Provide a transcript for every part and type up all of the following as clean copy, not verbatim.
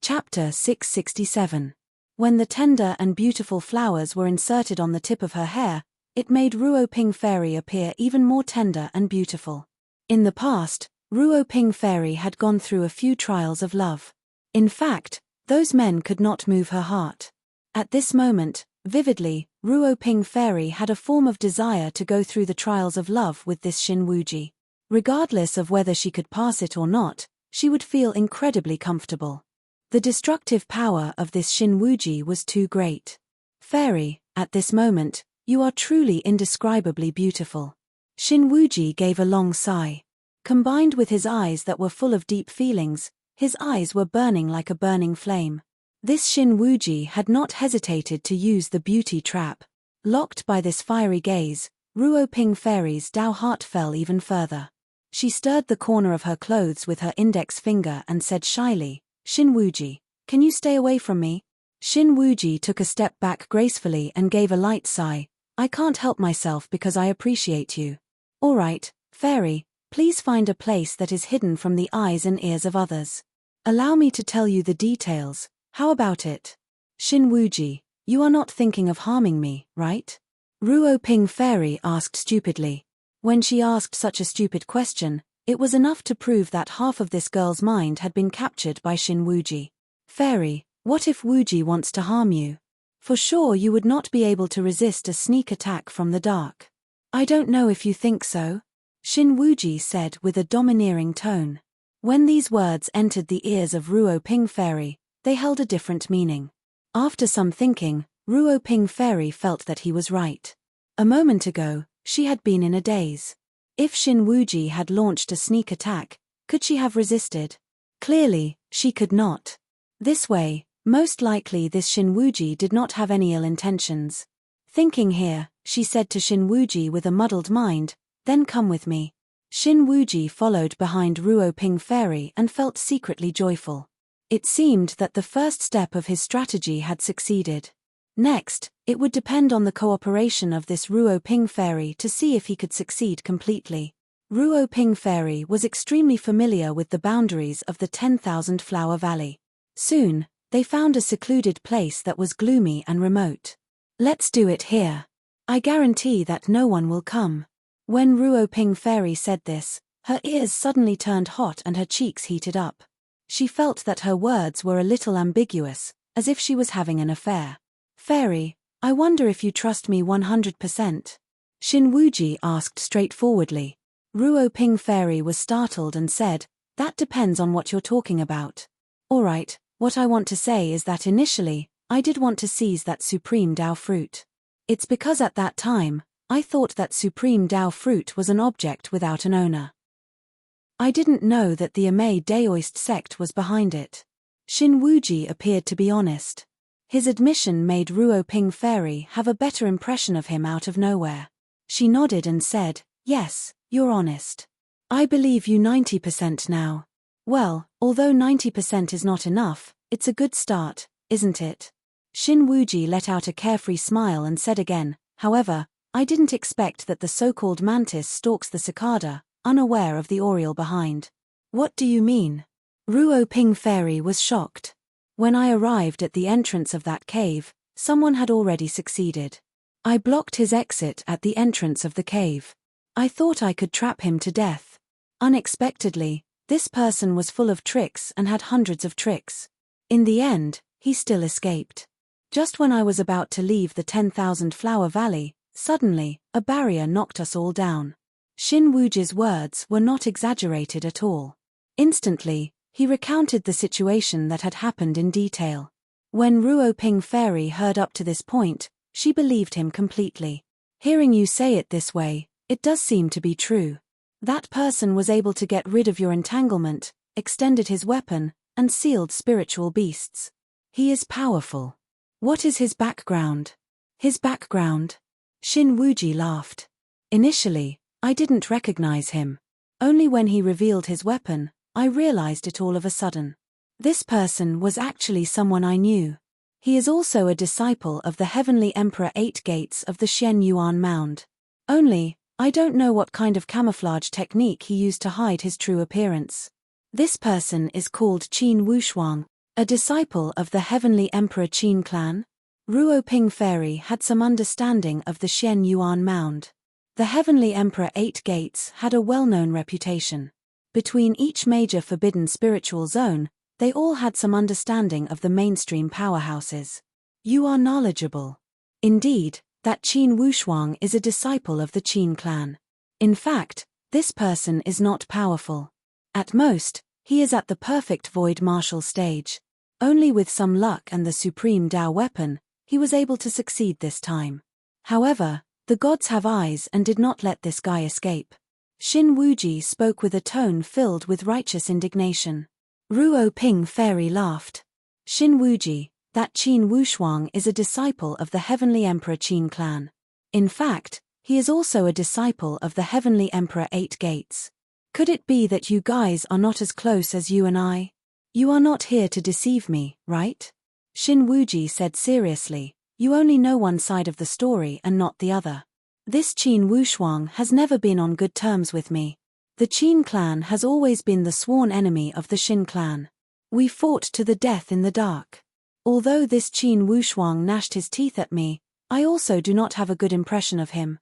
Chapter 667. When the tender and beautiful flowers were inserted on the tip of her hair, it made Ruo Ping Fairy appear even more tender and beautiful. In the past, Ruo Ping Fairy had gone through a few trials of love. In fact, those men could not move her heart. At this moment, vividly, Ruo Ping Fairy had a form of desire to go through the trials of love with this Xin Wuji. Regardless of whether she could pass it or not, she would feel incredibly comfortable. The destructive power of this Xin Wuji was too great. Fairy, at this moment, you are truly indescribably beautiful. Xin Wuji gave a long sigh. Combined with his eyes that were full of deep feelings, his eyes were burning like a burning flame. This Xin Wuji had not hesitated to use the beauty trap. Locked by this fiery gaze, Ruo Ping Fairy's Dao heart fell even further. She stirred the corner of her clothes with her index finger and said shyly, "Xin Wuji, can you stay away from me?" Xin Wuji took a step back gracefully and gave a light sigh. "I can't help myself because I appreciate you." "All right, Fairy, please find a place that is hidden from the eyes and ears of others. Allow me to tell you the details, how about it?" "Xin Wuji, you are not thinking of harming me, right?" Ruo Ping Fairy asked stupidly. When she asked such a stupid question, it was enough to prove that half of this girl's mind had been captured by Xin Wuji. "Fairy, what if Wuji wants to harm you? For sure you would not be able to resist a sneak attack from the dark." "I don't know if you think so," Xin Wuji said with a domineering tone. When these words entered the ears of Ruo Ping Fairy, they held a different meaning. After some thinking, Ruo Ping Fairy felt that he was right. A moment ago, she had been in a daze. If Xin Wuji had launched a sneak attack, could she have resisted? Clearly, she could not. This way, most likely this Xin Wuji did not have any ill intentions. Thinking here, she said to Xin Wuji with a muddled mind, "Then come with me." Xin Wuji followed behind Ruo Ping Fairy and felt secretly joyful. It seemed that the first step of his strategy had succeeded. Next, it would depend on the cooperation of this Ruo Ping Fairy to see if he could succeed completely. Ruo Ping Fairy was extremely familiar with the boundaries of the 10,000 Flower Valley. Soon, they found a secluded place that was gloomy and remote. "Let's do it here. I guarantee that no one will come." When Ruo Ping Fairy said this, her ears suddenly turned hot and her cheeks heated up. She felt that her words were a little ambiguous, as if she was having an affair. "Fairy, I wonder if you trust me 100%? Xin Wuji asked straightforwardly. Ruo Ping Fairy was startled and said, "That depends on what you're talking about." "Alright, what I want to say is that initially, I did want to seize that supreme Dao fruit. It's because at that time, I thought that supreme Dao fruit was an object without an owner. I didn't know that the Amei Daoist sect was behind it." Xin Wuji appeared to be honest. His admission made Ruo Ping Fairy have a better impression of him out of nowhere. She nodded and said, "Yes, you're honest. I believe you 90% now." "Well, although 90% is not enough, it's a good start, isn't it?" Xin Wuji let out a carefree smile and said again, "However, I didn't expect that the so-called mantis stalks the cicada, unaware of the oriole behind." "What do you mean?" Ruo Ping Fairy was shocked. "When I arrived at the entrance of that cave, someone had already succeeded. I blocked his exit at the entrance of the cave. I thought I could trap him to death. Unexpectedly, this person was full of tricks and had hundreds of tricks. In the end, he still escaped. Just when I was about to leave the 10,000 Flower Valley, suddenly, a barrier knocked us all down." Xin Wuji's words were not exaggerated at all. Instantly, he recounted the situation that had happened in detail. When Ruo Ping Fairy heard up to this point, she believed him completely. "Hearing you say it this way, it does seem to be true. That person was able to get rid of your entanglement, extended his weapon, and sealed spiritual beasts. He is powerful. What is his background?" "His background?" Xin Wuji laughed. "Initially, I didn't recognize him. Only when he revealed his weapon, I realized it all of a sudden. This person was actually someone I knew. He is also a disciple of the Heavenly Emperor 8 Gates of the Xian Yuan Mound. Only, I don't know what kind of camouflage technique he used to hide his true appearance. This person is called Qin Wushuang. A disciple of the heavenly Emperor Qin clan? Ruoping Fairy had some understanding of the Xian Yuan Mound. The heavenly Emperor Eight Gates had a well-known reputation. Between each major forbidden spiritual zone, they all had some understanding of the mainstream powerhouses. You are knowledgeable. Indeed, that Qin Wushuang is a disciple of the Qin clan. In fact, this person is not powerful. At most, he is at the perfect void martial stage. Only with some luck and the supreme Dao weapon, he was able to succeed this time. However, the gods have eyes and did not let this guy escape. Xin Wuji spoke with a tone filled with righteous indignation. Ruoping Fairy laughed. Xin Wuji, that Qin Wushuang is a disciple of the heavenly Emperor Qin clan. In fact, he is also a disciple of the heavenly Emperor Eight Gates. Could it be that you guys are not as close as you and I? You are not here to deceive me, right? Xin Wuji said seriously, you only know one side of the story and not the other. This Qin Wushuang has never been on good terms with me. The Qin clan has always been the sworn enemy of the Xin clan. We fought to the death in the dark. Although this Qin Wushuang gnashed his teeth at me, I also do not have a good impression of him.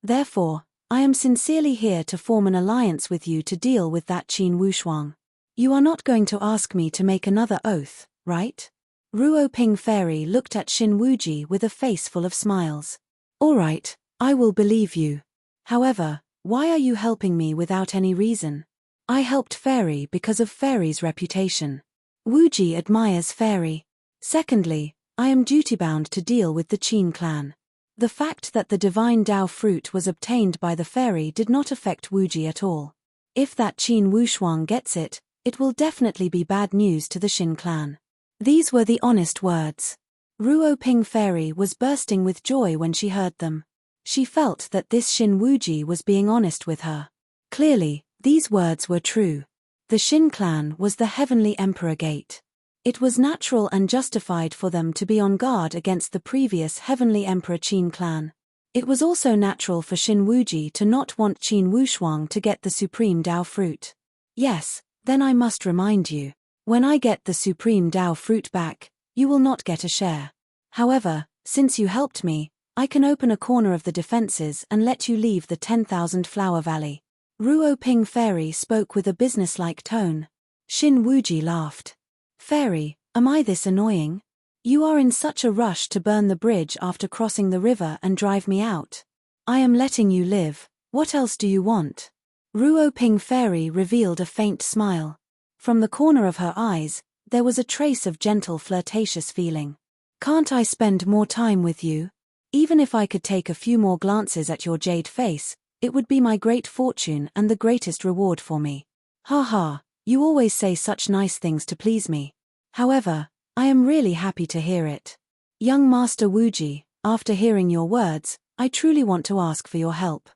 Therefore, I am sincerely here to form an alliance with you to deal with that Qin Wushuang. You are not going to ask me to make another oath, right? Ruoping Fairy looked at Xin Wuji with a face full of smiles. All right, I will believe you. However, why are you helping me without any reason? I helped Fairy because of Fairy's reputation. Wuji admires Fairy. Secondly, I am duty-bound to deal with the Qin clan. The fact that the divine Dao fruit was obtained by the Fairy did not affect Wuji at all. If that Qin Wushuang gets it, it will definitely be bad news to the Xin clan. These were the honest words. Ruoping Fairy was bursting with joy when she heard them. She felt that this Xin Wuji was being honest with her. Clearly, these words were true. The Xin clan was the heavenly Emperor Gate. It was natural and justified for them to be on guard against the previous heavenly Emperor Qin clan. It was also natural for Xin Wuji to not want Qin Wushuang to get the supreme Dao fruit. Yes, then I must remind you. When I get the supreme Dao fruit back, you will not get a share. However, since you helped me, I can open a corner of the defenses and let you leave the 10,000 Flower Valley. Ruoping Fairy spoke with a businesslike tone. Xin Wuji laughed. Fairy, am I this annoying? You are in such a rush to burn the bridge after crossing the river and drive me out. I am letting you live, what else do you want? Ruoping Fairy revealed a faint smile. From the corner of her eyes, there was a trace of gentle flirtatious feeling. Can't I spend more time with you? Even if I could take a few more glances at your jade face, it would be my great fortune and the greatest reward for me. Ha ha, you always say such nice things to please me. However, I am really happy to hear it. Young Master Wuji, after hearing your words, I truly want to ask for your help.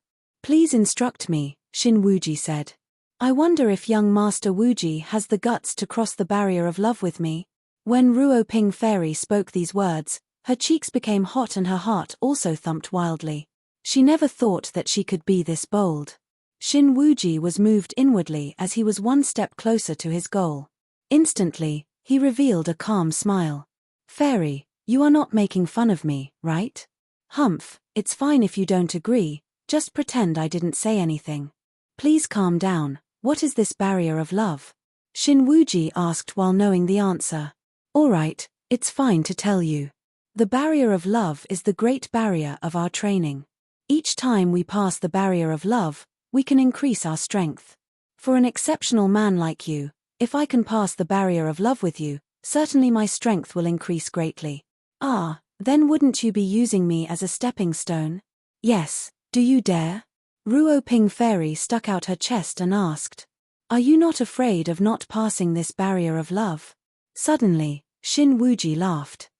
Please instruct me, Xin Wuji said. I wonder if young Master Wuji has the guts to cross the barrier of love with me. When Ruoping Fairy spoke these words, her cheeks became hot and her heart also thumped wildly. She never thought that she could be this bold. Xin Wuji was moved inwardly as he was one step closer to his goal. Instantly, he revealed a calm smile. Fairy, you are not making fun of me, right? Humph, it's fine if you don't agree, just pretend I didn't say anything. Please calm down, what is this barrier of love? Xin Wuji asked while knowing the answer. Alright, it's fine to tell you. The barrier of love is the great barrier of our training. Each time we pass the barrier of love, we can increase our strength. For an exceptional man like you, if I can pass the barrier of love with you, certainly my strength will increase greatly. Ah, then wouldn't you be using me as a stepping stone? Yes, do you dare? Ruoping Fairy stuck out her chest and asked. Are you not afraid of not passing this barrier of love? Suddenly, Xin Wuji laughed.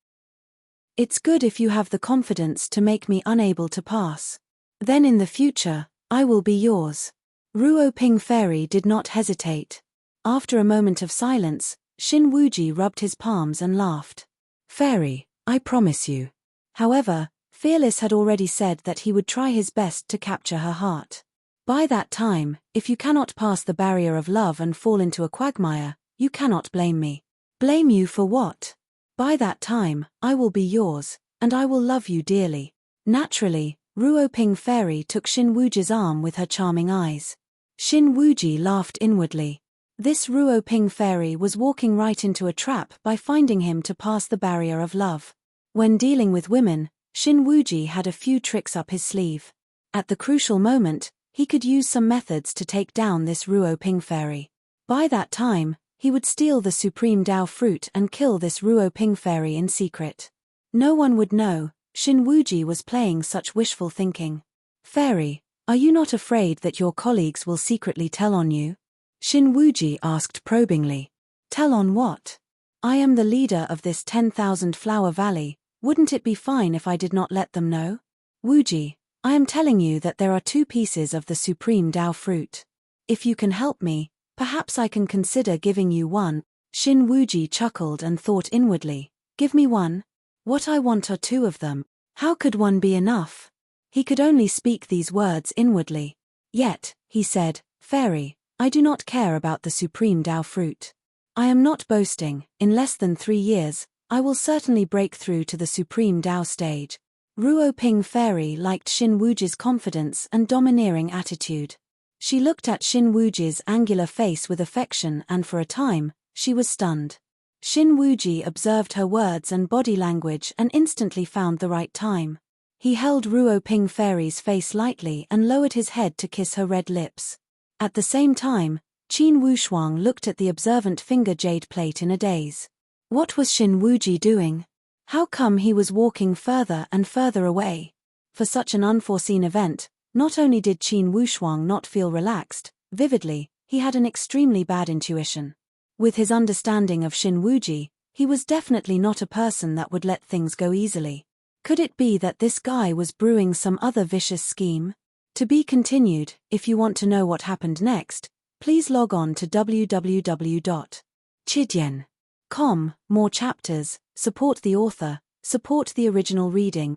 It's good if you have the confidence to make me unable to pass. Then in the future, I will be yours. Ruoping Fairy did not hesitate. After a moment of silence, Xin Wuji rubbed his palms and laughed. Fairy, I promise you. However, Fearless had already said that he would try his best to capture her heart. By that time, if you cannot pass the barrier of love and fall into a quagmire, you cannot blame me. Blame you for what? By that time, I will be yours, and I will love you dearly. Naturally, Ruoping Fairy took Shin Wuji's arm with her charming eyes. Shin Wuji laughed inwardly. This Ruoping Fairy was walking right into a trap by finding him to pass the barrier of love. When dealing with women, Shin Wuji had a few tricks up his sleeve. At the crucial moment, he could use some methods to take down this Ruoping Fairy. By that time, he would steal the supreme Dao fruit and kill this Ruoping Fairy in secret. No one would know. Shin Wuji was playing such wishful thinking. Fairy, are you not afraid that your colleagues will secretly tell on you? Shin Wuji asked probingly. Tell on what? I am the leader of this 10,000 flower valley, wouldn't it be fine if I did not let them know? Wuji, I am telling you that there are 2 pieces of the supreme Dao fruit. If you can help me, perhaps I can consider giving you one. Shin Wuji chuckled and thought inwardly. Give me one? What I want are 2 of them. How could one be enough? He could only speak these words inwardly. Yet, he said, Fairy, I do not care about the supreme Dao fruit. I am not boasting. In less than 3 years, I will certainly break through to the supreme Dao stage. Ruoping Fairy liked Shin Wuji's confidence and domineering attitude. She looked at Shin Wuji's angular face with affection and for a time, she was stunned. Shin Wuji observed her words and body language and instantly found the right time. He held Ruoping Fairy's face lightly and lowered his head to kiss her red lips. At the same time, Qin Wushuang looked at the observant finger jade plate in a daze. What was Shin Wuji doing? How come he was walking further and further away? For such an unforeseen event, not only did Qin Wushuang not feel relaxed, vividly, he had an extremely bad intuition. With his understanding of Shin Wuji, he was definitely not a person that would let things go easily. Could it be that this guy was brewing some other vicious scheme? To be continued. If you want to know what happened next, please log on to www.chidian.com. More chapters, support the author, support the original reading.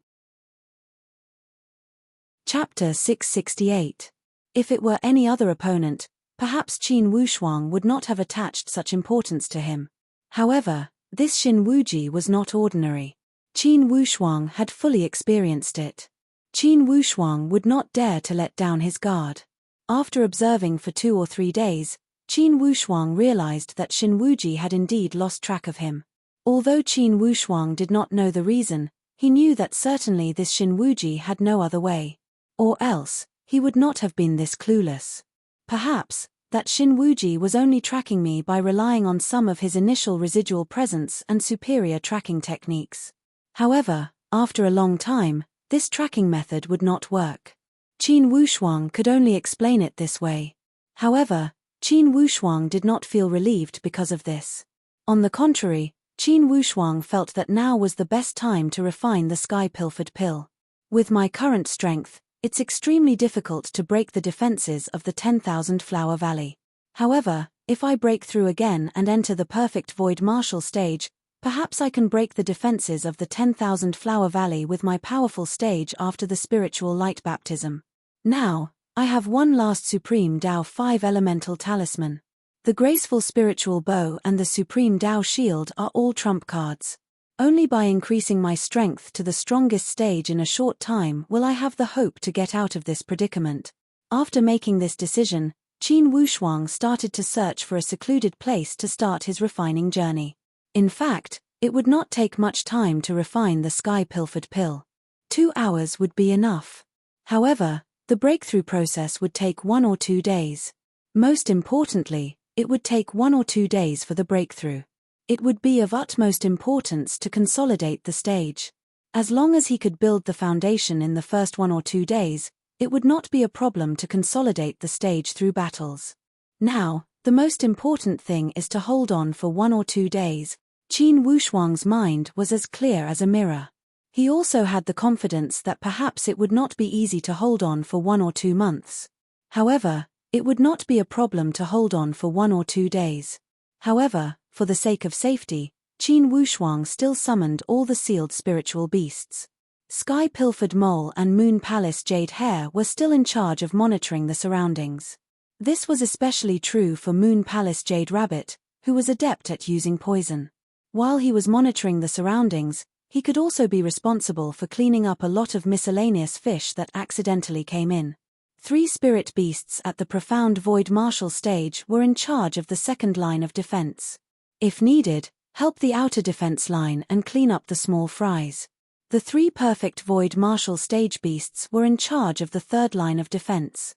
Chapter 668. If it were any other opponent, perhaps Qin Wushuang would not have attached such importance to him. However, this Shin Wuji was not ordinary. Qin Wushuang had fully experienced it. Qin Wushuang would not dare to let down his guard. After observing for 2 or 3 days, Qin Wushuang realized that Shin Wuji had indeed lost track of him. Although Qin Wushuang did not know the reason, he knew that certainly this Shin Wuji had no other way. Or else, he would not have been this clueless. Perhaps, that Shin Wuji was only tracking me by relying on some of his initial residual presence and superior tracking techniques. However, after a long time, this tracking method would not work. Qin Wushuang could only explain it this way. However, Qin Wushuang did not feel relieved because of this. On the contrary, Qin Wushuang felt that now was the best time to refine the sky-pilfered pill. With my current strength, it's extremely difficult to break the defenses of the 10,000 Flower Valley. However, if I break through again and enter the perfect void martial stage, perhaps I can break the defenses of the 10,000 Flower Valley with my powerful stage after the spiritual light baptism. Now, I have one last Supreme Dao 5 Elemental Talisman. The graceful spiritual bow and the Supreme Dao shield are all trump cards. Only by increasing my strength to the strongest stage in a short time will I have the hope to get out of this predicament. After making this decision, Qin Wushuang started to search for a secluded place to start his refining journey. In fact, it would not take much time to refine the sky-pilfered pill. 2 hours would be enough. However, the breakthrough process would take 1 or 2 days. Most importantly, it would take 1 or 2 days for the breakthrough. It would be of utmost importance to consolidate the stage. As long as he could build the foundation in the first 1 or 2 days, it would not be a problem to consolidate the stage through battles. Now, the most important thing is to hold on for 1 or 2 days. Qin Wushuang's mind was as clear as a mirror. He also had the confidence that perhaps it would not be easy to hold on for 1 or 2 months. However, it would not be a problem to hold on for 1 or 2 days. However, for the sake of safety, Qin Wushuang still summoned all the sealed spiritual beasts. Sky Pilfered Mole and Moon Palace Jade Hare were still in charge of monitoring the surroundings. This was especially true for Moon Palace Jade Rabbit, who was adept at using poison. While he was monitoring the surroundings, he could also be responsible for cleaning up a lot of miscellaneous fish that accidentally came in. 3 spirit beasts at the profound void martial stage were in charge of the second line of defense. If needed, help the outer defense line and clean up the small fries. The 3 perfect void martial stage beasts were in charge of the third line of defense.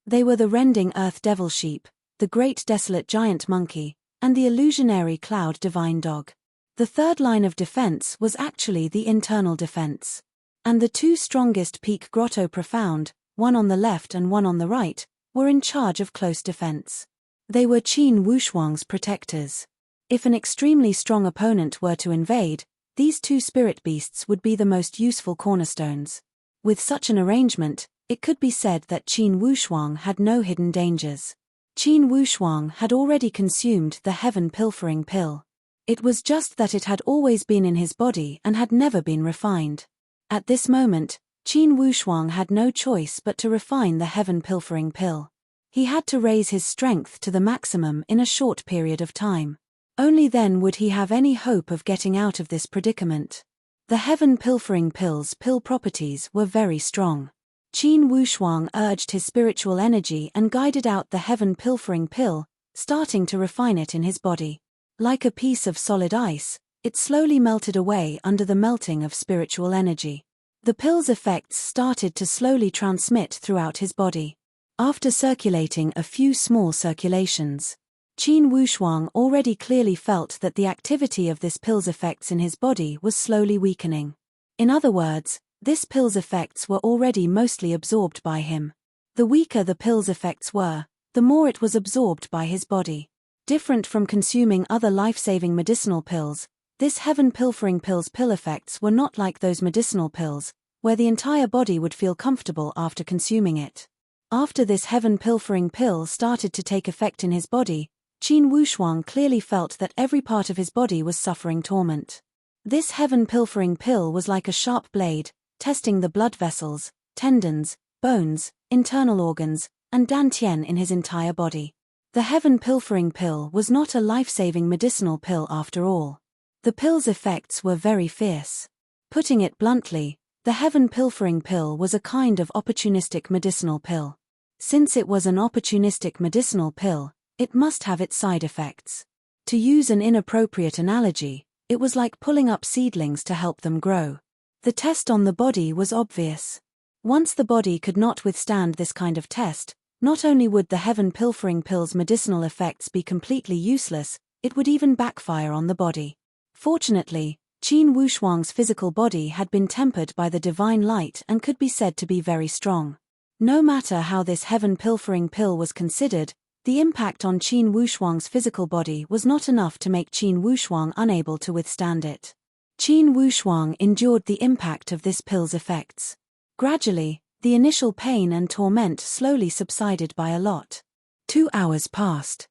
They were the rending earth devil sheep, the great desolate giant monkey, and the illusionary cloud divine dog. The third line of defense was actually the internal defense. And the 2 strongest peak grotto profound, one on the left and one on the right, were in charge of close defense. They were Qin Wushuang's protectors. If an extremely strong opponent were to invade, these 2 spirit beasts would be the most useful cornerstones. With such an arrangement, it could be said that Qin Wushuang had no hidden dangers. Qin Wushuang had already consumed the heaven pilfering pill. It was just that it had always been in his body and had never been refined. At this moment, Qin Wushuang had no choice but to refine the heaven pilfering pill. He had to raise his strength to the maximum in a short period of time. Only then would he have any hope of getting out of this predicament. The heaven pilfering pill's pill properties were very strong. Qin Wushuang urged his spiritual energy and guided out the heaven pilfering pill, starting to refine it in his body. Like a piece of solid ice, it slowly melted away under the melting of spiritual energy. The pill's effects started to slowly transmit throughout his body. After circulating a few small circulations, Qin Wushuang already clearly felt that the activity of this pill's effects in his body was slowly weakening. In other words, this pill's effects were already mostly absorbed by him. The weaker the pill's effects were, the more it was absorbed by his body. Different from consuming other life-saving medicinal pills, this heaven pilfering pill's pill effects were not like those medicinal pills, where the entire body would feel comfortable after consuming it. After this heaven pilfering pill started to take effect in his body, Qin Wushuang clearly felt that every part of his body was suffering torment. This heaven pilfering pill was like a sharp blade, testing the blood vessels, tendons, bones, internal organs, and dantian in his entire body. The heaven pilfering pill was not a life-saving medicinal pill after all. The pill's effects were very fierce. Putting it bluntly, the heaven pilfering pill was a kind of opportunistic medicinal pill. Since it was an opportunistic medicinal pill, it must have its side effects. To use an inappropriate analogy, it was like pulling up seedlings to help them grow. The test on the body was obvious. Once the body could not withstand this kind of test, not only would the heaven pilfering pill's medicinal effects be completely useless, it would even backfire on the body. Fortunately, Qin Wushuang's physical body had been tempered by the divine light and could be said to be very strong. No matter how this heaven pilfering pill was considered, the impact on Qin Wushuang's physical body was not enough to make Qin Wushuang unable to withstand it. Qin Wushuang endured the impact of this pill's effects. Gradually, the initial pain and torment slowly subsided by a lot. 2 hours passed.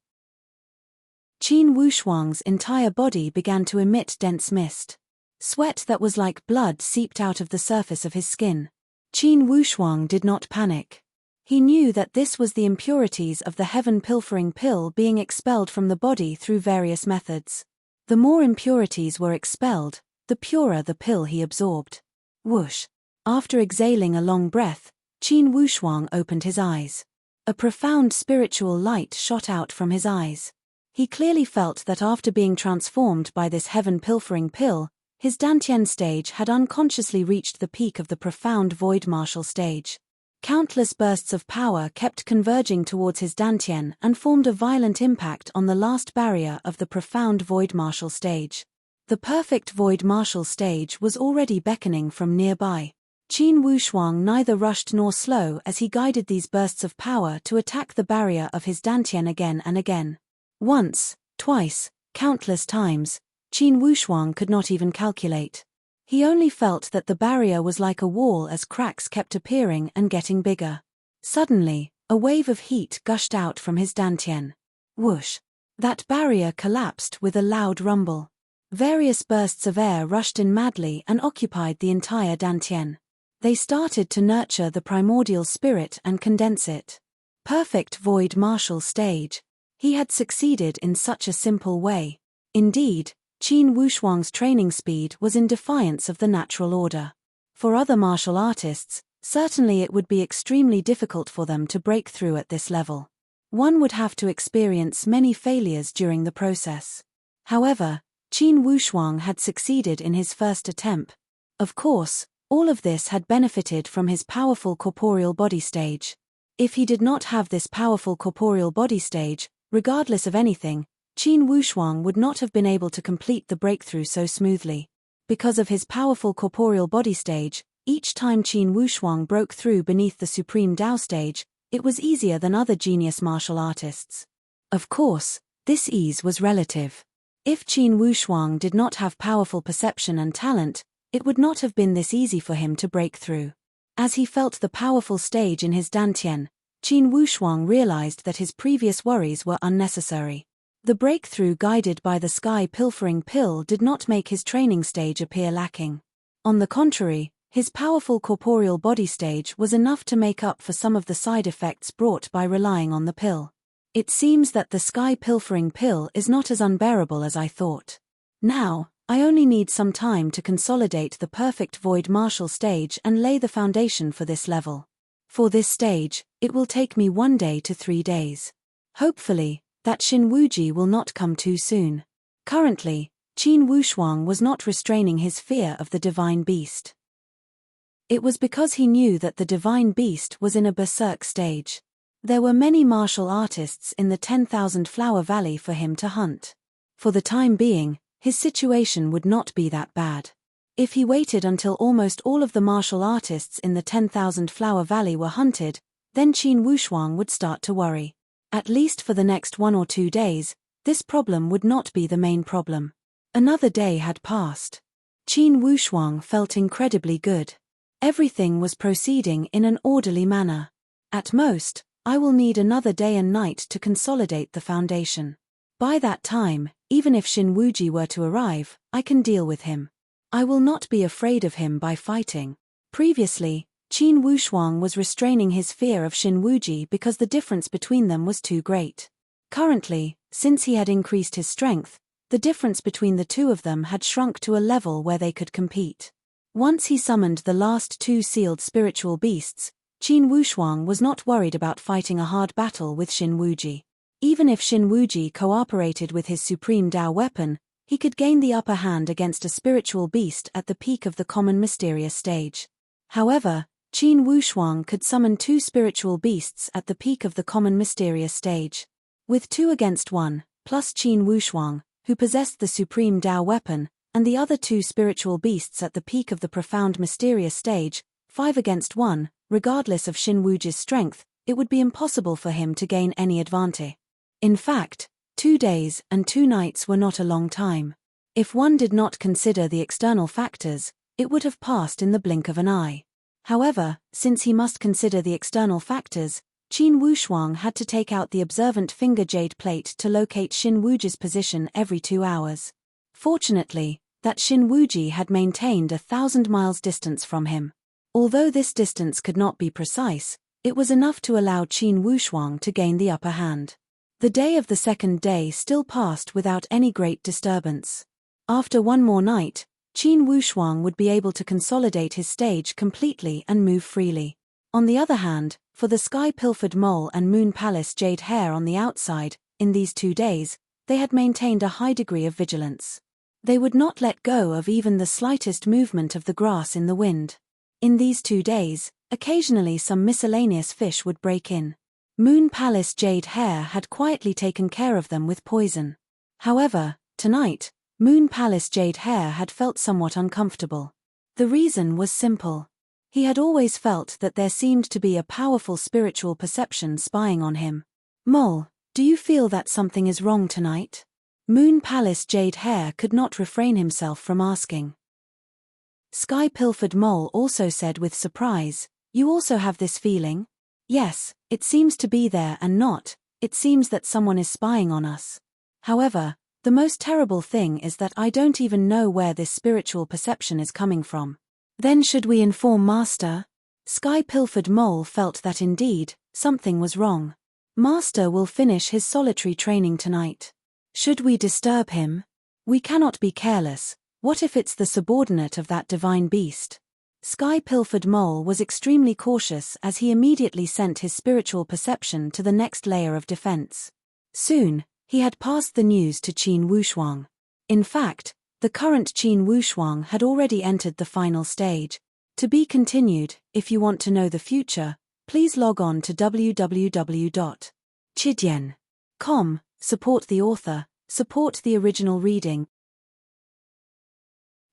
Qin Wushuang's entire body began to emit dense mist. Sweat that was like blood seeped out of the surface of his skin. Qin Wushuang did not panic. He knew that this was the impurities of the heaven pilfering pill being expelled from the body through various methods. The more impurities were expelled, the purer the pill he absorbed. Whoosh! After exhaling a long breath, Qin Wushuang opened his eyes. A profound spiritual light shot out from his eyes. He clearly felt that after being transformed by this heaven pilfering pill, his dantian stage had unconsciously reached the peak of the profound void martial stage. Countless bursts of power kept converging towards his dantian and formed a violent impact on the last barrier of the profound void martial stage. The perfect void martial stage was already beckoning from nearby. Qin Wushuang neither rushed nor slow as he guided these bursts of power to attack the barrier of his dantian again and again. Once, twice, countless times, Qin Wushuang could not even calculate. He only felt that the barrier was like a wall as cracks kept appearing and getting bigger. Suddenly, a wave of heat gushed out from his dantian. Whoosh! That barrier collapsed with a loud rumble. Various bursts of air rushed in madly and occupied the entire dantian. They started to nurture the primordial spirit and condense it. Perfect void martial stage. He had succeeded in such a simple way. Indeed, Qin Wushuang's training speed was in defiance of the natural order. For other martial artists, certainly it would be extremely difficult for them to break through at this level. One would have to experience many failures during the process. However, Qin Wushuang had succeeded in his first attempt. Of course, all of this had benefited from his powerful corporeal body stage. If he did not have this powerful corporeal body stage, regardless of anything, Qin Wushuang would not have been able to complete the breakthrough so smoothly. Because of his powerful corporeal body stage, each time Qin Wushuang broke through beneath the Supreme Tao stage, it was easier than other genius martial artists. Of course, this ease was relative. If Qin Wushuang did not have powerful perception and talent, it would not have been this easy for him to break through. As he felt the powerful stage in his dantian, Qin Wushuang realized that his previous worries were unnecessary. The breakthrough guided by the sky pilfering pill did not make his training stage appear lacking. On the contrary, his powerful corporeal body stage was enough to make up for some of the side effects brought by relying on the pill. It seems that the sky pilfering pill is not as unbearable as I thought. Now, I only need some time to consolidate the perfect void martial stage and lay the foundation for this level. For this stage, it will take me 1 day to 3 days. Hopefully, that Shinwuji will not come too soon. Currently, Qin Wushuang was not restraining his fear of the divine beast. It was because he knew that the divine beast was in a berserk stage. There were many martial artists in the 10,000 Flower Valley for him to hunt. For the time being, his situation would not be that bad. If he waited until almost all of the martial artists in the 10,000 Flower Valley were hunted, then Qin Wushuang would start to worry. At least for the next 1 or 2 days, this problem would not be the main problem. Another day had passed. Qin Wushuang felt incredibly good. Everything was proceeding in an orderly manner. At most, I will need another day and night to consolidate the foundation. By that time, even if Shinwuji were to arrive, I can deal with him. I will not be afraid of him by fighting. Previously, Qin Wushuang was restraining his fear of Shinwuji because the difference between them was too great. Currently, since he had increased his strength, the difference between the two of them had shrunk to a level where they could compete. Once he summoned the last 2 sealed spiritual beasts, Qin Wushuang was not worried about fighting a hard battle with Shinwuji. Even if Shinwuji cooperated with his Supreme Tao weapon, he could gain the upper hand against a spiritual beast at the peak of the common mysterious stage. However, Qin Wushuang could summon 2 spiritual beasts at the peak of the common mysterious stage. With 2 against 1, plus Qin Wushuang, who possessed the Supreme Tao weapon, and the other 2 spiritual beasts at the peak of the profound mysterious stage, 5 against 1, regardless of Shinwuji's strength, it would be impossible for him to gain any advantage. In fact, 2 days and 2 nights were not a long time. If one did not consider the external factors, it would have passed in the blink of an eye. However, since he must consider the external factors, Qin Wushuang had to take out the observant finger jade plate to locate Shinwuji's position every 2 hours. Fortunately, that Shinwuji had maintained 1,000 miles distance from him. Although this distance could not be precise, it was enough to allow Qin Wushuang to gain the upper hand. The day of the second day still passed without any great disturbance. After 1 more night, Qin Wushuang would be able to consolidate his stage completely and move freely. On the other hand, for the Sky Pilfered Mole and Moon Palace Jade Hare on the outside, in these 2 days, they had maintained a high degree of vigilance. They would not let go of even the slightest movement of the grass in the wind. In these 2 days, occasionally some miscellaneous fish would break in. Moon Palace Jade Hare had quietly taken care of them with poison. However, tonight, Moon Palace Jade Hare had felt somewhat uncomfortable. The reason was simple. He had always felt that there seemed to be a powerful spiritual perception spying on him. Mole, do you feel that something is wrong tonight? Moon Palace Jade Hare could not refrain himself from asking. Sky Pilfered Mole also said with surprise, you also have this feeling? Yes, it seems to be there and not, it seems that someone is spying on us. However, the most terrible thing is that I don't even know where this spiritual perception is coming from. Then should we inform Master? Sky Pilfered Mole felt that indeed, something was wrong. Master will finish his solitary training tonight. Should we disturb him? We cannot be careless. What if it's the subordinate of that divine beast? Sky-pilfered Mole was extremely cautious as he immediately sent his spiritual perception to the next layer of defense. Soon, he had passed the news to Qin Wushuang. In fact, the current Qin Wushuang had already entered the final stage. To be continued. If you want to know the future, please log on to www.chidian.com. Support the author, support the original reading.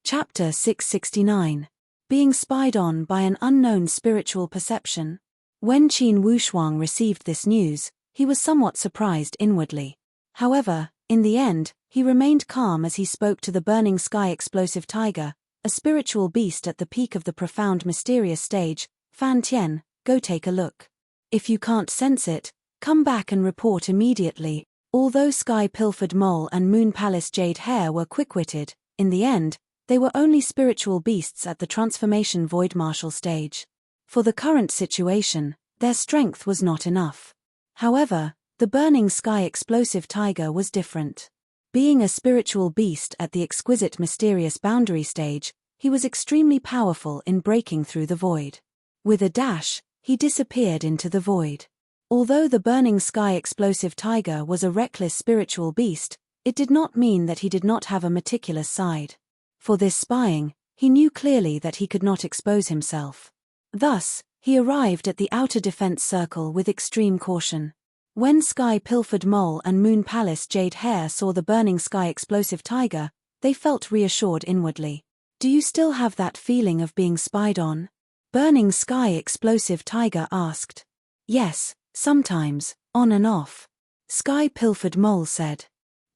Chapter 669. Being spied on by an unknown spiritual perception. When Qin Wushuang received this news, he was somewhat surprised inwardly. However, in the end, he remained calm as he spoke to the burning sky explosive tiger, a spiritual beast at the peak of the profound mysterious stage. Fan Tian, go take a look. If you can't sense it, come back and report immediately. Although Sky-pilfered Mole and Moon Palace Jade Hare were quick-witted, in the end, they were only spiritual beasts at the transformation void martial stage. For the current situation, their strength was not enough. However, the burning sky explosive tiger was different. Being a spiritual beast at the exquisite mysterious boundary stage, he was extremely powerful in breaking through the void. With a dash, he disappeared into the void. Although the burning sky explosive tiger was a reckless spiritual beast, it did not mean that he did not have a meticulous side. For this spying, he knew clearly that he could not expose himself. Thus, he arrived at the outer defense circle with extreme caution. When Sky-pilfered Mole and Moon Palace Jade Hare saw the burning sky explosive tiger, they felt reassured inwardly. Do you still have that feeling of being spied on? Burning sky explosive tiger asked. Yes, sometimes, on and off. Sky-pilfered Mole said.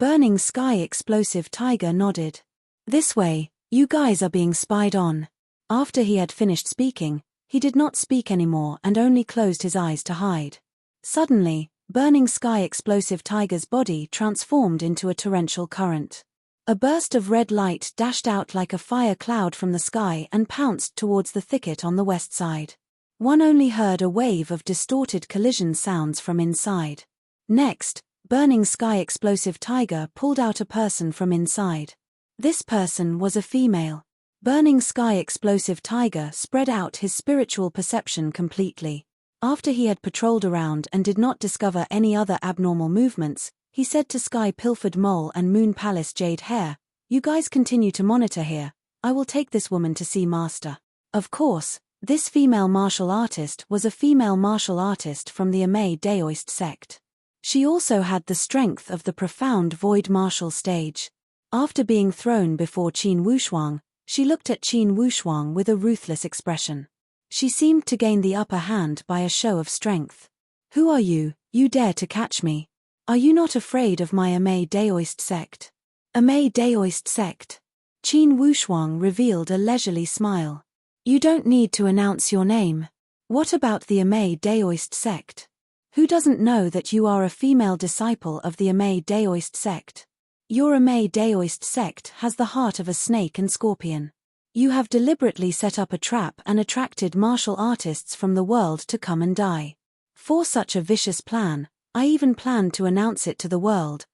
Burning sky explosive tiger nodded. This way, you guys are being spied on. After he had finished speaking, he did not speak anymore and only closed his eyes to hide. Suddenly, burning sky explosive tiger's body transformed into a torrential current. A burst of red light dashed out like a fire cloud from the sky and pounced towards the thicket on the west side. One only heard a wave of distorted collision sounds from inside. Next, burning sky explosive tiger pulled out a person from inside. This person was a female. Burning sky explosive tiger spread out his spiritual perception completely. After he had patrolled around and did not discover any other abnormal movements, he said to Sky-pilfered Mole and Moon Palace Jade Hare, "You guys continue to monitor here. I will take this woman to see Master." Of course, this female martial artist was a female martial artist from the Amei Daoist sect. She also had the strength of the profound void martial stage. After being thrown before Qin Wushuang, she looked at Qin Wushuang with a ruthless expression. She seemed to gain the upper hand by a show of strength. "Who are you? You dare to catch me? Are you not afraid of my Amei Daoist sect?" Amei Daoist sect. Qin Wushuang revealed a leisurely smile. "You don't need to announce your name. What about the Amei Daoist sect? Who doesn't know that you are a female disciple of the Amei Daoist sect? Your Amei Daoist sect has the heart of a snake and scorpion. You have deliberately set up a trap and attracted martial artists from the world to come and die. For such a vicious plan, I even planned to announce it to the world."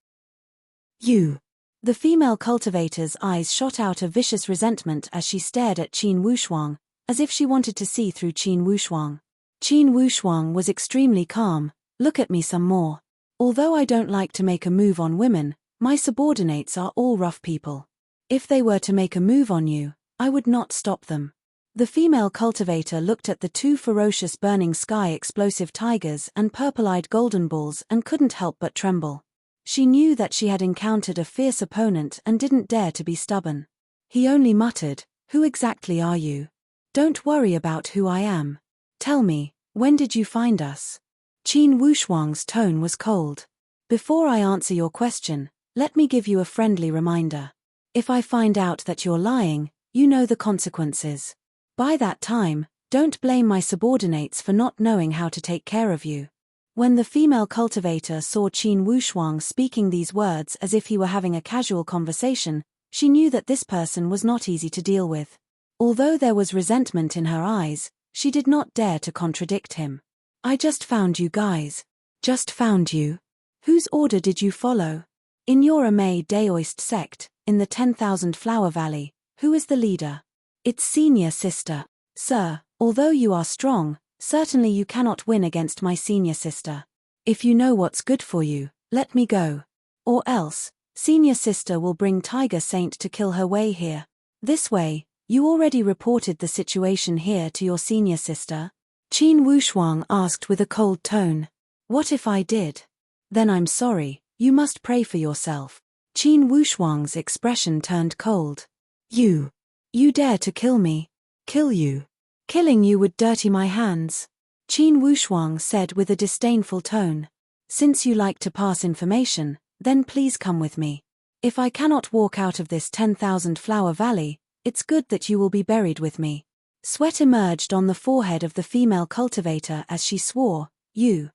"You." The female cultivator's eyes shot out a vicious resentment as she stared at Qin Wushuang, as if she wanted to see through Qin Wushuang. Qin Wushuang was extremely calm. "Look at me some more. Although I don't like to make a move on women, my subordinates are all rough people. If they were to make a move on you, I would not stop them." The female cultivator looked at the two ferocious burning sky explosive tigers and purple-eyed golden bulls and couldn't help but tremble. She knew that she had encountered a fierce opponent and didn't dare to be stubborn. He only muttered, "Who exactly are you? Don't worry about who I am. Tell me, when did you find us?" Qin Wushuang's tone was cold. "Before I answer your question, let me give you a friendly reminder. If I find out that you're lying, you know the consequences. By that time, don't blame my subordinates for not knowing how to take care of you." When the female cultivator saw Qin Wushuang speaking these words as if he were having a casual conversation, she knew that this person was not easy to deal with. Although there was resentment in her eyes, she did not dare to contradict him. "I just found you guys." "Just found you? Whose order did you follow? In your Amei Daoist sect, in the 10,000 Flower Valley, who is the leader? It's senior sister. Sir, although you are strong, certainly you cannot win against my senior sister. If you know what's good for you, let me go. Or else, senior sister will bring Tiger Saint to kill her way here. This way, you already reported the situation here to your senior sister? Qin Wushuang asked with a cold tone. What if I did? Then I'm sorry, you must pray for yourself. Qin Wushuang's expression turned cold. You dare to kill me? Kill you? Killing you would dirty my hands. Qin Wushuang said with a disdainful tone. Since you like to pass information, then please come with me. If I cannot walk out of this 10,000 Flower Valley, it's good that you will be buried with me. Sweat emerged on the forehead of the female cultivator as she swore, You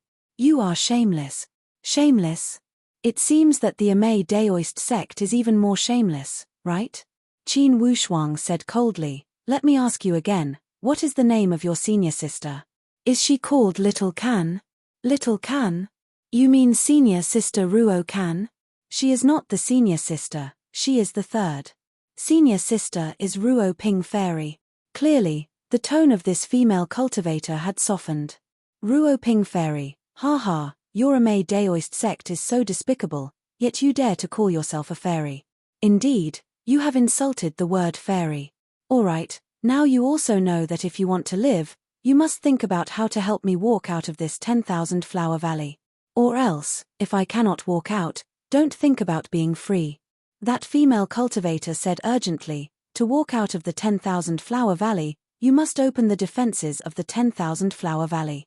are shameless. Shameless? It seems that the Amei Daoist sect is even more shameless, right? Qin Wushuang said coldly, Let me ask you again, what is the name of your senior sister? Is she called Little Can? Little Can? You mean senior sister Ruo Can? She is not the senior sister, she is the third. Senior sister is Ruo Ping Fairy. Clearly, the tone of this female cultivator had softened. Ruo Ping Fairy, ha, your Amei Daoist sect is so despicable, yet you dare to call yourself a fairy. Indeed, you have insulted the word fairy. Alright, now you also know that if you want to live, you must think about how to help me walk out of this 10,000 Flower Valley. Or else, if I cannot walk out, don't think about being free. That female cultivator said urgently, to walk out of the 10,000 Flower Valley, you must open the defenses of the 10,000 Flower Valley.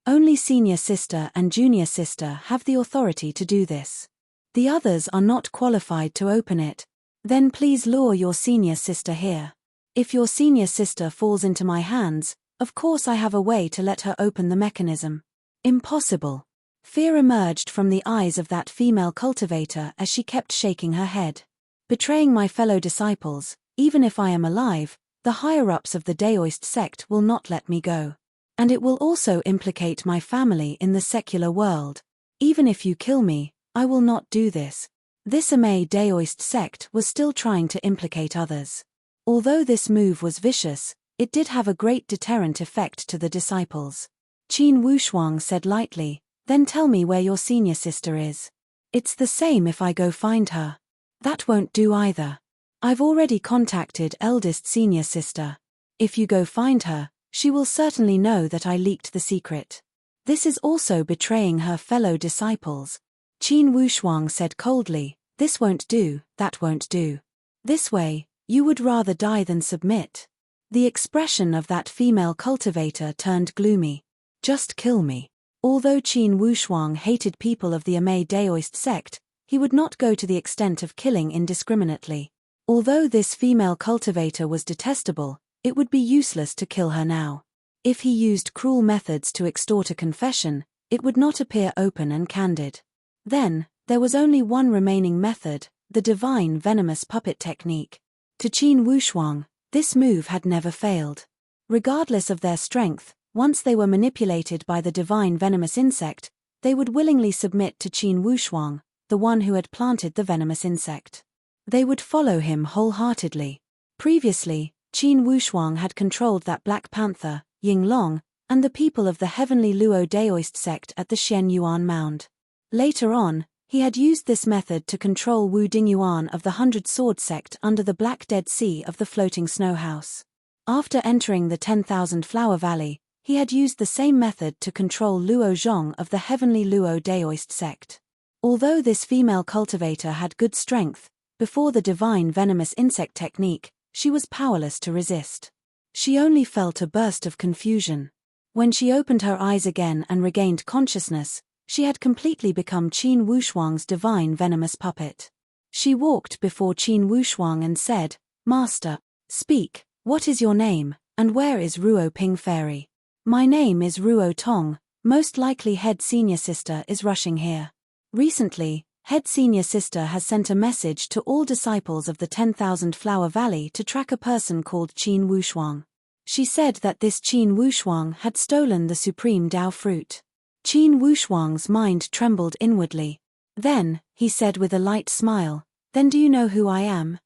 Only senior sister and junior sister have the authority to do this. The others are not qualified to open it. Then please lure your senior sister here. If your senior sister falls into my hands, of course I have a way to let her open the mechanism. Impossible. Fear emerged from the eyes of that female cultivator as she kept shaking her head. Betraying my fellow disciples, even if I am alive, the higher-ups of the Daoist sect will not let me go. And it will also implicate my family in the secular world. Even if you kill me, I will not do this. This Amei Daoist sect was still trying to implicate others. Although this move was vicious, it did have a great deterrent effect to the disciples. Qin Wushuang said lightly, Then tell me where your senior sister is. It's the same if I go find her. That won't do either. I've already contacted eldest senior sister. If you go find her, she will certainly know that I leaked the secret. This is also betraying her fellow disciples. Qin Wushuang said coldly, This won't do, that won't do. This way, you would rather die than submit. The expression of that female cultivator turned gloomy. Just kill me. Although Qin Wushuang hated people of the Amei Daoist sect, he would not go to the extent of killing indiscriminately. Although this female cultivator was detestable, it would be useless to kill her now. If he used cruel methods to extort a confession, it would not appear open and candid. Then, there was only one remaining method, the divine venomous puppet technique. To Qin Wushuang, this move had never failed. Regardless of their strength, once they were manipulated by the divine venomous insect, they would willingly submit to Qin Wushuang, the one who had planted the venomous insect. They would follow him wholeheartedly. Previously, Qin Wushuang had controlled that Black Panther, Ying Long, and the people of the heavenly Luo Daoist sect at the Xian Yuan Mound. Later on, he had used this method to control Wu Dingyuan of the 100 Sword sect under the Black Dead Sea of the Floating Snow House. After entering the 10,000 Flower Valley, he had used the same method to control Luo Zhong of the heavenly Luo Daoist sect. Although this female cultivator had good strength, before the divine venomous insect technique, she was powerless to resist. She only felt a burst of confusion. When she opened her eyes again and regained consciousness, she had completely become Qin Wushuang's divine venomous puppet. She walked before Qin Wushuang and said, Master, speak, what is your name, and where is Ruo Ping Fairy? My name is Ruo Tong, most likely head senior sister is rushing here. Recently, head senior sister has sent a message to all disciples of the 10,000 Flower Valley to track a person called Qin Wushuang. She said that this Qin Wushuang had stolen the supreme Dao fruit. Qin Wushuang's mind trembled inwardly. Then, he said with a light smile, Then do you know who I am?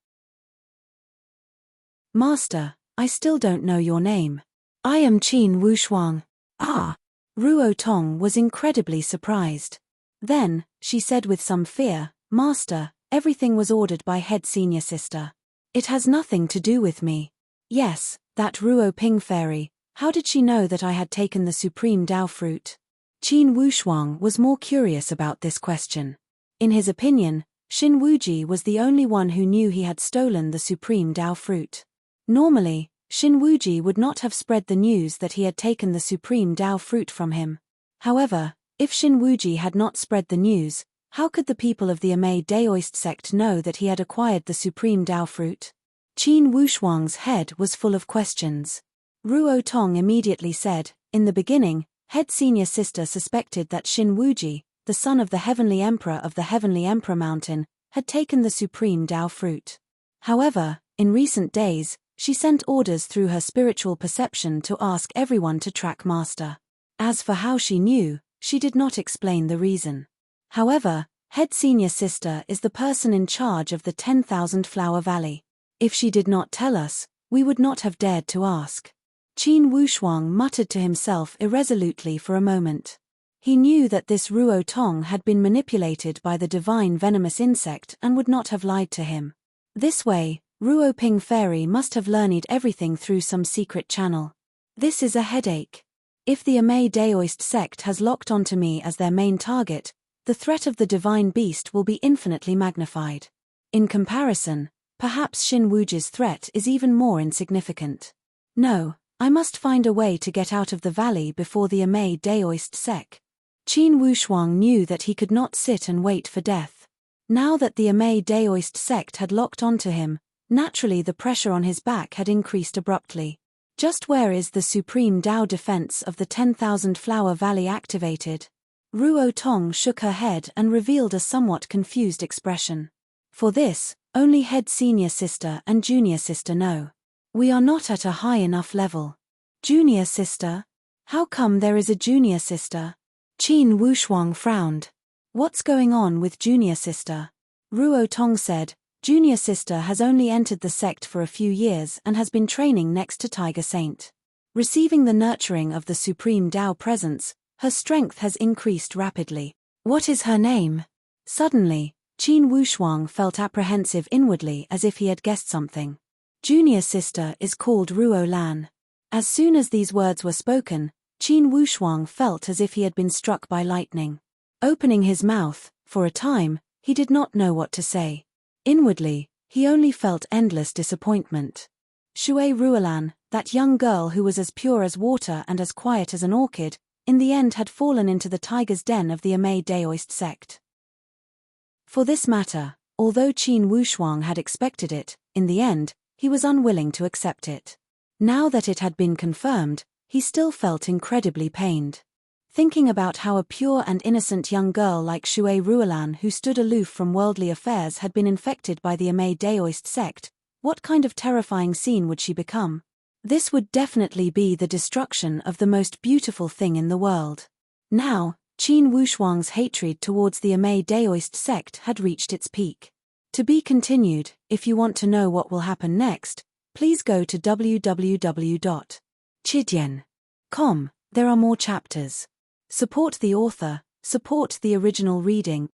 Master, I still don't know your name. I am Qin Wushuang. Ah! Ruo Tong was incredibly surprised. Then, she said with some fear, Master, everything was ordered by head senior sister. It has nothing to do with me. Yes, that Ruo Ping fairy, how did she know that I had taken the supreme Dao fruit? Qin Wushuang was more curious about this question. In his opinion, Xin Wuji was the only one who knew he had stolen the supreme Dao fruit. Normally, Xin Wuji would not have spread the news that he had taken the supreme Dao fruit from him. However, if Xin Wuji had not spread the news, how could the people of the Amei Daoist sect know that he had acquired the supreme Dao fruit? Qin Wushuang's head was full of questions. Ruo Tong immediately said, in the beginning, head senior sister suspected that Xin Wuji, the son of the Heavenly Emperor of the Heavenly Emperor Mountain, had taken the supreme Dao fruit. However, in recent days, she sent orders through her spiritual perception to ask everyone to track Master. As for how she knew, she did not explain the reason. However, head senior sister is the person in charge of the 10,000 Flower Valley. If she did not tell us, we would not have dared to ask. Qin Wushuang muttered to himself irresolutely for a moment. He knew that this Ruo Tong had been manipulated by the divine venomous insect and would not have lied to him. This way, Ruo Ping Fairy must have learned everything through some secret channel. This is a headache. If the Amei Daoist sect has locked onto me as their main target, the threat of the divine beast will be infinitely magnified. In comparison, perhaps Xin Wuji's threat is even more insignificant. No, I must find a way to get out of the valley before the Amei Daoist sect. Qin Wushuang knew that he could not sit and wait for death. Now that the Amei Daoist sect had locked onto him, naturally the pressure on his back had increased abruptly. Just where is the supreme Dao defense of the 10,000 Flower Valley activated? Ruo Tong shook her head and revealed a somewhat confused expression. For this, only head senior sister and junior sister know. We are not at a high enough level. Junior sister? How come there is a junior sister? Qin Wushuang frowned. What's going on with junior sister? Ruo Tong said, Junior sister has only entered the sect for a few years and has been training next to Tiger Saint. Receiving the nurturing of the supreme Dao presence, her strength has increased rapidly. What is her name? Suddenly, Qin Wushuang felt apprehensive inwardly as if he had guessed something. Junior sister is called Ruo Lan. As soon as these words were spoken, Qin Wushuang felt as if he had been struck by lightning. Opening his mouth, for a time, he did not know what to say. Inwardly, he only felt endless disappointment. Shui Ruolan, that young girl who was as pure as water and as quiet as an orchid, in the end had fallen into the tiger's den of the Amei Daoist sect. For this matter, although Qin Wushuang had expected it, in the end, he was unwilling to accept it. Now that it had been confirmed, he still felt incredibly pained. Thinking about how a pure and innocent young girl like Shui Ruolan who stood aloof from worldly affairs had been infected by the Amei Daoist sect, what kind of terrifying scene would she become? This would definitely be the destruction of the most beautiful thing in the world. Now, Qin Wushuang's hatred towards the Amei Daoist sect had reached its peak. To be continued. If you want to know what will happen next, please go to www.chidian.com. There are more chapters. Support the author, support the original reading.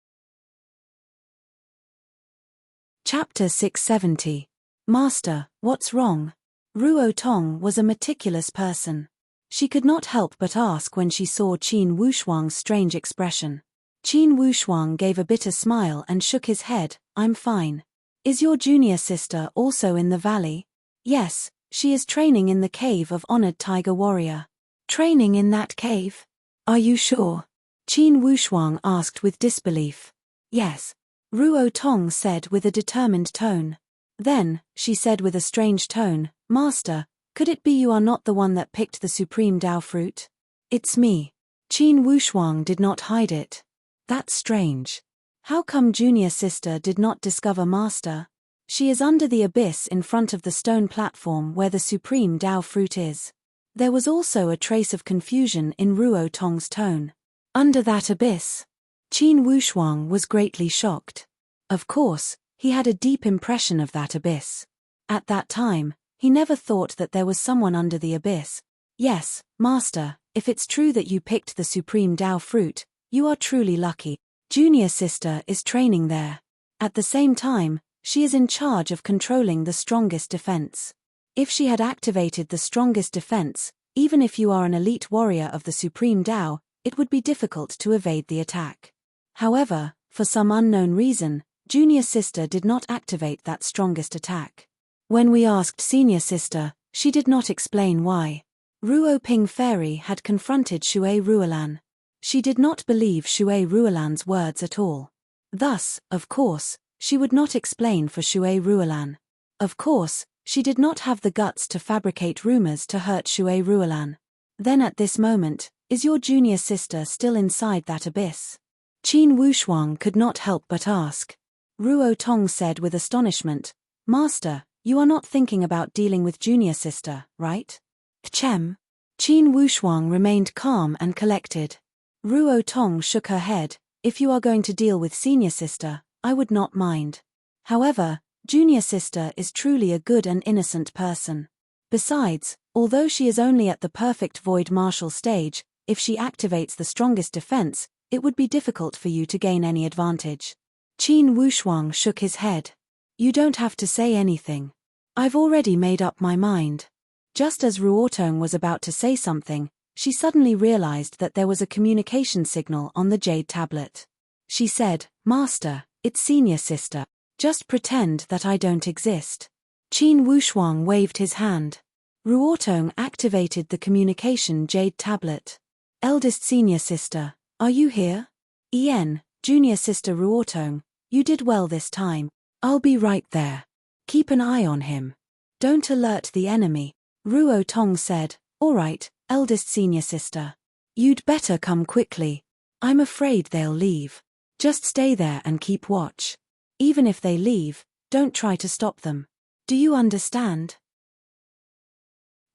Chapter 670. Master, what's wrong? Ruo Tong was a meticulous person. She could not help but ask when she saw Qin Wushuang's strange expression. Qin Wushuang gave a bitter smile and shook his head. I'm fine. Is your junior sister also in the valley? Yes, she is training in the cave of Honored Tiger Warrior. Training in that cave? Are you sure? Qin Wushuang asked with disbelief. Yes. Ruo Tong said with a determined tone. Then, she said with a strange tone, Master, could it be you are not the one that picked the supreme Dao fruit? It's me. Qin Wushuang did not hide it. That's strange. How come junior sister did not discover Master? She is under the abyss in front of the stone platform where the supreme Dao fruit is. There was also a trace of confusion in Ruo Tong's tone. Under that abyss? Qin Wushuang was greatly shocked. Of course, He had a deep impression of that abyss. At that time, he never thought that there was someone under the abyss. Yes, Master, if it's true that you picked the supreme Tao fruit, you are truly lucky. Junior sister is training there. At the same time, she is in charge of controlling the strongest defense. If she had activated the strongest defense, even if you are an elite warrior of the supreme Tao, it would be difficult to evade the attack. However, for some unknown reason, junior sister did not activate that strongest attack. When we asked senior sister, she did not explain why. Ruo Ping Fairy had confronted Shui Ruolan. She did not believe Shui Ruolan's words at all. Thus, of course, she would not explain for Shui Ruolan. Of course, she did not have the guts to fabricate rumors to hurt Shui Ruolan. Then at this moment, is your junior sister still inside that abyss? Qin Wushuang could not help but ask. Ruo Tong said with astonishment, Master, you are not thinking about dealing with junior sister, right? Chem. Qin Wushuang remained calm and collected. Ruo Tong shook her head. If you are going to deal with senior sister, I would not mind. However, junior sister is truly a good and innocent person. Besides, although she is only at the perfect void martial stage, if she activates the strongest defense, it would be difficult for you to gain any advantage. Qin Wushuang shook his head. You don't have to say anything. I've already made up my mind. Just as Ruotong was about to say something, she suddenly realized that there was a communication signal on the jade tablet. She said, Master, it's senior sister. Just pretend that I don't exist. Qin Wushuang waved his hand. Ruotong activated the communication jade tablet. Eldest senior sister, are you here? Ian, junior sister Ruotong, you did well this time. I'll be right there. Keep an eye on him. Don't alert the enemy. Ruo Tong said, all right, eldest senior sister. You'd better come quickly. I'm afraid they'll leave. Just stay there and keep watch. Even if they leave, don't try to stop them. Do you understand?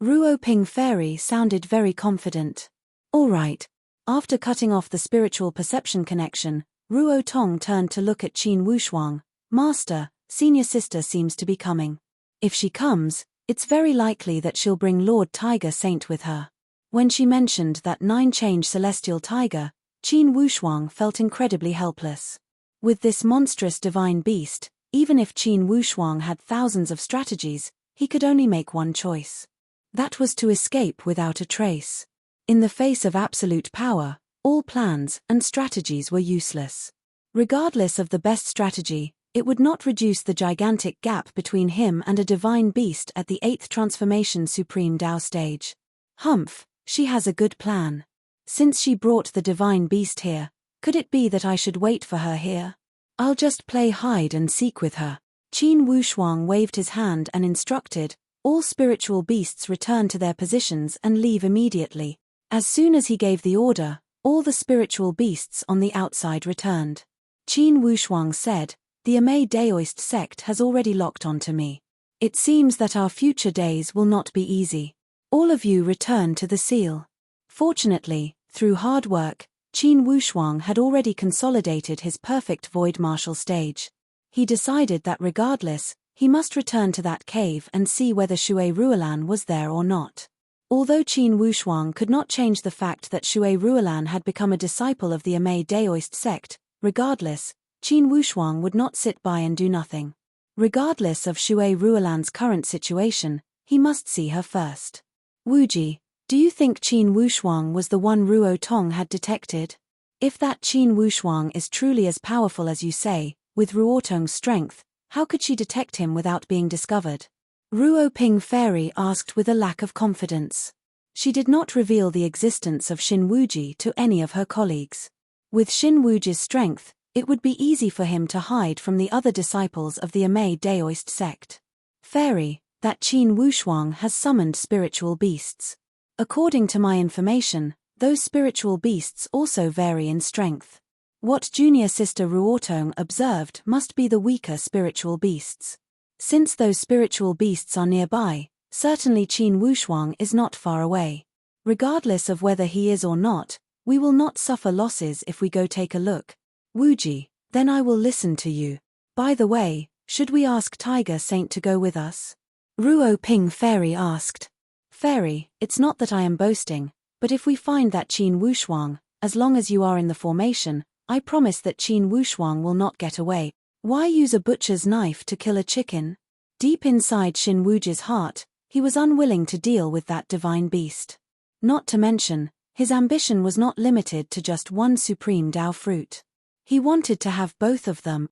Ruo Ping Fairy sounded very confident. All right. After cutting off the spiritual perception connection, Ruo Tong turned to look at Qin Wushuang. Master, senior sister seems to be coming. If she comes, it's very likely that she'll bring Lord Tiger Saint with her. When she mentioned that 9-change celestial tiger, Qin Wushuang felt incredibly helpless. With this monstrous divine beast, even if Qin Wushuang had thousands of strategies, he could only make one choice. That was to escape without a trace. In the face of absolute power, all plans and strategies were useless. Regardless of the best strategy, it would not reduce the gigantic gap between him and a divine beast at the 8th transformation Supreme Tao stage. Humph, she has a good plan. Since she brought the divine beast here, could it be that I should wait for her here? I'll just play hide and seek with her. Qin Wushuang waved his hand and instructed, all spiritual beasts return to their positions and leave immediately. As soon as he gave the order, all the spiritual beasts on the outside returned. Qin Wushuang said, the Amei Daoist sect has already locked onto me. It seems that our future days will not be easy. All of you return to the seal. Fortunately, through hard work, Qin Wushuang had already consolidated his perfect void martial stage. He decided that regardless, he must return to that cave and see whether Shui Ruolan was there or not. Although Qin Wushuang could not change the fact that Shui Ruolan had become a disciple of the Amei Daoist sect, regardless, Qin Wushuang would not sit by and do nothing. Regardless of Shui Ruolan's current situation, he must see her first. Wuji, do you think Qin Wushuang was the one Ruo Tong had detected? If that Qin Wushuang is truly as powerful as you say, with Ruotong's strength, how could she detect him without being discovered? Ruo Ping Fairy asked with a lack of confidence. She did not reveal the existence of Xin Wuji to any of her colleagues. With Xin Wuji's strength, it would be easy for him to hide from the other disciples of the Amei Daoist sect. Fairy, that Qin Wushuang has summoned spiritual beasts. According to my information, those spiritual beasts also vary in strength. What junior sister Ruotong observed must be the weaker spiritual beasts. Since those spiritual beasts are nearby, certainly Qin Wushuang is not far away. Regardless of whether he is or not, we will not suffer losses if we go take a look. Wuji, then I will listen to you. By the way, Should we ask Tiger Saint to go with us? Ruo Ping Fairy asked. Fairy, it's not that I am boasting, but if we find that Qin Wushuang, as long as you are in the formation, I promise that Qin Wushuang will not get away. Why use a butcher's knife to kill a chicken? Deep inside Xin Wuji's heart, he was unwilling to deal with that divine beast. Not to mention, his ambition was not limited to just one supreme Dao fruit. He wanted to have both of them.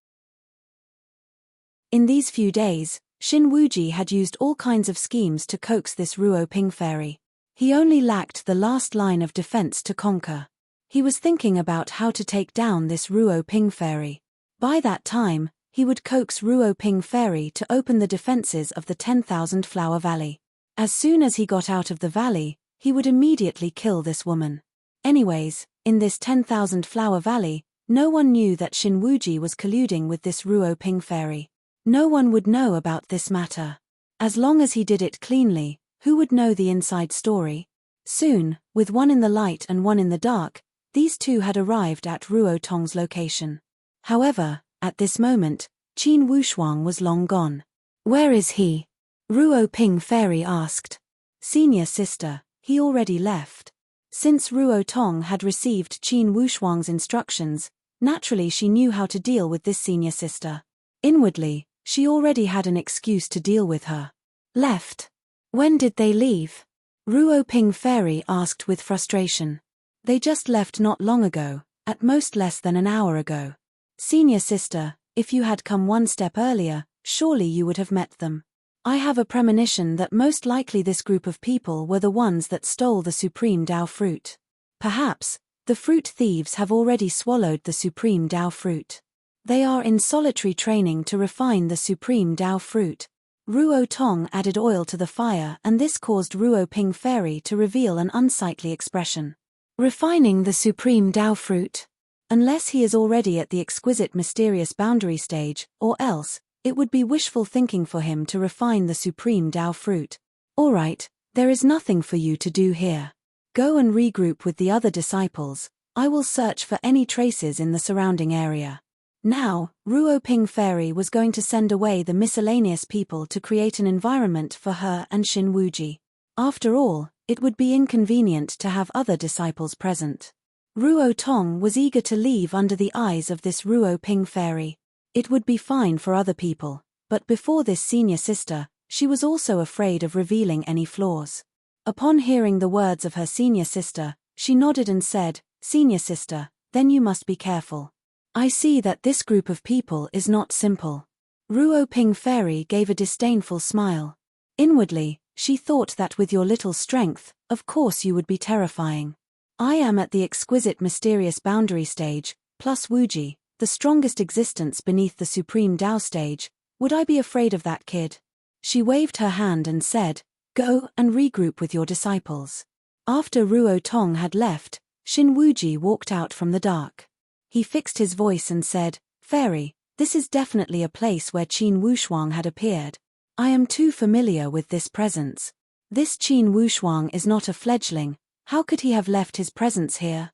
In these few days, Xin Wuji had used all kinds of schemes to coax this Ruo Ping Fairy. He only lacked the last line of defense to conquer. He was thinking about how to take down this Ruo Ping Fairy. By that time, he would coax Ruo Ping Fairy to open the defenses of the 10,000 Flower Valley. As soon as he got out of the valley, he would immediately kill this woman. Anyways, in this 10,000 Flower Valley, no one knew that Xin Wuji was colluding with this Ruo Ping Fairy. No one would know about this matter. As long as he did it cleanly, who would know the inside story? Soon, with one in the light and one in the dark, these two had arrived at Ruo Tong's location. However, at this moment, Qin Wushuang was long gone. Where is he? Ruo Ping Fairy asked. Senior sister, he already left. Since Ruo Tong had received Qin Wushuang's instructions, naturally she knew how to deal with this senior sister. Inwardly, she already had an excuse to deal with her. Left. When did they leave? Ruo Ping Fairy asked with frustration. They just left not long ago, at most less than an hour ago. Senior sister, if you had come one step earlier, surely you would have met them. I have a premonition that most likely this group of people were the ones that stole the supreme Dao fruit. Perhaps, the fruit thieves have already swallowed the supreme Dao fruit. They are in solitary training to refine the supreme Dao fruit. Ruo Tong added oil to the fire and this caused Ruo Ping Fairy to reveal an unsightly expression. Refining the supreme Dao fruit? Unless he is already at the exquisite mysterious boundary stage, or else, it would be wishful thinking for him to refine the supreme Dao fruit. Alright, there is nothing for you to do here. Go and regroup with the other disciples. I will search for any traces in the surrounding area. Now, Ruo Ping Fairy was going to send away the miscellaneous people to create an environment for her and Xin Wuji. After all, it would be inconvenient to have other disciples present. Ruo Tong was eager to leave under the eyes of this Ruo Ping Fairy. It would be fine for other people, but before this senior sister, she was also afraid of revealing any flaws. Upon hearing the words of her senior sister, she nodded and said, Senior sister, then you must be careful. I see that this group of people is not simple. Ruo Ping Fairy gave a disdainful smile. Inwardly, she thought that with your little strength, of course you would be terrifying. I am at the exquisite mysterious boundary stage, plus Wuji, the strongest existence beneath the supreme Dao stage. Would I be afraid of that kid? She waved her hand and said, Go and regroup with your disciples. After Ruo Tong had left, Xin Wuji walked out from the dark. He fixed his voice and said, Fairy, this is definitely a place where Qin Wushuang had appeared. I am too familiar with this presence. This Qin Wushuang is not a fledgling. How could he have left his presence here?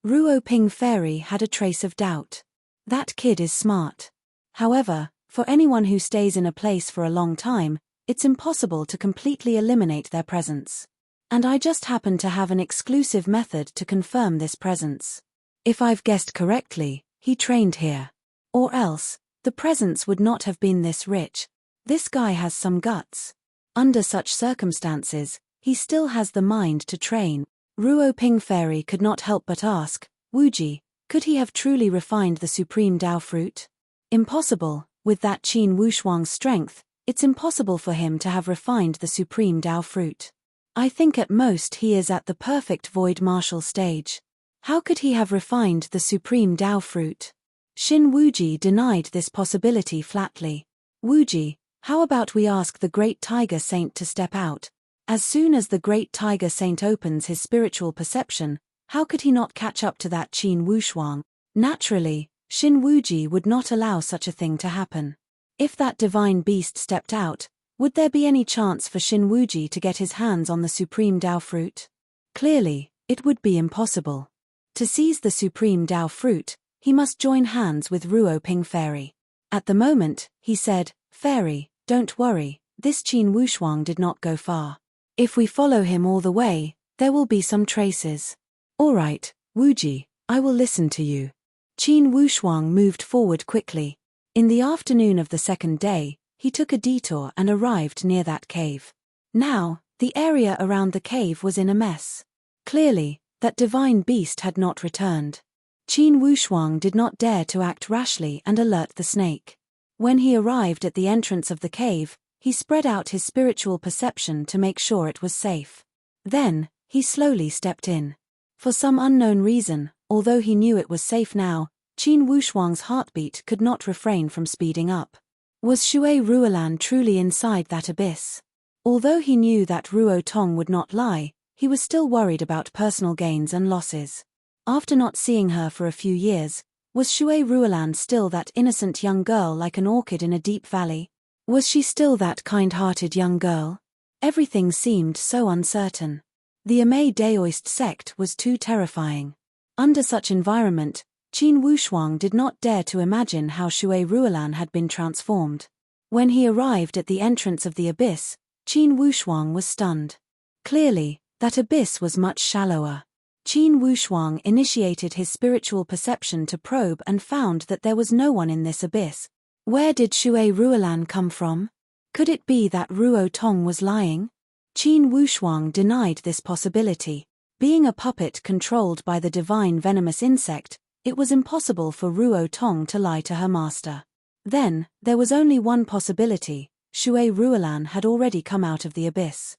Ruo Ping Fairy had a trace of doubt. That kid is smart. However, for anyone who stays in a place for a long time, it's impossible to completely eliminate their presence. And I just happen to have an exclusive method to confirm this presence. If I've guessed correctly, he trained here. Or else, the presence would not have been this rich. This guy has some guts. Under such circumstances, he still has the mind to train. Ruo Ping Fairy could not help but ask, Wuji, could he have truly refined the supreme Dao fruit? Impossible, with that Qin Wushuang's strength, it's impossible for him to have refined the supreme Dao fruit. I think at most he is at the perfect void martial stage. How could he have refined the supreme Dao fruit? Xin Wuji denied this possibility flatly. Wuji, how about we ask the great Tiger Saint to step out? As soon as the great Tiger Saint opens his spiritual perception, how could he not catch up to that Qin Wushuang? Naturally, Xin Wuji would not allow such a thing to happen. If that divine beast stepped out, would there be any chance for Xin Wuji to get his hands on the supreme Dao fruit? Clearly, it would be impossible. To seize the supreme Dao fruit, he must join hands with Ruo Ping Fairy. At the moment, he said, "Fairy, don't worry, this Qin Wushuang did not go far. If we follow him all the way, there will be some traces." "All right, Wuji, I will listen to you." Qin Wushuang moved forward quickly. In the afternoon of the second day, he took a detour and arrived near that cave. Now, the area around the cave was in a mess. Clearly, that divine beast had not returned. Qin Wushuang did not dare to act rashly and alert the snake. When he arrived at the entrance of the cave, he spread out his spiritual perception to make sure it was safe. Then, he slowly stepped in. For some unknown reason, although he knew it was safe now, Qin Wushuang's heartbeat could not refrain from speeding up. Was Shui Ruolan truly inside that abyss? Although he knew that Ruo Tong would not lie, he was still worried about personal gains and losses. After not seeing her for a few years, was Shui Ruolan still that innocent young girl like an orchid in a deep valley? Was she still that kind-hearted young girl? Everything seemed so uncertain. The Amei Daoist sect was too terrifying. Under such environment, Qin Wushuang did not dare to imagine how Shui Ruolan had been transformed. When he arrived at the entrance of the abyss, Qin Wushuang was stunned. Clearly, that abyss was much shallower. Qin Wushuang initiated his spiritual perception to probe and found that there was no one in this abyss. Where did Shui Ruolan come from? Could it be that Ruo Tong was lying? Qin Wushuang denied this possibility. Being a puppet controlled by the divine venomous insect, it was impossible for Ruo Tong to lie to her master. Then, there was only one possibility: Shui Ruolan had already come out of the abyss.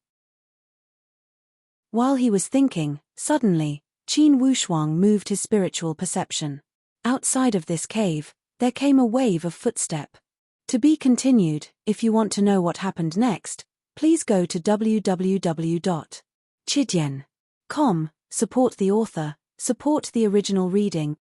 While he was thinking, suddenly, Qin Wushuang moved his spiritual perception. Outside of this cave, there came a wave of footstep. To be continued. If you want to know what happened next, please go to www.chidian.com, support the author, support the original reading.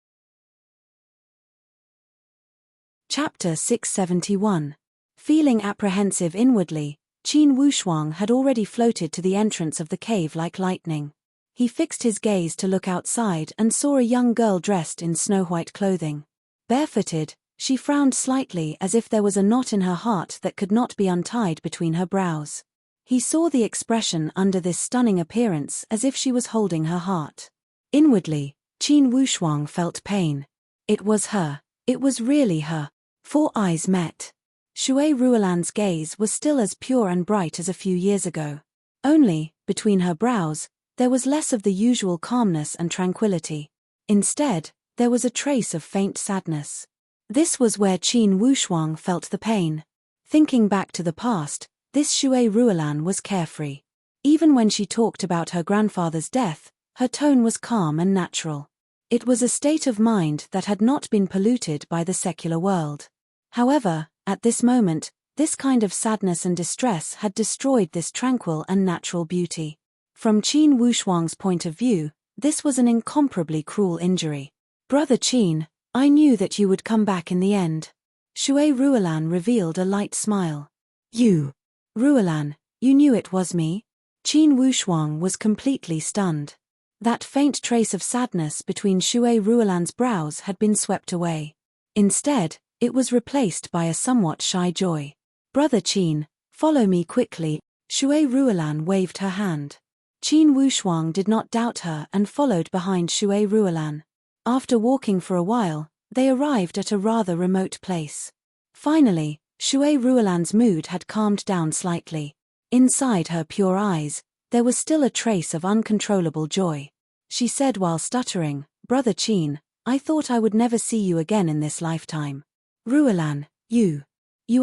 Chapter 671. Feeling apprehensive inwardly, Qin Wushuang had already floated to the entrance of the cave like lightning. He fixed his gaze to look outside and saw a young girl dressed in snow-white clothing. Barefooted, she frowned slightly as if there was a knot in her heart that could not be untied between her brows. He saw the expression under this stunning appearance as if she was holding her heart. Inwardly, Qin Wushuang felt pain. It was her. It was really her. 4 eyes met. Shui Ruolan's gaze was still as pure and bright as a few years ago. Only, between her brows, there was less of the usual calmness and tranquility. Instead, there was a trace of faint sadness. This was where Qin Wushuang felt the pain. Thinking back to the past, this Shui Ruolan was carefree. Even when she talked about her grandfather's death, her tone was calm and natural. It was a state of mind that had not been polluted by the secular world. However, at this moment, this kind of sadness and distress had destroyed this tranquil and natural beauty. From Qin Wushuang's point of view, this was an incomparably cruel injury. "Brother Qin, I knew that you would come back in the end." Shui Ruolan revealed a light smile. "You? Ruolan, you knew it was me?" Qin Wushuang was completely stunned. That faint trace of sadness between Shui Ruolan's brows had been swept away. Instead, it was replaced by a somewhat shy joy. "Brother Qin, follow me quickly." Shui Ruolan waved her hand. Qin Wushuang did not doubt her and followed behind Shui Ruolan. After walking for a while, they arrived at a rather remote place. Finally, Shui Ruolan's mood had calmed down slightly. Inside her pure eyes, there was still a trace of uncontrollable joy. She said while stuttering, "Brother Qin, I thought I would never see you again in this lifetime. Ruolan, you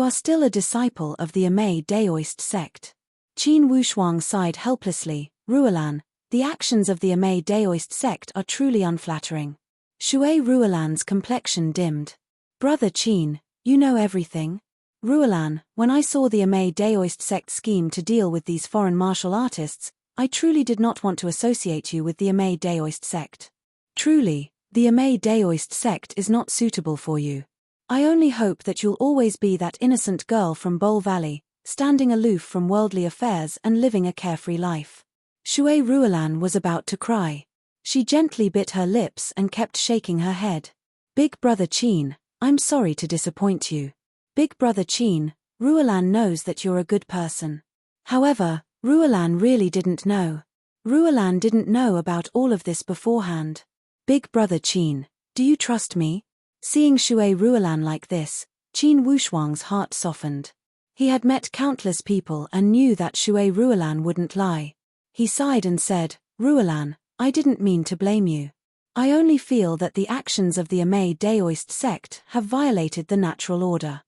are still a disciple of the Amei Daoist sect." Qin Wushuang sighed helplessly. "Ruolan, the actions of the Amei Daoist sect are truly unflattering." Shui Ruolan's complexion dimmed. "Brother Qin, you know everything?" "Ruolan, when I saw the Amei Daoist sect scheme to deal with these foreign martial artists, I truly did not want to associate you with the Amei Daoist sect. Truly, the Amei Daoist sect is not suitable for you. I only hope that you'll always be that innocent girl from Bowl Valley, standing aloof from worldly affairs and living a carefree life." Shui Ruolan was about to cry. She gently bit her lips and kept shaking her head. "Big Brother Qin, I'm sorry to disappoint you. Big Brother Qin, Ruolan knows that you're a good person. However, Ruolan really didn't know. Ruolan didn't know about all of this beforehand. Big Brother Qin, do you trust me? Seeing Shui Ruolan like this, Qin Wushuang's heart softened. He had met countless people and knew that Shui Ruolan wouldn't lie. He sighed and said, Ruolan, I didn't mean to blame you. I only feel that the actions of the Amei Daoist sect have violated the natural order.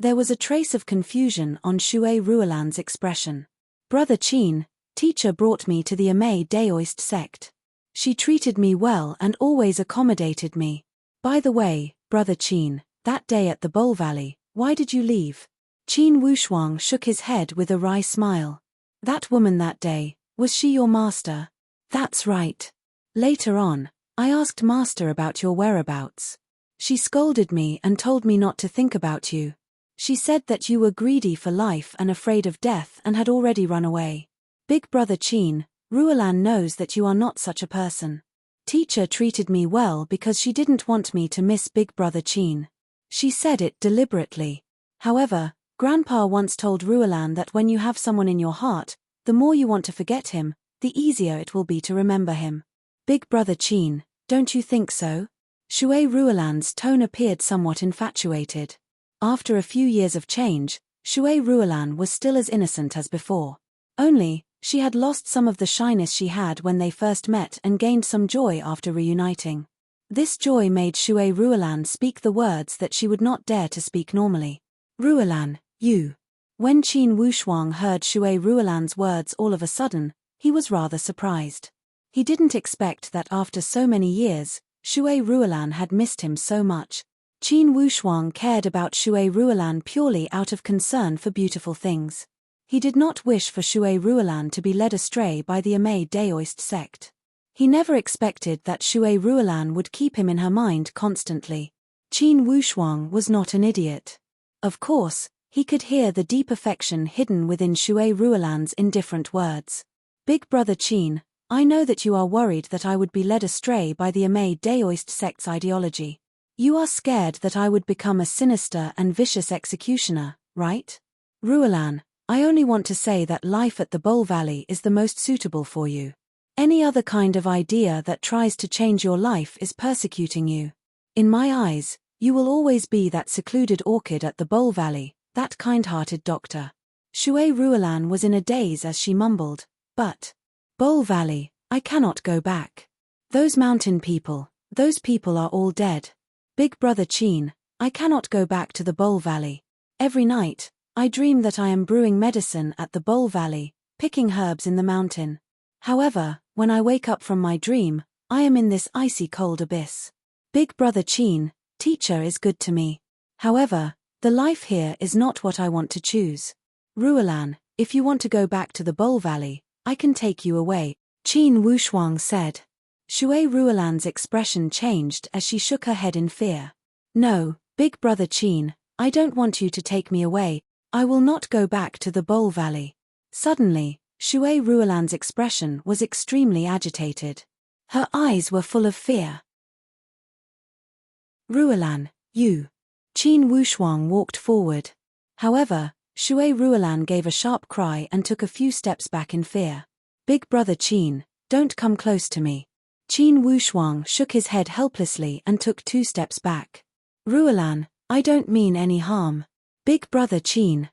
There was a trace of confusion on Shui Ruolan's expression. Brother Qin, teacher brought me to the Amei Daoist sect. She treated me well and always accommodated me. By the way, Brother Qin, that day at the Bowl Valley, why did you leave? Qin Wushuang shook his head with a wry smile. That woman that day, was she your master? That's right. Later on, I asked master about your whereabouts. She scolded me and told me not to think about you. She said that you were greedy for life and afraid of death and had already run away. Big Brother Qin, Ruolan knows that you are not such a person. Teacher treated me well because she didn't want me to miss Big Brother Qin. She said it deliberately. However, Grandpa once told Ruolan that when you have someone in your heart, the more you want to forget him, the easier it will be to remember him. Big Brother Qin, don't you think so? Shui Ruolan's tone appeared somewhat infatuated. After a few years of change, Shui Ruolan was still as innocent as before. Only, she had lost some of the shyness she had when they first met and gained some joy after reuniting. This joy made Shui Ruolan speak the words that she would not dare to speak normally. Ruolan, you. When Qin Wushuang heard Shui Ruolan's words all of a sudden, he was rather surprised. He didn't expect that after so many years, Shui Ruolan had missed him so much. Qin Wushuang cared about Shui Ruolan purely out of concern for beautiful things. He did not wish for Shui Ruolan to be led astray by the Amei Daoist sect. He never expected that Shui Ruolan would keep him in her mind constantly. Qin Wushuang was not an idiot. Of course, he could hear the deep affection hidden within Shui Ruolan's indifferent words. Big Brother Qin, I know that you are worried that I would be led astray by the Amei Daoist sect's ideology. You are scared that I would become a sinister and vicious executioner, right? Ruolan, I only want to say that life at the Bowl Valley is the most suitable for you. Any other kind of idea that tries to change your life is persecuting you. In my eyes, you will always be that secluded orchid at the Bowl Valley, that kind-hearted doctor. Shui Ruolan was in a daze as she mumbled, but Bowl Valley, I cannot go back. Those mountain people, those people are all dead. Big Brother Qin, I cannot go back to the Bowl Valley. Every night, I dream that I am brewing medicine at the Bowl Valley, picking herbs in the mountain. However, when I wake up from my dream, I am in this icy cold abyss. Big Brother Qin, teacher is good to me. However, the life here is not what I want to choose. Ruolan, if you want to go back to the Bowl Valley, I can take you away, Qin Wushuang said. Shui Ruolan's expression changed as she shook her head in fear. No, Big Brother Qin, I don't want you to take me away. I will not go back to the Bowl Valley. Suddenly, Shui Ruolan's expression was extremely agitated. Her eyes were full of fear. Ruolan, you. Qin Wushuang walked forward. However, Shui Ruolan gave a sharp cry and took a few steps back in fear. Big Brother Qin, don't come close to me. Qin Wushuang shook his head helplessly and took 2 steps back. Ruolan, I don't mean any harm. Big Brother Qin,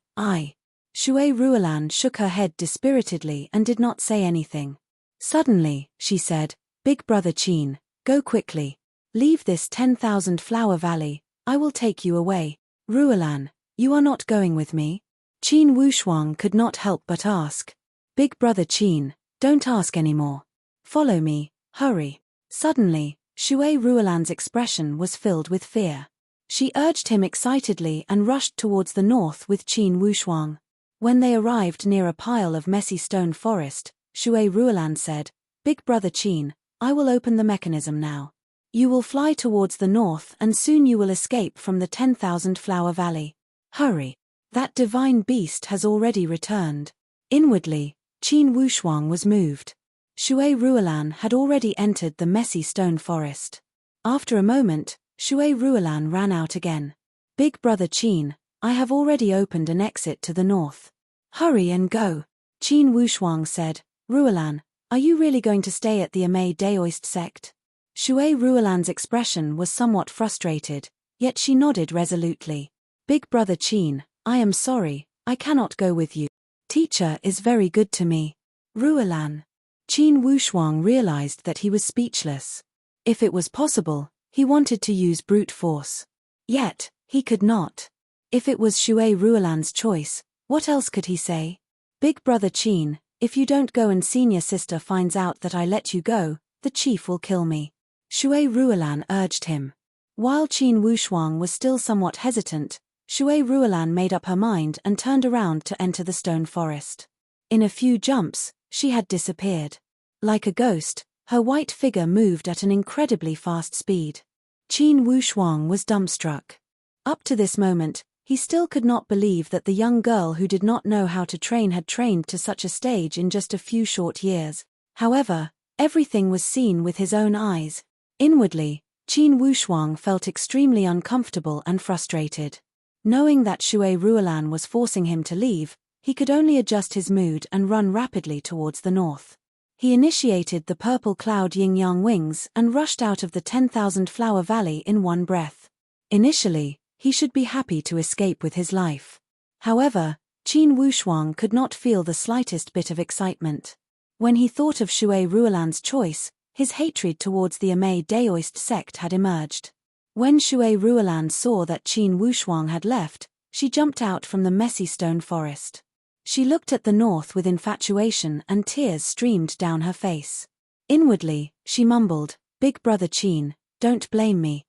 Shui Ruolan shook her head dispiritedly and did not say anything. Suddenly, she said, Big Brother Qin, go quickly. Leave this 10,000 flower valley, I will take you away. Ruolan, you are not going with me? Qin Wushuang could not help but ask. Big Brother Qin, don't ask anymore. Follow me, hurry. Suddenly, Shui Ruolan's expression was filled with fear. She urged him excitedly and rushed towards the north with Qin Wushuang. When they arrived near a pile of messy stone forest, Shui Ruolan said, Big Brother Qin, I will open the mechanism now. You will fly towards the north and soon you will escape from the 10,000 flower valley. Hurry. That divine beast has already returned. Inwardly, Qin Wushuang was moved. Shui Ruolan had already entered the messy stone forest. After a moment, Shui Ruolan ran out again. Big brother Qin, I have already opened an exit to the north. Hurry and go. Qin Wushuang said, Ruolan, are you really going to stay at the Amei Daoist sect? Shui Ruolan's expression was somewhat frustrated, yet she nodded resolutely. Big brother Qin, I am sorry, I cannot go with you. Teacher is very good to me. Ruolan. Qin Wushuang realized that he was speechless. If it was possible, he wanted to use brute force. Yet, he could not. If it was Shui Ruolan's choice, what else could he say? Big brother Qin, if you don't go and senior sister finds out that I let you go, the chief will kill me. Shui Ruolan urged him. While Qin Wushuang was still somewhat hesitant, Shui Ruolan made up her mind and turned around to enter the stone forest. In a few jumps, she had disappeared. Like a ghost, her white figure moved at an incredibly fast speed. Qin Wushuang was dumbstruck. Up to this moment, he still could not believe that the young girl who did not know how to train had trained to such a stage in just a few short years. However, everything was seen with his own eyes. Inwardly, Qin Wushuang felt extremely uncomfortable and frustrated. Knowing that Shui Ruolan was forcing him to leave, he could only adjust his mood and run rapidly towards the north. He initiated the purple cloud yin-yang wings and rushed out of the 10,000 flower valley in one breath. Initially, he should be happy to escape with his life. However, Qin Wushuang could not feel the slightest bit of excitement. When he thought of Shui Ruolan's choice, his hatred towards the Amei Daoist sect had emerged. When Shui Ruolan saw that Qin Wushuang had left, she jumped out from the messy stone forest. She looked at the north with infatuation and tears streamed down her face. Inwardly, she mumbled, Big brother Qin, don't blame me.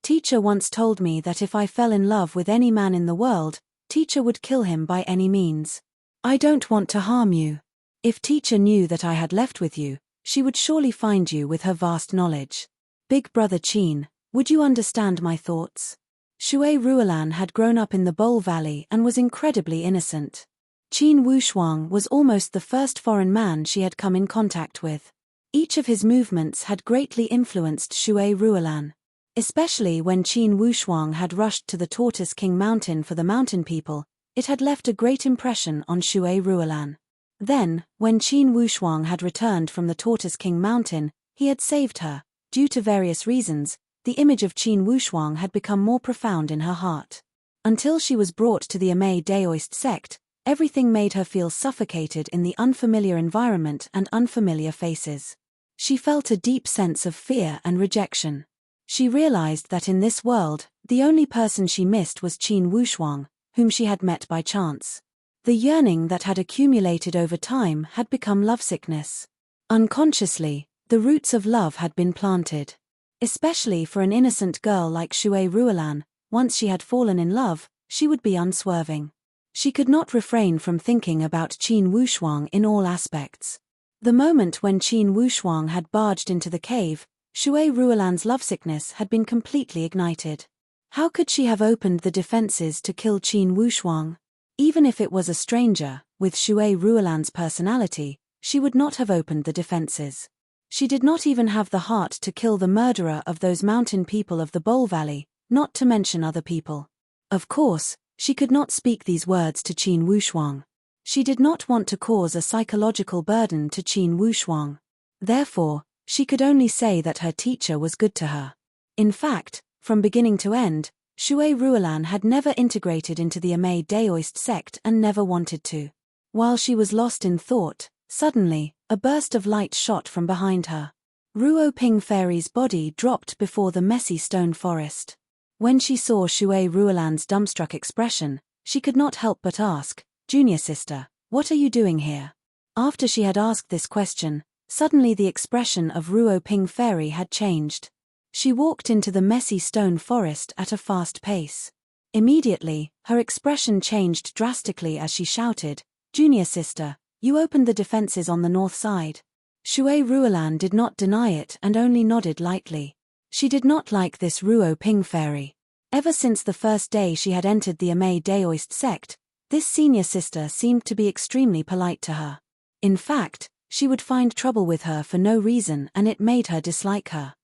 Teacher once told me that if I fell in love with any man in the world, teacher would kill him by any means. I don't want to harm you. If teacher knew that I had left with you, she would surely find you with her vast knowledge. Big brother Qin, would you understand my thoughts? Shui Ruolan had grown up in the Bowl Valley and was incredibly innocent. Qin Wushuang was almost the first foreign man she had come in contact with. Each of his movements had greatly influenced Shui Ruolan. Especially when Qin Wushuang had rushed to the Tortoise King Mountain for the mountain people, it had left a great impression on Shui Ruolan. Then, when Qin Wushuang had returned from the Tortoise King Mountain, he had saved her. Due to various reasons, the image of Qin Wushuang had become more profound in her heart. Until she was brought to the Amei Daoist sect, everything made her feel suffocated in the unfamiliar environment and unfamiliar faces. She felt a deep sense of fear and rejection. She realized that in this world, the only person she missed was Qin Wushuang, whom she had met by chance. The yearning that had accumulated over time had become lovesickness. Unconsciously, the roots of love had been planted. Especially for an innocent girl like Shui Ruolan, once she had fallen in love, she would be unswerving. She could not refrain from thinking about Qin Wushuang in all aspects. The moment when Qin Wushuang had barged into the cave, Shui Ruolan's lovesickness had been completely ignited. How could she have opened the defenses to kill Qin Wushuang? Even if it was a stranger, with Shui Ruolan's personality, she would not have opened the defenses. She did not even have the heart to kill the murderer of those mountain people of the Bowl Valley, not to mention other people. Of course, she could not speak these words to Qin Wushuang. She did not want to cause a psychological burden to Qin Wushuang. Therefore, she could only say that her teacher was good to her. In fact, from beginning to end, Shui Ruolan had never integrated into the Amei Daoist sect and never wanted to. While she was lost in thought, suddenly, a burst of light shot from behind her. Ruo Ping Fairy's body dropped before the messy stone forest. When she saw Shui Ruolan's dumbstruck expression, she could not help but ask, Junior sister, what are you doing here? After she had asked this question, suddenly the expression of Ruo Ping Fairy had changed. She walked into the messy stone forest at a fast pace. Immediately, her expression changed drastically as she shouted, Junior sister, you opened the defenses on the north side. Shui Ruolan did not deny it and only nodded lightly. She did not like this Ruo Ping Fairy. Ever since the first day she had entered the Amei Daoist sect, this senior sister seemed to be extremely polite to her. In fact, she would find trouble with her for no reason and it made her dislike her.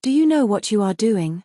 Do you know what you are doing?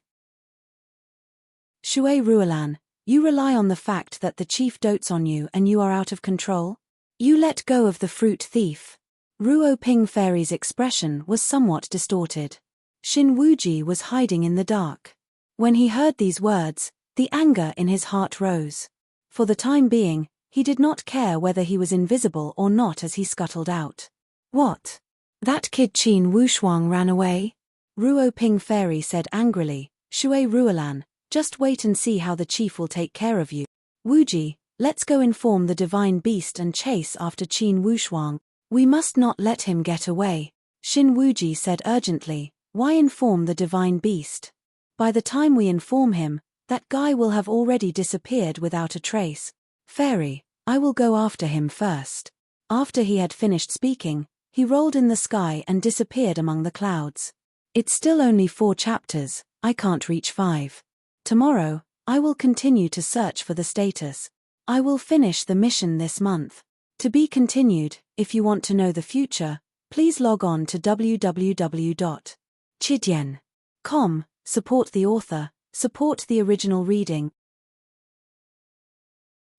Shui Ruolan, you rely on the fact that the chief dotes on you and you are out of control? You let go of the fruit thief. Ruo Ping Fairy's expression was somewhat distorted. Xin Wuji was hiding in the dark. When he heard these words, the anger in his heart rose. For the time being, he did not care whether he was invisible or not as he scuttled out. What? That kid Qin Wushuang ran away? Ruo Ping Fairy said angrily, Shui Ruolan, just wait and see how the chief will take care of you. Wuji, let's go inform the divine beast and chase after Qin Wushuang. We must not let him get away. Xin Wuji said urgently, why inform the divine beast? By the time we inform him, that guy will have already disappeared without a trace. Fairy, I will go after him first. After he had finished speaking, he rolled in the sky and disappeared among the clouds. It's still only 4 chapters, I can't reach 5. Tomorrow, I will continue to search for the status. I will finish the mission this month. To be continued. If you want to know the future, please log on to www.chidian.com, support the author, support the original reading.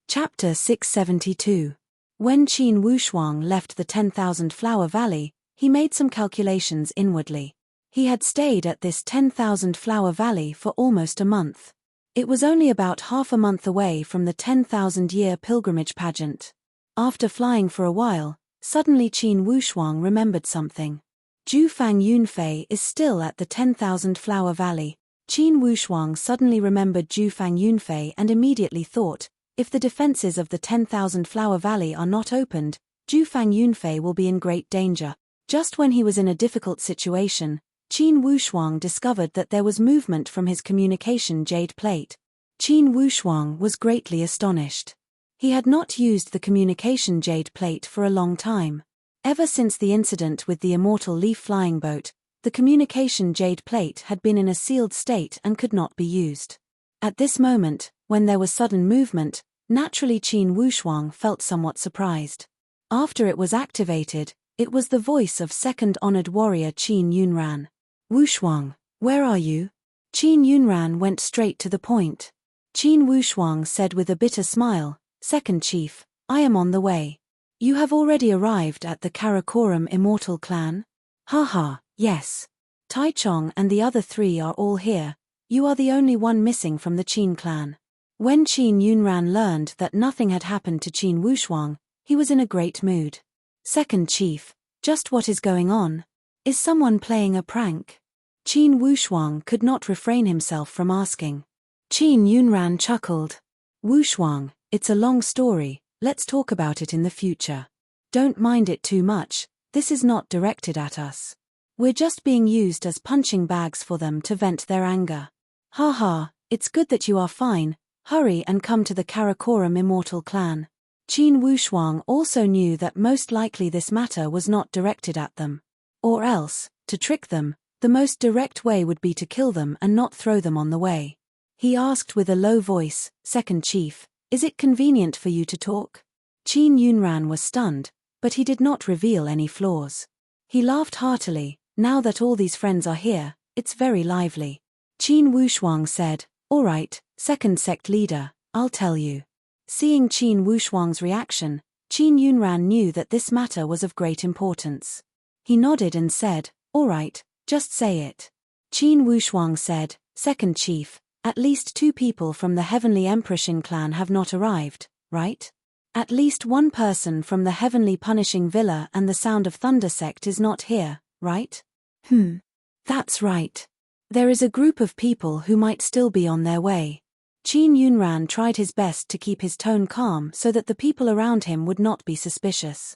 Chapter 672. When Qin Wushuang left the 10,000 Flower Valley, he made some calculations inwardly. He had stayed at this 10,000 Flower Valley for almost a month. It was only about half a month away from the 10,000-year pilgrimage pageant. After flying for a while, suddenly Qin Wushuang remembered something. Jufang Yunfei is still at the 10,000 Flower Valley. Qin Wushuang suddenly remembered Jufang Yunfei and immediately thought, if the defenses of the 10,000 Flower Valley are not opened, Jufang Yunfei will be in great danger. Just when he was in a difficult situation, Qin Wushuang discovered that there was movement from his communication jade plate. Qin Wushuang was greatly astonished. He had not used the communication jade plate for a long time. Ever since the incident with the immortal leaf-flying boat, the communication jade plate had been in a sealed state and could not be used. At this moment, when there was sudden movement, naturally Qin Wushuang felt somewhat surprised. After it was activated, it was the voice of second honored warrior Qin Yunran. Wushuang, where are you? Qin Yunran went straight to the point. Qin Wushuang said with a bitter smile, Second Chief, I am on the way. You have already arrived at the Karakoram Immortal Clan? Haha, yes. Taichong and the other 3 are all here. You are the only one missing from the Qin clan. When Qin Yunran learned that nothing had happened to Qin Wushuang, he was in a great mood. Second Chief, just what is going on? Is someone playing a prank? Qin Wushuang could not refrain himself from asking. Qin Yunran chuckled. Wushuang, it's a long story, let's talk about it in the future. Don't mind it too much, this is not directed at us. We're just being used as punching bags for them to vent their anger. Haha, it's good that you are fine, hurry and come to the Karakoram Immortal Clan. Qin Wushuang also knew that most likely this matter was not directed at them. Or else, to trick them, the most direct way would be to kill them and not throw them on the way. He asked with a low voice, Second Chief, is it convenient for you to talk? Qin Yunran was stunned, but he did not reveal any flaws. He laughed heartily, now that all these friends are here, it's very lively. Qin Wushuang said, all right, second sect leader, I'll tell you. Seeing Qin Wushuang's reaction, Qin Yunran knew that this matter was of great importance. He nodded and said, all right, just say it. Qin Wushuang said, Second Chief, at least 2 people from the Heavenly Emperor Shin clan have not arrived, right? At least 1 person from the Heavenly Punishing Villa and the Sound of Thunder sect is not here, right? That's right. There is a group of people who might still be on their way. Qin Yunran tried his best to keep his tone calm so that the people around him would not be suspicious.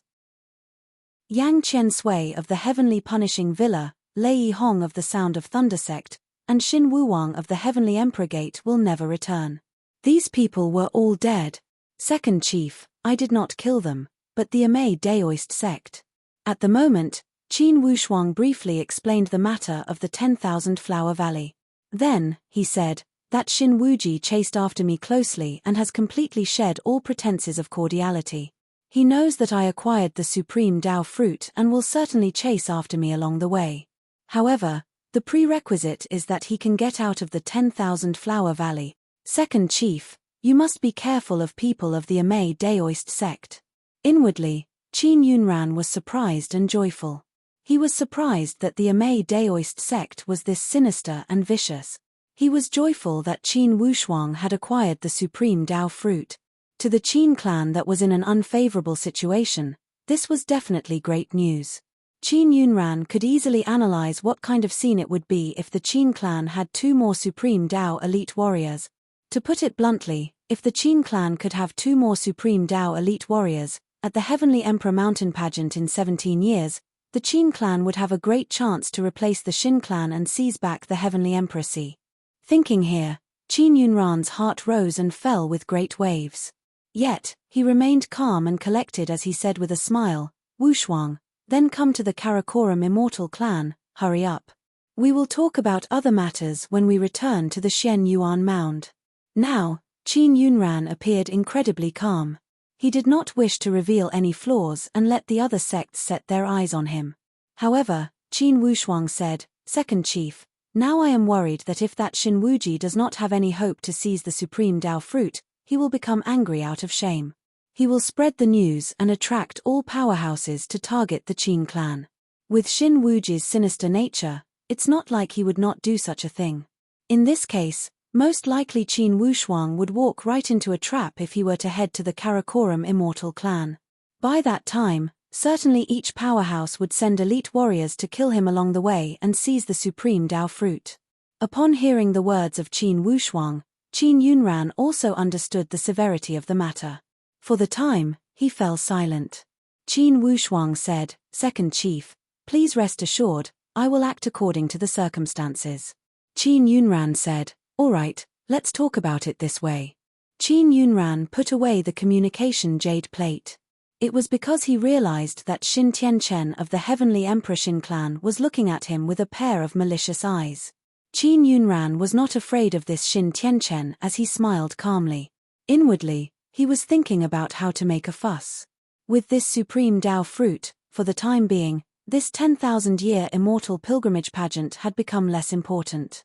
Yang Qiansui of the Heavenly Punishing Villa, Lei Yihong of the Sound of Thunder sect, and Xin Wuwang of the Heavenly Emperor Gate will never return. These people were all dead. Second Chief, I did not kill them, but the Amei Daoist sect. At the moment, Qin Wushuang briefly explained the matter of the 10,000 Flower Valley. Then, he said, that Xin Wuji chased after me closely and has completely shed all pretenses of cordiality. He knows that I acquired the Supreme Dao fruit and will certainly chase after me along the way. However, the prerequisite is that he can get out of the 10,000 Flower Valley. Second chief, you must be careful of people of the Amei Daoist sect. Inwardly, Qin Yunran was surprised and joyful. He was surprised that the Amei Daoist sect was this sinister and vicious. He was joyful that Qin Wushuang had acquired the supreme Dao fruit. To the Qin clan that was in an unfavorable situation, this was definitely great news. Qin Yunran could easily analyze what kind of scene it would be if the Qin clan had 2 more supreme Dao elite warriors. To put it bluntly, if the Qin clan could have 2 more supreme Dao elite warriors, at the Heavenly Emperor Mountain pageant in 17 years, the Qin clan would have a great chance to replace the Xin clan and seize back the Heavenly Emperorcy. Thinking here, Qin Yunran's heart rose and fell with great waves. Yet, he remained calm and collected as he said with a smile, Wushuang, then come to the Karakoram immortal clan, hurry up. We will talk about other matters when we return to the Xian Yuan Mound. Now, Qin Yunran appeared incredibly calm. He did not wish to reveal any flaws and let the other sects set their eyes on him. However, Qin Wushuang said, Second chief, now I am worried that if that Xin Wuji does not have any hope to seize the supreme Dao fruit, he will become angry out of shame. He will spread the news and attract all powerhouses to target the Qin clan. With Xin Wuji's sinister nature, it's not like he would not do such a thing. In this case, most likely Qin Wushuang would walk right into a trap if he were to head to the Karakoram immortal clan. By that time, certainly each powerhouse would send elite warriors to kill him along the way and seize the supreme Dao fruit. Upon hearing the words of Qin Wushuang, Qin Yunran also understood the severity of the matter. For the time, he fell silent. Qin Wushuang said, Second chief, please rest assured, I will act according to the circumstances. Qin Yunran said, All right, let's talk about it this way. Qin Yunran put away the communication jade plate. It was because he realized that Xin Tianchen of the Heavenly Emperor Xin clan was looking at him with a pair of malicious eyes. Qin Yunran was not afraid of this Xin Tianchen as he smiled calmly. Inwardly, he was thinking about how to make a fuss. With this supreme Dao fruit, for the time being, this 10,000-year immortal pilgrimage pageant had become less important.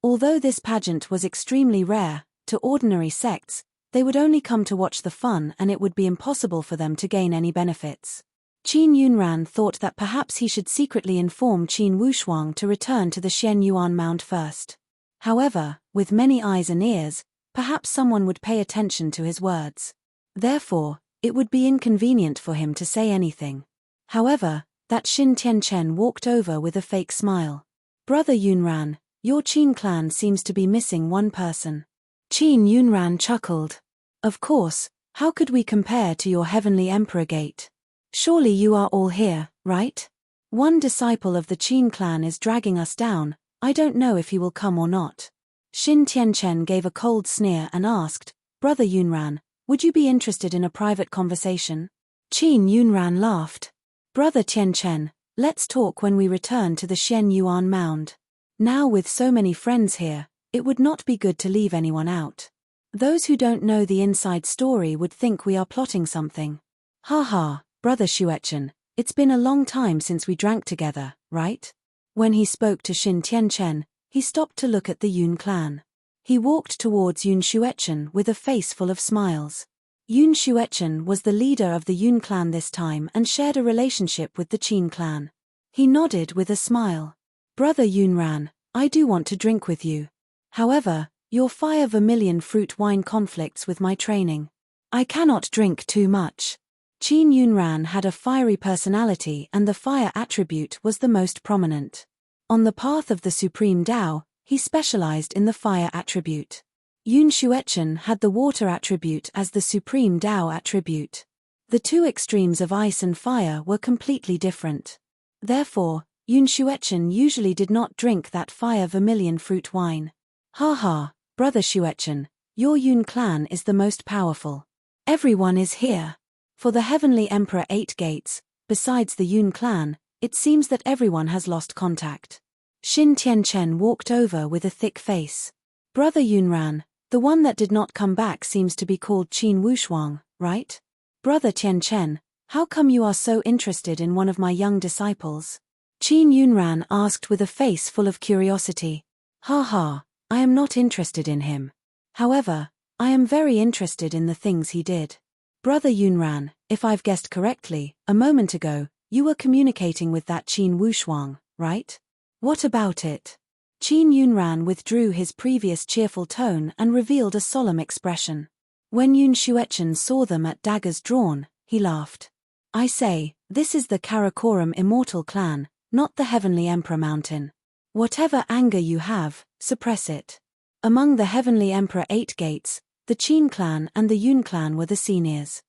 Although this pageant was extremely rare, to ordinary sects, they would only come to watch the fun and it would be impossible for them to gain any benefits. Qin Yunran thought that perhaps he should secretly inform Qin Wushuang to return to the Xian Yuan Mound first. However, with many eyes and ears, perhaps someone would pay attention to his words. Therefore, it would be inconvenient for him to say anything. However, that Xin Tianchen walked over with a fake smile. Brother Yunran, your Qin clan seems to be missing one person. Qin Yunran chuckled. Of course, how could we compare to your Heavenly Emperor Gate? Surely you are all here, right? One disciple of the Qin clan is dragging us down, I don't know if he will come or not. Xin Tianchen gave a cold sneer and asked, Brother Yunran, would you be interested in a private conversation? Qin Yunran laughed. Brother Tianchen, let's talk when we return to the Xian Yuan Mound. Now with so many friends here, it would not be good to leave anyone out. Those who don't know the inside story would think we are plotting something. Ha, Brother Xuechen, it's been a long time since we drank together, right? When he spoke to Xin Tianchen, he stopped to look at the Yun clan. He walked towards Yun Xuechen with a face full of smiles. Yun Xuechen was the leader of the Yun clan this time and shared a relationship with the Qin clan. He nodded with a smile. Brother Yunran, I do want to drink with you. However, your fire vermilion fruit wine conflicts with my training. I cannot drink too much. Qin Yunran had a fiery personality and the fire attribute was the most prominent. On the path of the Supreme Dao, he specialized in the fire attribute. Yun Xuechen had the water attribute as the Supreme Dao attribute. The two extremes of ice and fire were completely different. Therefore, Yun Xuechen usually did not drink that fire vermilion fruit wine. Ha, Brother Xuechen, your Yun clan is the most powerful. Everyone is here. For the Heavenly Emperor 8 gates, besides the Yun clan, it seems that everyone has lost contact. Xin Tianchen walked over with a thick face. Brother Yunran, the one that did not come back seems to be called Qin Wushuang, right? Brother Tianchen, how come you are so interested in one of my young disciples? Qin Yunran asked with a face full of curiosity. Ha, I am not interested in him. However, I am very interested in the things he did. Brother Yunran, if I've guessed correctly, a moment ago, you were communicating with that Qin Wushuang, right? What about it? Qin Yunran withdrew his previous cheerful tone and revealed a solemn expression. When Yun Xuechen saw them at daggers drawn, he laughed. I say, this is the Karakoram Immortal Clan, not the Heavenly Emperor Mountain. Whatever anger you have, suppress it. Among the Heavenly Emperor 8 gates, the Qin clan and the Yun clan were the seniors.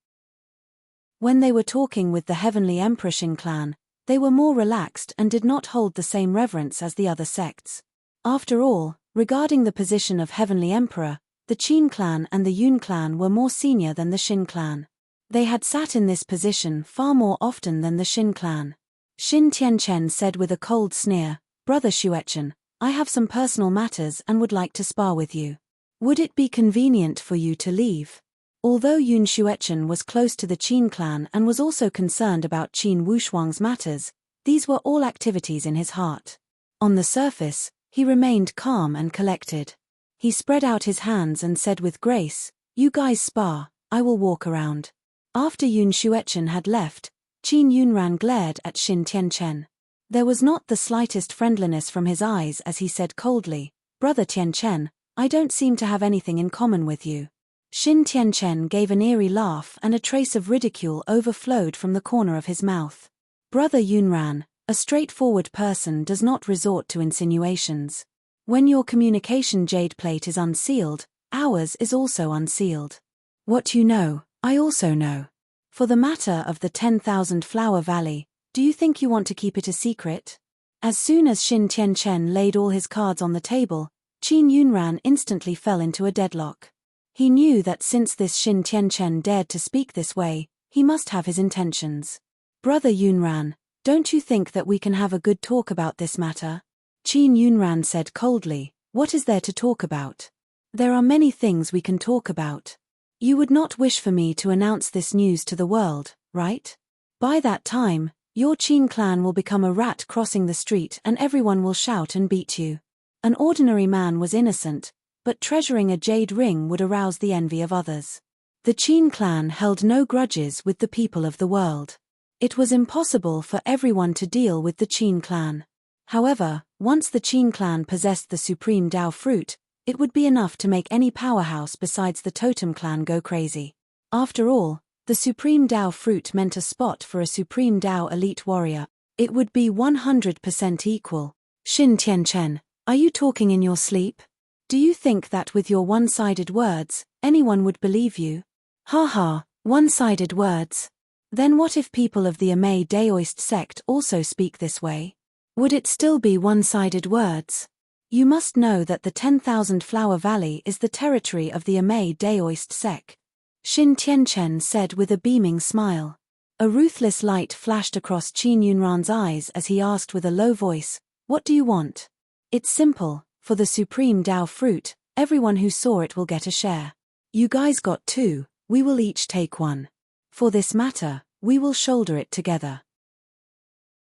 When they were talking with the Heavenly Emperor Xin clan, they were more relaxed and did not hold the same reverence as the other sects. After all, regarding the position of Heavenly Emperor, the Qin clan and the Yun clan were more senior than the Xin clan. They had sat in this position far more often than the Xin clan. Xin Tianchen said with a cold sneer, Brother Xuechen, I have some personal matters and would like to spar with you. Would it be convenient for you to leave? Although Yun Xuechen was close to the Qin clan and was also concerned about Qin Wushuang's matters, these were all activities in his heart. On the surface, he remained calm and collected. He spread out his hands and said with grace, You guys spar, I will walk around. After Yun Xuechen had left, Qin Yunran glared at Xin Tianchen. There was not the slightest friendliness from his eyes as he said coldly, Brother Tianchen, I don't seem to have anything in common with you. Xin Tianchen gave an eerie laugh and a trace of ridicule overflowed from the corner of his mouth. Brother Yunran, a straightforward person does not resort to insinuations. When your communication jade plate is unsealed, ours is also unsealed. What you know, I also know. For the matter of the 10,000 Flower Valley, do you think you want to keep it a secret? As soon as Xin Tianchen laid all his cards on the table, Qin Yunran instantly fell into a deadlock. He knew that since this Xin Tianchen dared to speak this way, he must have his intentions. Brother Yunran, don't you think that we can have a good talk about this matter? Qin Yunran said coldly, What is there to talk about? There are many things we can talk about. You would not wish for me to announce this news to the world, right? By that time, your Qin clan will become a rat crossing the street and everyone will shout and beat you. An ordinary man was innocent, but treasuring a jade ring would arouse the envy of others. The Qin clan held no grudges with the people of the world. It was impossible for everyone to deal with the Qin clan. However, once the Qin clan possessed the supreme Dao fruit, it would be enough to make any powerhouse besides the totem clan go crazy. After all, the supreme Dao fruit meant a spot for a supreme Dao elite warrior. It would be 100% equal. Xin Tianchen, are you talking in your sleep? Do you think that with your one-sided words, anyone would believe you? Ha ha, one-sided words. Then what if people of the Amei Daoist sect also speak this way? Would it still be one-sided words? You must know that the 10,000 Flower Valley is the territory of the Amei Daoist sect. Xin Tianchen said with a beaming smile. A ruthless light flashed across Qin Yunran's eyes as he asked with a low voice, What do you want? It's simple, for the supreme Dao fruit, everyone who saw it will get a share. You guys got 2, we will each take 1. For this matter, we will shoulder it together.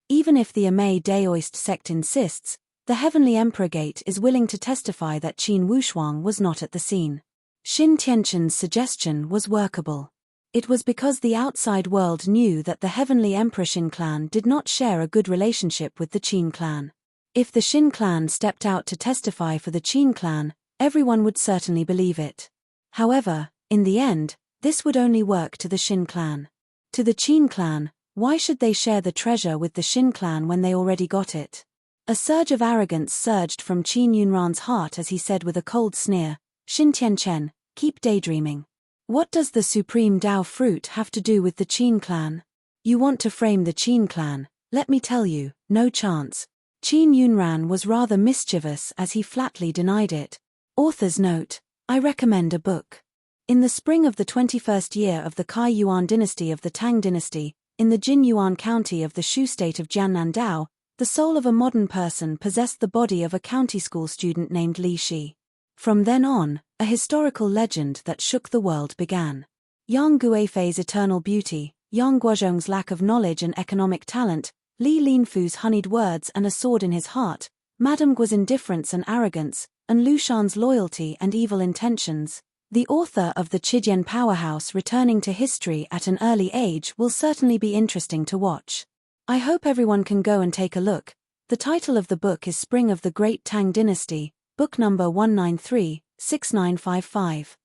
Even if the Amei Daoist sect insists, the Heavenly Emperor Gate is willing to testify that Qin Wushuang was not at the scene. Xin Tianchen's suggestion was workable. It was because the outside world knew that the Heavenly Emperor Xin clan did not share a good relationship with the Qin clan. If the Xin clan stepped out to testify for the Qin clan, everyone would certainly believe it. However, in the end, this would only work to the Xin clan. To the Qin clan, why should they share the treasure with the Xin clan when they already got it? A surge of arrogance surged from Qin Yunran's heart as he said with a cold sneer, Xin Tianchen, keep daydreaming. What does the supreme Dao fruit have to do with the Qin clan? You want to frame the Qin clan, let me tell you, no chance. Qin Yunran was rather mischievous as he flatly denied it. Author's note, I recommend a book. In the spring of the 21st year of the Kai Yuan dynasty of the Tang dynasty, in the Jin Yuan county of the Shu state of Jiannandao, the soul of a modern person possessed the body of a county school student named Li Shi. From then on, a historical legend that shook the world began. Yang Guifei's eternal beauty, Yang Guozhong's lack of knowledge and economic talent, Li Linfu's honeyed words and a sword in his heart, Madame Guo's indifference and arrogance, and Lu Shan's loyalty and evil intentions, the author of the Chidian powerhouse returning to history at an early age will certainly be interesting to watch. I hope everyone can go and take a look. The title of the book is Spring of the Great Tang Dynasty, book number 193-6955.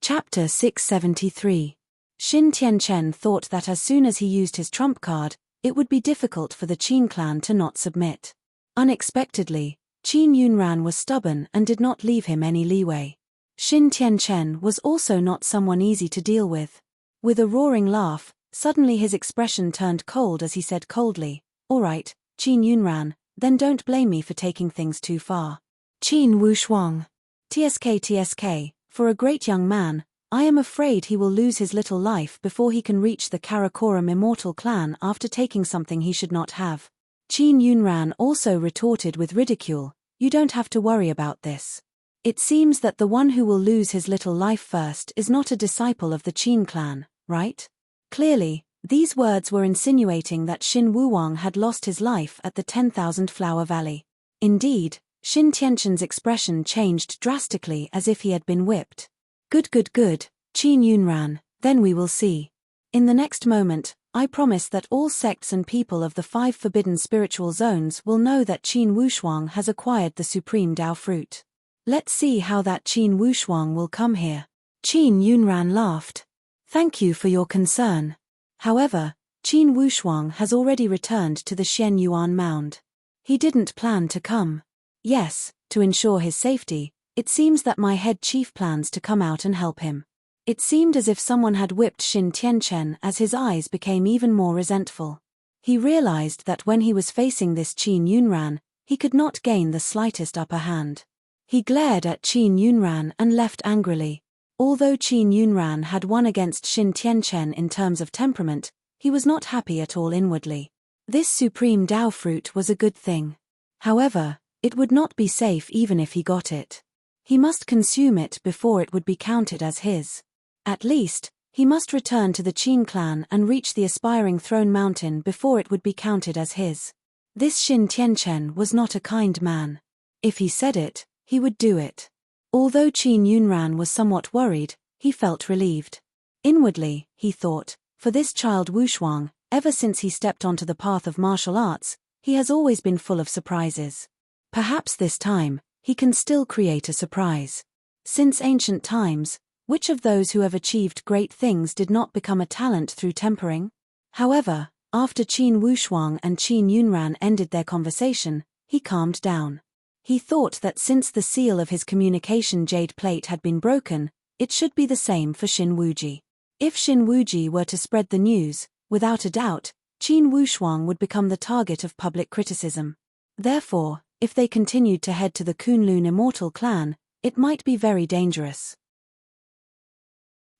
Chapter 673. Xin Tianchen thought that as soon as he used his trump card, it would be difficult for the Qin clan to not submit. Unexpectedly, Qin Yunran was stubborn and did not leave him any leeway. Xin Tianchen was also not someone easy to deal with. With a roaring laugh, suddenly his expression turned cold as he said coldly, "All right, Qin Yunran, then don't blame me for taking things too far. Qin Wushuang. TSK, for a great young man, I am afraid he will lose his little life before he can reach the Karakoram immortal clan after taking something he should not have." Qin Yunran also retorted with ridicule, "You don't have to worry about this. It seems that the one who will lose his little life first is not a disciple of the Qin clan, right?" Clearly, these words were insinuating that Xin Wuwang had lost his life at the 10,000 Flower Valley. Indeed, Xin Tianchen's expression changed drastically as if he had been whipped. Good, Qin Yunran, then we will see. In the next moment, I promise that all sects and people of the 5 forbidden spiritual zones will know that Qin Wushuang has acquired the supreme Dao fruit. Let's see how that Qin Wushuang will come here. Qin Yunran laughed. Thank you for your concern. However, Qin Wushuang has already returned to the Xian Yuan Mound. He didn't plan to come. Yes, to ensure his safety, it seems that my head chief plans to come out and help him. It seemed as if someone had whipped Xin Tianchen as his eyes became even more resentful. He realized that when he was facing this Qin Yunran, he could not gain the slightest upper hand. He glared at Qin Yunran and left angrily. Although Qin Yunran had won against Xin Tianchen in terms of temperament, he was not happy at all inwardly. This supreme Dao fruit was a good thing. However, it would not be safe even if he got it. He must consume it before it would be counted as his. At least, he must return to the Qin clan and reach the aspiring throne mountain before it would be counted as his. This Xin Tianchen was not a kind man. If he said it, he would do it. Although Qin Yunran was somewhat worried, he felt relieved. Inwardly, he thought, for this child Wushuang, ever since he stepped onto the path of martial arts, he has always been full of surprises. Perhaps this time, he can still create a surprise. Since ancient times, which of those who have achieved great things did not become a talent through tempering? However, after Qin Wushuang and Qin Yunran ended their conversation, he calmed down. He thought that since the seal of his communication jade plate had been broken, it should be the same for Xin Wuji. If Xin Wuji were to spread the news, without a doubt, Qin Wushuang would become the target of public criticism. Therefore, if they continued to head to the Kunlun immortal clan, it might be very dangerous.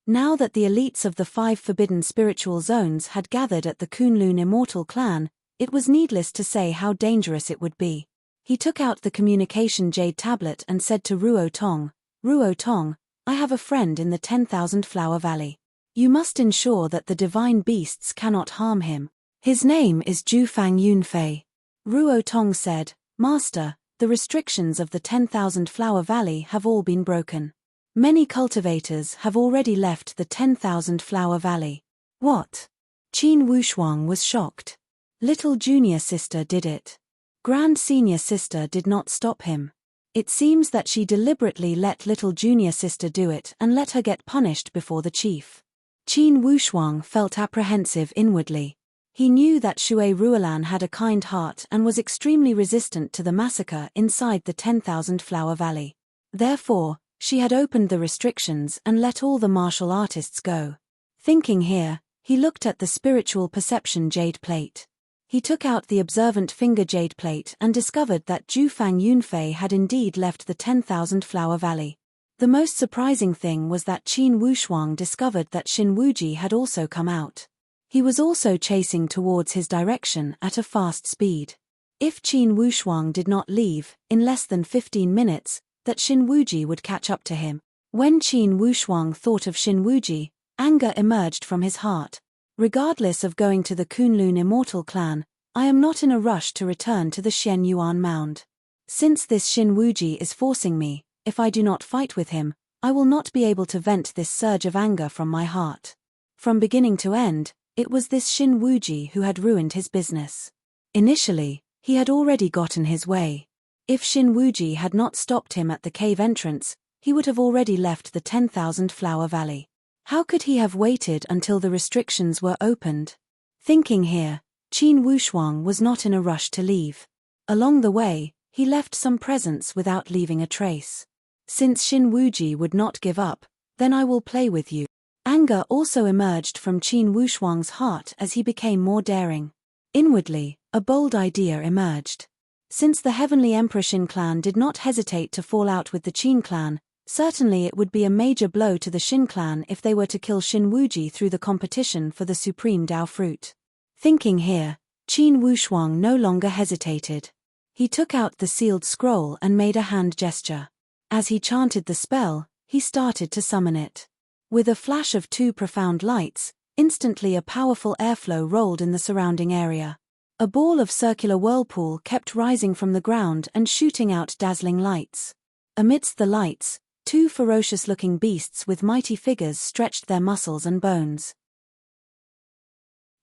Now that the elites of the 5 forbidden spiritual zones had gathered at the Kunlun immortal clan, it was needless to say how dangerous it would be. He took out the communication jade tablet and said to Ruo Tong, "Ruo Tong, I have a friend in the 10,000 Flower Valley. You must ensure that the divine beasts cannot harm him. His name is Jufang Yunfei." Ruo Tong said, "Master, the restrictions of the 10,000 Flower Valley have all been broken. Many cultivators have already left the 10,000 Flower Valley." What? Qin Wushuang was shocked. Little junior sister did it. Grand senior sister did not stop him. It seems that she deliberately let little junior sister do it and let her get punished before the chief. Qin Wushuang felt apprehensive inwardly. He knew that Shui Ruolan had a kind heart and was extremely resistant to the massacre inside the 10,000 Flower Valley. Therefore, she had opened the restrictions and let all the martial artists go. Thinking here, he looked at the spiritual perception jade plate. He took out the observant finger jade plate and discovered that Jufang Yunfei had indeed left the 10,000 Flower Valley. The most surprising thing was that Qin Wushuang discovered that Xin Wuji had also come out. He was also chasing towards his direction at a fast speed. If Qin Wushuang did not leave, in less than 15 minutes, that Xin Wuji would catch up to him. When Qin Wushuang thought of Xin Wuji, anger emerged from his heart. Regardless of going to the Kunlun immortal clan, I am not in a rush to return to the Xian Yuan Mound. Since this Xin Wuji is forcing me, if I do not fight with him, I will not be able to vent this surge of anger from my heart. From beginning to end, it was this Xin Wuji who had ruined his business. Initially, he had already gotten his way. If Xin Wuji had not stopped him at the cave entrance, he would have already left the 10,000 Flower Valley. How could he have waited until the restrictions were opened? Thinking here, Qin Wushuang was not in a rush to leave. Along the way, he left some presents without leaving a trace. Since Xin Wuji would not give up, then I will play with you. Anger also emerged from Qin Wushuang's heart as he became more daring. Inwardly, a bold idea emerged. Since the Heavenly Emperor Xin clan did not hesitate to fall out with the Qin clan, certainly it would be a major blow to the Xin clan if they were to kill Xin Wuji through the competition for the Supreme Dao Fruit. Thinking here, Qin Wushuang no longer hesitated. He took out the sealed scroll and made a hand gesture. As he chanted the spell, he started to summon it. With a flash of 2 profound lights, instantly a powerful airflow rolled in the surrounding area. A ball of circular whirlpool kept rising from the ground and shooting out dazzling lights. Amidst the lights, 2 ferocious-looking beasts with mighty figures stretched their muscles and bones.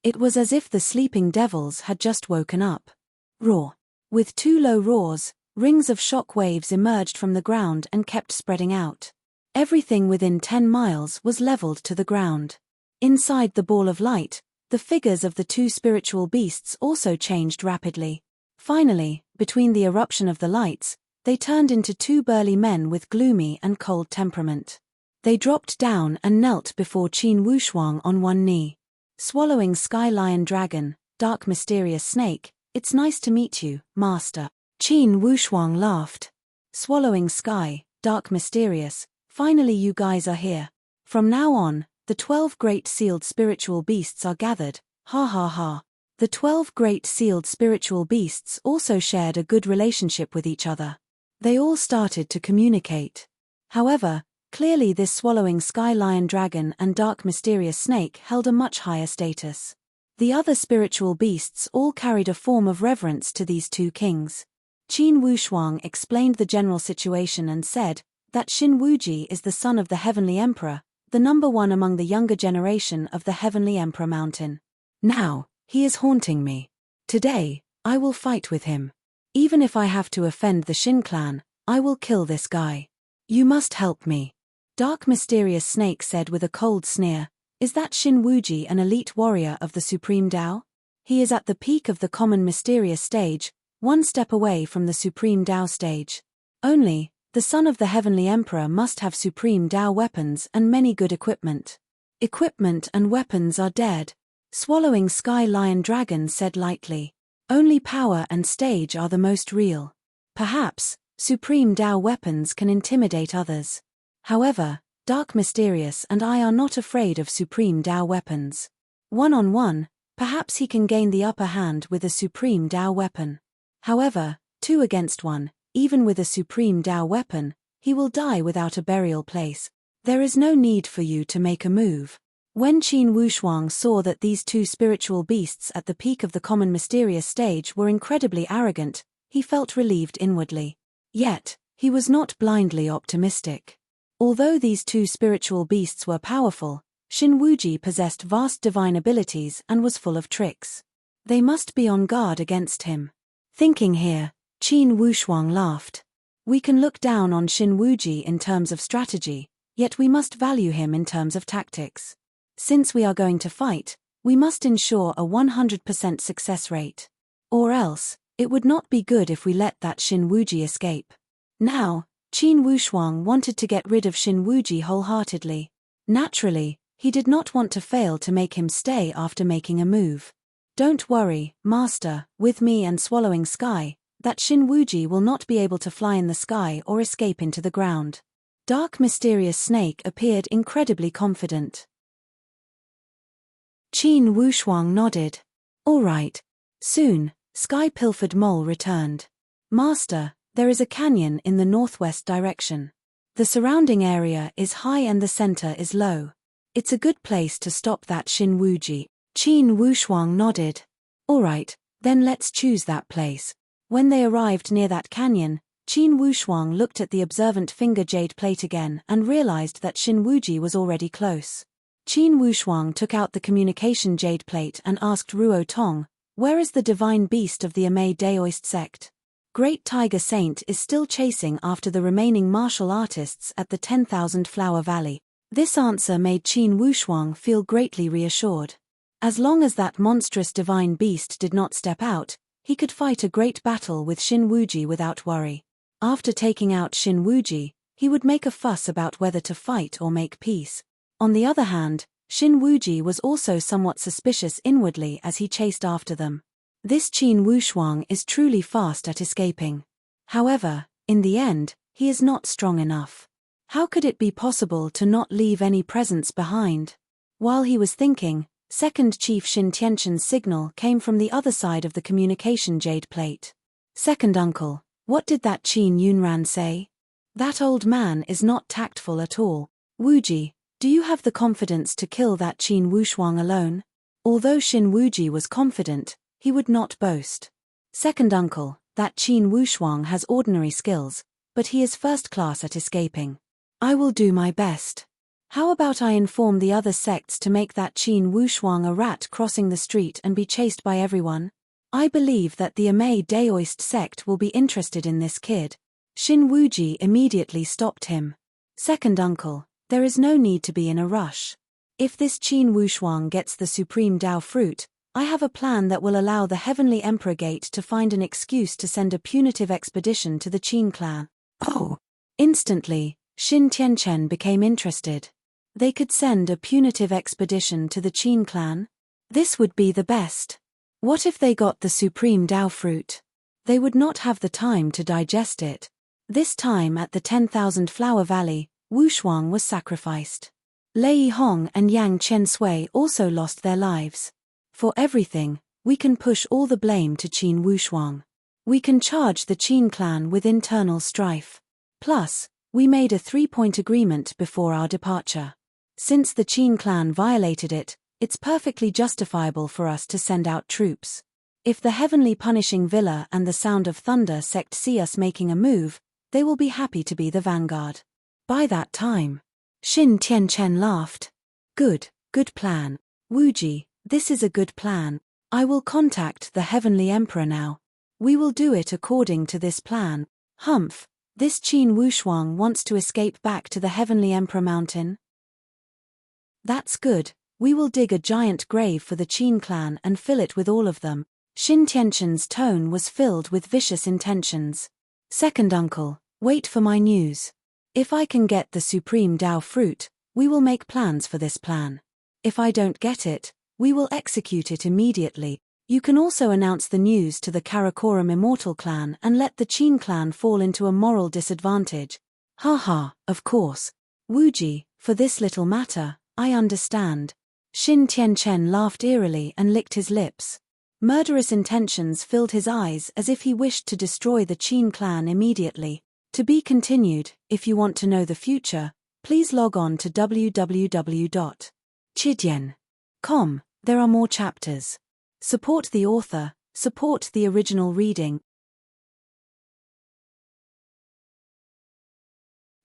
It was as if the sleeping devils had just woken up. Roar. With 2 low roars, rings of shock waves emerged from the ground and kept spreading out. Everything within 10 miles was leveled to the ground. Inside the ball of light, the figures of the 2 spiritual beasts also changed rapidly. Finally, between the eruption of the lights, they turned into 2 burly men with gloomy and cold temperament. They dropped down and knelt before Qin Wushuang on one knee. Swallowing Sky Lion Dragon, Dark Mysterious Snake, it's nice to meet you, Master. Qin Wushuang laughed. Swallowing Sky, Dark Mysterious, finally you guys are here. From now on, the 12 great sealed spiritual beasts are gathered, ha ha ha. The 12 great sealed spiritual beasts also shared a good relationship with each other. They all started to communicate. However, clearly this swallowing Sky Lion Dragon and Dark Mysterious Snake held a much higher status. The other spiritual beasts all carried a form of reverence to these 2 kings. Qin Wushuang explained the general situation and said that Xin Wuji is the son of the Heavenly Emperor, the number 1 among the younger generation of the Heavenly Emperor Mountain. Now, he is haunting me. Today, I will fight with him. Even if I have to offend the Xin clan, I will kill this guy. You must help me. Dark Mysterious Snake said with a cold sneer, is that Xin Wuji an elite warrior of the Supreme Dao? He is at the peak of the common mysterious stage, 1 step away from the Supreme Dao stage. Only, the son of the Heavenly Emperor must have Supreme Dao weapons and many good equipment. Equipment and weapons are dead. Swallowing Sky Lion Dragon said lightly. Only power and stage are the most real. Perhaps, Supreme Dao weapons can intimidate others. However, Dark Mysterious and I are not afraid of Supreme Dao weapons. 1-on-1, perhaps he can gain the upper hand with a Supreme Dao weapon. However, 2 against 1, even with a Supreme Dao weapon, he will die without a burial place. There is no need for you to make a move. When Qin Wushuang saw that these 2 spiritual beasts at the peak of the common mysterious stage were incredibly arrogant, he felt relieved inwardly. Yet, he was not blindly optimistic. Although these 2 spiritual beasts were powerful, Xin Wuji possessed vast divine abilities and was full of tricks. They must be on guard against him. Thinking here, Qin Wushuang laughed. We can look down on Xin Wuji in terms of strategy, yet we must value him in terms of tactics. Since we are going to fight, we must ensure a 100% success rate. Or else, it would not be good if we let that Xin Wuji escape. Now, Qin Wushuang wanted to get rid of Xin Wuji wholeheartedly. Naturally, he did not want to fail to make him stay after making a move. Don't worry, Master, with me and Swallowing Sky, that Xin Wuji will not be able to fly in the sky or escape into the ground. Dark Mysterious Snake appeared incredibly confident. Qin Wushuang nodded. All right. Soon, Sky Pilfered Mole returned. Master, there is a canyon in the northwest direction. The surrounding area is high and the center is low. It's a good place to stop that Xin Wuji. Qin Wushuang nodded. All right, Then let's choose that place. When they arrived near that canyon, Qin Wushuang looked at the observant finger jade plate again and realized that Xin Wuji was already close. Qin Wushuang took out the communication jade plate and asked Ruo Tong, "Where is the divine beast of the Amei Daoist sect? Great Tiger Saint is still chasing after the remaining martial artists at the 10,000 Flower Valley." This answer made Qin Wushuang feel greatly reassured. As long as that monstrous divine beast did not step out, he could fight a great battle with Xin Wuji without worry. After taking out Xin Wuji, he would make a fuss about whether to fight or make peace. On the other hand, Xin Wuji was also somewhat suspicious inwardly as he chased after them. This Qin Wushuang is truly fast at escaping. However, in the end, he is not strong enough. How could it be possible to not leave any presents behind? While he was thinking, Second Chief Xin Tianchen's signal came from the other side of the communication jade plate. "Second uncle, what did that Qin Yunran say? That old man is not tactful at all. Wuji, do you have the confidence to kill that Qin Wushuang alone?" Although Xin Wuji was confident, he would not boast. "Second uncle, that Qin Wushuang has ordinary skills, but he is first class at escaping. I will do my best. How about I inform the other sects to make that Qin Wushuang a rat crossing the street and be chased by everyone? I believe that the Amei Daoist sect will be interested in this kid." Xin Wuji immediately stopped him. "Second uncle, there is no need to be in a rush. If this Qin Wushuang gets the supreme Dao fruit, I have a plan that will allow the Heavenly Emperor Gate to find an excuse to send a punitive expedition to the Qin clan." Oh! Instantly, Xin Tianchen became interested. They could send a punitive expedition to the Qin clan? This would be the best. What if they got the supreme Dao fruit? They would not have the time to digest it. This time at the 10,000 Flower Valley, Wushuang was sacrificed. Lei Hong and Yang Chensui also lost their lives. For everything, we can push all the blame to Qin Wushuang. We can charge the Qin clan with internal strife. Plus, we made a 3-point agreement before our departure. Since the Qin clan violated it, it's perfectly justifiable for us to send out troops. If the Heavenly Punishing Villa and the Sound of Thunder sect see us making a move, they will be happy to be the vanguard. By that time, Xin Tianchen laughed. Good plan. Wuji, this is a good plan. I will contact the Heavenly Emperor now. We will do it according to this plan. Humph, this Qin Wushuang wants to escape back to the Heavenly Emperor Mountain? That's good. We will dig a giant grave for the Qin clan and fill it with all of them. Xin Tianchen's tone was filled with vicious intentions. "Second uncle, wait for my news. If I can get the supreme Dao fruit, we will make plans for this plan. If I don't get it, we will execute it immediately. You can also announce the news to the Karakoram Immortal clan and let the Qin clan fall into a moral disadvantage." "Haha, of course. Wuji, for this little matter, I understand." Xin Tianchen laughed eerily and licked his lips. Murderous intentions filled his eyes as if he wished to destroy the Qin clan immediately. To be continued. If you want to know the future, please log on to www.chidian.com. There are more chapters. Support the author, support the original reading.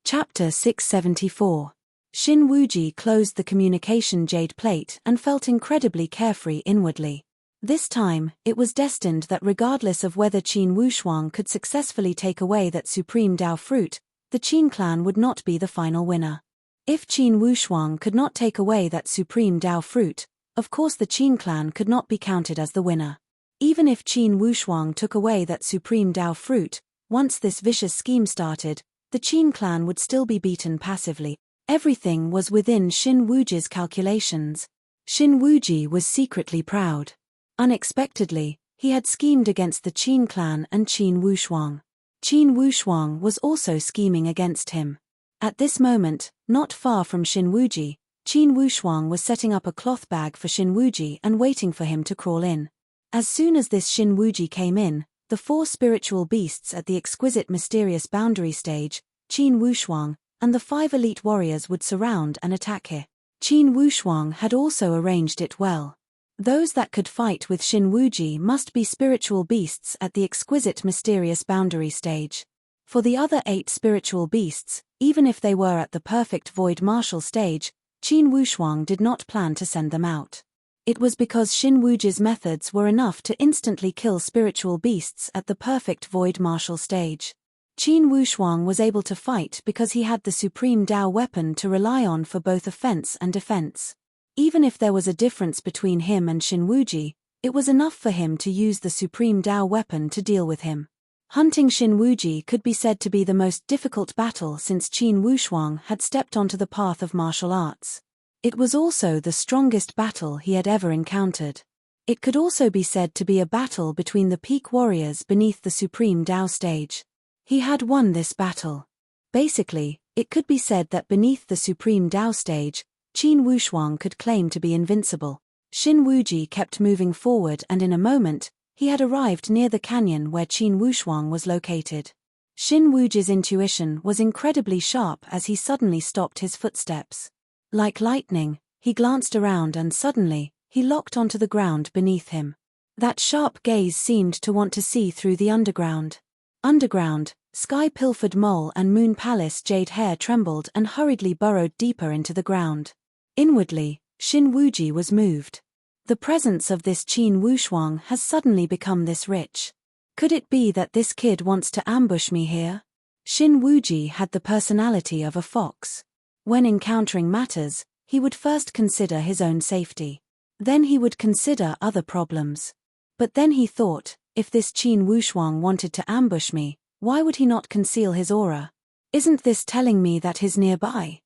Chapter 674. Xin Wuji closed the communication jade plate and felt incredibly carefree inwardly. This time, it was destined that regardless of whether Qin Wushuang could successfully take away that supreme Dao fruit, the Qin clan would not be the final winner. If Qin Wushuang could not take away that supreme Dao fruit, of course the Qin clan could not be counted as the winner. Even if Qin Wushuang took away that supreme Dao fruit, once this vicious scheme started, the Qin clan would still be beaten passively. Everything was within Xin Wuji's calculations. Xin Wuji was secretly proud. Unexpectedly, he had schemed against the Qin clan and Qin Wushuang. Qin Wushuang was also scheming against him. At this moment, not far from Xin Wuji, Qin Wushuang was setting up a cloth bag for Xin Wuji and waiting for him to crawl in. As soon as this Xin Wuji came in, the 4 spiritual beasts at the exquisite mysterious boundary stage, Qin Wushuang, and the 5 elite warriors would surround and attack him. Qin Wushuang had also arranged it well. Those that could fight with Shin Wuji must be spiritual beasts at the exquisite mysterious boundary stage. For the other 8 spiritual beasts, even if they were at the perfect void martial stage, Qin Wushuang did not plan to send them out. It was because Shin Wuji's methods were enough to instantly kill spiritual beasts at the perfect void martial stage. Qin Wushuang was able to fight because he had the supreme Dao weapon to rely on for both offense and defense. Even if there was a difference between him and Shin Wuji, it was enough for him to use the supreme Dao weapon to deal with him. Hunting Shin Wuji could be said to be the most difficult battle since Qin Wushuang had stepped onto the path of martial arts. It was also the strongest battle he had ever encountered. It could also be said to be a battle between the peak warriors beneath the supreme Dao stage. He had won this battle. Basically, it could be said that beneath the supreme Dao stage, Qin Wushuang could claim to be invincible. Shin Wuji kept moving forward and in a moment, he had arrived near the canyon where Qin Wushuang was located. Shin Wuji's intuition was incredibly sharp as he suddenly stopped his footsteps. Like lightning, he glanced around and suddenly, he locked onto the ground beneath him. That sharp gaze seemed to want to see through the underground. Underground, sky-pilfered mole and moon palace jade hair trembled and hurriedly burrowed deeper into the ground. Inwardly, Shin Wuji was moved. The presence of this Qin Wushuang has suddenly become this rich. Could it be that this kid wants to ambush me here? Shin Wuji had the personality of a fox. When encountering matters, he would first consider his own safety. Then he would consider other problems. But then he thought, if this Qin Wushuang wanted to ambush me, why would he not conceal his aura? Isn't this telling me that he's nearby?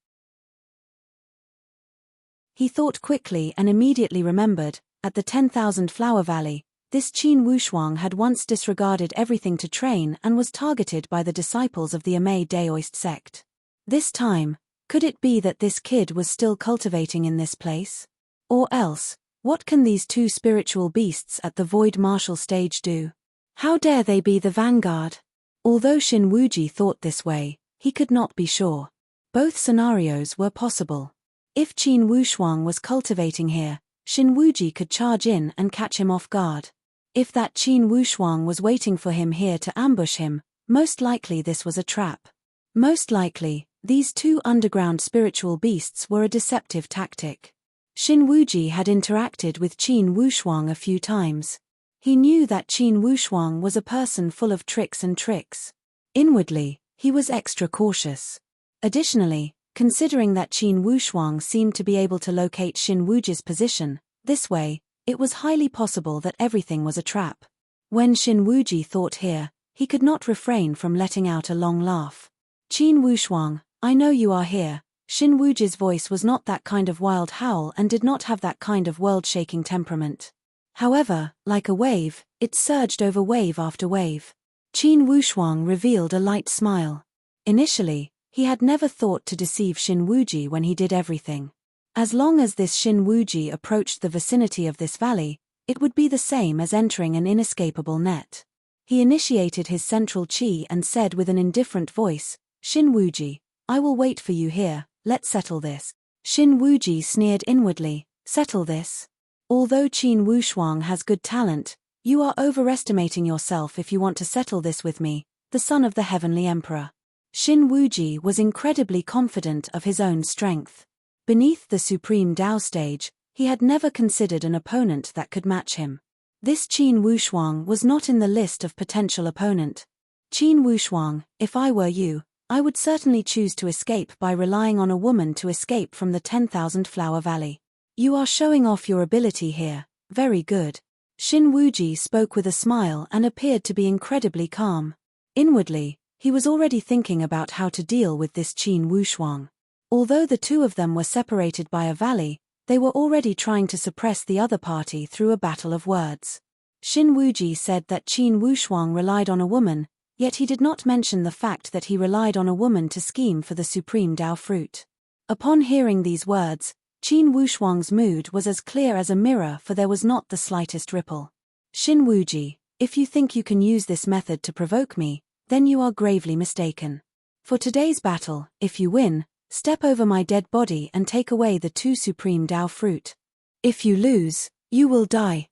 He thought quickly and immediately remembered, at the 10,000 Flower Valley, this Qin Wushuang had once disregarded everything to train and was targeted by the disciples of the Amei Daoist sect. This time, could it be that this kid was still cultivating in this place? Or else, what can these 2 spiritual beasts at the void martial stage do? How dare they be the vanguard? Although Shin Wuji thought this way, he could not be sure. Both scenarios were possible. If Qin Wushuang was cultivating here, Shin Wuji could charge in and catch him off guard. If that Qin Wushuang was waiting for him here to ambush him, most likely this was a trap. Most likely, these 2 underground spiritual beasts were a deceptive tactic. Shin Wuji had interacted with Qin Wushuang a few times. He knew that Qin Wushuang was a person full of tricks and tricks. Inwardly, he was extra cautious. Additionally, considering that Qin Wushuang seemed to be able to locate Shin Wuji's position, this way, it was highly possible that everything was a trap. When Shin Wuji thought here, he could not refrain from letting out a long laugh. Qin Wushuang, I know you are here. Shin Wuji's voice was not that kind of wild howl and did not have that kind of world-shaking temperament. However, like a wave, it surged over wave after wave. Qin Wushuang revealed a light smile. Initially, he had never thought to deceive Shin Wuji when he did everything. As long as this Shin Wuji approached the vicinity of this valley, it would be the same as entering an inescapable net. He initiated his central chi and said with an indifferent voice, Shin Wuji, I will wait for you here, let's settle this. Shin Wuji sneered inwardly, settle this? Although Qin Wushuang has good talent, you are overestimating yourself if you want to settle this with me, the son of the Heavenly Emperor. Shin Wuji was incredibly confident of his own strength. Beneath the Supreme Dao stage, he had never considered an opponent that could match him. This Qin Wushuang was not in the list of potential opponent. Qin Wushuang, if I were you, I would certainly choose to escape by relying on a woman to escape from the 10,000 Flower Valley. You are showing off your ability here, very good. Shin Wuji spoke with a smile and appeared to be incredibly calm. Inwardly, he was already thinking about how to deal with this Qin Wushuang. Although the 2 of them were separated by a valley, they were already trying to suppress the other party through a battle of words. Shin Wuji said that Qin Wushuang relied on a woman, yet he did not mention the fact that he relied on a woman to scheme for the supreme Dao fruit. Upon hearing these words, Qin Wushuang's mood was as clear as a mirror, for there was not the slightest ripple. Shin Wuji, if you think you can use this method to provoke me, then you are gravely mistaken. For today's battle, if you win, step over my dead body and take away the 2 supreme Dao fruit. If you lose, You will die.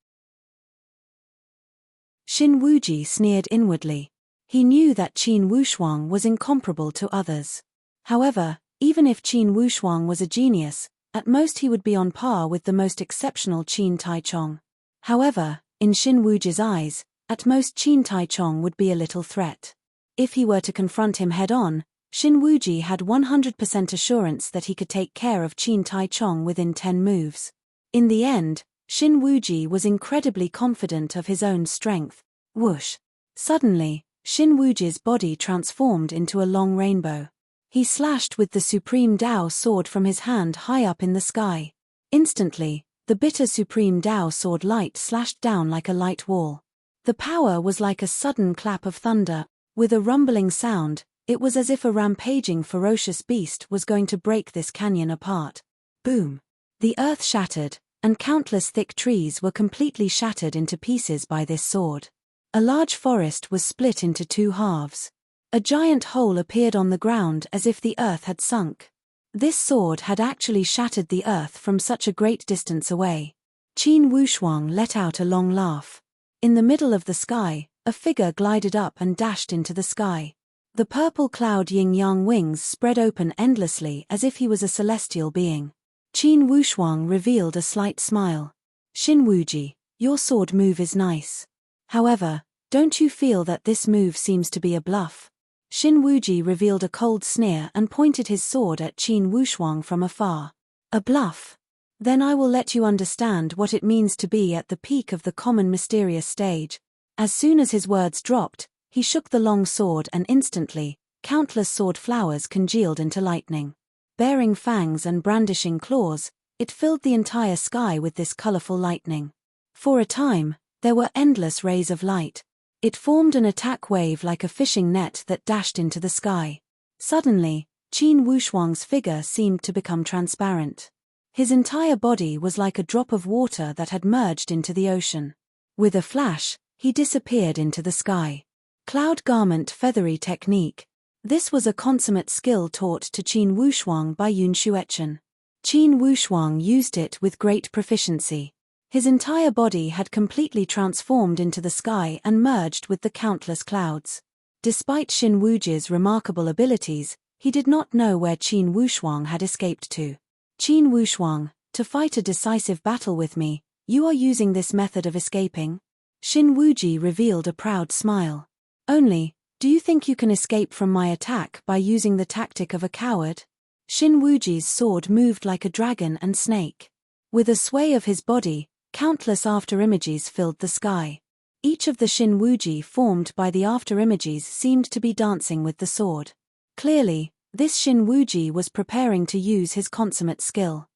Xin Wuji sneered inwardly. He knew that Qin Wushuang was incomparable to others. However, even if Qin Wushuang was a genius, at most he would be on par with the most exceptional Qin Taichong. However, in Xin Wuji's eyes, at most Qin Taichong would be a little threat. If he were to confront him head-on, Xin Wuji had 100% assurance that he could take care of Qin Taichong within 10 moves. In the end, Xin Wuji was incredibly confident of his own strength. Whoosh! Suddenly, Xin Wuji's body transformed into a long rainbow. He slashed with the Supreme Dao sword from his hand high up in the sky. Instantly, the bitter Supreme Dao sword light slashed down like a light wall. The power was like a sudden clap of thunder. With a rumbling sound, it was as if a rampaging ferocious beast was going to break this canyon apart. Boom! The earth shattered, and countless thick trees were completely shattered into pieces by this sword. A large forest was split into 2 halves. A giant hole appeared on the ground as if the earth had sunk. This sword had actually shattered the earth from such a great distance away. Qin Wushuang let out a long laugh. In the middle of the sky, a figure glided up and dashed into the sky. The purple cloud yin-yang wings spread open endlessly as if he was a celestial being. Qin Wushuang revealed a slight smile. Xin Wuji, your sword move is nice. However, don't you feel that this move seems to be a bluff? Xin Wuji revealed a cold sneer and pointed his sword at Qin Wushuang from afar. A bluff? Then I will let you understand what it means to be at the peak of the common mysterious stage. As soon as his words dropped, he shook the long sword and instantly, countless sword flowers congealed into lightning. Bearing fangs and brandishing claws, it filled the entire sky with this colorful lightning. For a time, there were endless rays of light. It formed an attack wave like a fishing net that dashed into the sky. Suddenly, Qin Wushuang's figure seemed to become transparent. His entire body was like a drop of water that had merged into the ocean. With a flash, he disappeared into the sky. Cloud Garment Feathery Technique. This was a consummate skill taught to Qin Wushuang by Yun Xuechen. Qin Wushuang used it with great proficiency. His entire body had completely transformed into the sky and merged with the countless clouds. Despite Xin Wuji's remarkable abilities, he did not know where Qin Wushuang had escaped to. Qin Wushuang, to fight a decisive battle with me, you are using this method of escaping? Xin Wuji revealed a proud smile. Only, do you think you can escape from my attack by using the tactic of a coward? Xin Wuji's sword moved like a dragon and snake. With a sway of his body, countless afterimages filled the sky. Each of the Xin Wuji formed by the afterimages seemed to be dancing with the sword. Clearly, this Xin Wuji was preparing to use his consummate skill.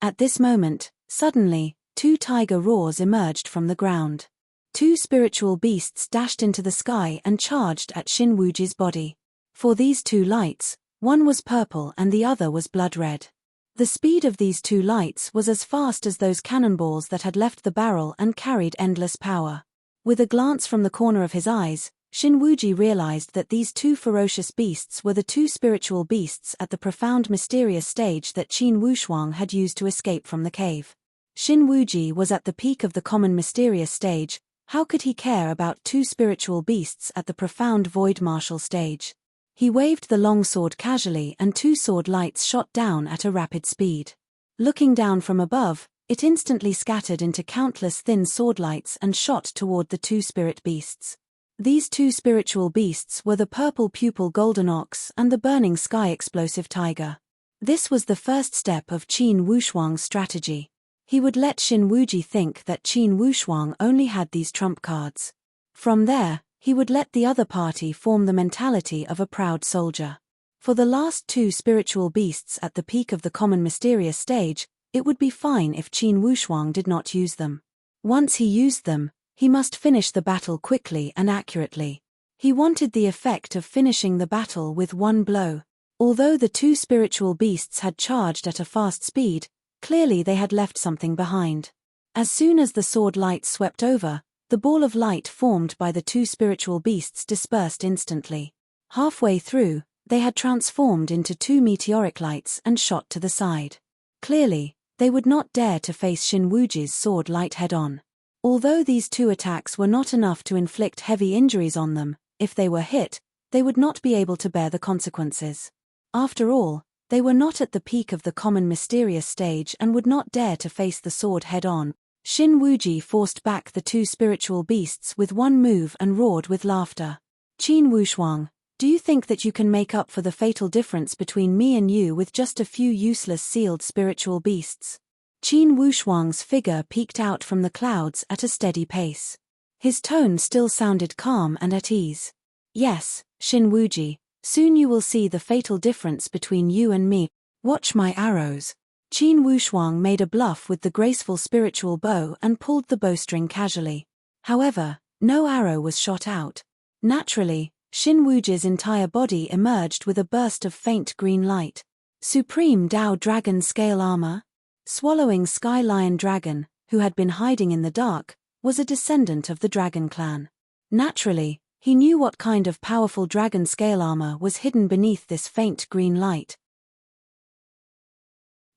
At this moment, suddenly, 2 tiger roars emerged from the ground. 2 spiritual beasts dashed into the sky and charged at Xin Wuji's body. For these 2 lights, one was purple and the other was blood red. The speed of these 2 lights was as fast as those cannonballs that had left the barrel and carried endless power. With a glance from the corner of his eyes, Xin Wuji realized that these 2 ferocious beasts were the 2 spiritual beasts at the profound mysterious stage that Qin Wushuang had used to escape from the cave. Xin Wuji was at the peak of the common mysterious stage. How could he care about 2 spiritual beasts at the profound void martial stage? He waved the long sword casually and 2 sword lights shot down at a rapid speed. Looking down from above, it instantly scattered into countless thin sword lights and shot toward the 2 spirit beasts. These 2 spiritual beasts were the purple pupil golden ox and the burning sky explosive tiger. This was the first step of Qin Wushuang's strategy. He would let Xin Wuji think that Qin Wushuang only had these trump cards. From there, he would let the other party form the mentality of a proud soldier. For the last 2 spiritual beasts at the peak of the common mysterious stage, it would be fine if Qin Wushuang did not use them. Once he used them, he must finish the battle quickly and accurately. He wanted the effect of finishing the battle with one blow. Although the 2 spiritual beasts had charged at a fast speed, clearly they had left something behind. As soon as the sword lights swept over, the ball of light formed by the 2 spiritual beasts dispersed instantly. Halfway through, they had transformed into 2 meteoric lights and shot to the side. Clearly, They would not dare to face Shin Wuji's sword light head-on. Although these two attacks were not enough to inflict heavy injuries on them, if they were hit, they would not be able to bear the consequences. After all, they were not at the peak of the common mysterious stage and would not dare to face the sword head-on. Shin Wuji forced back the two spiritual beasts with one move and roared with laughter. Qin Wushuang, do you think that you can make up for the fatal difference between me and you with just a few useless sealed spiritual beasts? Qin Wushuang's figure peeked out from the clouds at a steady pace. His tone still sounded calm and at ease. Yes, Shin Wuji, soon you will see the fatal difference between you and me. Watch my arrows. Qin Wushuang made a bluff with the graceful spiritual bow and pulled the bowstring casually. However, no arrow was shot out. Naturally, Shin Wuji's entire body emerged with a burst of faint green light. Supreme Dao Dragon Scale Armor? Swallowing Sky Lion Dragon, who had been hiding in the dark, was a descendant of the Dragon clan. Naturally, he knew what kind of powerful dragon scale armor was hidden beneath this faint green light.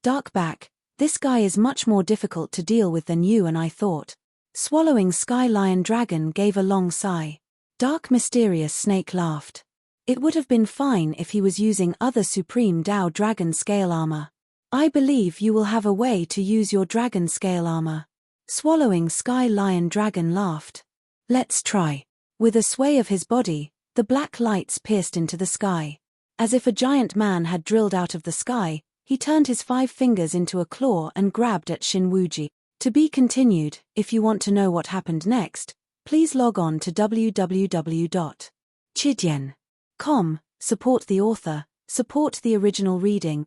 Darkback, this guy is much more difficult to deal with than you and I thought. Swallowing Sky Lion Dragon gave a long sigh. Dark Mysterious Snake laughed. It would have been fine if he was using other Supreme Dao Dragon Scale Armor. I believe you will have a way to use your Dragon Scale Armor. Swallowing Sky Lion Dragon laughed. Let's try. With a sway of his body, the black lights pierced into the sky. As if a giant man had drilled out of the sky, he turned his 5 fingers into a claw and grabbed at Shin Wuji. To be continued. If you want to know what happened next, please log on to www.chidian.com, support the author, support the original reading.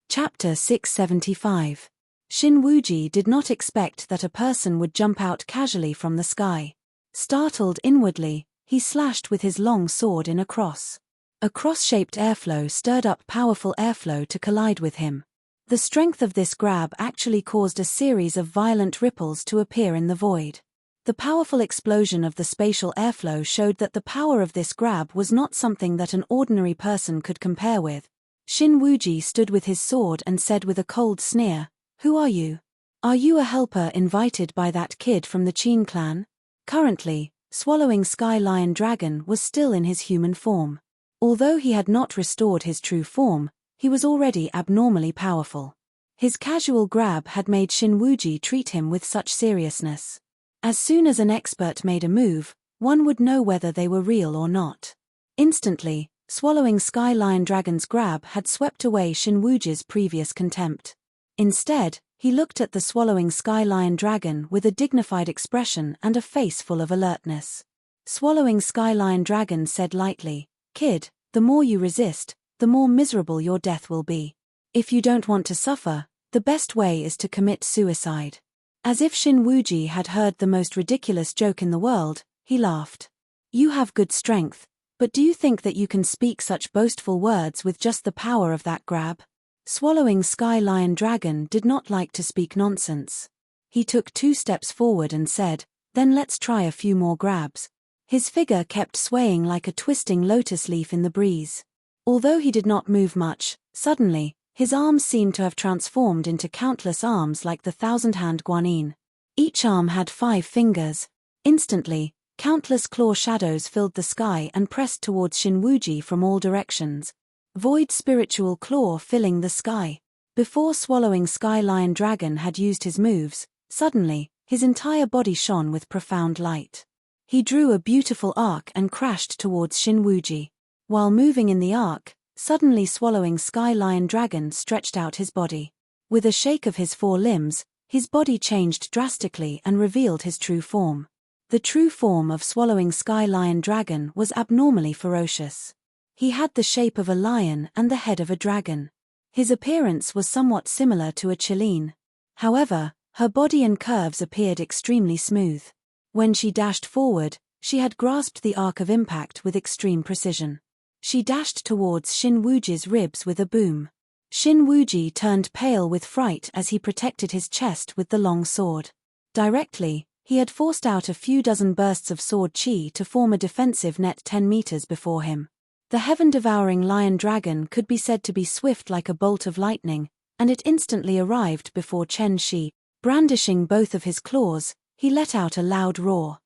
Chapter 675. Shin Wuji did not expect that a person would jump out casually from the sky. Startled inwardly, he slashed with his long sword in a cross. A cross-shaped airflow stirred up powerful airflow to collide with him. The strength of this grab actually caused a series of violent ripples to appear in the void. The powerful explosion of the spatial airflow showed that the power of this grab was not something that an ordinary person could compare with. Shin Wuji stood with his sword and said with a cold sneer, "Who are you? Are you a helper invited by that kid from the Qin clan?" Currently, Swallowing Sky Lion Dragon was still in his human form. Although he had not restored his true form, he was already abnormally powerful. His casual grab had made Shin Wuji treat him with such seriousness. As soon as an expert made a move, one would know whether they were real or not. Instantly, Swallowing Sky Lion Dragon's grab had swept away Shin Wuji's previous contempt. Instead, he looked at the Swallowing Sky Lion Dragon with a dignified expression and a face full of alertness. Swallowing Sky Lion Dragon said lightly, "Kid, the more you resist, the more miserable your death will be. If you don't want to suffer, the best way is to commit suicide." As if Shin Wuji had heard the most ridiculous joke in the world, he laughed. "You have good strength, but do you think that you can speak such boastful words with just the power of that grab?" Swallowing Sky Lion Dragon did not like to speak nonsense. He took 2 steps forward and said, "Then let's try a few more grabs." His figure kept swaying like a twisting lotus leaf in the breeze. Although he did not move much, suddenly, his arms seemed to have transformed into countless arms like the 1,000-hand guanyin. Each arm had 5 fingers. Instantly, countless claw shadows filled the sky and pressed towards Shin Wuji from all directions. Void spiritual claw filling the sky. Before Swallowing Sky Lion Dragon had used his moves, suddenly, his entire body shone with profound light. He drew a beautiful arc and crashed towards Shin Wuji. While moving in the arc, suddenly Swallowing Sky Lion Dragon stretched out his body. With a shake of his 4 limbs, his body changed drastically and revealed his true form. The true form of Swallowing Sky Lion Dragon was abnormally ferocious. He had the shape of a lion and the head of a dragon. His appearance was somewhat similar to a Chilean. However, her body and curves appeared extremely smooth. When she dashed forward, she had grasped the arc of impact with extreme precision. She dashed towards Shin Wuji's ribs with a boom. Shin Wuji turned pale with fright as he protected his chest with the long sword. Directly, he had forced out a few dozen bursts of sword chi to form a defensive net 10 meters before him. The heaven-devouring lion dragon could be said to be swift like a bolt of lightning, and it instantly arrived before Chen Shi. Brandishing both of his claws, he let out a loud roar.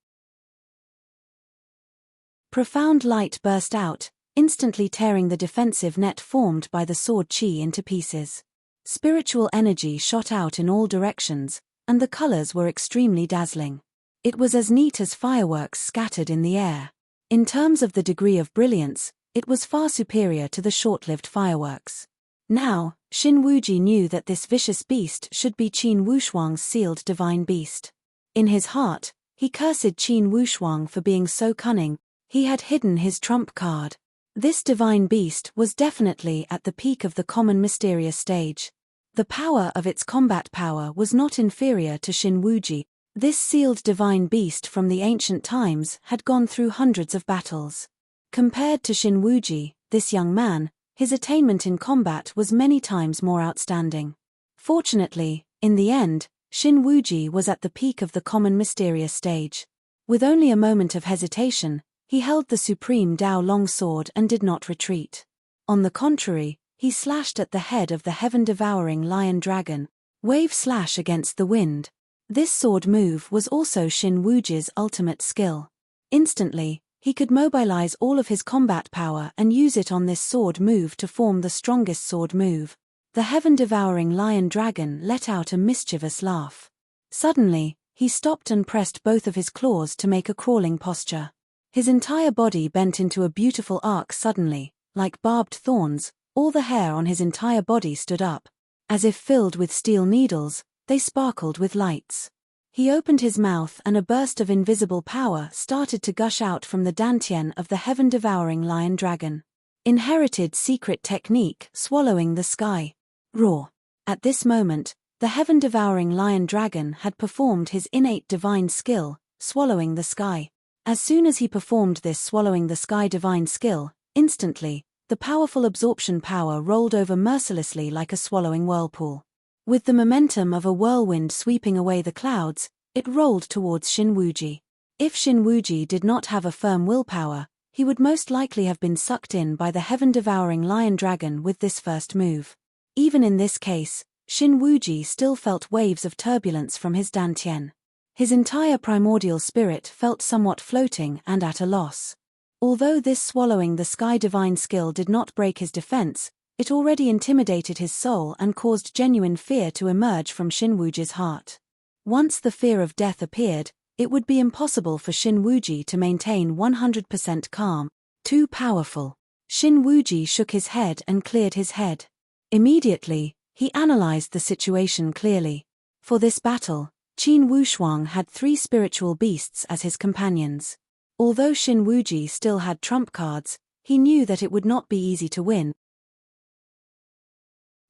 Profound light burst out, instantly tearing the defensive net formed by the sword Qi into pieces. Spiritual energy shot out in all directions, and the colors were extremely dazzling. It was as neat as fireworks scattered in the air. In terms of the degree of brilliance, it was far superior to the short-lived fireworks. Now, Xin Wuji knew that this vicious beast should be Qin Wushuang's sealed divine beast. In his heart, he cursed Qin Wushuang for being so cunning. He had hidden his trump card. This divine beast was definitely at the peak of the common mysterious stage. The power of its combat power was not inferior to Xin Wuji. This sealed divine beast from the ancient times had gone through hundreds of battles. Compared to Xin Wuji, this young man, his attainment in combat was many times more outstanding. Fortunately, in the end, Xin Wuji was at the peak of the common mysterious stage. With only a moment of hesitation, he held the supreme Dao long sword and did not retreat. On the contrary, he slashed at the head of the heaven-devouring lion dragon. Wave slash against the wind. This sword move was also Xin Wuji's ultimate skill. Instantly, he could mobilize all of his combat power and use it on this sword move to form the strongest sword move. The heaven-devouring lion dragon let out a mischievous laugh. Suddenly, he stopped and pressed both of his claws to make a crawling posture. His entire body bent into a beautiful arc suddenly, like barbed thorns. All the hair on his entire body stood up. As if filled with steel needles, they sparkled with lights. He opened his mouth and a burst of invisible power started to gush out from the dantian of the heaven-devouring lion dragon. Inherited secret technique, swallowing the sky. Roar. At this moment, the heaven-devouring lion dragon had performed his innate divine skill, swallowing the sky. As soon as he performed this swallowing the sky divine skill, instantly, the powerful absorption power rolled over mercilessly like a swallowing whirlpool. With the momentum of a whirlwind sweeping away the clouds, it rolled towards Xin Wuji. If Xin Wuji did not have a firm willpower, he would most likely have been sucked in by the heaven-devouring lion dragon with this first move. Even in this case, Xin Wuji still felt waves of turbulence from his dantian. His entire primordial spirit felt somewhat floating and at a loss. Although this swallowing the sky divine skill did not break his defense, it already intimidated his soul and caused genuine fear to emerge from Xin Wuji's heart. Once the fear of death appeared, it would be impossible for Xin Wuji to maintain 100% calm. Too powerful. Xin Wuji shook his head and cleared his head. Immediately, he analyzed the situation clearly. For this battle, Qin Wushuang had 3 spiritual beasts as his companions. Although Xin Wuji still had trump cards, he knew that it would not be easy to win.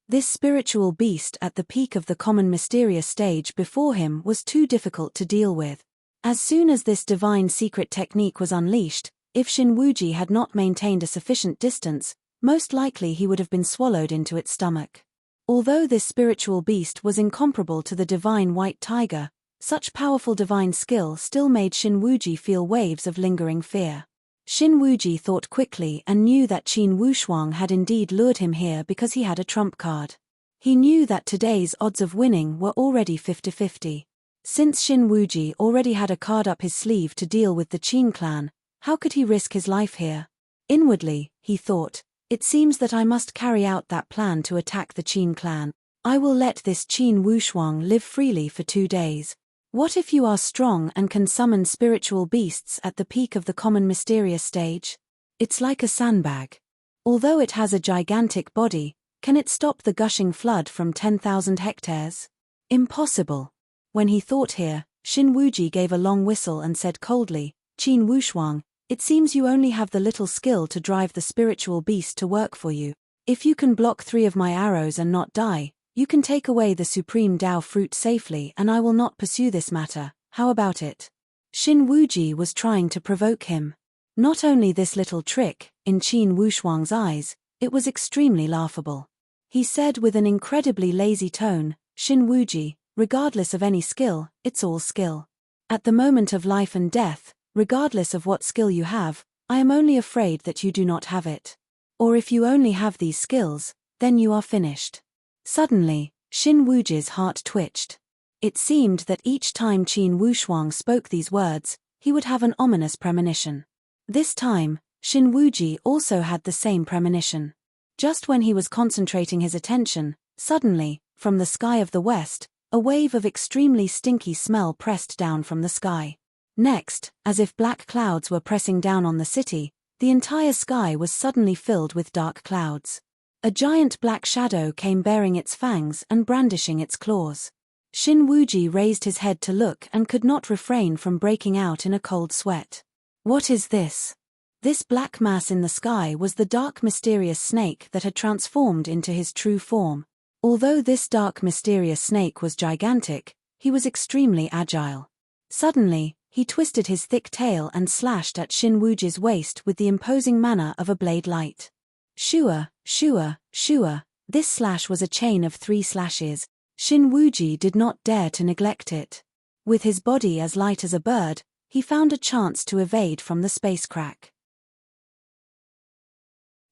This spiritual beast at the peak of the common mysterious stage before him was too difficult to deal with. As soon as this divine secret technique was unleashed, if Xin Wuji had not maintained a sufficient distance, most likely he would have been swallowed into its stomach. Although this spiritual beast was incomparable to the divine white tiger, such powerful divine skill still made Xin Wuji feel waves of lingering fear. Xin Wuji thought quickly and knew that Qin Wushuang had indeed lured him here because he had a trump card. He knew that today's odds of winning were already 50-50. Since Xin Wuji already had a card up his sleeve to deal with the Qin clan, how could he risk his life here? Inwardly, he thought, it seems that I must carry out that plan to attack the Qin clan. I will let this Qin Wushuang live freely for 2 days. What if you are strong and can summon spiritual beasts at the peak of the common mysterious stage? It's like a sandbag. Although it has a gigantic body, can it stop the gushing flood from 10,000 hectares? Impossible. When he thought here, Xin Wuji gave a long whistle and said coldly, Qin Wushuang, it seems you only have the little skill to drive the spiritual beast to work for you. If you can block 3 of my arrows and not die, you can take away the supreme Dao fruit safely and I will not pursue this matter. How about it? Xin Wuji was trying to provoke him. Not only this little trick, in Qin Wushuang's eyes, it was extremely laughable. He said with an incredibly lazy tone, Xin Wuji, regardless of any skill, it's all skill. At the moment of life and death, regardless of what skill you have, I am only afraid that you do not have it. Or if you only have these skills, then you are finished." Suddenly, Xin Wuji's heart twitched. It seemed that each time Qin Wushuang spoke these words, he would have an ominous premonition. This time, Xin Wuji also had the same premonition. Just when he was concentrating his attention, suddenly, from the sky of the west, a wave of extremely stinky smell pressed down from the sky. Next, as if black clouds were pressing down on the city, the entire sky was suddenly filled with dark clouds. A giant black shadow came bearing its fangs and brandishing its claws. Xin Wuji raised his head to look and could not refrain from breaking out in a cold sweat. What is this? This black mass in the sky was the dark mysterious snake that had transformed into his true form. Although this dark mysterious snake was gigantic, he was extremely agile. Suddenly, he twisted his thick tail and slashed at Xin Wuji's waist with the imposing manner of a blade light. Shua, shua, shua. This slash was a chain of 3 slashes. Xin Wuji did not dare to neglect it. With his body as light as a bird, he found a chance to evade from the space crack.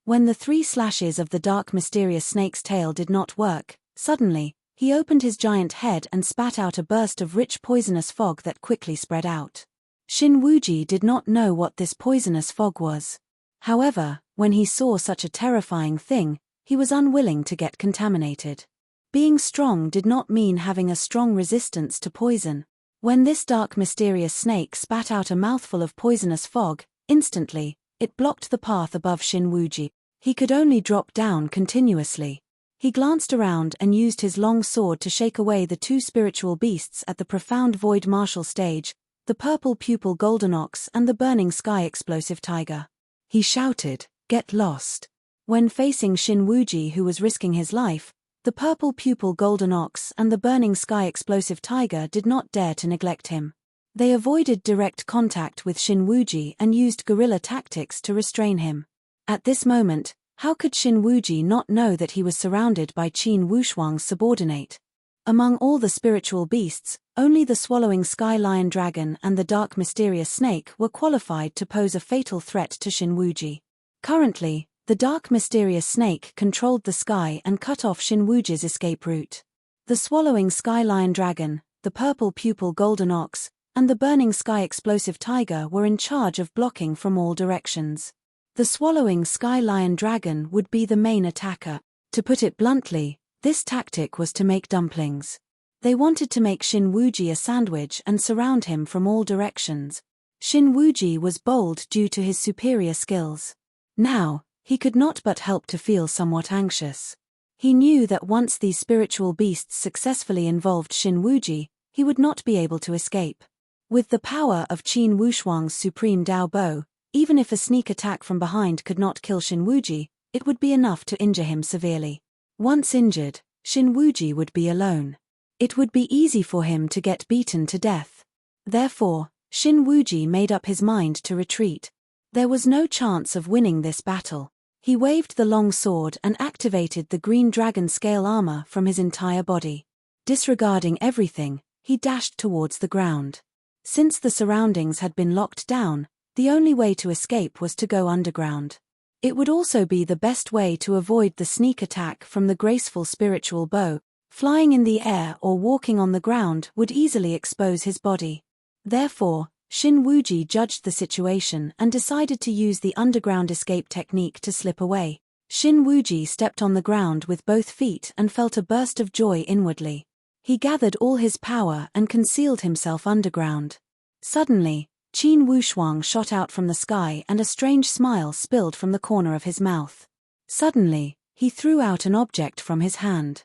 When the 3 slashes of the dark mysterious snake's tail did not work, suddenly, he opened his giant head and spat out a burst of rich poisonous fog that quickly spread out. Xin Wuji did not know what this poisonous fog was. However, when he saw such a terrifying thing, he was unwilling to get contaminated. Being strong did not mean having a strong resistance to poison. When this dark mysterious snake spat out a mouthful of poisonous fog, instantly, it blocked the path above Xin Wuji. He could only drop down continuously. He glanced around and used his long sword to shake away the 2 spiritual beasts at the profound void martial stage, the purple pupil golden ox and the burning sky explosive tiger. He shouted, "Get lost." When facing Xin Wuji, who was risking his life, the purple pupil golden ox and the burning sky explosive tiger did not dare to neglect him. They avoided direct contact with Xin Wuji and used guerrilla tactics to restrain him. At this moment, how could Xin Wuji not know that he was surrounded by Qin Wushuang's subordinate? Among all the spiritual beasts, only the swallowing sky lion dragon and the dark mysterious snake were qualified to pose a fatal threat to Xin Wuji. Currently, the dark mysterious snake controlled the sky and cut off Xin Wuji's escape route. The swallowing sky lion dragon, the purple pupil golden ox, and the burning sky explosive tiger were in charge of blocking from all directions. The swallowing sky lion dragon would be the main attacker. To put it bluntly, this tactic was to make dumplings. They wanted to make Xin Wuji a sandwich and surround him from all directions. Xin Wuji was bold due to his superior skills. Now, he could not but help to feel somewhat anxious. He knew that once these spiritual beasts successfully involved Xin Wuji, he would not be able to escape. With the power of Qin Wushuang's supreme Dao Bo, even if a sneak attack from behind could not kill Xin Wuji, it would be enough to injure him severely. Once injured, Xin Wuji would be alone. It would be easy for him to get beaten to death. Therefore, Xin Wuji made up his mind to retreat. There was no chance of winning this battle. He waved the long sword and activated the green dragon scale armor from his entire body. Disregarding everything, he dashed towards the ground. Since the surroundings had been locked down, the only way to escape was to go underground. It would also be the best way to avoid the sneak attack from the graceful spiritual bow. Flying in the air or walking on the ground would easily expose his body. Therefore, Xin Wuji judged the situation and decided to use the underground escape technique to slip away. Xin Wuji stepped on the ground with both feet and felt a burst of joy inwardly. He gathered all his power and concealed himself underground. Suddenly, Qin Wushuang shot out from the sky and a strange smile spilled from the corner of his mouth. Suddenly, he threw out an object from his hand.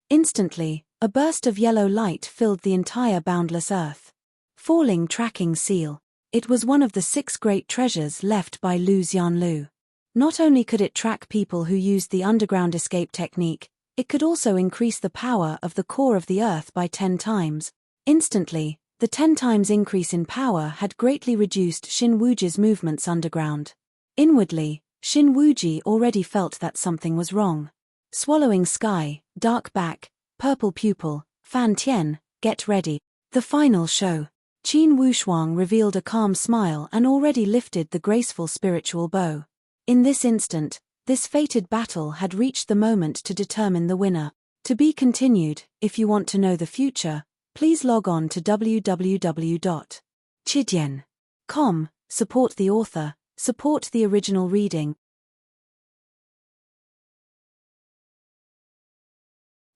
Instantly, a burst of yellow light filled the entire boundless earth. Falling tracking seal. It was one of the 6 great treasures left by Lu Xianlu. Not only could it track people who used the underground escape technique, it could also increase the power of the core of the earth by 10 times. Instantly, the 10 times increase in power had greatly reduced Xin Wuji's movements underground. Inwardly, Xin Wuji already felt that something was wrong. Swallowing sky, dark back, purple pupil, Fan Tian, get ready. The final show. Qin Wushuang revealed a calm smile and already lifted the graceful spiritual bow. In this instant, this fated battle had reached the moment to determine the winner. To be continued. If you want to know the future, please log on to www.chidian.com. Support the author, support the original reading.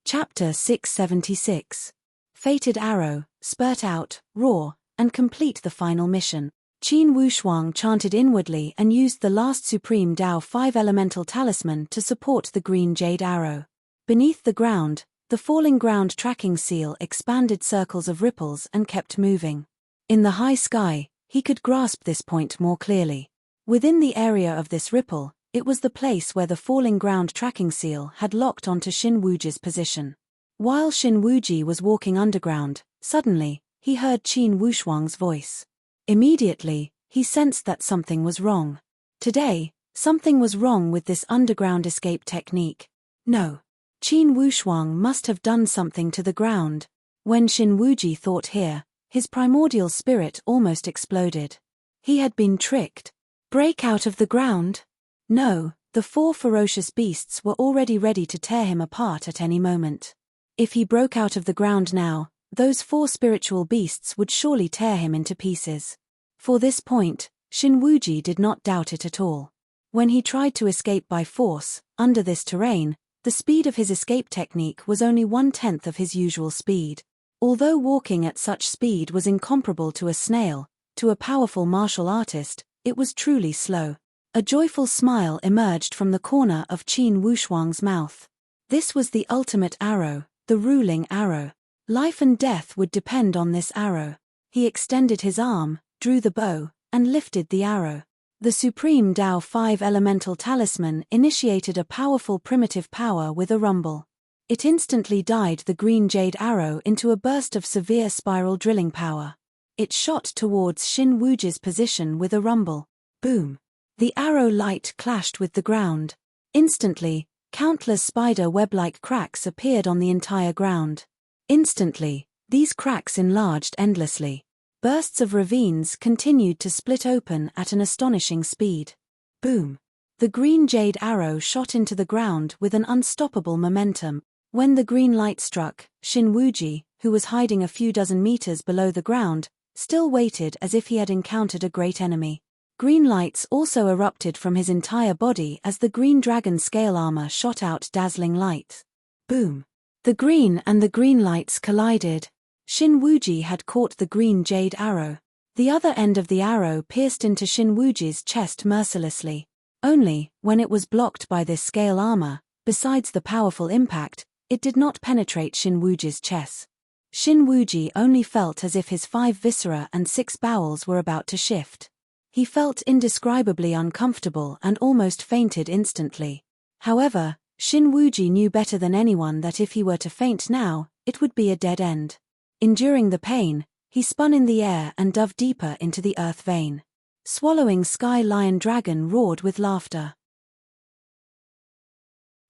Chapter 676. Fated Arrow, spurt out, roar, and complete the final mission. Qin Wushuang chanted inwardly and used the last supreme Dao 5 elemental talisman to support the green jade arrow. Beneath the ground, the falling ground tracking seal expanded circles of ripples and kept moving. In the high sky, he could grasp this point more clearly. Within the area of this ripple, it was the place where the falling ground tracking seal had locked onto Xin Wuji's position. While Xin Wuji was walking underground, suddenly, he heard Qin Wushuang's voice. Immediately, he sensed that something was wrong. Today, something was wrong with this underground escape technique. No. Qin Wushuang must have done something to the ground. When Xin Wuji thought here, his primordial spirit almost exploded. He had been tricked. Break out of the ground? No, the 4 ferocious beasts were already ready to tear him apart at any moment. If he broke out of the ground now, those 4 spiritual beasts would surely tear him into pieces. For this point, Xin Wuji did not doubt it at all. When he tried to escape by force, under this terrain, the speed of his escape technique was only 1/10 of his usual speed. Although walking at such speed was incomparable to a snail, to a powerful martial artist, it was truly slow. A joyful smile emerged from the corner of Qin Wushuang's mouth. This was the ultimate arrow, the ruling arrow. Life and death would depend on this arrow. He extended his arm, drew the bow, and lifted the arrow. The supreme Dao 5 elemental talisman initiated a powerful primitive power with a rumble. It instantly dyed the green jade arrow into a burst of severe spiral drilling power. It shot towards Xin Wuji's position with a rumble. Boom! The arrow light clashed with the ground. Instantly, countless spider web-like cracks appeared on the entire ground. Instantly, these cracks enlarged endlessly. Bursts of ravines continued to split open at an astonishing speed. Boom! The green jade arrow shot into the ground with an unstoppable momentum. When the green light struck, Xin Wuji, who was hiding a few dozen meters below the ground, still waited as if he had encountered a great enemy. Green lights also erupted from his entire body as the green dragon scale armor shot out dazzling light. Boom! The green and the green lights collided. Xin Wuji had caught the green jade arrow. The other end of the arrow pierced into Xin Wuji's chest mercilessly. Only, when it was blocked by this scale armor, besides the powerful impact, it did not penetrate Xin Wuji's chest. Xin Wuji only felt as if his 5 viscera and 6 bowels were about to shift. He felt indescribably uncomfortable and almost fainted instantly. However, Xin Wuji knew better than anyone that if he were to faint now, it would be a dead end. Enduring the pain, he spun in the air and dove deeper into the earth vein. Swallowing Sky Lion Dragon roared with laughter.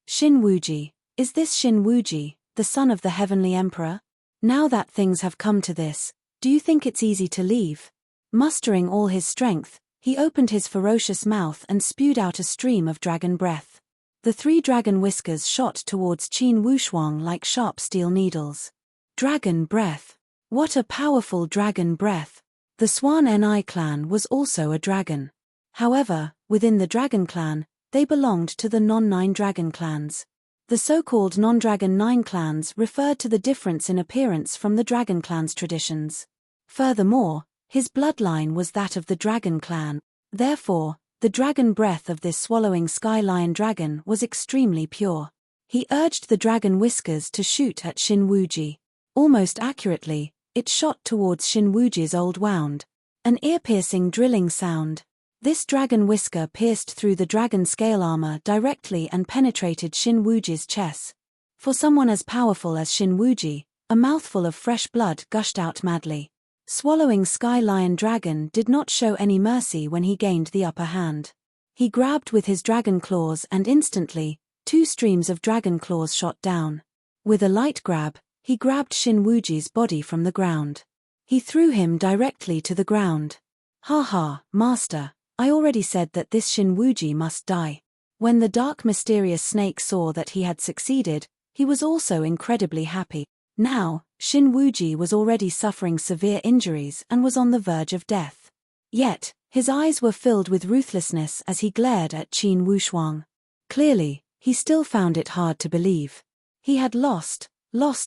Xin Wuji, is this Xin Wuji, the son of the Heavenly Emperor? Now that things have come to this, do you think it's easy to leave? Mustering all his strength, he opened his ferocious mouth and spewed out a stream of dragon breath. The 3 dragon whiskers shot towards Qin Wushuang like sharp steel needles. Dragon breath. What a powerful dragon breath. The Swan Ni clan was also a dragon. However, within the dragon clan, they belonged to the non-9 dragon clans. The so-called non-dragon 9 clans referred to the difference in appearance from the dragon clan's traditions. Furthermore, his bloodline was that of the dragon clan. Therefore, the dragon breath of this swallowing Sky Lion dragon was extremely pure. He urged the dragon whiskers to shoot at Xin Wuji. Almost accurately, it shot towards Xin Wuji's old wound. An ear-piercing drilling sound. This dragon whisker pierced through the dragon scale armor directly and penetrated Xin Wuji's chest. For someone as powerful as Xin Wuji, a mouthful of fresh blood gushed out madly. Swallowing Sky Lion Dragon did not show any mercy when he gained the upper hand. He grabbed with his dragon claws and instantly, 2 streams of dragon claws shot down. With a light grab, he grabbed Xin Wuji's body from the ground. He threw him directly to the ground. "Ha ha, master, I already said that this Shin Wuji must die." When the dark mysterious snake saw that he had succeeded, he was also incredibly happy. Now, Shin Wuji was already suffering severe injuries and was on the verge of death. Yet, his eyes were filled with ruthlessness as he glared at Qin Wushuang. Clearly, he still found it hard to believe. He had lost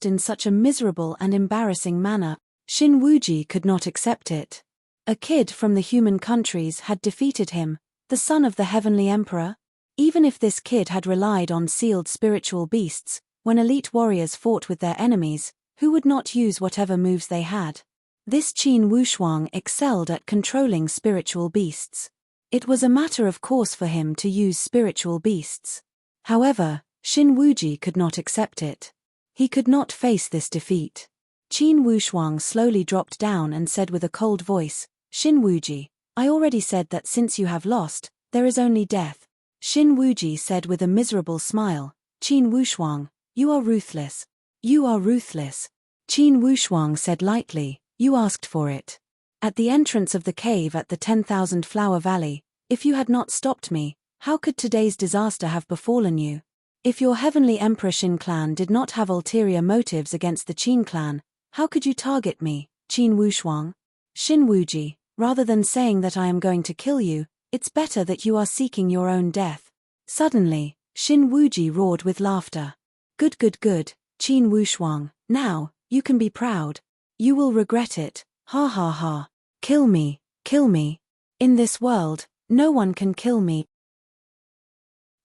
in such a miserable and embarrassing manner. Shin Wuji could not accept it. A kid from the human countries had defeated him, the son of the heavenly emperor. Even if this kid had relied on sealed spiritual beasts, when elite warriors fought with their enemies, who would not use whatever moves they had? This Qin Wushuang excelled at controlling spiritual beasts. It was a matter of course for him to use spiritual beasts. However, Shin Wuji could not accept it. He could not face this defeat. Qin Wushuang slowly dropped down and said with a cold voice, "Shin Wuji, I already said that since you have lost, there is only death." Shin Wuji said with a miserable smile, "Qin Wushuang, you are ruthless. You are ruthless." Qin Wushuang said lightly, "You asked for it. At the entrance of the cave at the 10,000 Flower Valley, if you had not stopped me, how could today's disaster have befallen you? If your heavenly Emperor Shin clan did not have ulterior motives against the Qin clan, how could you target me, Qin Wushuang? Shin Wuji, rather than saying that I am going to kill you, it's better that you are seeking your own death." Suddenly, Shin Wuji roared with laughter. Good, Qin Wushuang, now, you can be proud. You will regret it, ha ha ha. Kill me, kill me. In this world, no one can kill me.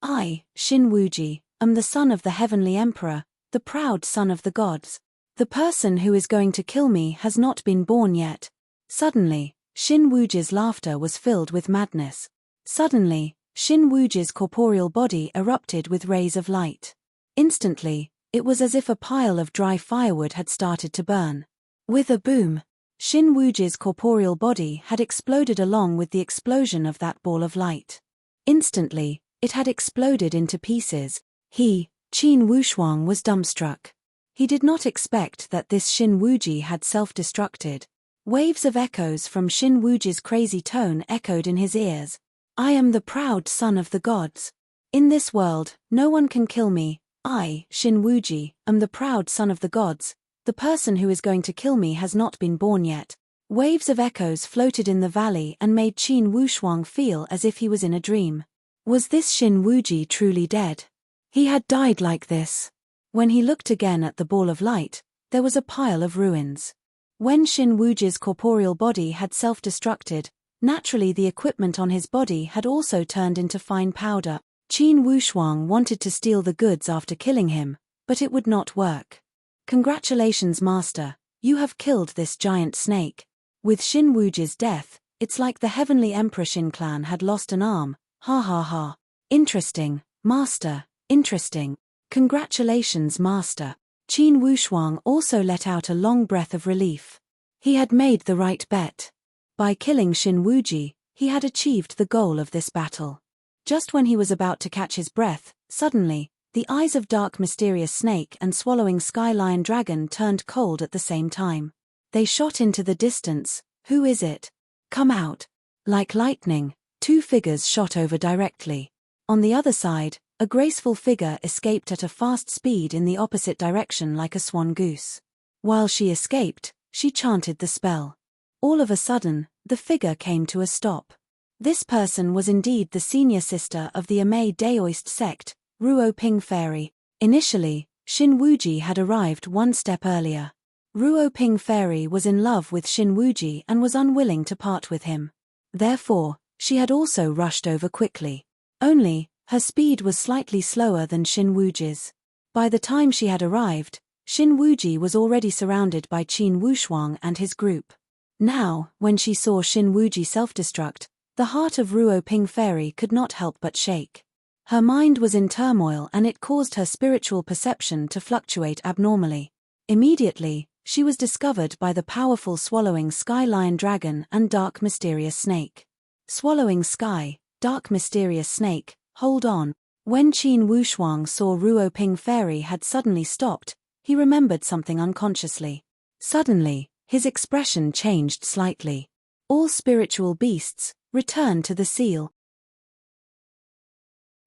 I, Shin Wuji, am the son of the heavenly emperor, the proud son of the gods. The person who is going to kill me has not been born yet. Suddenly, Shin Wuji's laughter was filled with madness. Suddenly, Shin Wuji's corporeal body erupted with rays of light. Instantly, it was as if a pile of dry firewood had started to burn. With a boom, Shin Wuji's corporeal body had exploded along with the explosion of that ball of light. Instantly, it had exploded into pieces. He, Qin Wushuang, was dumbstruck. He did not expect that this Shin Wuji had self-destructed. Waves of echoes from Shin Wuji's crazy tone echoed in his ears. I am the proud son of the gods. In this world, no one can kill me. I, Shin Wuji, am the proud son of the gods. The person who is going to kill me has not been born yet. Waves of echoes floated in the valley and made Qin Wushuang feel as if he was in a dream. Was this Shin Wuji truly dead? He had died like this. When he looked again at the ball of light, there was a pile of ruins. When Shin Wuji's corporeal body had self-destructed, naturally the equipment on his body had also turned into fine powder. Qin Wushuang wanted to steal the goods after killing him, but it would not work. Congratulations, master, you have killed this giant snake. With Shin Wuji's death, it's like the heavenly Emperor Shin clan had lost an arm, ha ha ha. Interesting, master, interesting. Congratulations, master. Qin Wushuang also let out a long breath of relief. He had made the right bet. By killing Shin Wuji, he had achieved the goal of this battle. Just when he was about to catch his breath, suddenly, the eyes of dark mysterious snake and swallowing sky lion dragon turned cold at the same time. They shot into the distance. Who is it? Come out. Like lightning, two figures shot over directly. On the other side, a graceful figure escaped at a fast speed in the opposite direction like a swan goose. While she escaped, she chanted the spell. All of a sudden, the figure came to a stop. This person was indeed the senior sister of the Amei Daoist sect, Ruo Ping Fairy. Initially, Shin Wuji had arrived one step earlier. Ruo Ping Fairy was in love with Shin Wuji and was unwilling to part with him. Therefore, she had also rushed over quickly. Only, her speed was slightly slower than Shin Wuji's. By the time she had arrived, Shin Wuji was already surrounded by Qin Wushuang and his group. Now, when she saw Shin Wuji self-destruct, the heart of Ruo Ping Fairy could not help but shake. Her mind was in turmoil and it caused her spiritual perception to fluctuate abnormally. Immediately, she was discovered by the powerful swallowing sky lion dragon and dark mysterious snake. Swallowing sky, dark mysterious snake, hold on. When Qin Wushuang saw Ruo Ping Fairy had suddenly stopped, he remembered something unconsciously. Suddenly, His expression changed slightly. All spiritual beasts, return to the seal.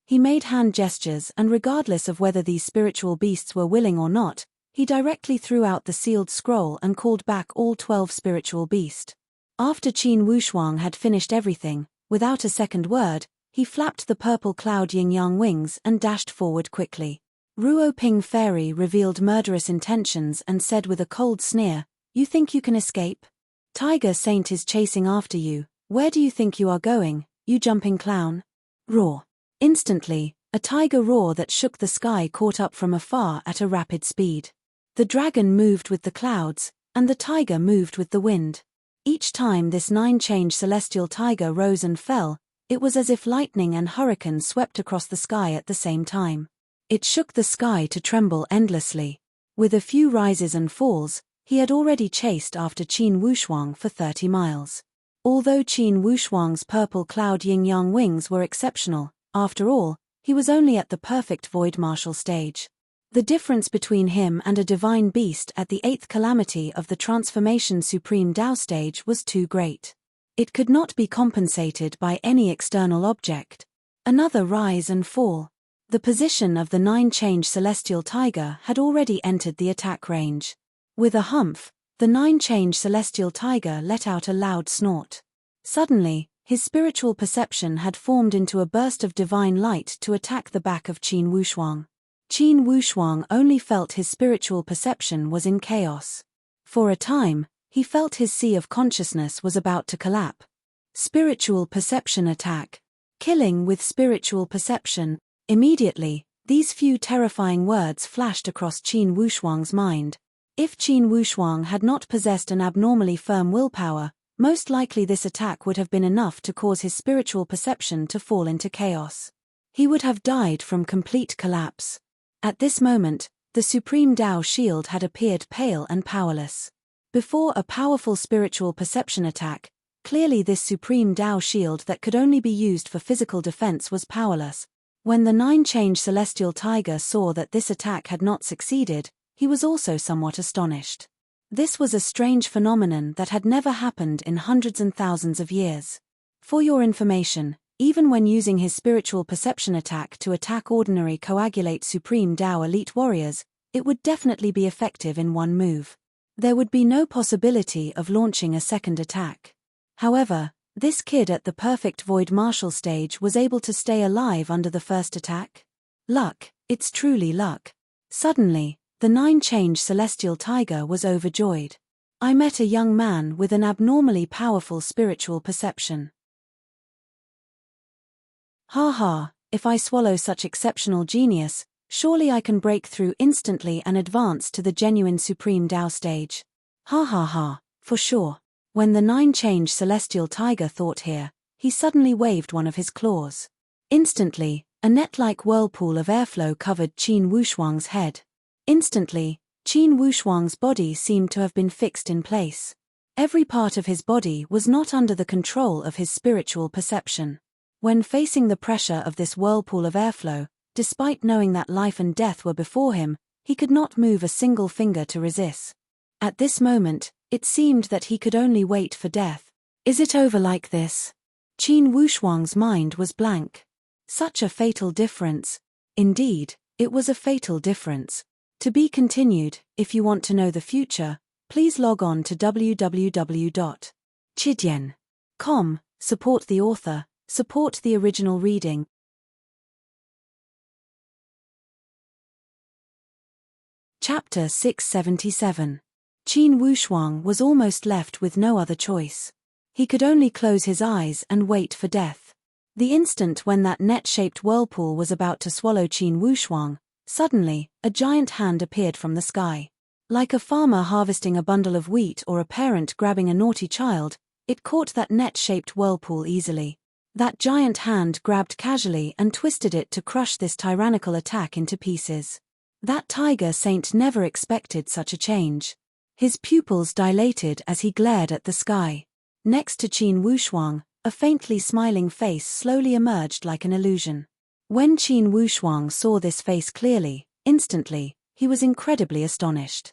He made hand gestures, and regardless of whether these spiritual beasts were willing or not, he directly threw out the sealed scroll and called back all 12 spiritual beasts. After Qin Wushuang had finished everything, without a second word, he flapped the purple cloud yin-yang wings and dashed forward quickly. Ruo Ping Fairy revealed murderous intentions and said with a cold sneer, "You think you can escape? Tiger Saint is chasing after you. Where do you think you are going, you jumping clown?" Roar. Instantly, a tiger roar that shook the sky caught up from afar at a rapid speed. The dragon moved with the clouds, and the tiger moved with the wind. Each time this 9-change celestial tiger rose and fell, it was as if lightning and hurricane swept across the sky at the same time. It shook the sky to tremble endlessly. With a few rises and falls, he had already chased after Qin Wushuang for 30 miles. Although Qin Wushuang's purple cloud yin-yang wings were exceptional, after all, he was only at the perfect void martial stage. The difference between him and a divine beast at the 8th calamity of the transformation supreme Tao stage was too great. It could not be compensated by any external object. Another rise and fall. The position of the 9-change celestial tiger had already entered the attack range. With a humph, the 9-change celestial tiger let out a loud snort. Suddenly, his spiritual perception had formed into a burst of divine light to attack the back of Qin Wushuang. Qin Wushuang only felt his spiritual perception was in chaos. For a time, he felt his sea of consciousness was about to collapse. Spiritual perception attack. Killing with spiritual perception. Immediately, these few terrifying words flashed across Qin Wushuang's mind. If Qin Wushuang had not possessed an abnormally firm willpower, most likely this attack would have been enough to cause his spiritual perception to fall into chaos. He would have died from complete collapse. At this moment, the Supreme Tao shield had appeared pale and powerless. Before a powerful spiritual perception attack, clearly this Supreme Tao shield that could only be used for physical defense was powerless. When the 9-change celestial tiger saw that this attack had not succeeded, he was also somewhat astonished. This was a strange phenomenon that had never happened in hundreds and thousands of years. For your information, even when using his spiritual perception attack to attack ordinary coagulate Supreme Tao elite warriors, it would definitely be effective in one move. There would be no possibility of launching a second attack. However, this kid at the perfect void martial stage was able to stay alive under the first attack. Luck, it's truly luck. Suddenly, the 9-change celestial tiger was overjoyed. I met a young man with an abnormally powerful spiritual perception. Ha ha, if I swallow such exceptional genius, surely I can break through instantly and advance to the genuine Supreme Tao stage. Ha ha ha, for sure. When the 9-change celestial tiger thought here, he suddenly waved one of his claws. Instantly, a net-like whirlpool of airflow covered Qin Wushuang's head. Instantly, Qin Wushuang's body seemed to have been fixed in place. Every part of his body was not under the control of his spiritual perception. When facing the pressure of this whirlpool of airflow, despite knowing that life and death were before him, he could not move a single finger to resist. At this moment, it seemed that he could only wait for death. Is it over like this? Qin Wushuang's mind was blank. Such a fatal difference. Indeed, it was a fatal difference. To be continued. If you want to know the future, please log on to www.chidian.com, support the author, support the original reading. Chapter 677. Qin Wushuang was almost left with no other choice. He could only close his eyes and wait for death. The instant when that net-shaped whirlpool was about to swallow Qin Wushuang, suddenly, a giant hand appeared from the sky. Like a farmer harvesting a bundle of wheat or a parent grabbing a naughty child, it caught that net-shaped whirlpool easily. That giant hand grabbed casually and twisted it to crush this tyrannical attack into pieces. That tiger saint never expected such a change. His pupils dilated as he glared at the sky. Next to Qin Wushuang, a faintly smiling face slowly emerged like an illusion. When Qin Wushuang saw this face clearly, instantly, he was incredibly astonished.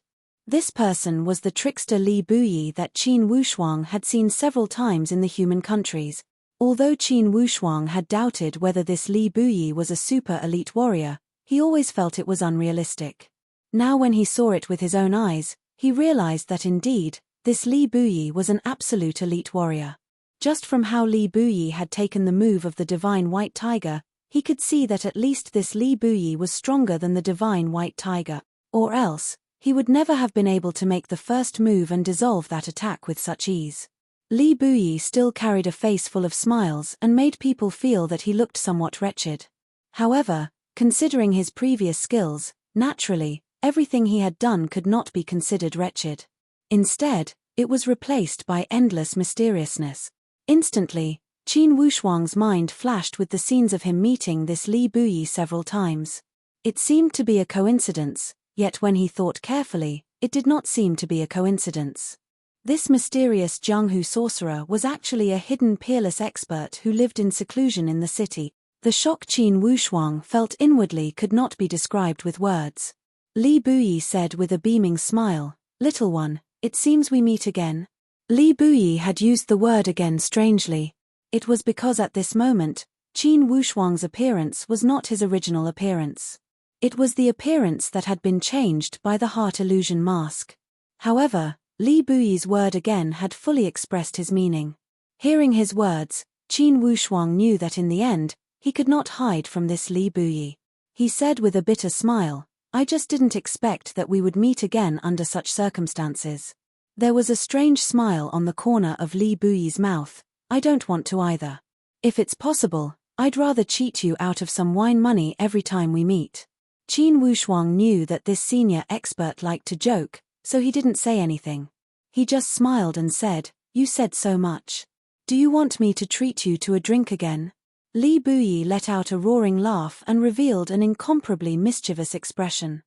This person was the trickster Li Buyi that Qin Wushuang had seen several times in the human countries. Although Qin Wushuang had doubted whether this Li Buyi was a super elite warrior, he always felt it was unrealistic. Now when he saw it with his own eyes, he realized that indeed, this Li Buyi was an absolute elite warrior. Just from how Li Buyi had taken the move of the divine white tiger, he could see that at least this Li Buyi was stronger than the divine white tiger, or else, he would never have been able to make the first move and dissolve that attack with such ease. Li Buyi still carried a face full of smiles and made people feel that he looked somewhat wretched. However, considering his previous skills, naturally, everything he had done could not be considered wretched. Instead, it was replaced by endless mysteriousness. Instantly, Qin Wushuang's mind flashed with the scenes of him meeting this Li Buyi several times. It seemed to be a coincidence, yet when he thought carefully, it did not seem to be a coincidence. This mysterious Jianghu sorcerer was actually a hidden peerless expert who lived in seclusion in the city. The shock Qin Wushuang felt inwardly could not be described with words. Li Buyi said with a beaming smile, "Little one, it seems we meet again." Li Buyi had used the word again strangely. It was because at this moment, Qin Wushuang's appearance was not his original appearance. It was the appearance that had been changed by the heart illusion mask. However, Li Buyi's word again had fully expressed his meaning. Hearing his words, Qin Wushuang knew that in the end, he could not hide from this Li Buyi. He said with a bitter smile, "I just didn't expect that we would meet again under such circumstances." There was a strange smile on the corner of Li Buyi's mouth. "I don't want to either. If it's possible, I'd rather cheat you out of some wine money every time we meet." Qin Wushuang knew that this senior expert liked to joke, so he didn't say anything. He just smiled and said, "You said so much. Do you want me to treat you to a drink again?" Li Buyi let out a roaring laugh and revealed an incomparably mischievous expression.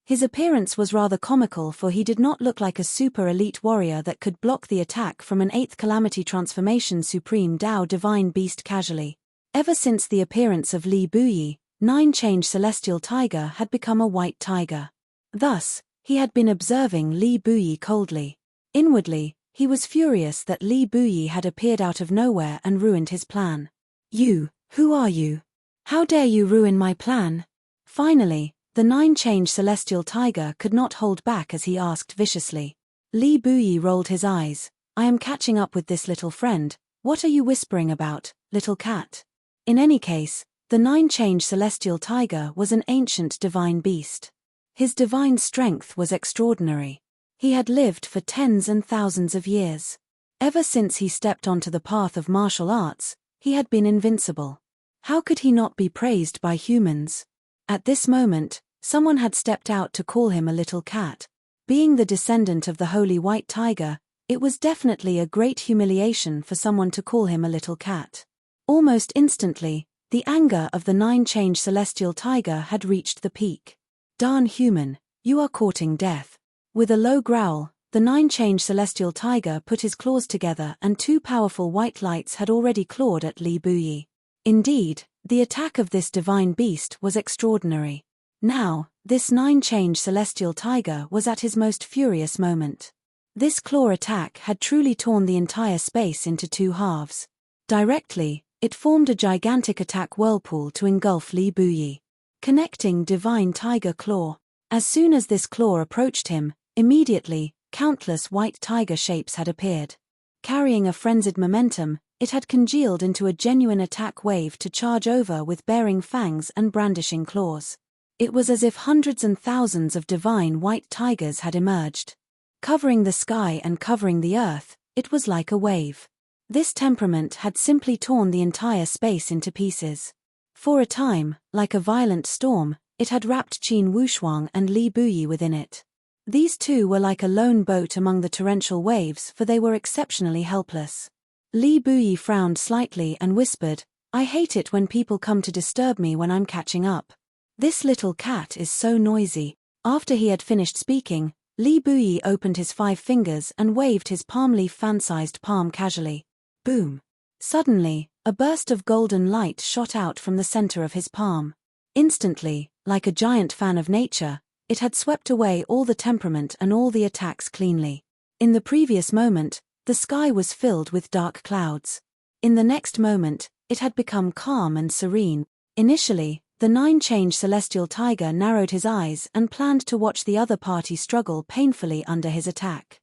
His appearance was rather comical, for he did not look like a super elite warrior that could block the attack from an 8th Calamity Transformation Supreme Tao Divine Beast casually. Ever since the appearance of Li Buyi, 9-change Celestial Tiger had become a white tiger. Thus, he had been observing Li Buyi coldly. Inwardly, he was furious that Li Buyi had appeared out of nowhere and ruined his plan. "You, who are you? How dare you ruin my plan?" Finally, the 9-change Celestial Tiger could not hold back as he asked viciously. Li Buyi rolled his eyes. "I am catching up with this little friend. What are you whispering about, little cat?" In any case, the 9-change Celestial Tiger was an ancient divine beast. His divine strength was extraordinary. He had lived for tens and thousands of years. Ever since he stepped onto the path of martial arts, he had been invincible. How could he not be praised by humans? At this moment, someone had stepped out to call him a little cat. Being the descendant of the holy white tiger, it was definitely a great humiliation for someone to call him a little cat. Almost instantly, the anger of the 9-change Celestial Tiger had reached the peak. "Darn human, you are courting death." With a low growl, the 9-change Celestial Tiger put his claws together and 2 powerful white lights had already clawed at Li Buyi. Indeed, the attack of this divine beast was extraordinary. Now, this 9-change Celestial Tiger was at his most furious moment. This claw attack had truly torn the entire space into 2 halves. Directly, it formed a gigantic attack whirlpool to engulf Li Buyi. Connecting divine tiger claw. As soon as this claw approached him, immediately, countless white tiger shapes had appeared. Carrying a frenzied momentum, it had congealed into a genuine attack wave to charge over with baring fangs and brandishing claws. It was as if hundreds and thousands of divine white tigers had emerged. Covering the sky and covering the earth, it was like a wave. This temperament had simply torn the entire space into pieces. For a time, like a violent storm, it had wrapped Qin Wushuang and Li Buyi within it. These two were like a lone boat among the torrential waves, for they were exceptionally helpless. Li Buyi frowned slightly and whispered, "I hate it when people come to disturb me when I'm catching up. This little cat is so noisy." After he had finished speaking, Li Buyi opened his 5 fingers and waved his palm leaf fan-sized palm casually. Boom! Suddenly, a burst of golden light shot out from the center of his palm. Instantly, like a giant fan of nature, It had swept away all the temperament and all the attacks cleanly. In the previous moment, the sky was filled with dark clouds. In the next moment, it had become calm and serene. Initially, the nine-change celestial tiger narrowed his eyes and planned to watch the other party struggle painfully under his attack.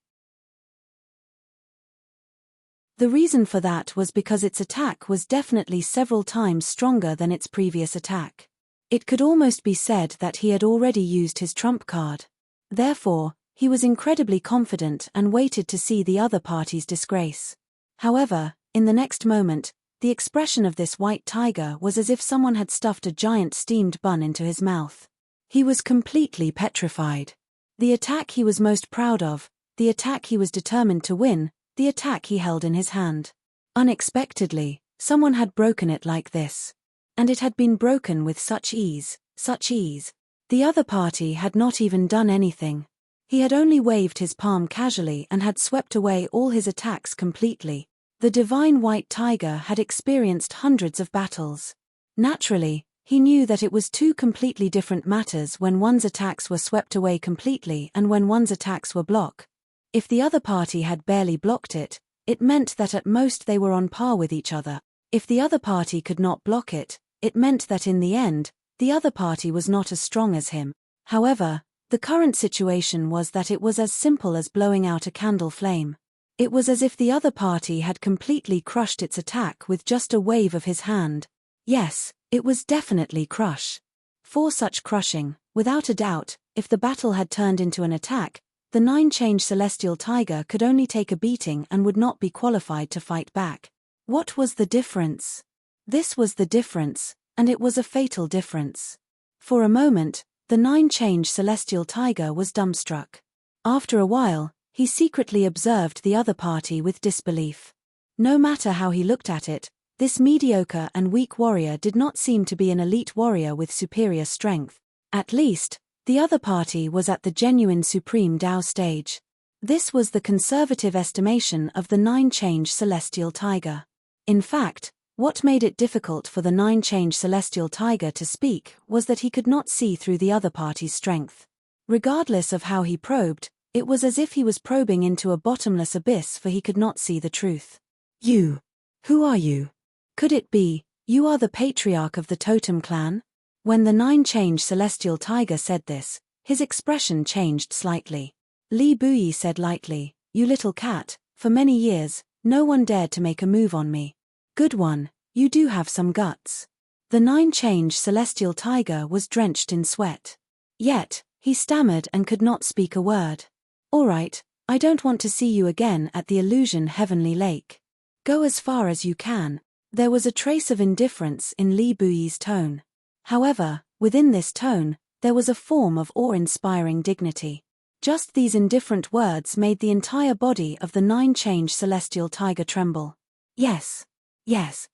The reason for that was because its attack was definitely several times stronger than its previous attack. It could almost be said that he had already used his trump card. Therefore, he was incredibly confident and waited to see the other party's disgrace. However, in the next moment, the expression of this white tiger was as if someone had stuffed a giant steamed bun into his mouth. He was completely petrified. The attack he was most proud of, the attack he was determined to win, the attack he held in his hand. Unexpectedly, someone had broken it like this. And it had been broken with such ease, such ease. The other party had not even done anything. He had only waved his palm casually and had swept away all his attacks completely. The divine white tiger had experienced hundreds of battles. Naturally, he knew that it was two completely different matters when one's attacks were swept away completely and when one's attacks were blocked. If the other party had barely blocked it, it meant that at most they were on par with each other. If the other party could not block it, it meant that in the end, the other party was not as strong as him. However, the current situation was that it was as simple as blowing out a candle flame. It was as if the other party had completely crushed its attack with just a wave of his hand. Yes, it was definitely crush. For such crushing, without a doubt, if the battle had turned into an attack, the nine-change celestial tiger could only take a beating and would not be qualified to fight back. What was the difference? This was the difference, and it was a fatal difference. For a moment, the nine-change celestial tiger was dumbstruck. After a while, he secretly observed the other party with disbelief. No matter how he looked at it, this mediocre and weak warrior did not seem to be an elite warrior with superior strength. At least, the other party was at the genuine supreme Tao stage. This was the conservative estimation of the nine-change celestial tiger. In fact, what made it difficult for the nine-change celestial tiger to speak was that he could not see through the other party's strength. Regardless of how he probed, it was as if he was probing into a bottomless abyss, for he could not see the truth. You. Who are you? Could it be, you are the patriarch of the totem clan? When the nine-change celestial tiger said this, his expression changed slightly. Li Buyi said lightly, "You little cat, for many years, no one dared to make a move on me. Good one, you do have some guts." The nine-change celestial tiger was drenched in sweat. Yet, he stammered and could not speak a word. "All right, I don't want to see you again at the Illusion Heavenly Lake. Go as far as you can." There was a trace of indifference in Li Buyi's tone. However, within this tone, there was a form of awe-inspiring dignity. Just these indifferent words made the entire body of the nine-change celestial tiger tremble. Yes. Yes.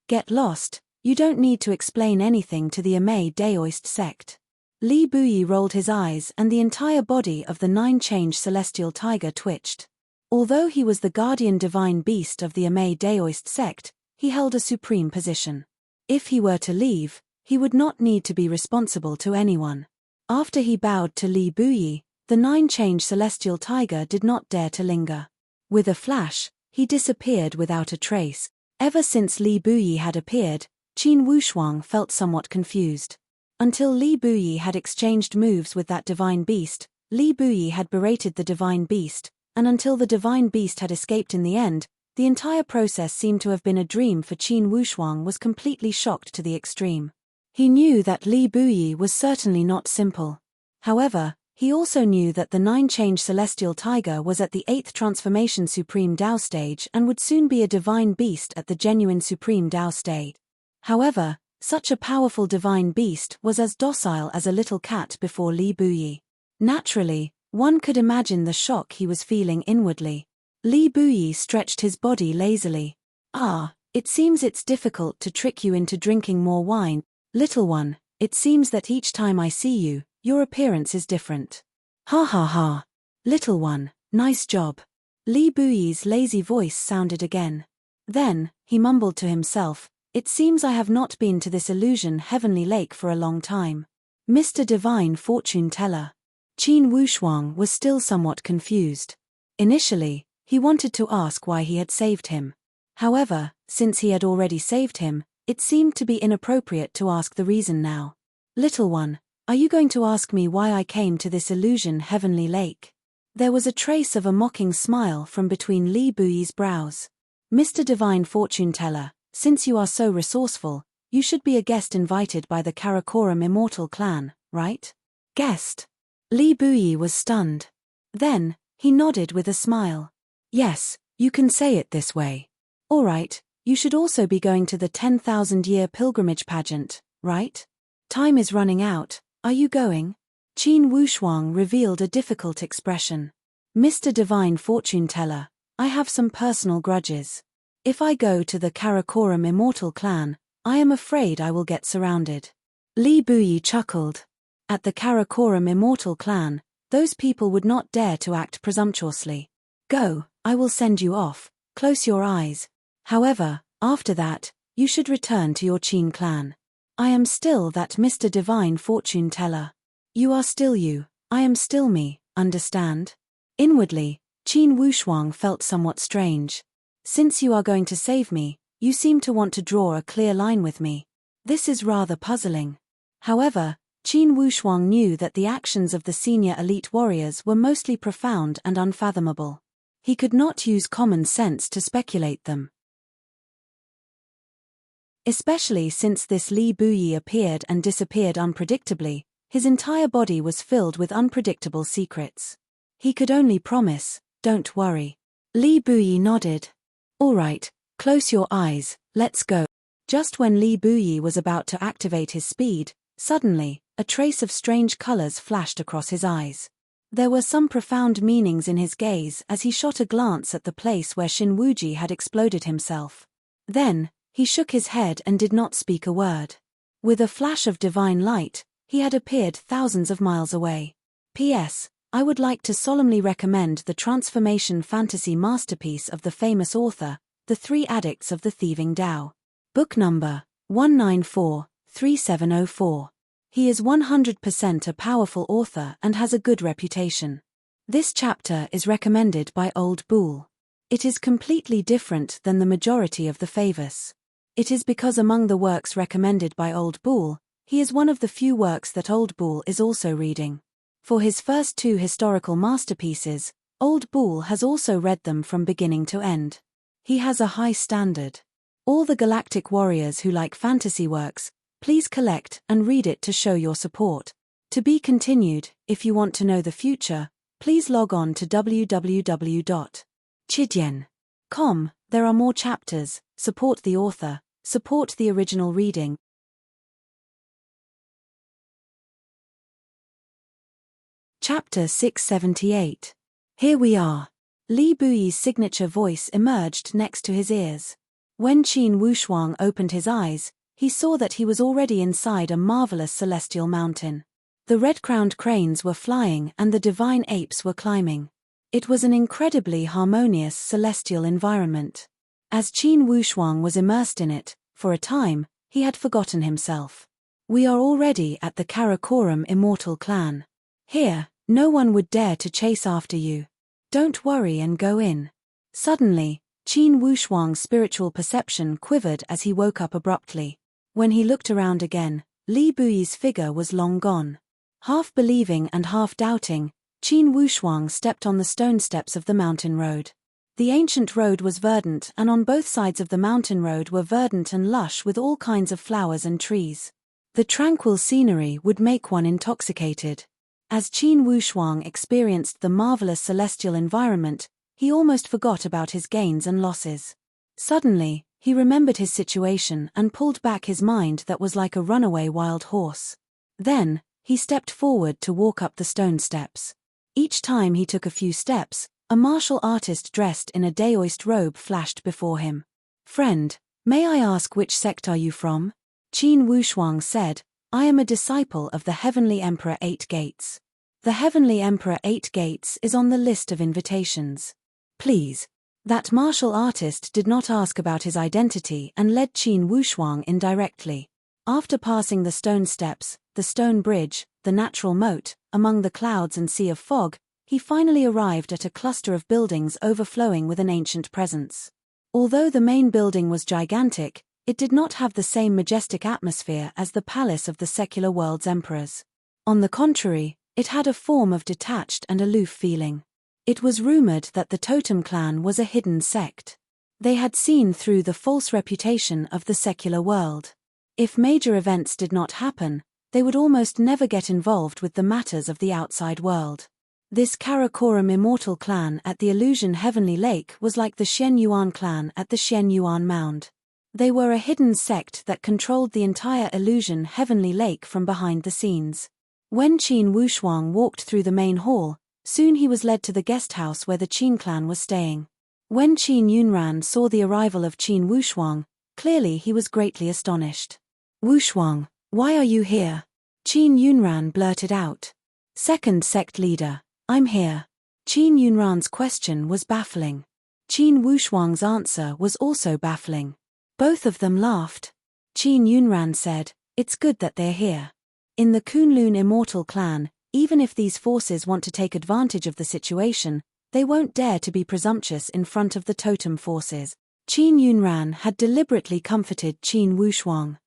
Get lost, you don't need to explain anything to the Amei Daoist sect. Li Buyi rolled his eyes and the entire body of the nine-change celestial tiger twitched. Although he was the guardian divine beast of the Amei Daoist sect, he held a supreme position. If he were to leave, he would not need to be responsible to anyone. After he bowed to Li Buyi, the nine-change celestial tiger did not dare to linger. With a flash, he disappeared without a trace. Ever since Li Buyi had appeared, Qin Wushuang felt somewhat confused. Until Li Buyi had exchanged moves with that divine beast, Li Buyi had berated the divine beast, and until the divine beast had escaped in the end, the entire process seemed to have been a dream for Qin Wushuang was completely shocked to the extreme. He knew that Li Buyi was certainly not simple. However, he also knew that the nine-change celestial tiger was at the 8th transformation supreme Tao stage and would soon be a divine beast at the genuine supreme Tao stage. However, such a powerful divine beast was as docile as a little cat before Li Buyi. Naturally, one could imagine the shock he was feeling inwardly. Li Buyi stretched his body lazily. "Ah, it seems it's difficult to trick you into drinking more wine, little one. It seems that each time I see you, your appearance is different. Ha ha ha. Little one, nice job." Li Buyi's lazy voice sounded again. Then, he mumbled to himself, "It seems I have not been to this Illusion Heavenly Lake for a long time. Mr. Divine Fortune Teller. Qin Wushuang was still somewhat confused. Initially, he wanted to ask why he had saved him. However, since he had already saved him, it seemed to be inappropriate to ask the reason now. Little one, are you going to ask me why I came to this illusion heavenly lake? There was a trace of a mocking smile from between Li Buyi's brows. Mr. Divine Fortune Teller, since you are so resourceful, you should be a guest invited by the Karakoram Immortal clan, right? Guest? Li Buyi was stunned. Then, he nodded with a smile. Yes, you can say it this way. All right, you should also be going to the 10,000-year pilgrimage pageant, right? Time is running out, are you going? Qin Wushuang revealed a difficult expression. Mr. Divine Fortune Teller, I have some personal grudges. If I go to the Karakoram Immortal clan, I am afraid I will get surrounded. Li Buyi chuckled. At the Karakoram Immortal clan, those people would not dare to act presumptuously. Go, I will send you off, close your eyes. However, after that, you should return to your Qin clan. I am still that Mr. Divine Fortune Teller. You are still you, I am still me, understand? Inwardly, Qin Wushuang felt somewhat strange. Since you are going to save me, you seem to want to draw a clear line with me. This is rather puzzling. However, Qin Wushuang knew that the actions of the senior elite warriors were mostly profound and unfathomable. He could not use common sense to speculate them. Especially since this Li Buyi appeared and disappeared unpredictably, his entire body was filled with unpredictable secrets. He could only promise, don't worry. Li Buyi nodded. All right, close your eyes, let's go. Just when Li Buyi was about to activate his speed, suddenly, a trace of strange colors flashed across his eyes. There were some profound meanings in his gaze as he shot a glance at the place where Xin Wuji had exploded himself. Then, he shook his head and did not speak a word. With a flash of divine light, he had appeared thousands of miles away. P.S. I would like to solemnly recommend the transformation fantasy masterpiece of the famous author, The Three Addicts of the Thieving Tao. Book number 1943704. He is 100% a powerful author and has a good reputation. This chapter is recommended by Old Bull. It is completely different than the majority of the favors. It is because among the works recommended by Old Bull, he is one of the few works that Old Bull is also reading. For his first two historical masterpieces, Old Bull has also read them from beginning to end. He has a high standard. All the galactic warriors who like fantasy works, please collect and read it to show your support. To be continued, if you want to know the future, please log on to www.chidian.com. There are more chapters, support the author, support the original reading. Chapter 678. Here we are. Li Buyi's signature voice emerged next to his ears. When Qin Wushuang opened his eyes, he saw that he was already inside a marvelous celestial mountain. The red-crowned cranes were flying and the divine apes were climbing. It was an incredibly harmonious celestial environment. As Qin Wushuang was immersed in it, for a time, he had forgotten himself. We are already at the Karakoram Immortal clan. Here, no one would dare to chase after you. Don't worry and go in. Suddenly, Qin Wushuang's spiritual perception quivered as he woke up abruptly. When he looked around again, Li Buyi's figure was long gone. Half believing and half doubting, Qin Wushuang stepped on the stone steps of the mountain road. The ancient road was verdant and on both sides of the mountain road were verdant and lush with all kinds of flowers and trees. The tranquil scenery would make one intoxicated. As Qin Wushuang experienced the marvelous celestial environment, he almost forgot about his gains and losses. Suddenly, he remembered his situation and pulled back his mind that was like a runaway wild horse. Then, he stepped forward to walk up the stone steps. Each time he took a few steps, a martial artist dressed in a daoist robe flashed before him. "Friend, may I ask which sect are you from?" Qin Wushuang said, "I am a disciple of the Heavenly Emperor Eight Gates. The Heavenly Emperor Eight Gates is on the list of invitations. Please." That martial artist did not ask about his identity and led Qin Wushuang indirectly. After passing the stone steps, the stone bridge, the natural moat, among the clouds and sea of fog, he finally arrived at a cluster of buildings overflowing with an ancient presence. Although the main building was gigantic, it did not have the same majestic atmosphere as the palace of the secular world's emperors. On the contrary, it had a form of detached and aloof feeling. It was rumored that the Totem clan was a hidden sect. They had seen through the false reputation of the secular world. If major events did not happen, they would almost never get involved with the matters of the outside world. This Karakoram immortal clan at the Illusion Heavenly Lake was like the Shen Yuan clan at the Shen Yuan Mound. They were a hidden sect that controlled the entire Illusion Heavenly Lake from behind the scenes. When Qin Wushuang walked through the main hall, soon he was led to the guest house where the Qin clan was staying. When Qin Yunran saw the arrival of Qin Wushuang, clearly he was greatly astonished. "Wushuang, why are you here?" Qin Yunran blurted out. "Second sect leader, I'm here." Qin Yunran's question was baffling. Qin Wushuang's answer was also baffling. Both of them laughed. Qin Yunran said, "It's good that they're here. In the Kunlun immortal clan, even if these forces want to take advantage of the situation, they won't dare to be presumptuous in front of the Totem forces." Qin Yunran had deliberately comforted Qin Wushuang.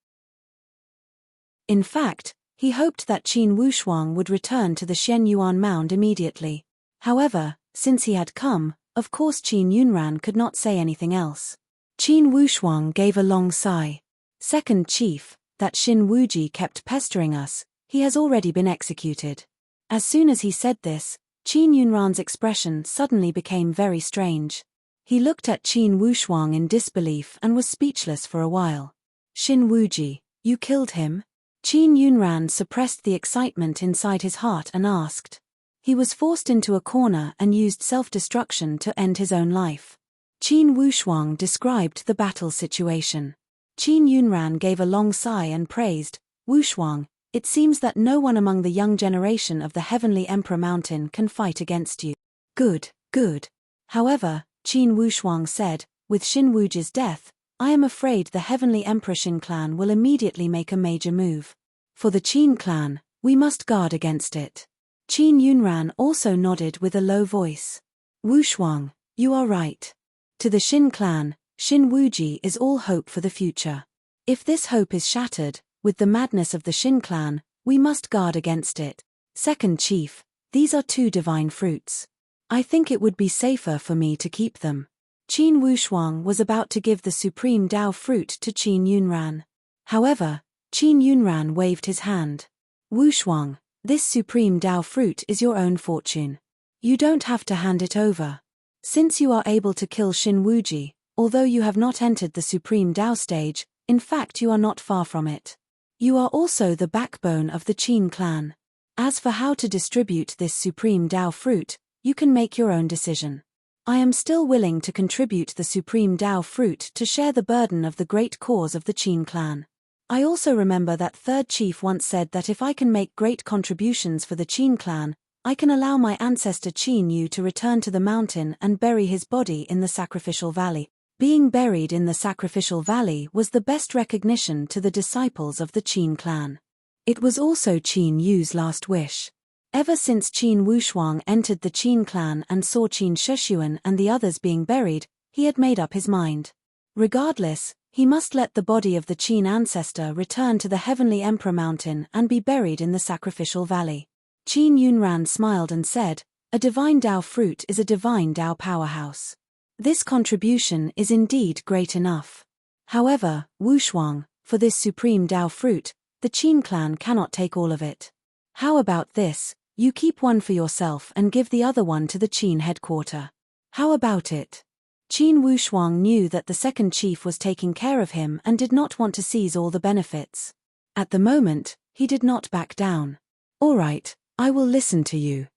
In fact, he hoped that Qin Wushuang would return to the Shen Yuan Mound immediately. However, since he had come, of course Qin Yunran could not say anything else. Qin Wushuang gave a long sigh. "Second chief, that Shin Wuji kept pestering us, he has already been executed." As soon as he said this, Qin Yunran's expression suddenly became very strange. He looked at Qin Wushuang in disbelief and was speechless for a while. "Shin Wuji, you killed him?" Qin Yunran suppressed the excitement inside his heart and asked. He was forced into a corner and used self-destruction to end his own life. Qin Wushuang described the battle situation. Qin Yunran gave a long sigh and praised, "Wushuang, it seems that no one among the young generation of the Heavenly Emperor Mountain can fight against you." "Good, good." However, Qin Wushuang said, "With Shin Wuji's death, I am afraid the Heavenly Emperor Shin clan will immediately make a major move. For the Qin clan, we must guard against it." Qin Yunran also nodded with a low voice. "Wushuang, you are right. To the Shin clan, Shin Wuji is all hope for the future. If this hope is shattered, with the madness of the Shin clan, we must guard against it. Second chief, these are two divine fruits. I think it would be safer for me to keep them." Qin Wushuang was about to give the supreme Dao fruit to Qin Yunran. However, Qin Yunran waved his hand. "Wushuang, this supreme Dao fruit is your own fortune. You don't have to hand it over. Since you are able to kill Shin Wuji, although you have not entered the supreme Dao stage, in fact you are not far from it. You are also the backbone of the Qin clan. As for how to distribute this supreme Dao fruit, you can make your own decision. I am still willing to contribute the supreme Dao fruit to share the burden of the great cause of the Qin clan. I also remember that third chief once said that if I can make great contributions for the Qin clan, I can allow my ancestor Qin Yu to return to the mountain and bury his body in the sacrificial valley. Being buried in the sacrificial valley was the best recognition to the disciples of the Qin clan. It was also Qin Yu's last wish. Ever since Qin Wushuang entered the Qin clan and saw Qin Shushuan and the others being buried, he had made up his mind. Regardless, he must let the body of the Qin ancestor return to the Heavenly Emperor Mountain and be buried in the sacrificial valley. Qin Yunran smiled and said, "A divine Dao fruit is a divine Dao powerhouse. This contribution is indeed great enough. However, Wushuang, for this supreme Dao fruit, the Qin clan cannot take all of it. How about this? You keep one for yourself and give the other one to the Qin headquarters. How about it?" Qin Wushuang knew that the second chief was taking care of him and did not want to seize all the benefits. At the moment, he did not back down. "All right, I will listen to you."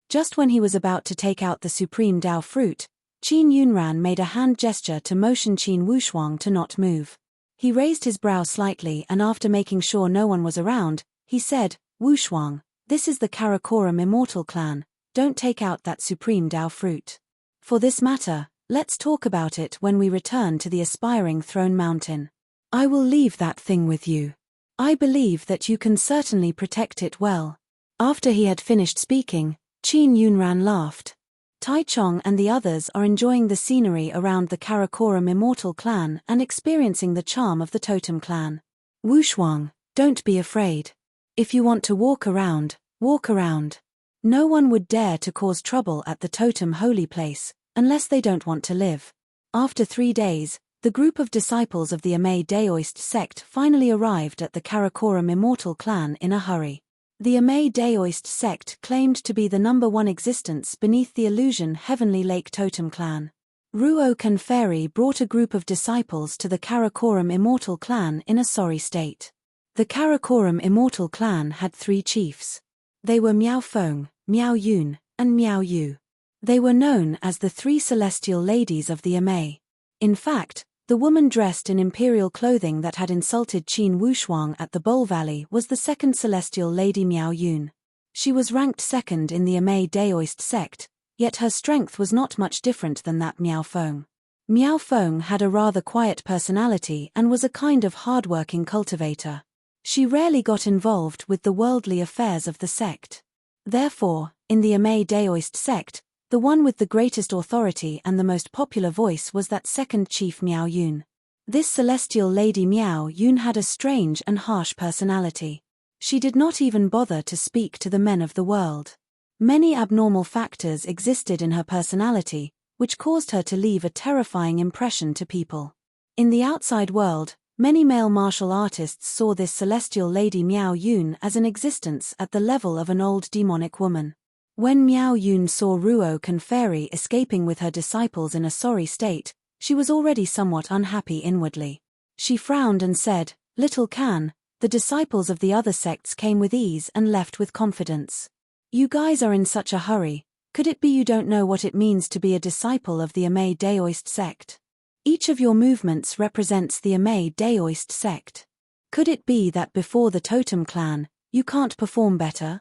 Just when he was about to take out the supreme Dao fruit, Qin Yunran made a hand gesture to motion Qin Wushuang to not move. He raised his brow slightly and after making sure no one was around, he said, "Wushuang, this is the Karakoram immortal clan, don't take out that supreme Dao fruit. For this matter, let's talk about it when we return to the aspiring throne mountain." I will leave that thing with you. I believe that you can certainly protect it well. After he had finished speaking, Qin Yunran laughed. Tai Chong and the others are enjoying the scenery around the Karakoram immortal clan and experiencing the charm of the totem clan. Wu Shuang, don't be afraid. If you want to walk around, walk around. No one would dare to cause trouble at the totem holy place, unless they don't want to live. After 3 days, the group of disciples of the Amay Daoist sect finally arrived at the Karakoram immortal clan in a hurry. The Amay Daoist sect claimed to be the #1 existence beneath the illusion Heavenly Lake Totem clan. Ruo Conferi brought a group of disciples to the Karakoram immortal clan in a sorry state. The Karakoram immortal clan had 3 chiefs. They were Miao Feng, Miao Yun, and Miao Yu. They were known as the 3 celestial ladies of the Amay. In fact, the woman dressed in imperial clothing that had insulted Qin Wushuang at the Bowl Valley was the 2nd celestial lady Miao Yun. She was ranked 2nd in the Amay Daoist sect, yet her strength was not much different than that Miao Feng. Miao Feng had a rather quiet personality and was a kind of hard-working cultivator. She rarely got involved with the worldly affairs of the sect. Therefore, in the Amay Daoist sect, the one with the greatest authority and the most popular voice was that 2nd chief Miao Yun. This celestial lady Miao Yun had a strange and harsh personality. She did not even bother to speak to the men of the world. Many abnormal factors existed in her personality, which caused her to leave a terrifying impression to people. In the outside world, many male martial artists saw this celestial lady Miao Yun as an existence at the level of an old demonic woman. When Miao Yun saw Ruo Conferi escaping with her disciples in a sorry state, she was already somewhat unhappy inwardly. She frowned and said, "Little Can, the disciples of the other sects came with ease and left with confidence. You guys are in such a hurry, could it be you don't know what it means to be a disciple of the Amay Daoist sect? Each of your movements represents the Amay Daoist sect. Could it be that before the totem clan, you can't perform better?"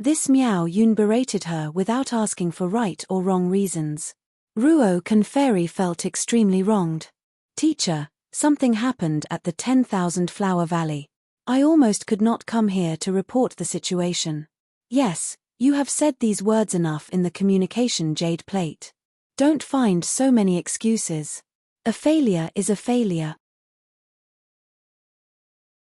This Miao Yun berated her without asking for right or wrong reasons. Ruo Conferi felt extremely wronged. "Teacher, something happened at the 10,000 Flower Valley. I almost could not come here to report the situation." "Yes, you have said these words enough in the communication jade plate. Don't find so many excuses. A failure is a failure.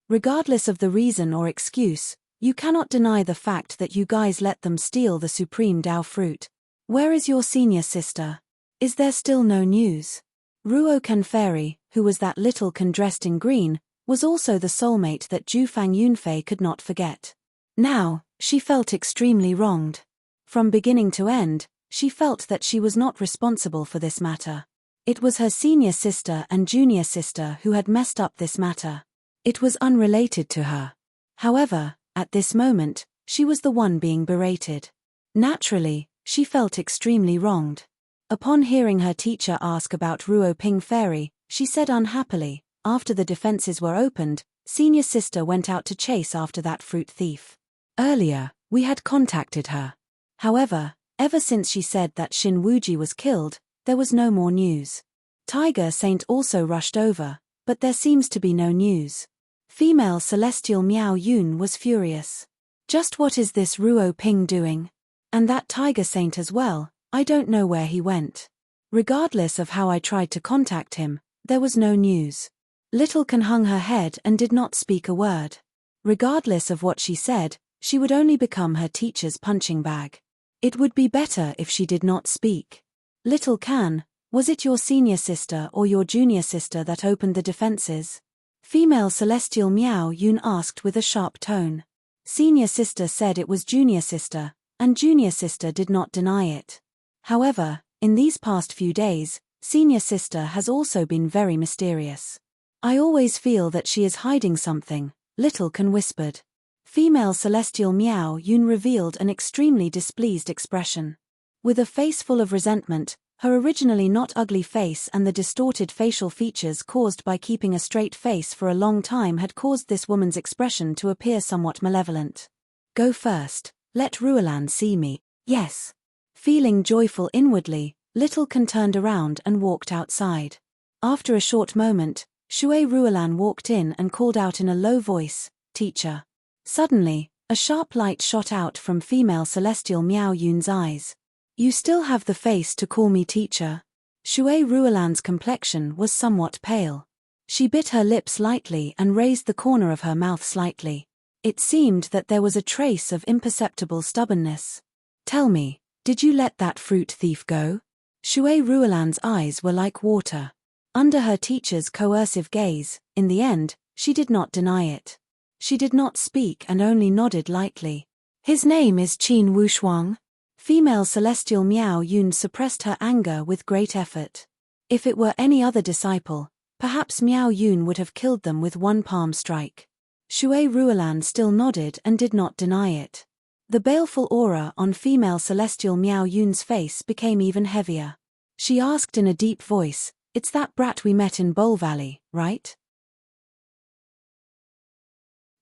Regardless of the reason or excuse, you cannot deny the fact that you guys let them steal the supreme Dao fruit. Where is your senior sister? Is there still no news?" Ruo Conferi, who was that little Can dressed in green, was also the soulmate that Jufang Yunfei could not forget. Now, she felt extremely wronged. From beginning to end, she felt that she was not responsible for this matter. It was her senior sister and junior sister who had messed up this matter. It was unrelated to her. However, at this moment, she was the one being berated. Naturally, she felt extremely wronged. Upon hearing her teacher ask about Ruo Ping Fairy, she said unhappily, after the defenses were opened, senior sister went out to chase after that fruit thief. Earlier, we had contacted her. However, ever since she said that Xin Wuji was killed, there was no more news. Tiger Saint also rushed over, but there seems to be no news. Female celestial Miao Yun was furious. "Just what is this Ruo Ping doing? And that Tiger Saint as well, I don't know where he went. Regardless of how I tried to contact him, there was no news." Little Can hung her head and did not speak a word. Regardless of what she said, she would only become her teacher's punching bag. It would be better if she did not speak. "Little Can, was it your senior sister or your junior sister that opened the defenses?" Female celestial Miao Yun asked with a sharp tone. Senior sister said it was junior sister, and junior sister did not deny it. However, in these past few days, senior sister has also been very mysterious. "I always feel that she is hiding something," Little Can whispered. Female celestial Miao Yun revealed an extremely displeased expression. With a face full of resentment, her originally not ugly face and the distorted facial features caused by keeping a straight face for a long time had caused this woman's expression to appear somewhat malevolent. "Go first, let Ruolan see me." "Yes." Feeling joyful inwardly, Little Can turned around and walked outside. After a short moment, Shui Ruolan walked in and called out in a low voice, "Teacher." Suddenly, a sharp light shot out from female celestial Miao Yun's eyes. "You still have the face to call me teacher?" Shui Ruolan's complexion was somewhat pale. She bit her lips lightly and raised the corner of her mouth slightly. It seemed that there was a trace of imperceptible stubbornness. "Tell me, did you let that fruit thief go?" Shui Ruolan's eyes were like water. Under her teacher's coercive gaze, in the end, she did not deny it. She did not speak and only nodded lightly. "His name is Qin Wushuang." Female celestial Miao Yun suppressed her anger with great effort. If it were any other disciple, perhaps Miao Yun would have killed them with one palm strike. Shui Ruolan still nodded and did not deny it. The baleful aura on female celestial Miao Yun's face became even heavier. She asked in a deep voice, "It's that brat we met in Bowl Valley, right?"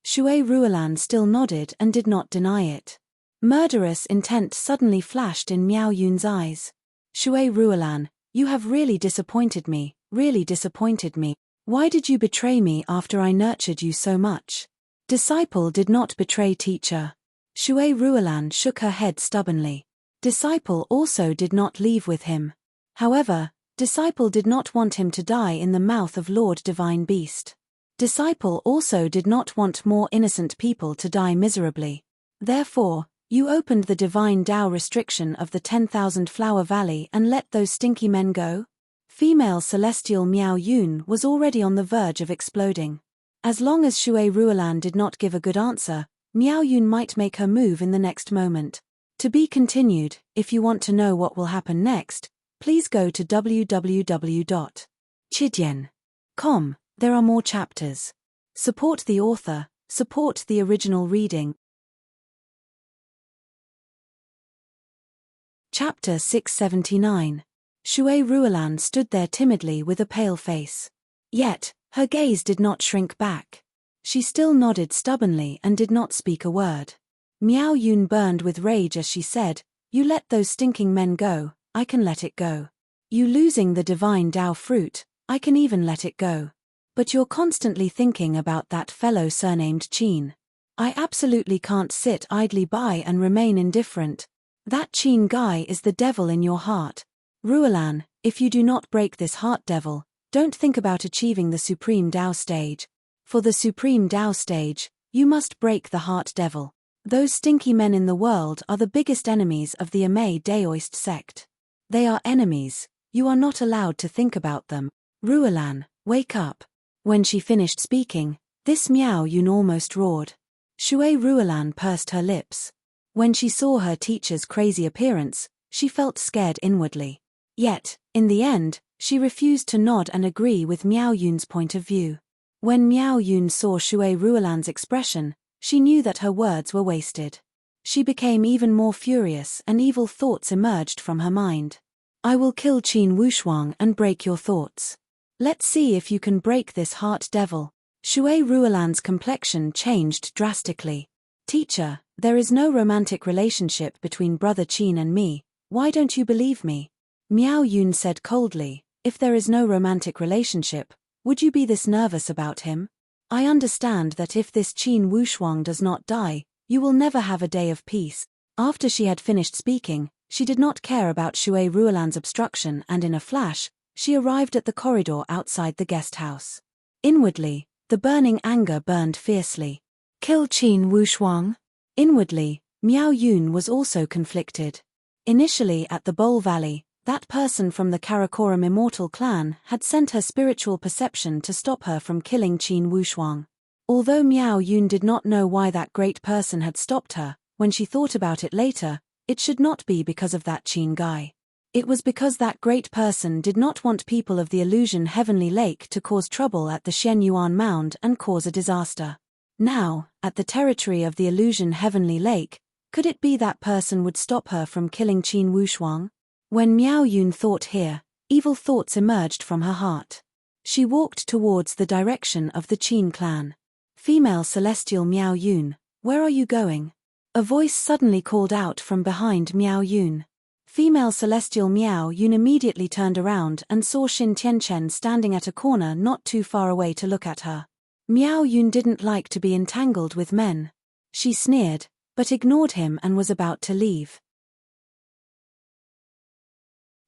Shui Ruolan still nodded and did not deny it. Murderous intent suddenly flashed in Miao Yun's eyes. "Shui Ruolan, you have really disappointed me, really disappointed me. Why did you betray me after I nurtured you so much?" "Disciple did not betray teacher." Shui Ruolan shook her head stubbornly. Disciple also did not leave with him. However, Disciple did not want him to die in the mouth of Lord Divine Beast. Disciple also did not want more innocent people to die miserably. Therefore, you opened the divine Tao restriction of the 10,000 Flower Valley and let those stinky men go? Female celestial Miao Yun was already on the verge of exploding. As long as Shui Ruolan did not give a good answer, Miao Yun might make her move in the next moment. To be continued. If you want to know what will happen next, please go to www.chidian.com. There are more chapters. Support the author, support the original reading. Chapter 679. Shui Ruolan stood there timidly with a pale face. Yet, her gaze did not shrink back. She still nodded stubbornly and did not speak a word. Miao Yun burned with rage as she said, "You let those stinking men go, I can let it go. You losing the divine Tao fruit, I can even let it go. But you're constantly thinking about that fellow surnamed Qin. I absolutely can't sit idly by and remain indifferent. That Qin guy is the devil in your heart. Ruolan, if you do not break this heart devil, don't think about achieving the Supreme Tao stage. For the Supreme Tao stage, you must break the heart devil. Those stinky men in the world are the biggest enemies of the Amei Daoist sect. They are enemies, you are not allowed to think about them. Ruolan, wake up." When she finished speaking, this Miao Yun almost roared. Shui Ruolan pursed her lips. When she saw her teacher's crazy appearance, she felt scared inwardly. Yet, in the end, she refused to nod and agree with Miao Yun's point of view. When Miao Yun saw Shui Ruolan's expression, she knew that her words were wasted. She became even more furious and evil thoughts emerged from her mind. "I will kill Qin Wushuang and break your thoughts. Let's see if you can break this heart devil." Shui Ruolan's complexion changed drastically. "Teacher, there is no romantic relationship between Brother Qin and me, why don't you believe me?" Miao Yun said coldly, "If there is no romantic relationship, would you be this nervous about him? I understand that if this Qin Wushuang does not die, you will never have a day of peace." After she had finished speaking, she did not care about Shui Ruolan's obstruction and in a flash, she arrived at the corridor outside the guest house. Inwardly, the burning anger burned fiercely. Kill Qin Wushuang? Inwardly, Miao Yun was also conflicted. Initially at the Bowl Valley, that person from the Karakoram Immortal clan had sent her spiritual perception to stop her from killing Qin Wushuang. Although Miao Yun did not know why that great person had stopped her, when she thought about it later, it should not be because of that Qin guy. It was because that great person did not want people of the illusion Heavenly Lake to cause trouble at the Shen Yuan Mound and cause a disaster. Now, at the territory of the illusion Heavenly Lake, could it be that person would stop her from killing Qin Wushuang? When Miao Yun thought here, evil thoughts emerged from her heart. She walked towards the direction of the Qin clan. "Female celestial Miao Yun, where are you going?" A voice suddenly called out from behind Miao Yun. Female celestial Miao Yun immediately turned around and saw Xin Tianchen standing at a corner not too far away to look at her. Miao Yun didn't like to be entangled with men. She sneered, but ignored him and was about to leave.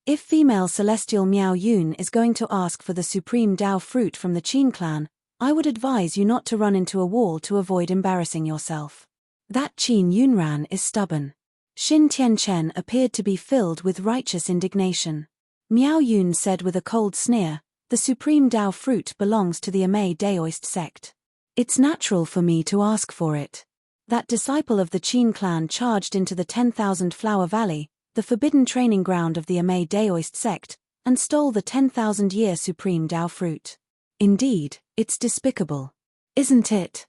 If female celestial Miao Yun is going to ask for the supreme Dao fruit from the Qin clan, I would advise you not to run into a wall to avoid embarrassing yourself. That Qin Yunran is stubborn. Xin Tianchen appeared to be filled with righteous indignation. Miao Yun said with a cold sneer, "The supreme Dao fruit belongs to the Amei Daoist sect. It's natural for me to ask for it." That disciple of the Qin clan charged into the 10,000 Flower Valley, the forbidden training ground of the Amei Daoist sect, and stole the 10,000-year supreme Dao fruit. Indeed, it's despicable. Isn't it?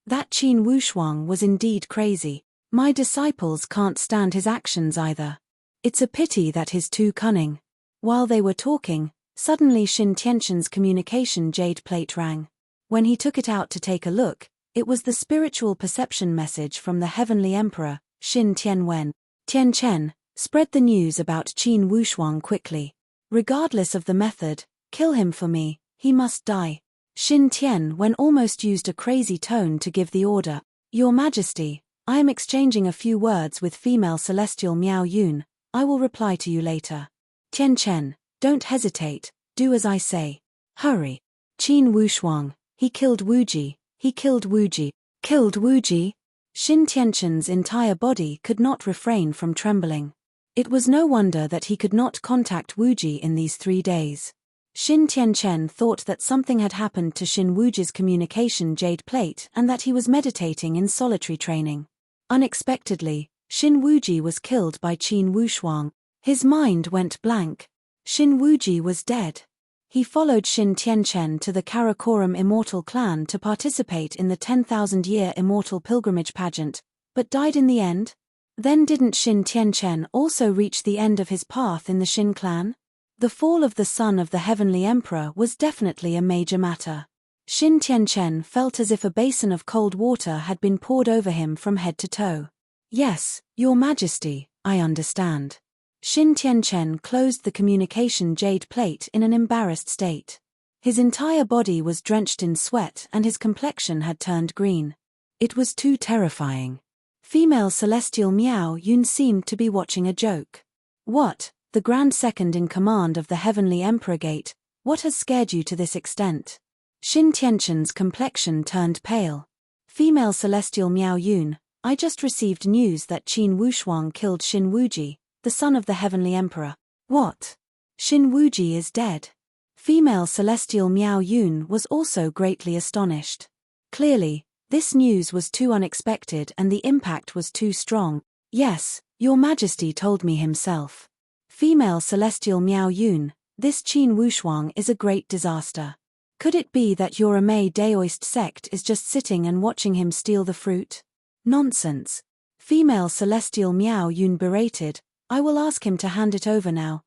That Qin Wushuang was indeed crazy. My disciples can't stand his actions either. It's a pity that he's too cunning. While they were talking, suddenly Xin Tianchen's communication jade plate rang. When he took it out to take a look, it was the spiritual perception message from the Heavenly Emperor, Xin Tianwen. Tianchen, spread the news about Qin Wushuang quickly. Regardless of the method, kill him for me, he must die. Xin Tianwen almost used a crazy tone to give the order. Your Majesty, I am exchanging a few words with female celestial Miao Yun. I will reply to you later. Tianchen, don't hesitate, do as I say. Hurry. Qin Wushuang, he killed Wuji, he killed Wuji. Killed Wuji? Xin Tianchen's entire body could not refrain from trembling. It was no wonder that he could not contact Wuji in these 3 days. Xin Tianchen thought that something had happened to Xin Wuji's communication jade plate and that he was meditating in solitary training. Unexpectedly, Xin Wuji was killed by Qin Wushuang. His mind went blank. Xin Wuji was dead. He followed Xin Tianchen to the Karakoram Immortal Clan to participate in the 10,000-year Immortal Pilgrimage pageant, but died in the end? Then didn't Xin Tianchen also reach the end of his path in the Xin clan? The fall of the son of the Heavenly Emperor was definitely a major matter. Xin Tianchen felt as if a basin of cold water had been poured over him from head to toe. Yes, Your Majesty, I understand. Xin Tianchen closed the communication jade plate in an embarrassed state. His entire body was drenched in sweat and his complexion had turned green. It was too terrifying. Female celestial Miao Yun seemed to be watching a joke. What, the Grand Second in command of the Heavenly Emperor Gate, what has scared you to this extent? Xin Tianchen's complexion turned pale. Female celestial Miao Yun, I just received news that Qin Wushuang killed Xin Wuji, the son of the Heavenly Emperor. What? Xin Wuji is dead. Female celestial Miao Yun was also greatly astonished. Clearly, this news was too unexpected and the impact was too strong. Yes, Your Majesty told me himself. Female celestial Miao Yun, this Qin Wushuang is a great disaster. Could it be that your Amei Daoist sect is just sitting and watching him steal the fruit? Nonsense. Female celestial Miao Yun berated, I will ask him to hand it over now.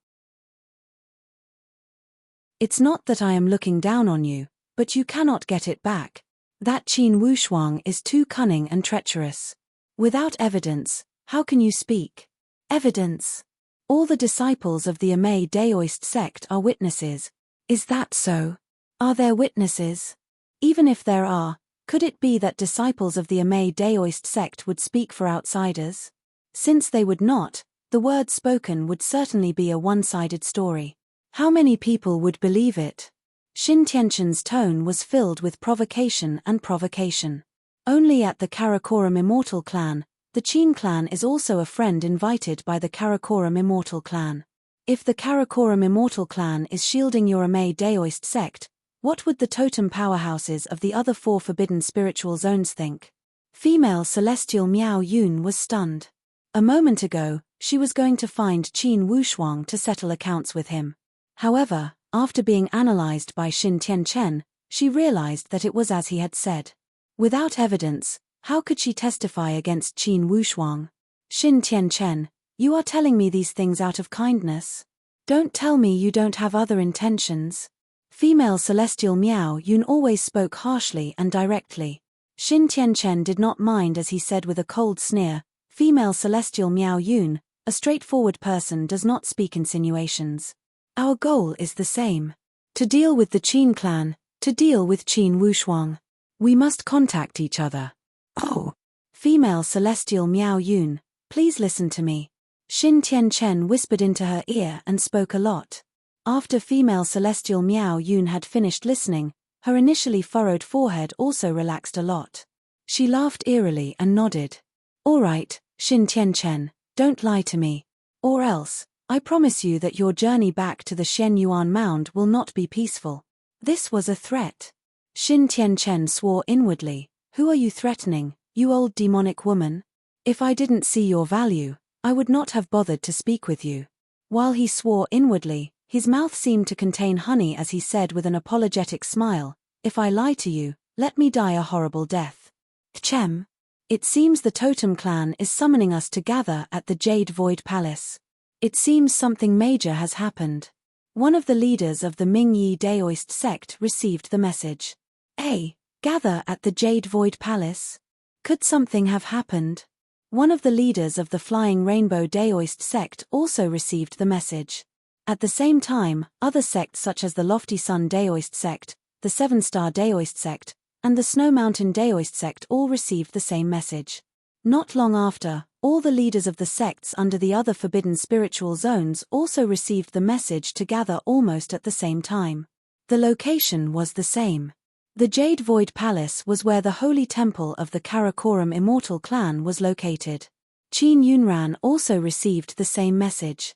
It's not that I am looking down on you, but you cannot get it back. That Qin Wushuang is too cunning and treacherous. Without evidence, how can you speak? Evidence. All the disciples of the Amei Daoist sect are witnesses. Is that so? Are there witnesses? Even if there are, could it be that disciples of the Amei Daoist sect would speak for outsiders? Since they would not, the words spoken would certainly be a one-sided story. How many people would believe it? Xin Tianchen's tone was filled with provocation and provocation. Only at the Karakoram Immortal Clan, the Qin clan is also a friend invited by the Karakoram Immortal Clan. If the Karakoram Immortal Clan is shielding your Amei Daoist sect, what would the totem powerhouses of the other 4 forbidden spiritual zones think? Female celestial Miao Yun was stunned. A moment ago, she was going to find Qin Wushuang to settle accounts with him. However, after being analyzed by Xin Tianchen, she realized that it was as he had said. Without evidence, how could she testify against Qin Wushuang? Xin Tianchen, you are telling me these things out of kindness? Don't tell me you don't have other intentions. Female celestial Miao Yun always spoke harshly and directly. Xin Tianchen did not mind as he said with a cold sneer, Female celestial Miao Yun, A straightforward person does not speak insinuations. Our goal is the same. To deal with the Qin clan, to deal with Qin Wushuang. We must contact each other. Oh. Female celestial Miao Yun, please listen to me. Xin Tianchen whispered into her ear and spoke a lot. After female celestial Miao Yun had finished listening, her initially furrowed forehead also relaxed a lot. She laughed eerily and nodded. All right, Xin Tianchen, don't lie to me. Or else, I promise you that your journey back to the Shen Yuan Mound will not be peaceful. This was a threat. Xin Tianchen swore inwardly. Who are you threatening, you old demonic woman? If I didn't see your value, I would not have bothered to speak with you. While he swore inwardly, his mouth seemed to contain honey as he said with an apologetic smile, if I lie to you, let me die a horrible death. Chem. It seems the Totem Clan is summoning us to gather at the Jade Void Palace. It seems something major has happened. One of the leaders of the Mingyi Daoist sect received the message. Gather at the Jade Void Palace? Could something have happened? One of the leaders of the Flying Rainbow Daoist sect also received the message. At the same time, other sects such as the Lofty Sun Daoist sect, the Seven Star Daoist sect, and the Snow Mountain Daoist sect all received the same message. Not long after, all the leaders of the sects under the other forbidden spiritual zones also received the message to gather almost at the same time. The location was the same. The Jade Void Palace was where the holy temple of the Karakoram Immortal Clan was located. Qin Yunran also received the same message.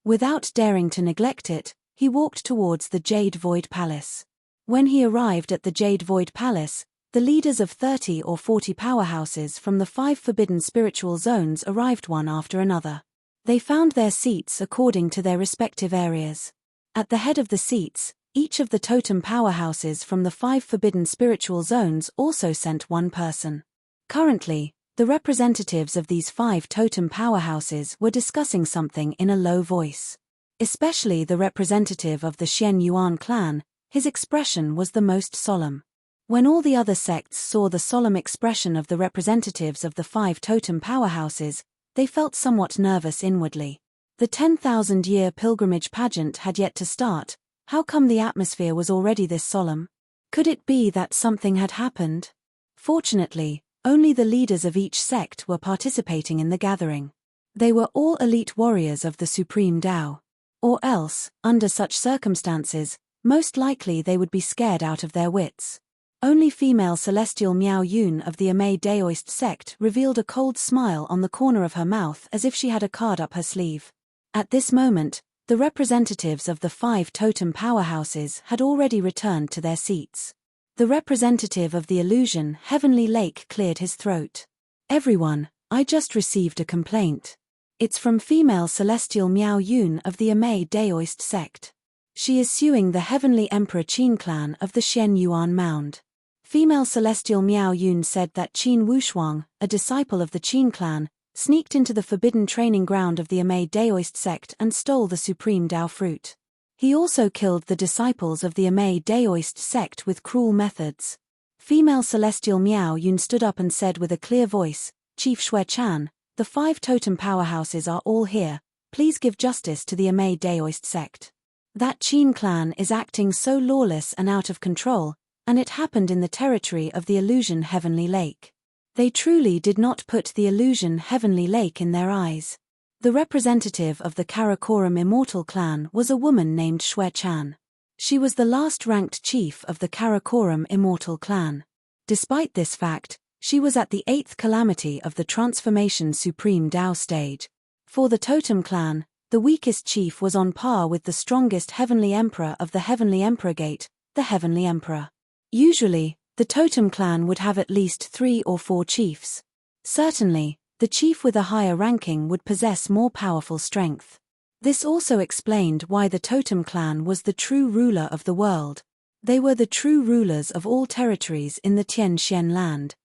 Without daring to neglect it, he walked towards the Jade Void Palace. When he arrived at the Jade Void Palace, the leaders of 30 or 40 powerhouses from the 5 forbidden spiritual zones arrived one after another. They found their seats according to their respective areas. At the head of the seats, each of the totem powerhouses from the 5 forbidden spiritual zones also sent one person. Currently, the representatives of these 5 totem powerhouses were discussing something in a low voice. Especially the representative of the Shen Yuan clan, his expression was the most solemn. When all the other sects saw the solemn expression of the representatives of the 5 totem powerhouses, they felt somewhat nervous inwardly. The 10,000-year pilgrimage pageant had yet to start. How come the atmosphere was already this solemn? Could it be that something had happened? Fortunately, only the leaders of each sect were participating in the gathering. They were all elite warriors of the Supreme Tao. Or else, under such circumstances, most likely they would be scared out of their wits. Only female celestial Miao Yun of the Amei Daoist sect revealed a cold smile on the corner of her mouth as if she had a card up her sleeve. At this moment, the representatives of the 5 totem powerhouses had already returned to their seats. The representative of the illusion Heavenly Lake cleared his throat. Everyone, I just received a complaint. It's from female celestial Miao Yun of the Amei Daoist sect. She is suing the Heavenly Emperor Qin clan of the Shen Yuan Mound. Female celestial Miao Yun said that Qin Wushuang, a disciple of the Qin clan, sneaked into the forbidden training ground of the Amei Daoist sect and stole the supreme Dao fruit. He also killed the disciples of the Amei Daoist sect with cruel methods. Female celestial Miao Yun stood up and said with a clear voice, Chief Xue Chan, the 5 totem powerhouses are all here, please give justice to the Amei Daoist sect. That Qin clan is acting so lawless and out of control, and it happened in the territory of the illusion Heavenly Lake. They truly did not put the illusion Heavenly Lake in their eyes. The representative of the Karakoram Immortal Clan was a woman named Xue Chan. She was the last-ranked chief of the Karakoram Immortal Clan. Despite this fact, she was at the 8th calamity of the Transformation Supreme Dao stage. For the Totem Clan, the weakest chief was on par with the strongest Heavenly Emperor of the Heavenly Emperor Gate, the Heavenly Emperor. Usually, the Totem Clan would have at least 3 or 4 chiefs. Certainly, the chief with a higher ranking would possess more powerful strength. This also explained why the Totem Clan was the true ruler of the world. They were the true rulers of all territories in the Tian Xian land.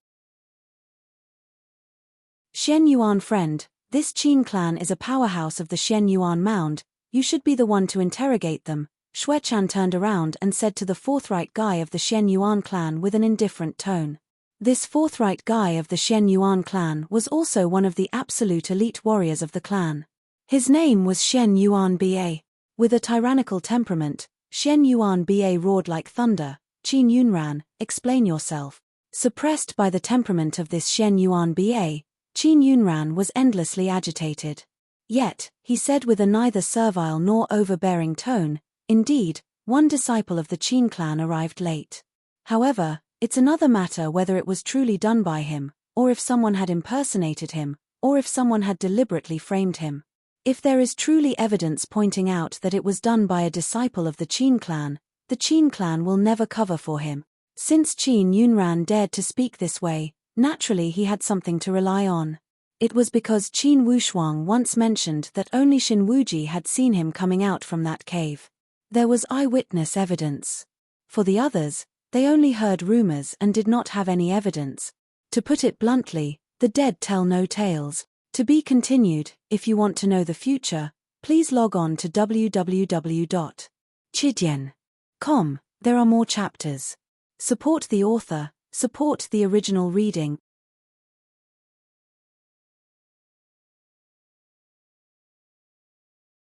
Shen Yuan friend, this Qin clan is a powerhouse of the Shen Yuan Mound, you should be the one to interrogate them. Xue Chan turned around and said to the forthright guy of the Shen Yuan clan with an indifferent tone. This forthright guy of the Shen Yuan clan was also one of the absolute elite warriors of the clan. His name was Shen Yuan Ba. With a tyrannical temperament, Shen Yuan Ba roared like thunder. Qin Yunran, explain yourself. Suppressed by the temperament of this Shen Yuan Ba, Qin Yunran was endlessly agitated. Yet, he said with a neither servile nor overbearing tone, indeed, one disciple of the Qin clan arrived late. However, it's another matter whether it was truly done by him, or if someone had impersonated him, or if someone had deliberately framed him. If there is truly evidence pointing out that it was done by a disciple of the Qin clan will never cover for him. Since Qin Yunran dared to speak this way, naturally he had something to rely on. It was because Qin Wushuang once mentioned that only Xin Wuji had seen him coming out from that cave. There was eyewitness evidence. For the others, they only heard rumors and did not have any evidence. To put it bluntly, the dead tell no tales. To be continued. If you want to know the future, please log on to www.chidian.com. There are more chapters. Support the author, support the original reading.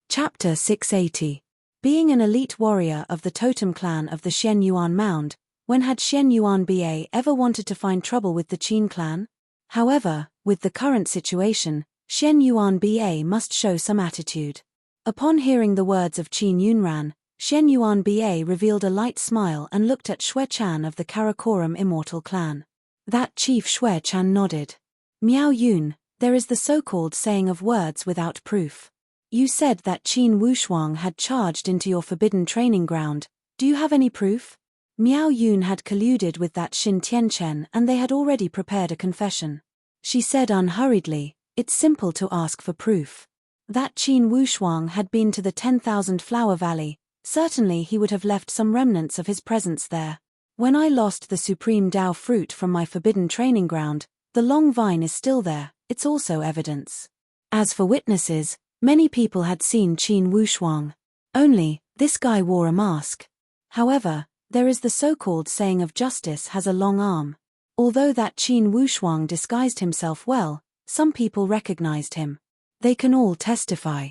Chapter 680. Being an elite warrior of the totem clan of the Shen Yuan Mound, when had Shen Yuan Ba ever wanted to find trouble with the Qin clan? However, with the current situation, Shen Yuan Ba must show some attitude. Upon hearing the words of Qin Yunran, Shen Yuan Ba revealed a light smile and looked at Xue Chan of the Karakoram Immortal Clan. That chief Xue Chan nodded. Miao Yun, there is the so-called saying of words without proof. You said that Qin Wushuang had charged into your forbidden training ground. Do you have any proof? Miao Yun had colluded with that Xin Tianchen and they had already prepared a confession. She said unhurriedly, it's simple to ask for proof. That Qin Wushuang had been to the 10,000 Flower Valley, certainly he would have left some remnants of his presence there. When I lost the supreme Dao fruit from my forbidden training ground, the long vine is still there, it's also evidence. As for witnesses, many people had seen Qin Wushuang. Only, this guy wore a mask. However, there is the so-called saying of justice has a long arm. Although that Qin Wushuang disguised himself well, some people recognized him. They can all testify.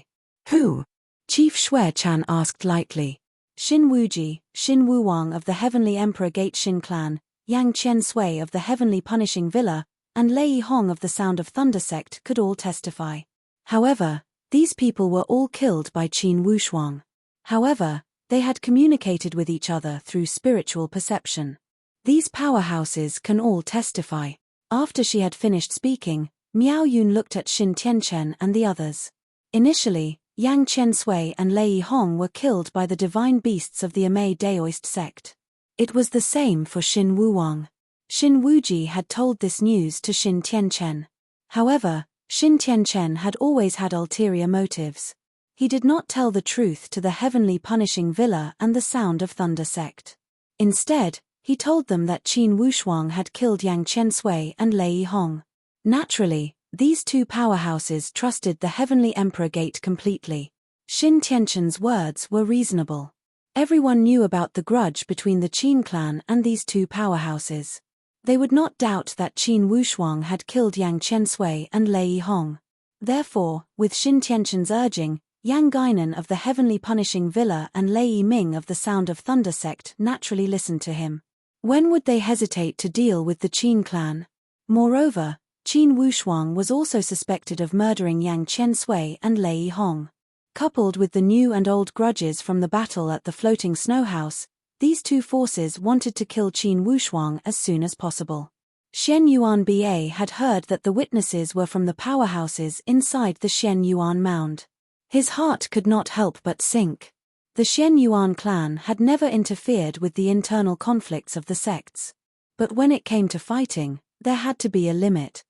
Who? Chief Xue Chan asked lightly. Xin Wuji, Xin Wuwang of the Heavenly Emperor Gate Xin clan, Yang Qian Sui of the Heavenly Punishing Villa, and Lei Hong of the Sound of Thunder sect could all testify. However, these people were all killed by Qin Wushuang. However, they had communicated with each other through spiritual perception. These powerhouses can all testify. After she had finished speaking, Miao Yun looked at Xin Tianchen and the others. Initially, Yang Qian Sui and Lei Hong were killed by the divine beasts of the Amei Daoist sect. It was the same for Xin Wuwang. Xin Wuji had told this news to Xin Tianchen. However, Xin Tianchen had always had ulterior motives. He did not tell the truth to the Heavenly Punishing Villa and the Sound of Thunder sect. Instead, he told them that Qin Wushuang had killed Yang Qian Sui and Lei Hong. Naturally, these two powerhouses trusted the Heavenly Emperor Gate completely. Xin Tianchen's words were reasonable. Everyone knew about the grudge between the Qin clan and these two powerhouses. They would not doubt that Qin Wushuang had killed Yang Qian Sui and Lei Hong. Therefore, with Xin Tianchen's urging, Yang Guinan of the Heavenly Punishing Villa and Lei Ming of the Sound of Thunder sect naturally listened to him. When would they hesitate to deal with the Qin clan? Moreover, Qin Wushuang was also suspected of murdering Yang Qian Sui and Lei Hong. Coupled with the new and old grudges from the battle at the floating snow house, these two forces wanted to kill Qin Wushuang as soon as possible. Shen Yuan Ba had heard that the witnesses were from the powerhouses inside the Shen Yuan Mound. His heart could not help but sink. The Shen Yuan clan had never interfered with the internal conflicts of the sects. But when it came to fighting, there had to be a limit.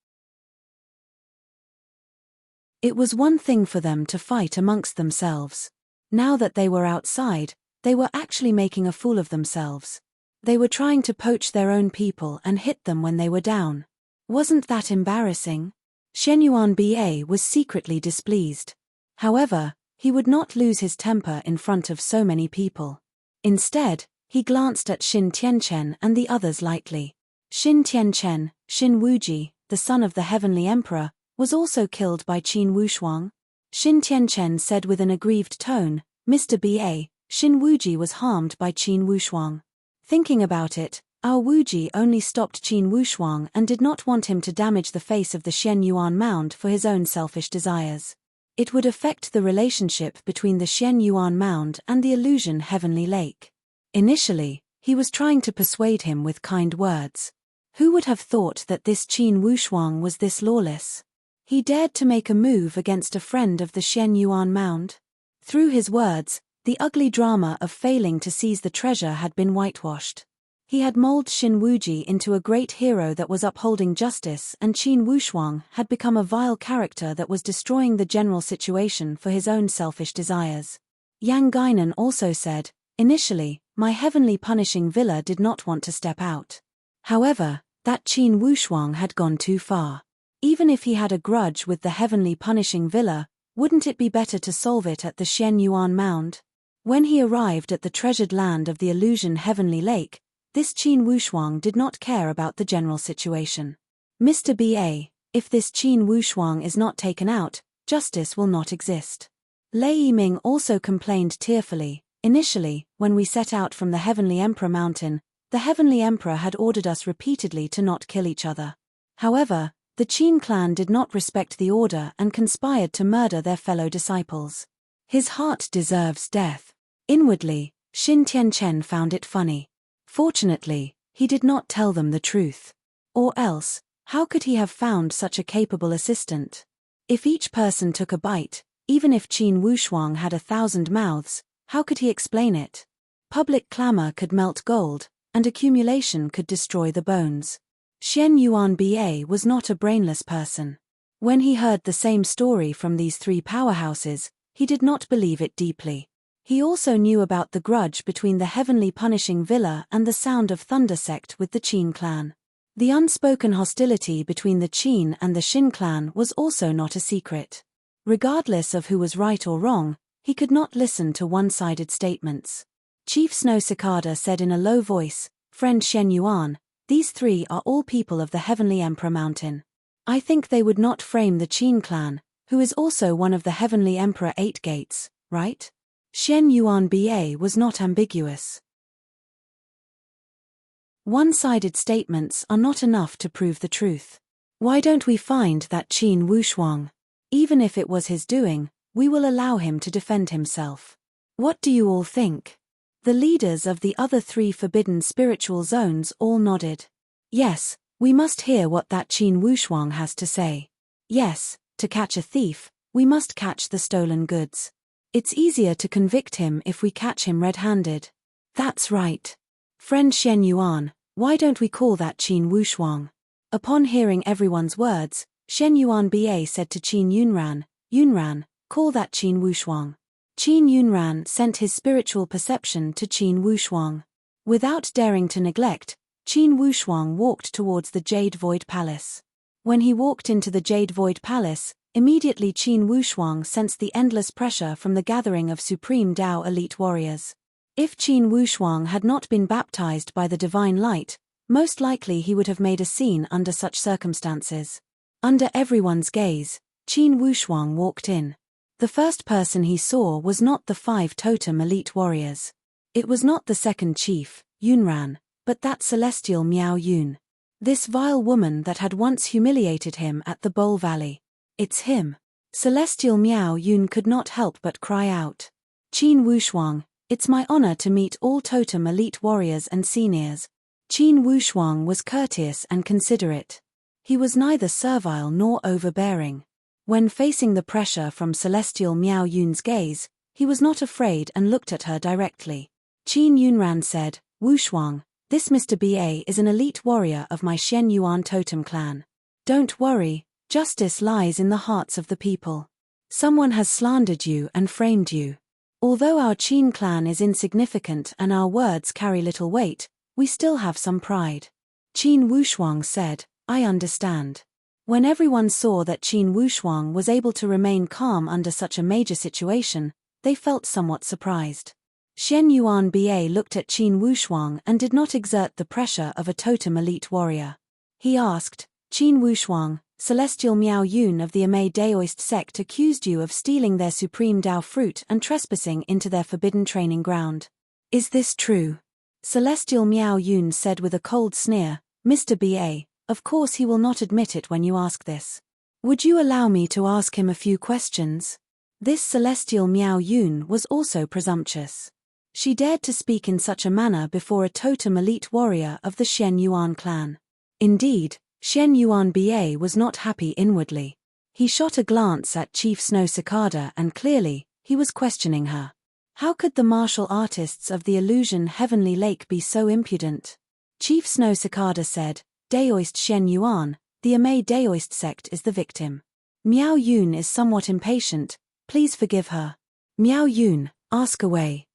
It was one thing for them to fight amongst themselves. Now that they were outside, they were actually making a fool of themselves. They were trying to poach their own people and hit them when they were down. Wasn't that embarrassing? Shen Yuan Ba was secretly displeased. However, he would not lose his temper in front of so many people. Instead, he glanced at Xin Tianchen and the others lightly. Xin Tianchen, Xin Wuji, the son of the heavenly emperor, was also killed by Qin Wushuang. Xin Tianchen said with an aggrieved tone, Mr. Ba, Xin Wuji was harmed by Qin Wushuang. Thinking about it, our Wuji only stopped Qin Wushuang and did not want him to damage the face of the Xian Yuan mound for his own selfish desires. It would affect the relationship between the Xian Yuan mound and the illusion heavenly lake. Initially, he was trying to persuade him with kind words. Who would have thought that this Qin Wushuang was this lawless? He dared to make a move against a friend of the Xian Yuan mound. Through his words, the ugly drama of failing to seize the treasure had been whitewashed. He had molded Xin Wuji into a great hero that was upholding justice, and Qin Wushuang had become a vile character that was destroying the general situation for his own selfish desires. Yang Guinan also said, initially, my heavenly punishing villa did not want to step out. However, that Qin Wushuang had gone too far. Even if he had a grudge with the heavenly punishing villa, wouldn't it be better to solve it at the Xian Yuan mound? When he arrived at the treasured land of the illusion heavenly lake, this Qin Wushuang did not care about the general situation. Mr. Ba, if this Qin Wushuang is not taken out, justice will not exist. Lei Yiming also complained tearfully, initially, when we set out from the Heavenly Emperor Mountain, the Heavenly Emperor had ordered us repeatedly to not kill each other. However, the Qin clan did not respect the order and conspired to murder their fellow disciples. His heart deserves death. Inwardly, Xin Tianchen found it funny. Fortunately, he did not tell them the truth. Or else, how could he have found such a capable assistant? If each person took a bite, even if Qin Wushuang had 1,000 mouths, how could he explain it? Public clamor could melt gold, and accumulation could destroy the bones. Xian Yuan Ba was not a brainless person. When he heard the same story from these three powerhouses, he did not believe it deeply. He also knew about the grudge between the heavenly punishing villa and the Sound of Thunder sect with the Qin clan. The unspoken hostility between the Qin and the Xin clan was also not a secret. Regardless of who was right or wrong, he could not listen to one-sided statements. Chief Snow Cicada said in a low voice, Friend Shen Yuan, these three are all people of the Heavenly Emperor Mountain. I think they would not frame the Qin clan, who is also one of the Heavenly Emperor 8 gates, right? Xian Yuan Ba was not ambiguous. One-sided statements are not enough to prove the truth. Why don't we find that Qin Wushuang? Even if it was his doing, we will allow him to defend himself. What do you all think? The leaders of the other 3 forbidden spiritual zones all nodded. Yes, we must hear what that Qin Wushuang has to say. Yes, to catch a thief, we must catch the stolen goods. It's easier to convict him if we catch him red-handed. That's right. Friend Shen Yuan, why don't we call that Qin Wushuang? Upon hearing everyone's words, Shen Yuan Ba said to Qin Yunran, Yunran, call that Qin Wushuang. Qin Yunran sent his spiritual perception to Qin Wushuang. Without daring to neglect, Qin Wushuang walked towards the Jade Void Palace. When he walked into the Jade Void Palace, immediately Qin Wushuang sensed the endless pressure from the gathering of Supreme Dao elite warriors. If Qin Wushuang had not been baptized by the divine light, most likely he would have made a scene under such circumstances. Under everyone's gaze, Qin Wushuang walked in. The first person he saw was not the 5 totem elite warriors. It was not the second chief, Yunran, but that celestial Miao Yun. This vile woman that had once humiliated him at the Bowl Valley. It's him. Celestial Miao Yun could not help but cry out. Qin Wushuang, it's my honor to meet all totem elite warriors and seniors. Qin Wushuang was courteous and considerate. He was neither servile nor overbearing. When facing the pressure from celestial Miao Yun's gaze, he was not afraid and looked at her directly. Qin Yunran said, Wushuang, this Mr. Ba is an elite warrior of my Xian Yuan totem clan. Don't worry. Justice lies in the hearts of the people. Someone has slandered you and framed you. Although our Qin clan is insignificant and our words carry little weight, we still have some pride. Qin Wushuang said, I understand. When everyone saw that Qin Wushuang was able to remain calm under such a major situation, they felt somewhat surprised. Shen Yuan Ba looked at Qin Wushuang and did not exert the pressure of a totem elite warrior. He asked, Qin Wushuang, Celestial Miao Yun of the Amei Daoist sect accused you of stealing their supreme Dao fruit and trespassing into their forbidden training ground. Is this true? Celestial Miao Yun said with a cold sneer, Mr. Ba, of course he will not admit it when you ask this. Would you allow me to ask him a few questions? This Celestial Miao Yun was also presumptuous. She dared to speak in such a manner before a totem elite warrior of the Shen Yuan clan. Indeed, Shen Yuan Ba was not happy inwardly. He shot a glance at Chief Snow Cicada and clearly, he was questioning her. How could the martial artists of the illusion Heavenly Lake be so impudent? Chief Snow Cicada said, Daoist Shen Yuan, the Amei Daoist sect is the victim. Miao Yun is somewhat impatient, please forgive her. Miao Yun, ask away.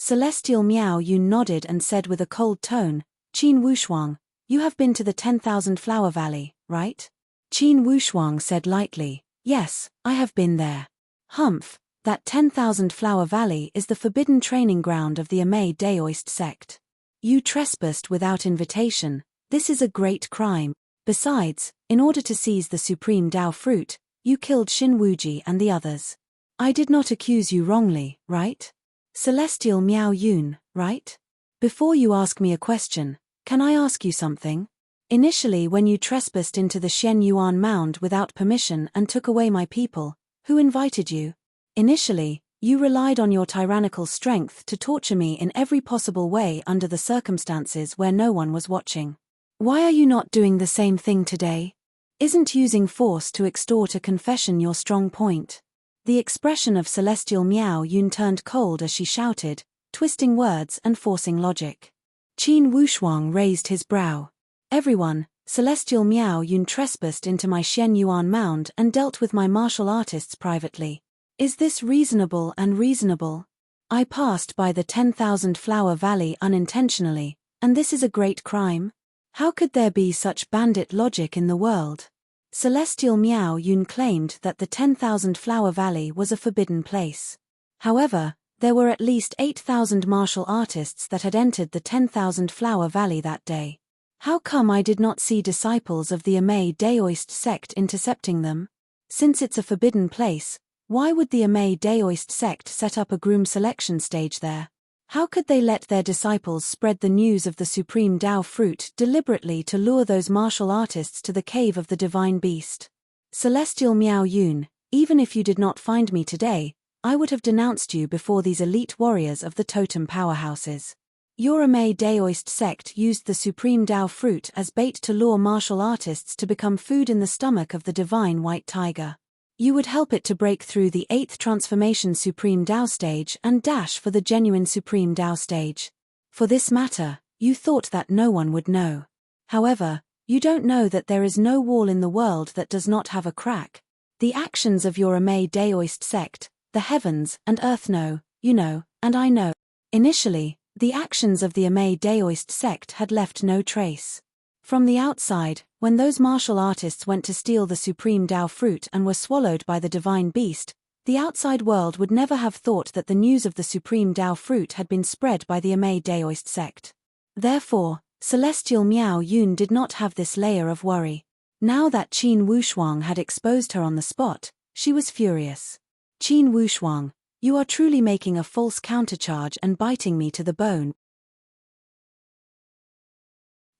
Celestial Miao Yun nodded and said with a cold tone, Qin Wushuang, you have been to the 10,000 Flower Valley, right? Qin Wushuang said lightly, yes, I have been there. Humph, that 10,000 Flower Valley is the forbidden training ground of the Amei Daoist sect. You trespassed without invitation, this is a great crime. Besides, in order to seize the supreme Dao fruit, you killed Xin Wuji and the others. I did not accuse you wrongly, right? Celestial Miao Yun, right? Before you ask me a question, can I ask you something? Initially when you trespassed into the Shen Yuan mound without permission and took away my people, who invited you? Initially, you relied on your tyrannical strength to torture me in every possible way under the circumstances where no one was watching. Why are you not doing the same thing today? Isn't using force to extort a confession your strong point? The expression of Celestial Miao Yun turned cold as she shouted, twisting words and forcing logic. Qin Wushuang raised his brow. Everyone, Celestial Miao Yun trespassed into my Shen Yuan mound and dealt with my martial artists privately. Is this reasonable and reasonable? I passed by the 10,000 Flower Valley unintentionally, and this is a great crime? How could there be such bandit logic in the world? Celestial Miao Yun claimed that the 10,000 Flower Valley was a forbidden place. However, there were at least 8,000 martial artists that had entered the 10,000 Flower Valley that day. How come I did not see disciples of the Amei Daoist sect intercepting them? Since it's a forbidden place, why would the Amei Daoist sect set up a groom selection stage there? How could they let their disciples spread the news of the supreme Dao fruit deliberately to lure those martial artists to the cave of the divine beast? Celestial Miao Yun, even if you did not find me today, I would have denounced you before these elite warriors of the totem powerhouses. Your Amei Daoist sect used the supreme Dao fruit as bait to lure martial artists to become food in the stomach of the divine white tiger. You would help it to break through the 8th transformation Supreme Dao stage and dash for the genuine Supreme Dao stage. For this matter, you thought that no one would know. However, you don't know that there is no wall in the world that does not have a crack. The actions of your Amei Daoist sect, the heavens and earth know, you know, and I know. Initially, the actions of the Amei Daoist sect had left no trace. From the outside, when those martial artists went to steal the supreme Dao fruit and were swallowed by the divine beast, the outside world would never have thought that the news of the supreme Dao fruit had been spread by the Amei Daoist sect. Therefore, Celestial Miao Yun did not have this layer of worry. Now that Qin Wushuang had exposed her on the spot, she was furious. Qin Wushuang, you are truly making a false countercharge and biting me to the bone.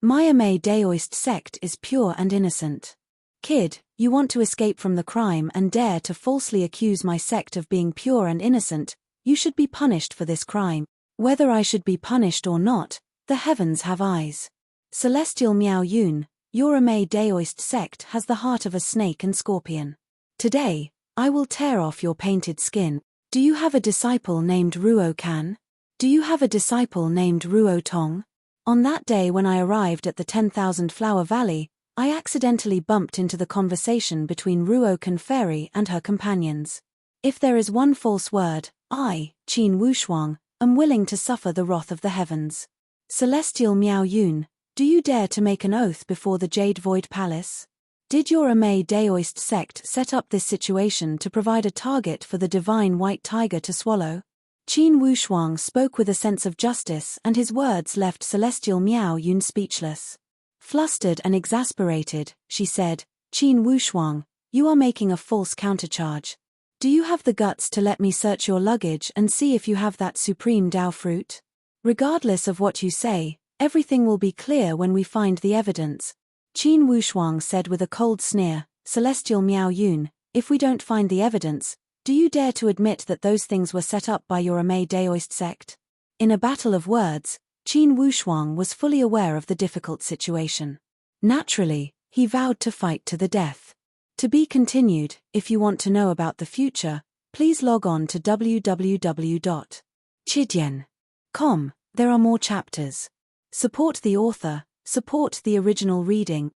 My Amei Daoist sect is pure and innocent. Kid, you want to escape from the crime and dare to falsely accuse my sect of being pure and innocent, you should be punished for this crime. Whether I should be punished or not, the heavens have eyes. Celestial Miao Yun, your Amei Daoist sect has the heart of a snake and scorpion. Today, I will tear off your painted skin. Do you have a disciple named Ruo Kan? Do you have a disciple named Ruo Tong? On that day when I arrived at the 10,000 Flower Valley, I accidentally bumped into the conversation between Ruo Kan Fairy and her companions. If there is one false word, I, Qin Wushuang, am willing to suffer the wrath of the heavens. Celestial Miao Yun, do you dare to make an oath before the Jade Void Palace? Did your Amei Daoist sect set up this situation to provide a target for the divine white tiger to swallow? Qin Wushuang spoke with a sense of justice, and his words left Celestial Miao Yun speechless. Flustered and exasperated, she said, "Qin Wushuang, you are making a false countercharge. Do you have the guts to let me search your luggage and see if you have that supreme Dao fruit? Regardless of what you say, everything will be clear when we find the evidence." Qin Wushuang said with a cold sneer, "Celestial Miao Yun, if we don't find the evidence, do you dare to admit that those things were set up by your Amei Daoist sect?" In a battle of words, Qin Wushuang was fully aware of the difficult situation. Naturally, he vowed to fight to the death. To be continued. If you want to know about the future, please log on to www.chidian.com. There are more chapters. Support the author, support the original reading.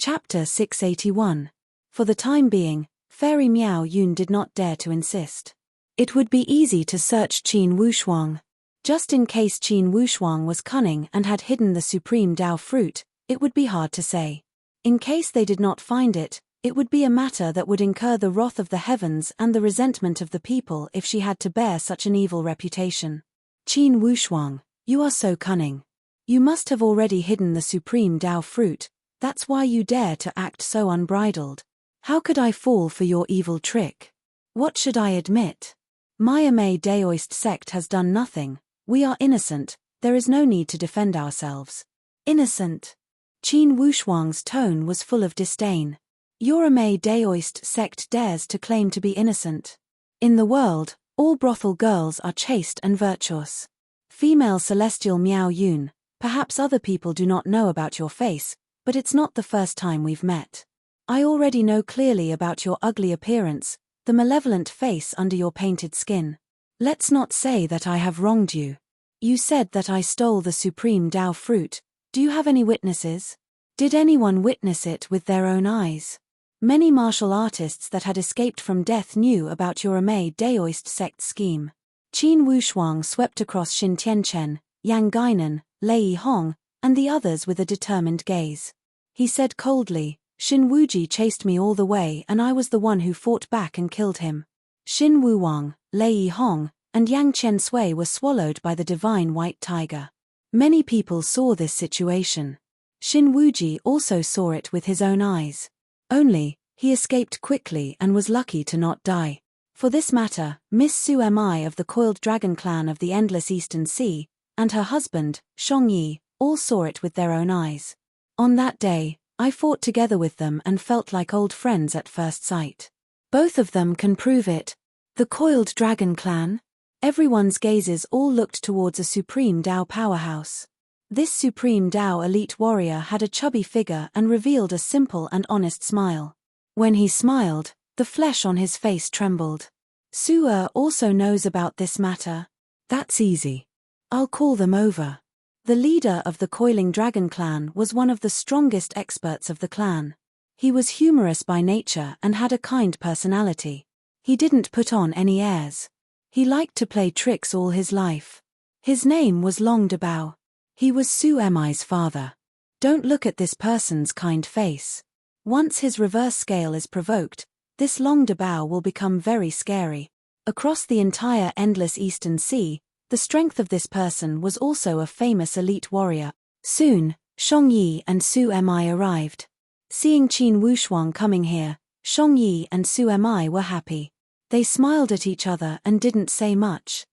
Chapter 681. For the time being, Fairy Miao Yun did not dare to insist. It would be easy to search Qin Wushuang. Just in case Qin Wushuang was cunning and had hidden the supreme Dao fruit, it would be hard to say. In case they did not find it, it would be a matter that would incur the wrath of the heavens and the resentment of the people if she had to bear such an evil reputation. Qin Wushuang, you are so cunning. You must have already hidden the supreme Dao fruit, that's why you dare to act so unbridled. How could I fall for your evil trick? What should I admit? My Amei Daoist sect has done nothing. We are innocent, there is no need to defend ourselves. Innocent? Qin Wushuang's tone was full of disdain. Your Amei Daoist sect dares to claim to be innocent. In the world, all brothel girls are chaste and virtuous. Female Celestial Miao Yun, perhaps other people do not know about your face, but it's not the first time we've met. I already know clearly about your ugly appearance, the malevolent face under your painted skin. Let's not say that I have wronged you. You said that I stole the supreme Dao fruit. Do you have any witnesses? Did anyone witness it with their own eyes? Many martial artists that had escaped from death knew about your Amei Daoist sect scheme. Qin Wushuang swept across Xin Tianchen, Yang Guinan, Lei Hong, and the others with a determined gaze. He said coldly, "Xin Wuji chased me all the way and I was the one who fought back and killed him. Xin Wuwang, Lei Hong, and Yang Chen Sui were swallowed by the divine white tiger." Many people saw this situation. Xin Wuji also saw it with his own eyes. Only, he escaped quickly and was lucky to not die. For this matter, Miss Su Mi of the Coiled Dragon clan of the Endless Eastern Sea, and her husband, Shang Yi, all saw it with their own eyes. On that day, I fought together with them and felt like old friends at first sight. Both of them can prove it. The Coiled Dragon clan? Everyone's gazes all looked towards a supreme Dao powerhouse. This supreme Dao elite warrior had a chubby figure and revealed a simple and honest smile. When he smiled, the flesh on his face trembled. Su also knows about this matter. That's easy. I'll call them over. The leader of the Coiling Dragon clan was one of the strongest experts of the clan. He was humorous by nature and had a kind personality. He didn't put on any airs. He liked to play tricks all his life. His name was Long Dabao. He was Su Mi's father. Don't look at this person's kind face. Once his reverse scale is provoked, this Long Dabao will become very scary. Across the entire Endless Eastern Sea, the strength of this person was also a famous elite warrior. Soon, Shang Yi and Su Mi arrived. Seeing Qin Wushuang coming here, Shang Yi and Su Mi were happy. They smiled at each other and didn't say much.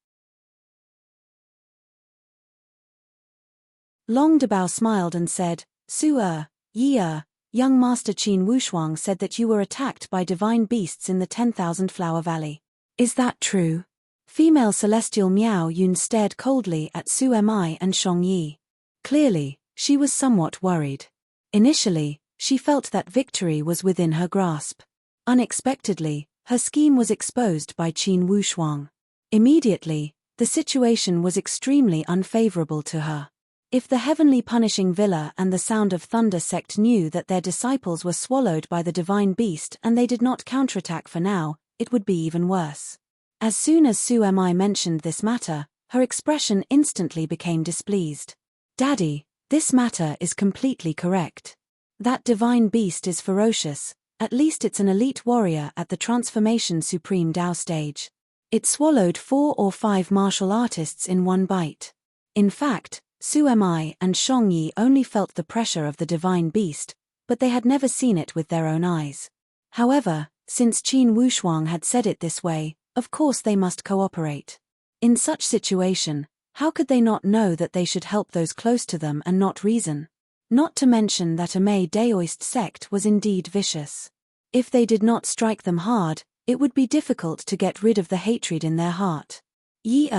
Long Dabao smiled and said, "Su Yi young Master Qin Wushuang said that you were attacked by divine beasts in the 10,000 Flower Valley. Is that true?" Female Celestial Miao Yun stared coldly at Su Mi and Shang Yi. Clearly, she was somewhat worried. Initially, she felt that victory was within her grasp. Unexpectedly, her scheme was exposed by Qin Wushuang. Immediately, the situation was extremely unfavorable to her. If the heavenly punishing Villa and the Sound of Thunder sect knew that their disciples were swallowed by the divine beast and they did not counterattack for now, it would be even worse. As soon as Su Mi mentioned this matter, her expression instantly became displeased. "Daddy, this matter is completely correct. That divine beast is ferocious, At least it's an elite warrior at the Transformation Supreme Tao stage. It swallowed 4 or 5 martial artists in one bite. In fact, Su Mi and Shang Yi only felt the pressure of the divine beast, but they had never seen it with their own eyes. However, since Qin Wushuang had said it this way, of course they must cooperate. In such situation, how could they not know that they should help those close to them and not reason? Not to mention that a Mei Daoist sect was indeed vicious. If they did not strike them hard, it would be difficult to get rid of the hatred in their heart. Yi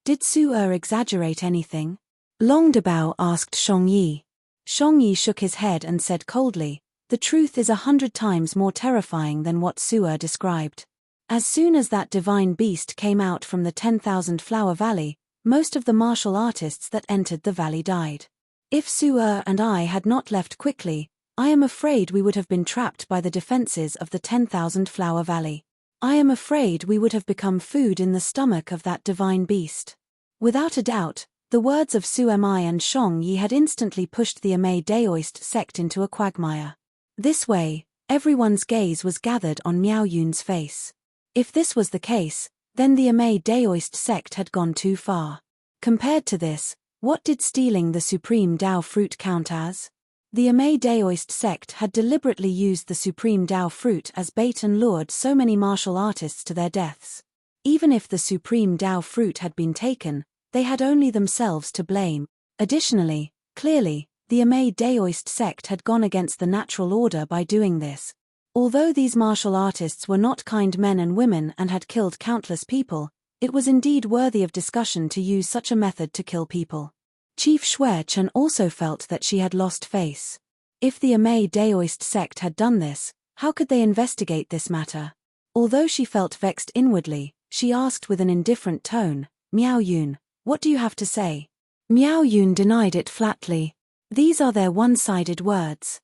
did Su exaggerate anything? Long Dabao asked Shang Yi. Shang Yi shook his head and said coldly, the truth is 100 times more terrifying than what Su described. As soon as that divine beast came out from the 10,000 Flower Valley, most of the martial artists that entered the valley died. If Su and I had not left quickly, I am afraid we would have been trapped by the defenses of the 10,000 Flower Valley. I am afraid we would have become food in the stomach of that divine beast. Without a doubt, the words of Su Mi and Shang Yi had instantly pushed the Mei Daoist sect into a quagmire. This way, everyone's gaze was gathered on Miao Yun's face. If this was the case, then the Mei Daoist sect had gone too far. Compared to this, what did stealing the Supreme Tao fruit count as? The Mei Daoist sect had deliberately used the Supreme Tao fruit as bait and lured so many martial artists to their deaths. Even if the Supreme Tao fruit had been taken, they had only themselves to blame. Additionally, clearly, the Mei Daoist sect had gone against the natural order by doing this. Although these martial artists were not kind men and women and had killed countless people, it was indeed worthy of discussion to use such a method to kill people. Chief Xue Chen also felt that she had lost face. If the Mei Daoist sect had done this, how could they investigate this matter? Although she felt vexed inwardly, she asked with an indifferent tone, Miao Yun, what do you have to say? Miao Yun denied it flatly. These are their one-sided words.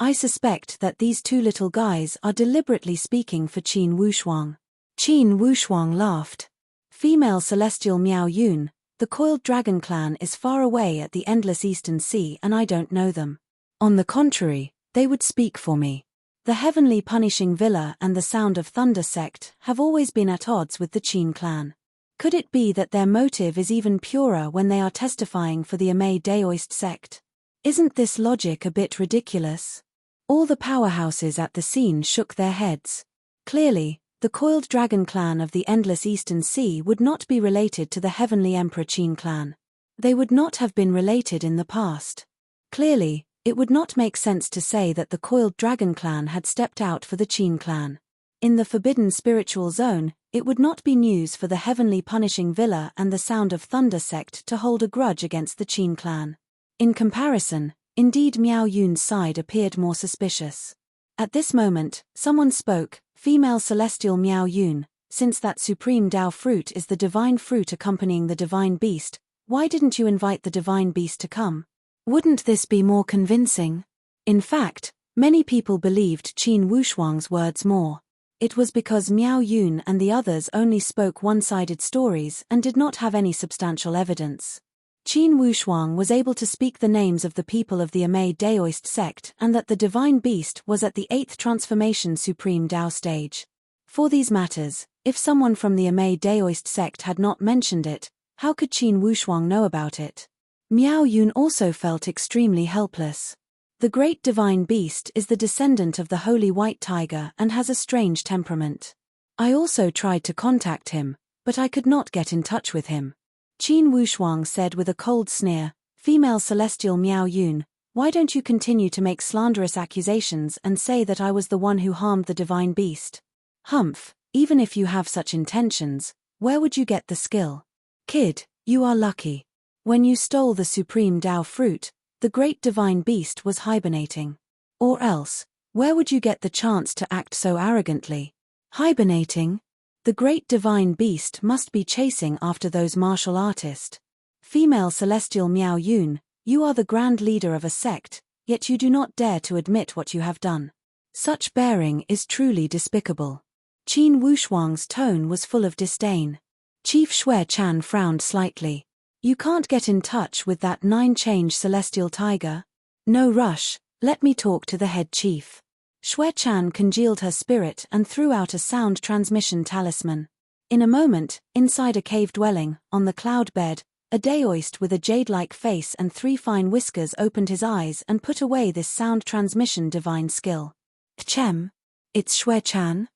I suspect that these two little guys are deliberately speaking for Qin Wushuang. Qin Wushuang laughed. Female celestial Miao Yun, the coiled dragon clan is far away at the endless eastern sea and I don't know them. On the contrary, they would speak for me. The heavenly punishing villa and the sound of thunder sect have always been at odds with the Qin clan. Could it be that their motive is even purer when they are testifying for the Mei Daoist sect? Isn't this logic a bit ridiculous? All the powerhouses at the scene shook their heads. Clearly, the coiled dragon clan of the endless eastern sea would not be related to the heavenly emperor Qin clan. They would not have been related in the past. Clearly, it would not make sense to say that the coiled dragon clan had stepped out for the Qin clan. In the forbidden spiritual zone, it would not be news for the heavenly punishing villa and the sound of thunder sect to hold a grudge against the Qin clan. In comparison, indeed Miao Yun's side appeared more suspicious. At this moment, someone spoke, female celestial Miao Yun, since that supreme Tao fruit is the divine fruit accompanying the divine beast, why didn't you invite the divine beast to come? Wouldn't this be more convincing? In fact, many people believed Qin Wushuang's words more. It was because Miao Yun and the others only spoke one-sided stories and did not have any substantial evidence. Qin Wushuang was able to speak the names of the people of the Mei Daoist sect and that the divine beast was at the 8th transformation supreme Tao stage. For these matters, if someone from the Mei Daoist sect had not mentioned it, how could Qin Wushuang know about it? Miao Yun also felt extremely helpless. The great divine beast is the descendant of the holy white tiger and has a strange temperament. I also tried to contact him, but I could not get in touch with him. Qin Wushuang said with a cold sneer, female celestial Miao Yun, why don't you continue to make slanderous accusations and say that I was the one who harmed the divine beast? Humph, even if you have such intentions, where would you get the skill? Kid, you are lucky. When you stole the supreme Tao fruit, the great divine beast was hibernating. Or else, where would you get the chance to act so arrogantly? Hibernating? The great divine beast must be chasing after those martial artists. Female celestial Miao Yun, you are the grand leader of a sect, yet you do not dare to admit what you have done. Such bearing is truly despicable. Qin Wushuang's tone was full of disdain. Chief Xue Chan frowned slightly. You can't get in touch with that 9-change celestial tiger? No rush, Let me talk to the head chief. Shui Chan congealed her spirit and threw out a sound transmission talisman. In a moment, inside a cave dwelling, on the cloud bed, a daoist with a jade-like face and 3 fine whiskers opened his eyes and put away this sound transmission divine skill. Tchem? It's Shui Chan?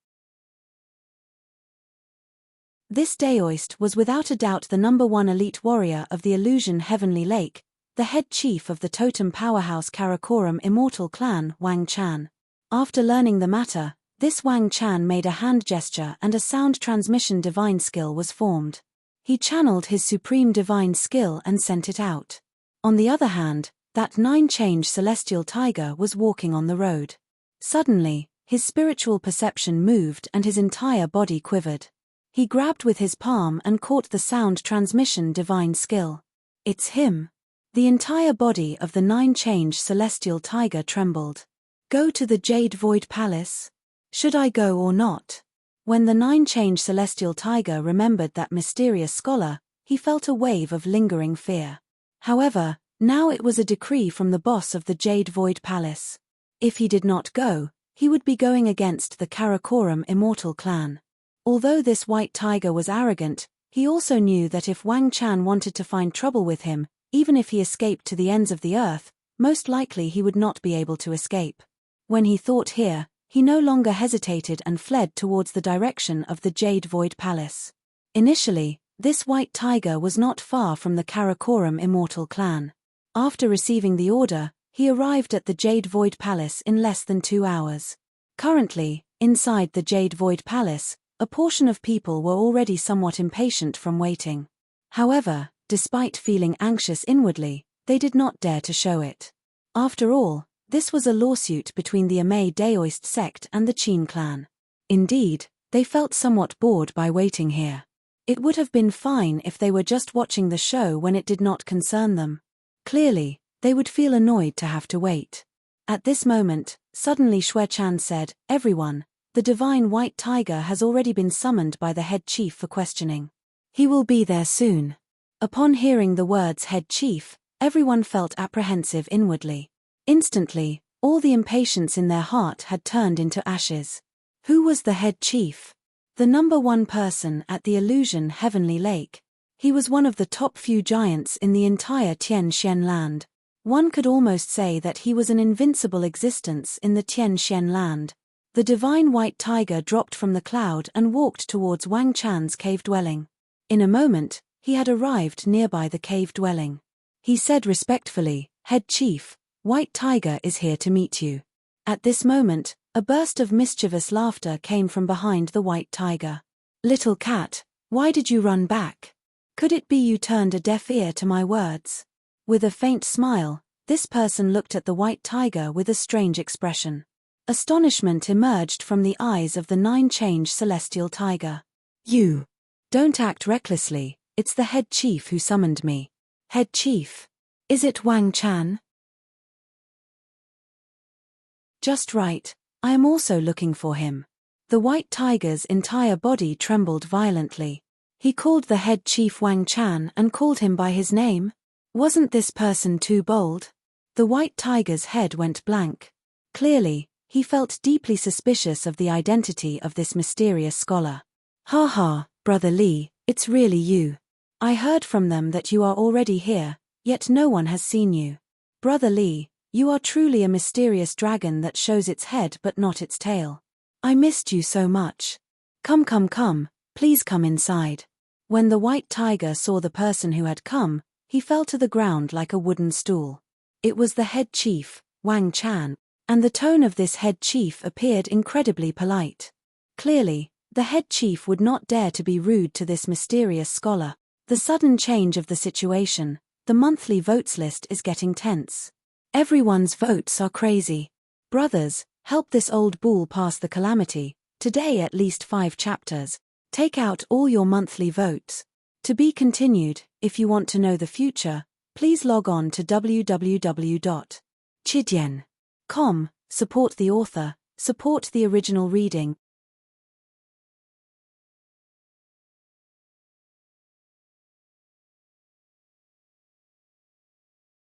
This daoist was without a doubt the #1 elite warrior of the illusion Heavenly Lake, the head chief of the totem powerhouse Karakoram immortal clan, Wang Chan. After learning the matter, this Wang Chan made a hand gesture and a sound transmission divine skill was formed. He channeled his supreme divine skill and sent it out. On the other hand, that 9-change celestial tiger was walking on the road. Suddenly, his spiritual perception moved and his entire body quivered. He grabbed with his palm and caught the sound transmission divine skill. It's him. The entire body of the 9-change celestial tiger trembled. Go to the Jade Void Palace? Should I go or not? When the 9-change celestial tiger remembered that mysterious scholar, he felt a wave of lingering fear. However, now it was a decree from the boss of the Jade Void Palace. If he did not go, he would be going against the Karakoram immortal clan. Although this white tiger was arrogant, he also knew that if Wang Chan wanted to find trouble with him, even if he escaped to the ends of the earth, most likely he would not be able to escape. When he thought here, he no longer hesitated and fled towards the direction of the Jade Void Palace. Initially, this white tiger was not far from the Karakoram immortal clan. After receiving the order, he arrived at the Jade Void Palace in less than 2 hours. Currently, inside the Jade Void Palace, a portion of people were already somewhat impatient from waiting. However, despite feeling anxious inwardly, they did not dare to show it. After all, this was a lawsuit between the Amei Daoist sect and the Qin clan. Indeed, they felt somewhat bored by waiting here. It would have been fine if they were just watching the show when it did not concern them. Clearly, they would feel annoyed to have to wait. At this moment, suddenly Shui Chan said, "Everyone, the divine white tiger has already been summoned by the head chief for questioning. He will be there soon." Upon hearing the words head chief, everyone felt apprehensive inwardly. Instantly, all the impatience in their heart had turned into ashes. Who was the head chief? The #1 person at the illusion Heavenly Lake. He was one of the top few giants in the entire Tien Shen land. One could almost say that he was an invincible existence in the Tien Shen land. The divine white tiger dropped from the cloud and walked towards Wang Chan's cave dwelling. In a moment, he had arrived nearby the cave dwelling. He said respectfully, "Head chief, White Tiger is here to meet you." At this moment, a burst of mischievous laughter came from behind the white tiger. "Little cat, why did you run back? Could it be you turned a deaf ear to my words?" With a faint smile, this person looked at the white tiger with a strange expression. Astonishment emerged from the eyes of the 9-change celestial tiger. "You! Don't act recklessly, it's the head chief who summoned me." "Head chief? Is it Wang Chan?" "Just right, I am also looking for him." The white tiger's entire body trembled violently. He called the head chief Wang Chan and called him by his name? Wasn't this person too bold? The white tiger's head went blank. Clearly, he felt deeply suspicious of the identity of this mysterious scholar. "Ha ha, Brother Li, it's really you. I heard from them that you are already here, yet no one has seen you. Brother Li, you are truly a mysterious dragon that shows its head but not its tail. I missed you so much. Come, please come inside." When the white tiger saw the person who had come, he fell to the ground like a wooden stool. It was the head chief, Wang Chan, and the tone of this head chief appeared incredibly polite. Clearly, the head chief would not dare to be rude to this mysterious scholar. The sudden change of the situation, the monthly votes list is getting tense. Everyone's votes are crazy. Brothers, help this old bull pass the calamity. Today at least 5 chapters. Take out all your monthly votes. To be continued. If you want to know the future, please log on to www.chidian.com. Support the author, support the original reading.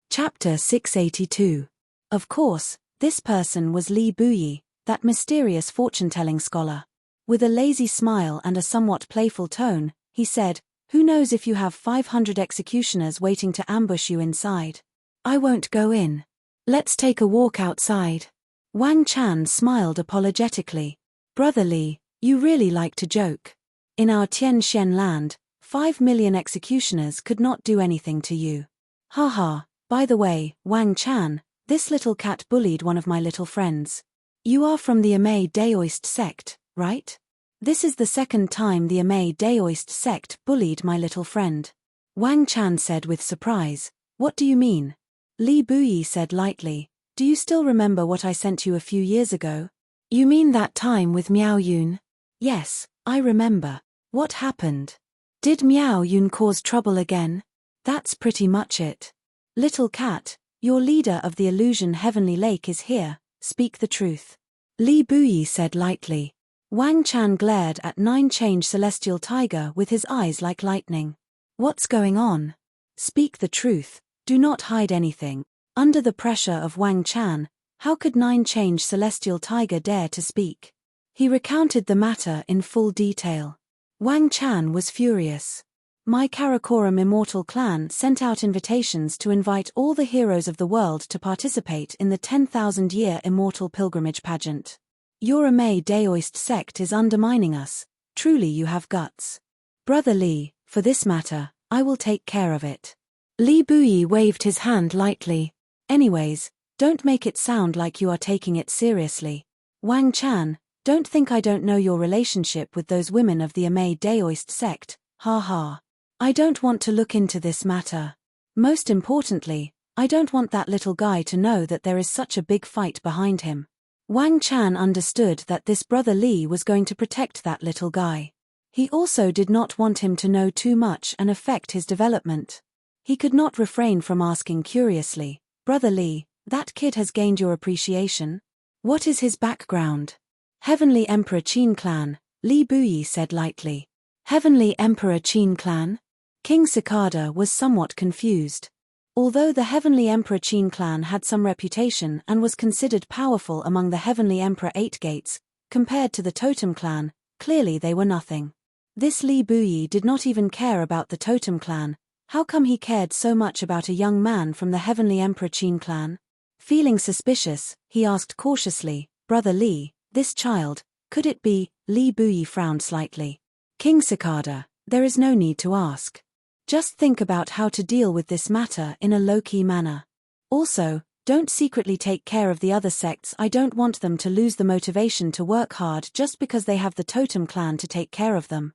Chapter 682. Of course, This person was Li Buyi, that mysterious fortune-telling scholar. With a lazy smile and a somewhat playful tone, he said, "Who knows if you have 500 executioners waiting to ambush you inside? I won't go in. Let's take a walk outside." Wang Chan smiled apologetically. "Brother Li, you really like to joke. In our Tianxian land, 5 million executioners could not do anything to you. Haha, by the way, Wang Chan, this little cat bullied one of my little friends. You are from the Amei Daoist sect, right? This is the second time the Amei Daoist sect bullied my little friend." Wang Chan said with surprise, "What do you mean?" Li Buyi said lightly, "Do you still remember what I sent you a few years ago?" "You mean that time with Miao Yun?" "Yes, I remember. What happened? Did Miao Yun cause trouble again?" "That's pretty much it. Little cat, your leader of the illusion Heavenly Lake is here, speak the truth." Li Buyi said lightly. Wang Chan glared at Nine-Change Celestial Tiger with his eyes like lightning. "What's going on? Speak the truth, do not hide anything." Under the pressure of Wang Chan, how could Nine-Change Celestial Tiger dare to speak? He recounted the matter in full detail. Wang Chan was furious. "My Karakoram Immortal Clan sent out invitations to invite all the heroes of the world to participate in the 10,000-year Immortal Pilgrimage pageant. Your Amei Daoist sect is undermining us. Truly you have guts. Brother Li, for this matter, I will take care of it." Li Buyi waved his hand lightly. "Anyways, don't make it sound like you are taking it seriously. Wang Chan, don't think I don't know your relationship with those women of the Amei Daoist sect, ha ha. I don't want to look into this matter. Most importantly, I don't want that little guy to know that there is such a big fight behind him." Wang Chan understood that this brother Li was going to protect that little guy. He also did not want him to know too much and affect his development. He could not refrain from asking curiously, "Brother Li, that kid has gained your appreciation? What is his background?" "Heavenly Emperor Qin Clan," Li Buyi said lightly. "Heavenly Emperor Qin Clan?" King Cicada was somewhat confused. Although the Heavenly Emperor Qin Clan had some reputation and was considered powerful among the Heavenly Emperor Eight Gates, compared to the Totem Clan, clearly they were nothing. This Li Buyi did not even care about the Totem Clan. How come he cared so much about a young man from the Heavenly Emperor Qin Clan? Feeling suspicious, he asked cautiously, "Brother Li, this child, could it be?" Li Buyi frowned slightly. "King Cicada, there is no need to ask. Just think about how to deal with this matter in a low-key manner. Also, don't secretly take care of the other sects. I don't want them to lose the motivation to work hard just because they have the Totem Clan to take care of them."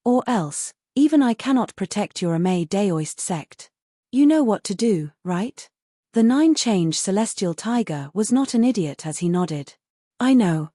Or else, even I cannot protect your Amei Daoist sect. You know what to do, right? The Nine-Change Celestial Tiger was not an idiot as he nodded. I know.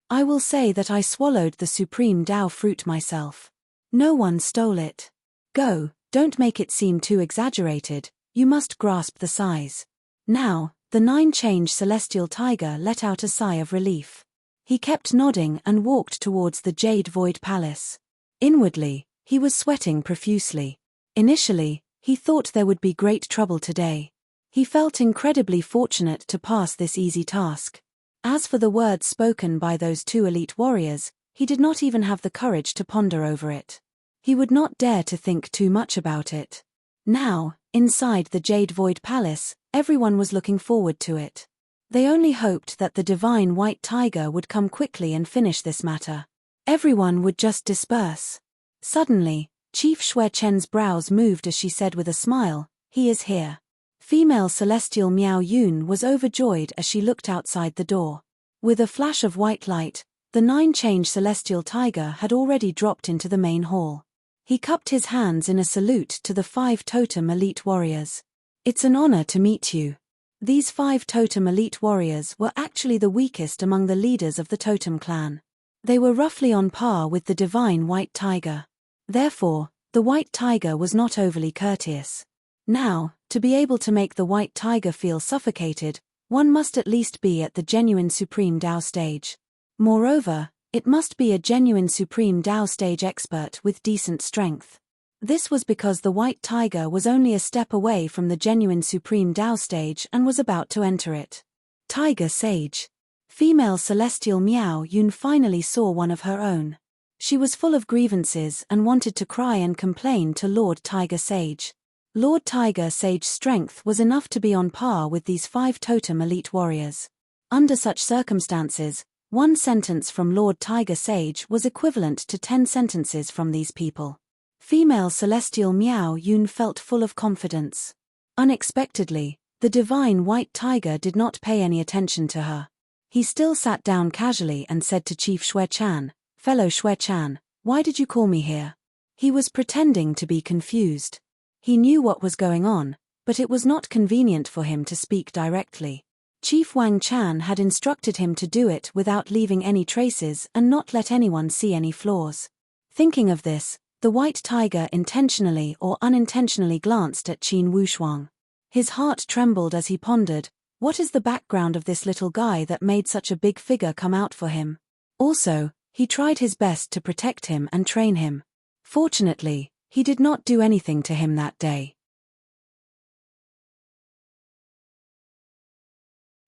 I will say that I swallowed the Supreme Tao fruit myself. No one stole it. Go, don't make it seem too exaggerated, you must grasp the size." Now, the Nine-Change Celestial Tiger let out a sigh of relief. He kept nodding and walked towards the Jade Void Palace. Inwardly, he was sweating profusely. Initially, he thought there would be great trouble today. He felt incredibly fortunate to pass this easy task. As for the words spoken by those two elite warriors, he did not even have the courage to ponder over it. He would not dare to think too much about it. Now, inside the Jade Void Palace, everyone was looking forward to it. They only hoped that the divine white tiger would come quickly and finish this matter. Everyone would just disperse. Suddenly, Chief Xue Chen's brows moved as she said with a smile, "He is here." Female Celestial Miao Yun was overjoyed as she looked outside the door. With a flash of white light, the Nine-Change Celestial Tiger had already dropped into the main hall. He cupped his hands in a salute to the 5 Totem Elite Warriors. "It's an honor to meet you." These 5 Totem Elite Warriors were actually the weakest among the leaders of the Totem Clan. They were roughly on par with the divine White Tiger. Therefore, the White Tiger was not overly courteous. Now, to be able to make the White Tiger feel suffocated, one must at least be at the genuine Supreme Tao stage. Moreover, It must be a genuine Supreme Tao stage expert with decent strength. This was because the white tiger was only a step away from the genuine Supreme Tao stage and was about to enter it. Tiger Sage. Female celestial Miao Yun finally saw one of her own. She was full of grievances and wanted to cry and complain to Lord Tiger Sage. Lord Tiger Sage's strength was enough to be on par with these 5 totem elite warriors. Under such circumstances, one sentence from Lord Tiger Sage was equivalent to 10 sentences from these people. Female celestial Miao Yun felt full of confidence. Unexpectedly, the divine white tiger did not pay any attention to her. He still sat down casually and said to Chief Xue Chan, "Fellow Xue Chan, why did you call me here?" He was pretending to be confused. He knew what was going on, but it was not convenient for him to speak directly. Chief Wang Chan had instructed him to do it without leaving any traces and not let anyone see any flaws. Thinking of this, the white tiger intentionally or unintentionally glanced at Qin Wushuang. His heart trembled as he pondered, what is the background of this little guy that made such a big figure come out for him? Also, he tried his best to protect him and train him. Fortunately, he did not do anything to him that day.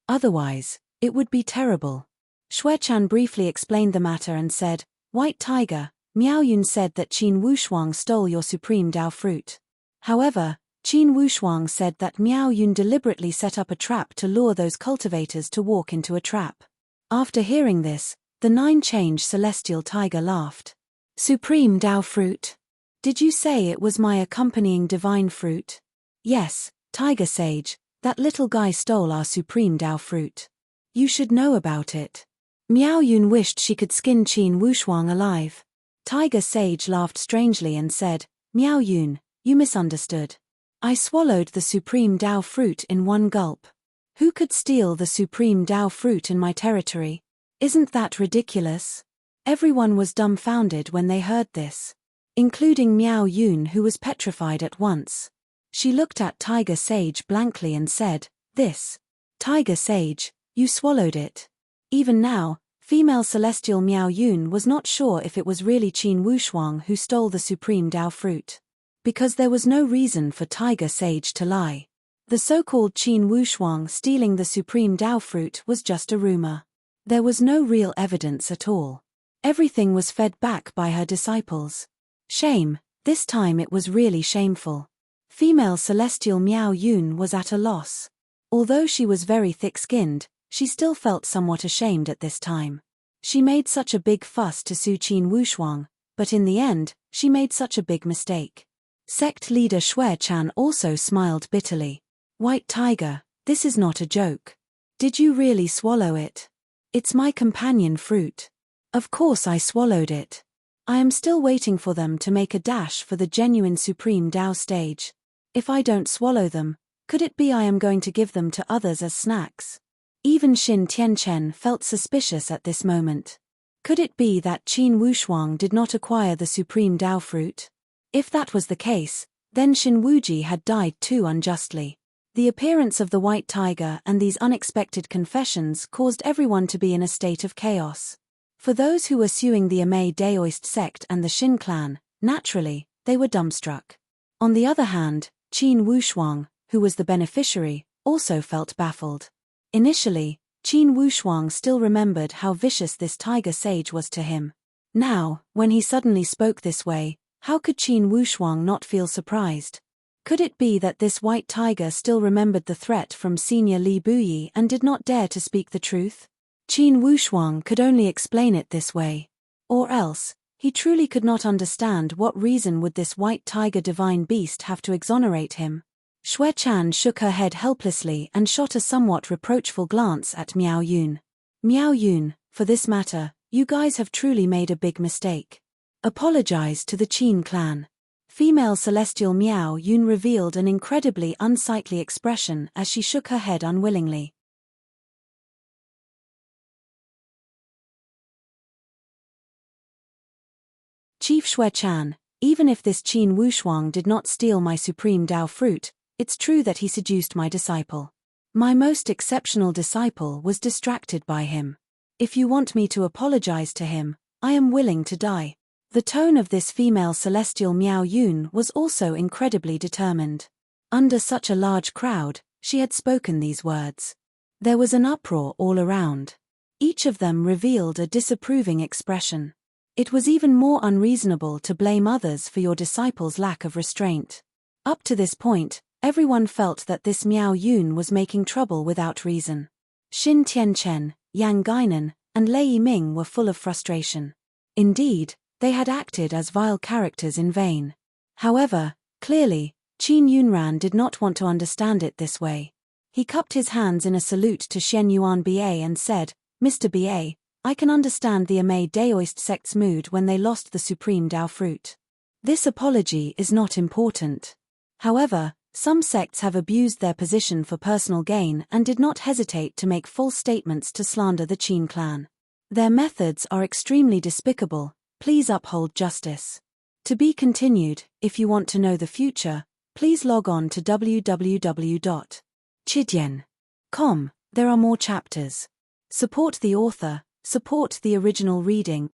Otherwise, it would be terrible. Xue Chan briefly explained the matter and said, "White Tiger, Miao Yun said that Qin Wushuang stole your Supreme Tao fruit. However, Qin Wushuang said that Miao Yun deliberately set up a trap to lure those cultivators to walk into a trap." After hearing this, the 9-change celestial tiger laughed. "Supreme Tao fruit? Did you say it was my accompanying divine fruit?" "Yes, Tiger Sage, that little guy stole our Supreme Tao fruit. You should know about it." Miao Yun wished she could skin Qin Wushuang alive. Tiger Sage laughed strangely and said, "Miao Yun, you misunderstood. I swallowed the Supreme Tao fruit in one gulp. Who could steal the Supreme Tao fruit in my territory? Isn't that ridiculous?" Everyone was dumbfounded when they heard this, including Miao Yun, who was petrified at once. She looked at Tiger Sage blankly and said, "This. Tiger Sage, you swallowed it." Even now, female celestial Miao Yun was not sure if it was really Qin Wushuang who stole the Supreme Tao fruit. Because there was no reason for Tiger Sage to lie. The so-called Qin Wushuang stealing the Supreme Tao fruit was just a rumor. There was no real evidence at all. Everything was fed back by her disciples. Shame, this time it was really shameful. Female celestial Miao Yun was at a loss. Although she was very thick-skinned, she still felt somewhat ashamed at this time. She made such a big fuss to sue Qin Wushuang, but in the end, she made such a big mistake. Sect leader Xue Chan also smiled bitterly. "White Tiger, this is not a joke. Did you really swallow it? It's my companion fruit. Of course I swallowed it. I am still waiting for them to make a dash for the genuine Supreme Tao stage. If I don't swallow them, could it be I am going to give them to others as snacks?" Even Xin Tianchen felt suspicious at this moment. Could it be that Qin Wushuang did not acquire the Supreme Tao fruit? If that was the case, then Xin Wuji had died too unjustly. The appearance of the white tiger and these unexpected confessions caused everyone to be in a state of chaos. For those who were suing the Amei Daoist sect and the Xin clan, naturally, they were dumbstruck. On the other hand, Qin Wushuang, who was the beneficiary, also felt baffled. Initially, Qin Wushuang still remembered how vicious this tiger sage was to him. Now, when he suddenly spoke this way, how could Qin Wushuang not feel surprised? Could it be that this white tiger still remembered the threat from senior Li Buyi and did not dare to speak the truth? Qin Wushuang could only explain it this way. Or else, he truly could not understand what reason would this white tiger divine beast have to exonerate him. Xue Chan shook her head helplessly and shot a somewhat reproachful glance at Miao Yun. "Miao Yun, for this matter, you guys have truly made a big mistake. Apologize to the Qin clan." Female celestial Miao Yun revealed an incredibly unsightly expression as she shook her head unwillingly. "Chief Xue Chan, even if this Qin Wushuang did not steal my Supreme Tao fruit, it's true that he seduced my disciple. My most exceptional disciple was distracted by him. If you want me to apologize to him, I am willing to die. The tone of this female celestial Miao Yun was also incredibly determined. Under such a large crowd, she had spoken these words. There was an uproar all around. Each of them revealed a disapproving expression. It was even more unreasonable to blame others for your disciples' lack of restraint. Up to this point, everyone felt that this Miao Yun was making trouble without reason. Xin Tianchen, Yang Guinan, and Lei Yiming were full of frustration. Indeed, they had acted as vile characters in vain. However, clearly, Qin Yunran did not want to understand it this way. He cupped his hands in a salute to Shen Yuan Ba and said, "Mr. Ba, I can understand the Amei Daoist sect's mood when they lost the supreme Dao fruit. This apology is not important. However, some sects have abused their position for personal gain and did not hesitate to make false statements to slander the Qin clan. Their methods are extremely despicable. Please uphold justice." To be continued. If you want to know the future, please log on to www.chidian.com. There are more chapters. Support the author, support the original reading.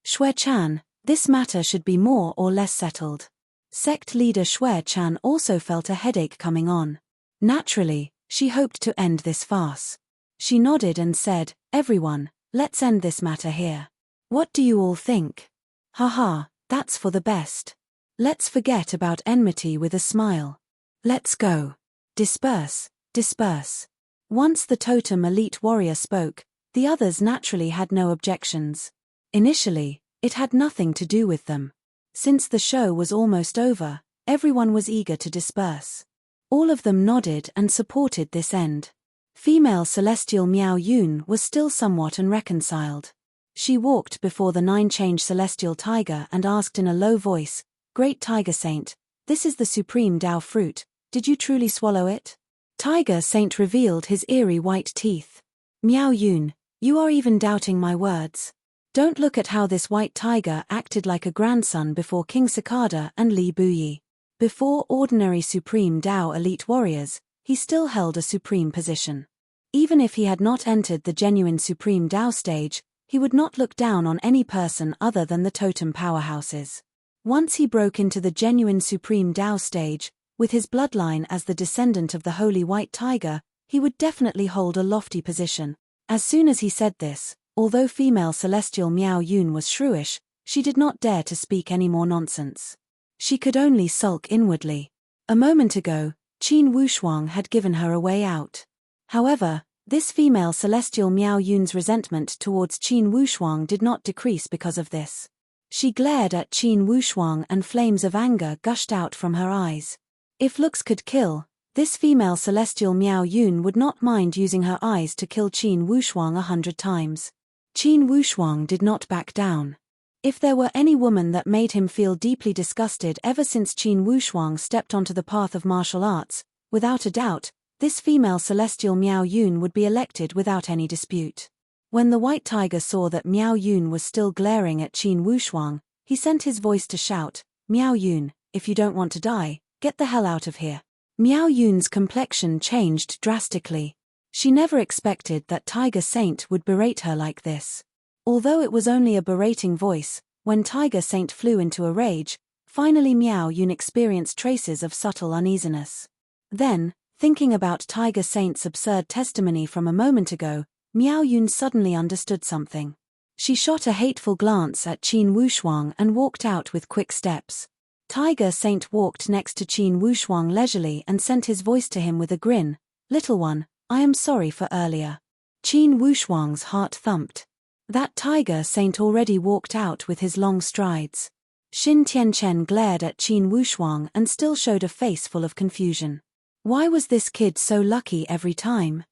Xue Chan, this matter should be more or less settled. Sect leader Xue Chan also felt a headache coming on. Naturally, she hoped to end this farce. She nodded and said, "Everyone, let's end this matter here. What do you all think? Haha, that's for the best. Let's forget about enmity with a smile. Let's go. Disperse, disperse." Once the totem elite warrior spoke, the others naturally had no objections. Initially, it had nothing to do with them. Since the show was almost over, everyone was eager to disperse. All of them nodded and supported this end. Female celestial Miao Yun was still somewhat unreconciled. She walked before the nine-change celestial tiger and asked in a low voice, "Great Tiger Saint, this is the supreme Dao fruit, did you truly swallow it?" Tiger Saint revealed his eerie white teeth. "Miao Yun, you are even doubting my words. Don't look at how this white tiger acted like a grandson before King Cicada and Li Buyi. Before ordinary supreme Dao elite warriors, he still held a supreme position. Even if he had not entered the genuine supreme Dao stage, he would not look down on any person other than the totem powerhouses. Once he broke into the genuine supreme Dao stage, with his bloodline as the descendant of the holy white tiger, he would definitely hold a lofty position." As soon as he said this, although female celestial Miao Yun was shrewish, she did not dare to speak any more nonsense. She could only sulk inwardly. A moment ago, Qin Wushuang had given her a way out. However, this female celestial Miao Yun's resentment towards Qin Wushuang did not decrease because of this. She glared at Qin Wushuang and flames of anger gushed out from her eyes. If looks could kill, this female celestial Miao Yun would not mind using her eyes to kill Qin Wushuang 100 times. Qin Wushuang did not back down. If there were any woman that made him feel deeply disgusted ever since Qin Wushuang stepped onto the path of martial arts, without a doubt, this female celestial Miao Yun would be elected without any dispute. When the white tiger saw that Miao Yun was still glaring at Qin Wushuang, he sent his voice to shout, "Miao Yun, if you don't want to die, get the hell out of here." Miao Yun's complexion changed drastically. She never expected that Tiger Saint would berate her like this. Although it was only a berating voice, when Tiger Saint flew into a rage, finally Miao Yun experienced traces of subtle uneasiness. Then, thinking about Tiger Saint's absurd testimony from a moment ago, Miao Yun suddenly understood something. She shot a hateful glance at Qin Wushuang and walked out with quick steps. Tiger Saint walked next to Qin Wushuang leisurely and sent his voice to him with a grin, "Little one, I am sorry for earlier." Qin Wushuang's heart thumped. That Tiger Saint already walked out with his long strides. Xin Tianchen glared at Qin Wushuang and still showed a face full of confusion. Why was this kid so lucky every time?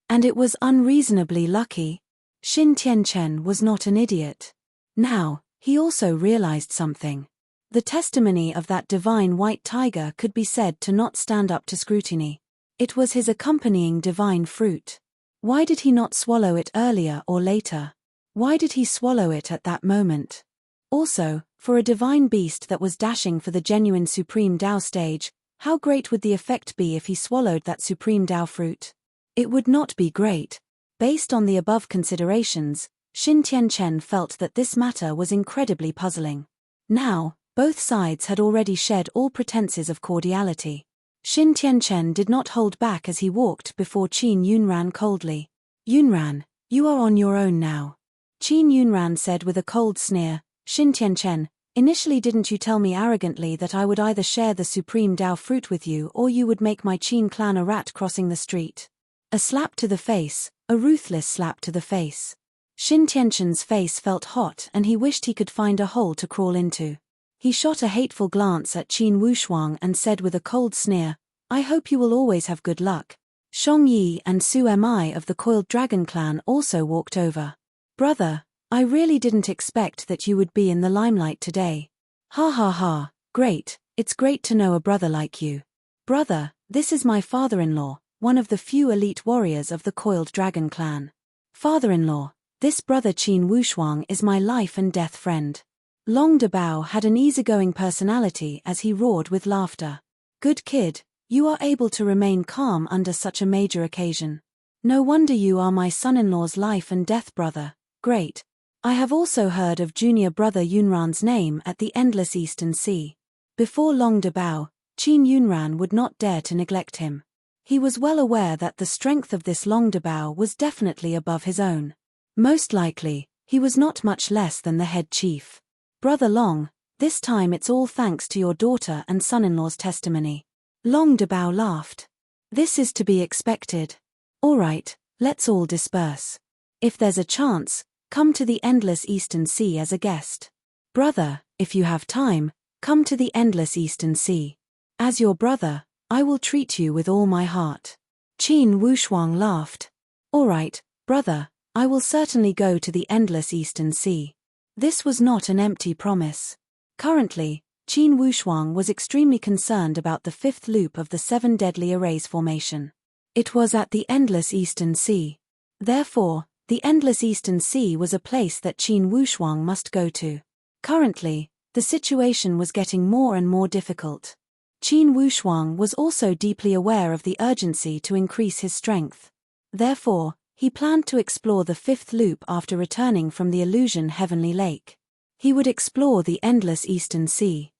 And it was unreasonably lucky. Xin Tianchen was not an idiot. Now, he also realized something. The testimony of that divine white tiger could be said to not stand up to scrutiny. It was his accompanying divine fruit. Why did he not swallow it earlier or later? Why did he swallow it at that moment? Also, for a divine beast that was dashing for the genuine Supreme Tao stage, how great would the effect be if he swallowed that Supreme Tao fruit? It would not be great. Based on the above considerations, Xin Tianchen felt that this matter was incredibly puzzling. Now, both sides had already shed all pretenses of cordiality. Xin Tianchen did not hold back as he walked before Qin Yunran coldly. "Yunran, you are on your own now." Qin Yunran said with a cold sneer, "Xin Tianchen, initially didn't you tell me arrogantly that I would either share the Supreme Tao fruit with you or you would make my Qin clan a rat crossing the street?" A slap to the face, a ruthless slap to the face. Xin Tianchen's face felt hot and he wished he could find a hole to crawl into. He shot a hateful glance at Qin Wushuang and said with a cold sneer, "I hope you will always have good luck." Shang Yi and Su Mi of the Coiled Dragon clan also walked over. "Brother, I really didn't expect that you would be in the limelight today." "Ha ha ha, great, it's great to know a brother like you." "Brother, this is my father-in-law, one of the few elite warriors of the Coiled Dragon clan." "Father-in-law, this brother Qin Wushuang is my life and death friend." Long Dabao had an easygoing personality as he roared with laughter. "Good kid, you are able to remain calm under such a major occasion. No wonder you are my son-in-law's life and death brother, great. I have also heard of junior brother Yunran's name at the Endless Eastern Sea." Before Long Dabao, Qin Yunran would not dare to neglect him. He was well aware that the strength of this Long Dabao was definitely above his own. Most likely, he was not much less than the head chief. "Brother Long, this time it's all thanks to your daughter and son-in-law's testimony." Long Dabao laughed. "This is to be expected. All right, let's all disperse. If there's a chance, come to the Endless Eastern Sea as a guest. Brother, if you have time, come to the Endless Eastern Sea. As your brother, I will treat you with all my heart." Qin Wushuang laughed. "All right, brother, I will certainly go to the Endless Eastern Sea." This was not an empty promise. Currently, Qin Wushuang was extremely concerned about the fifth loop of the Seven Deadly Arrays formation. It was at the Endless Eastern Sea. Therefore, the Endless Eastern Sea was a place that Qin Wushuang must go to. Currently, the situation was getting more and more difficult. Qin Wushuang was also deeply aware of the urgency to increase his strength. Therefore, he planned to explore the fifth loop after returning from the Illusion Heavenly Lake. He would explore the Endless Eastern Sea.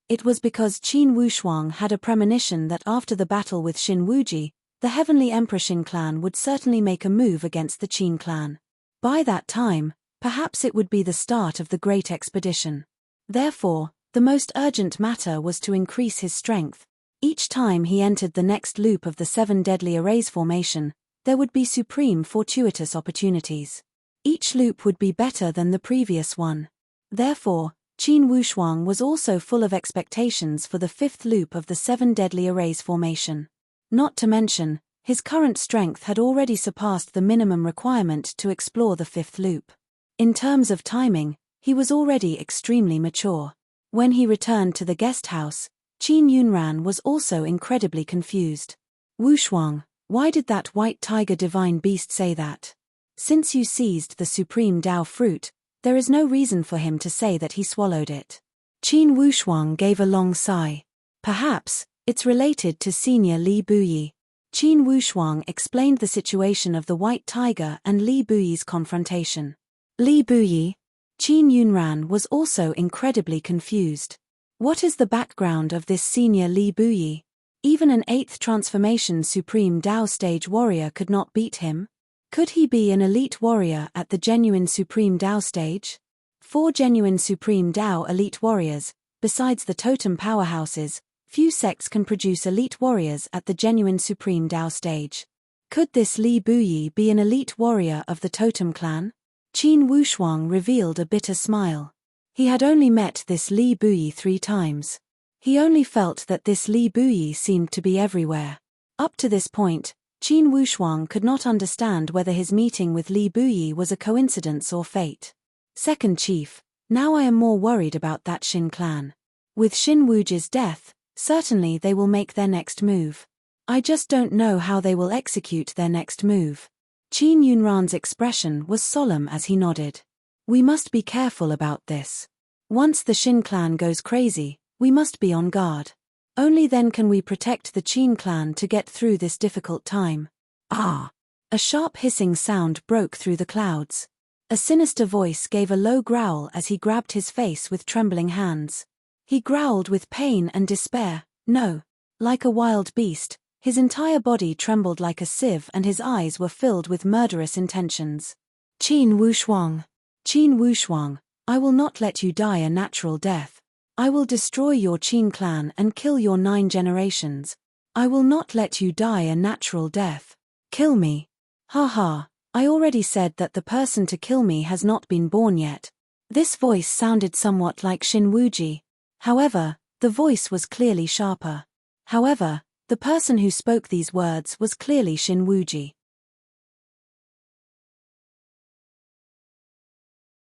It was because Qin Wushuang had a premonition that after the battle with Xin Wuji, the Heavenly Emperor Xin clan would certainly make a move against the Qin clan. By that time, perhaps it would be the start of the great expedition. Therefore, the most urgent matter was to increase his strength. Each time he entered the next loop of the Seven Deadly Arrays formation, there would be supreme fortuitous opportunities. Each loop would be better than the previous one. Therefore, Qin Wushuang was also full of expectations for the fifth loop of the Seven Deadly Arrays formation. Not to mention, his current strength had already surpassed the minimum requirement to explore the fifth loop. In terms of timing, he was already extremely mature. When he returned to the guest house, Qin Yunran was also incredibly confused. "Wushuang, why did that white tiger divine beast say that? Since you seized the supreme Tao fruit, there is no reason for him to say that he swallowed it." Qin Wushuang gave a long sigh. "Perhaps, it's related to Senior Li Buyi." Qin Wushuang explained the situation of the white tiger and Li Buyi's confrontation. Li Buyi? Qin Yunran was also incredibly confused. What is the background of this Senior Li Buyi? Even an 8th transformation Supreme Tao stage warrior could not beat him? Could he be an elite warrior at the genuine Supreme Tao stage? 4 genuine Supreme Tao elite warriors, besides the totem powerhouses, few sects can produce elite warriors at the genuine Supreme Tao stage. Could this Li Buyi be an elite warrior of the totem clan? Qin Wushuang revealed a bitter smile. He had only met this Li Buyi 3 times. He only felt that this Li Buyi seemed to be everywhere. Up to this point, Qin Wushuang could not understand whether his meeting with Li Buyi was a coincidence or fate. Second Chief, now I am more worried about that Xin clan. With Xin Wuji's death, certainly they will make their next move. I just don't know how they will execute their next move. Qin Yunran's expression was solemn as he nodded. We must be careful about this. Once the Xin clan goes crazy, we must be on guard. Only then can we protect the Qin clan to get through this difficult time. Ah! A sharp hissing sound broke through the clouds. A sinister voice gave a low growl as he grabbed his face with trembling hands. He growled with pain and despair, no. Like a wild beast, his entire body trembled like a sieve and his eyes were filled with murderous intentions. Qin Wushuang. Qin Wushuang, I will not let you die a natural death. I will destroy your Qin clan and kill your 9 generations. I will not let you die a natural death. Kill me. Ha ha, I already said that the person to kill me has not been born yet. This voice sounded somewhat like Xin Wuji. However, the voice was clearly sharper. However, the person who spoke these words was clearly Xin Wuji.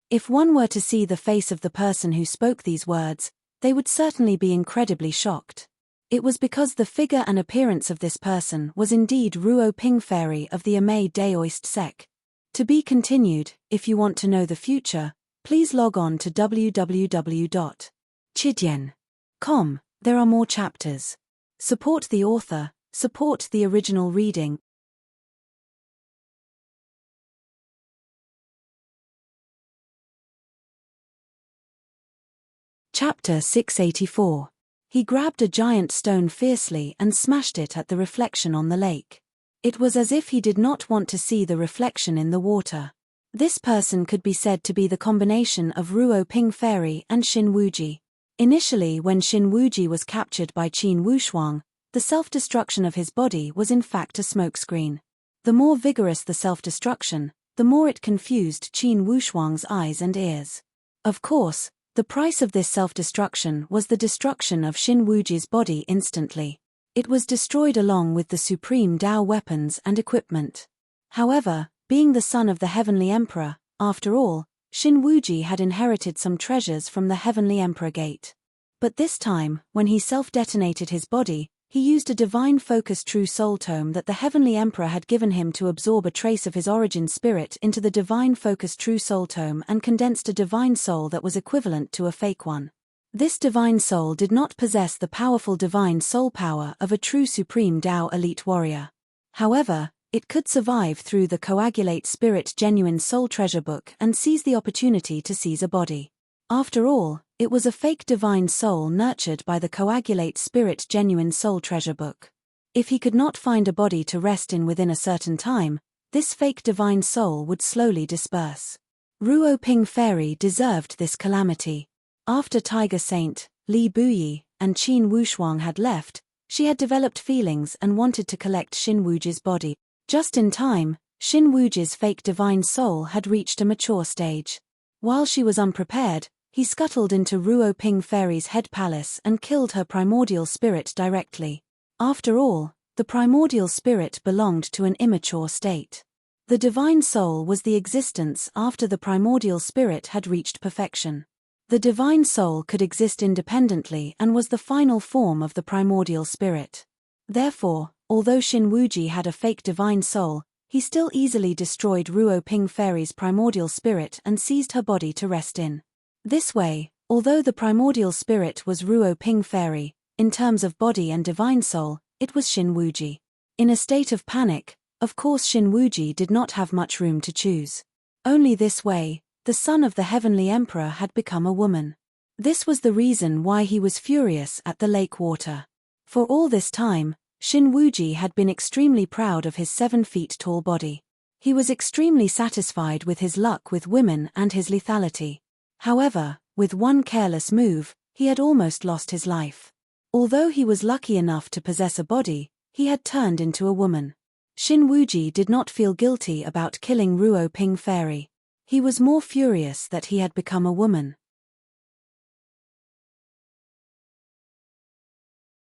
If one were to see the face of the person who spoke these words, they would certainly be incredibly shocked. It was because the figure and appearance of this person was indeed Ruo Ping Fairy of the Amei Daoist sect. To be continued. If you want to know the future, please log on to www.chidian.com. There are more chapters. Support the author, support the original reading. Chapter 684. He grabbed a giant stone fiercely and smashed it at the reflection on the lake. It was as if he did not want to see the reflection in the water. This person could be said to be the combination of Ruo Ping Fairy and Xin Wuji. Initially, when Xin Wuji was captured by Qin Wushuang, the self-destruction of his body was in fact a smokescreen. The more vigorous the self-destruction, the more it confused Qin Wushuang's eyes and ears. Of course, the price of this self-destruction was the destruction of Xin Wuji's body instantly. It was destroyed along with the supreme Dao weapons and equipment. However, being the son of the Heavenly Emperor, after all, Xin Wuji had inherited some treasures from the Heavenly Emperor Gate. But this time, when he self-detonated his body, he used a divine focus true soul tome that the Heavenly Emperor had given him to absorb a trace of his origin spirit into the divine focus true soul tome and condensed a divine soul that was equivalent to a fake one. This divine soul did not possess the powerful divine soul power of a true supreme Dao elite warrior. However, it could survive through the coagulate spirit genuine soul treasure book and seize the opportunity to seize a body. After all, it was a fake divine soul nurtured by the coagulate spirit genuine soul treasure book. If he could not find a body to rest in within a certain time, this fake divine soul would slowly disperse. Ruo Ping Fairy deserved this calamity. After Tiger Saint, Li Buyi, and Qin Wushuang had left, she had developed feelings and wanted to collect Xin Wuji's body. Just in time, Xin Wuji's fake divine soul had reached a mature stage. While she was unprepared, he scuttled into Ruo Ping Fairy's head palace and killed her primordial spirit directly. After all, the primordial spirit belonged to an immature state. The divine soul was the existence after the primordial spirit had reached perfection. The divine soul could exist independently and was the final form of the primordial spirit. Therefore, although Xin Wuji had a fake divine soul, he still easily destroyed Ruo Ping Fairy's primordial spirit and seized her body to rest in. This way, although the primordial spirit was Ruo Ping Fairy, in terms of body and divine soul, it was Xin Wuji. In a state of panic, of course Xin Wuji did not have much room to choose. Only this way, the son of the Heavenly Emperor had become a woman. This was the reason why he was furious at the lake water. For all this time, Xin Wuji had been extremely proud of his 7 feet tall body. He was extremely satisfied with his luck with women and his lethality. However, with one careless move, he had almost lost his life. Although he was lucky enough to possess a body, he had turned into a woman. Xin Wuji did not feel guilty about killing Ruo Ping Fairy. He was more furious that he had become a woman.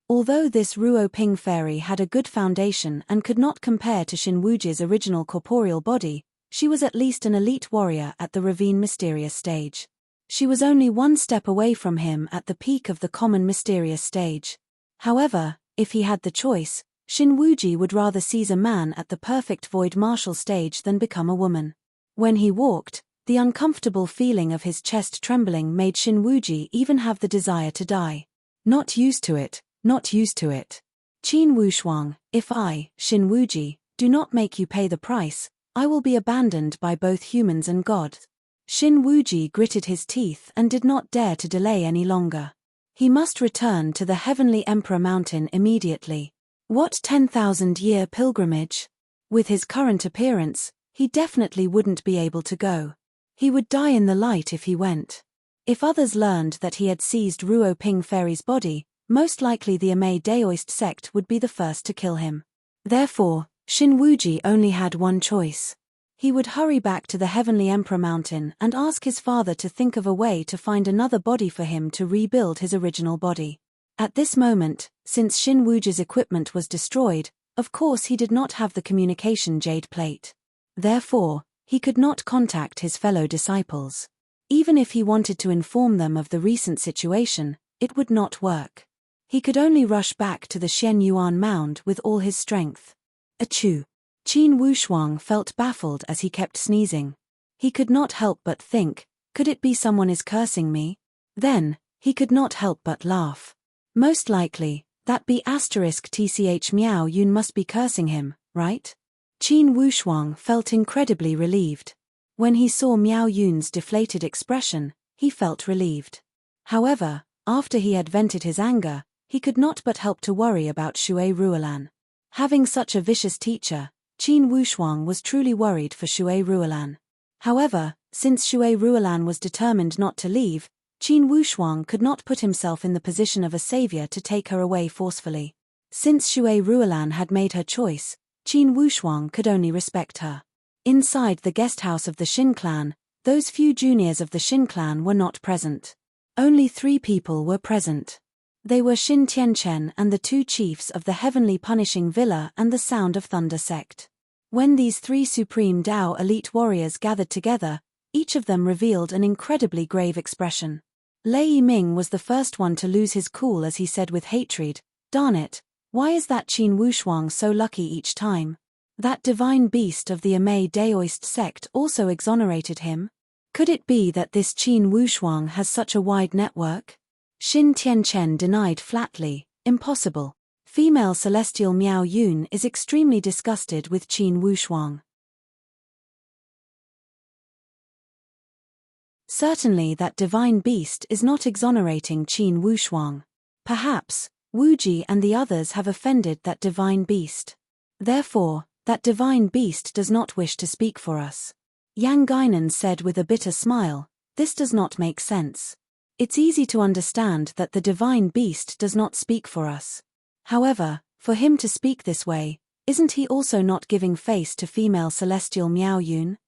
Although this Ruo Ping Fairy had a good foundation and could not compare to Xin Wuji's original corporeal body, she was at least an elite warrior at the Ravine Mysterious stage. She was only one step away from him at the peak of the common mysterious stage. However, if he had the choice, Shin Wuji would rather seize a man at the perfect void martial stage than become a woman. When he walked, the uncomfortable feeling of his chest trembling made Shin Wuji even have the desire to die. Not used to it, not used to it. Qin Wushuang, if I, Shin Wuji, do not make you pay the price, I will be abandoned by both humans and God. Shin Wuji gritted his teeth and did not dare to delay any longer. He must return to the Heavenly Emperor Mountain immediately. What 10,000-year pilgrimage? With his current appearance, he definitely wouldn't be able to go. He would die in the light if he went. If others learned that he had seized Ruo Ping Fairy's body, most likely the Amei Daoist sect would be the first to kill him. Therefore, Shin Wuji only had one choice. He would hurry back to the Heavenly Emperor Mountain and ask his father to think of a way to find another body for him to rebuild his original body. At this moment, since Shin Wuji's equipment was destroyed, of course he did not have the communication jade plate. Therefore, he could not contact his fellow disciples. Even if he wanted to inform them of the recent situation, it would not work. He could only rush back to the Xian Yuan mound with all his strength. Achoo! Qin Wushuang felt baffled as he kept sneezing. He could not help but think, could it be someone is cursing me? Then, he could not help but laugh. Most likely, that be *tch Miao Yun must be cursing him, right? Qin Wushuang felt incredibly relieved. When he saw Miao Yun's deflated expression, he felt relieved. However, after he had vented his anger, he could not but help to worry about Shui Ruolan. Having such a vicious teacher, Qin Wushuang was truly worried for Shui Ruolan. However, since Shui Ruolan was determined not to leave, Qin Wushuang could not put himself in the position of a savior to take her away forcefully. Since Shui Ruolan had made her choice, Qin Wushuang could only respect her. Inside the guest house of the Xin clan, those few juniors of the Xin clan were not present. Only 3 people were present. They were Xin Tianchen and the 2 chiefs of the Heavenly Punishing Villa and the Sound of Thunder sect. When these 3 supreme Dao elite warriors gathered together, each of them revealed an incredibly grave expression. Lei Yiming was the first one to lose his cool as he said with hatred, "Darn it, why is that Qin Wushuang so lucky each time? That divine beast of the Amei Daoist sect also exonerated him? Could it be that this Qin Wushuang has such a wide network?" Xin Tianchen denied flatly, "Impossible. Female celestial Miao Yun is extremely disgusted with Qin Wushuang. Certainly that divine beast is not exonerating Qin Wushuang. Perhaps, Wuji and the others have offended that divine beast. Therefore, that divine beast does not wish to speak for us." Yang Guinan said with a bitter smile, "This does not make sense. It's easy to understand that the divine beast does not speak for us. However, for him to speak this way, isn't he also not giving face to female celestial Miao Yun?"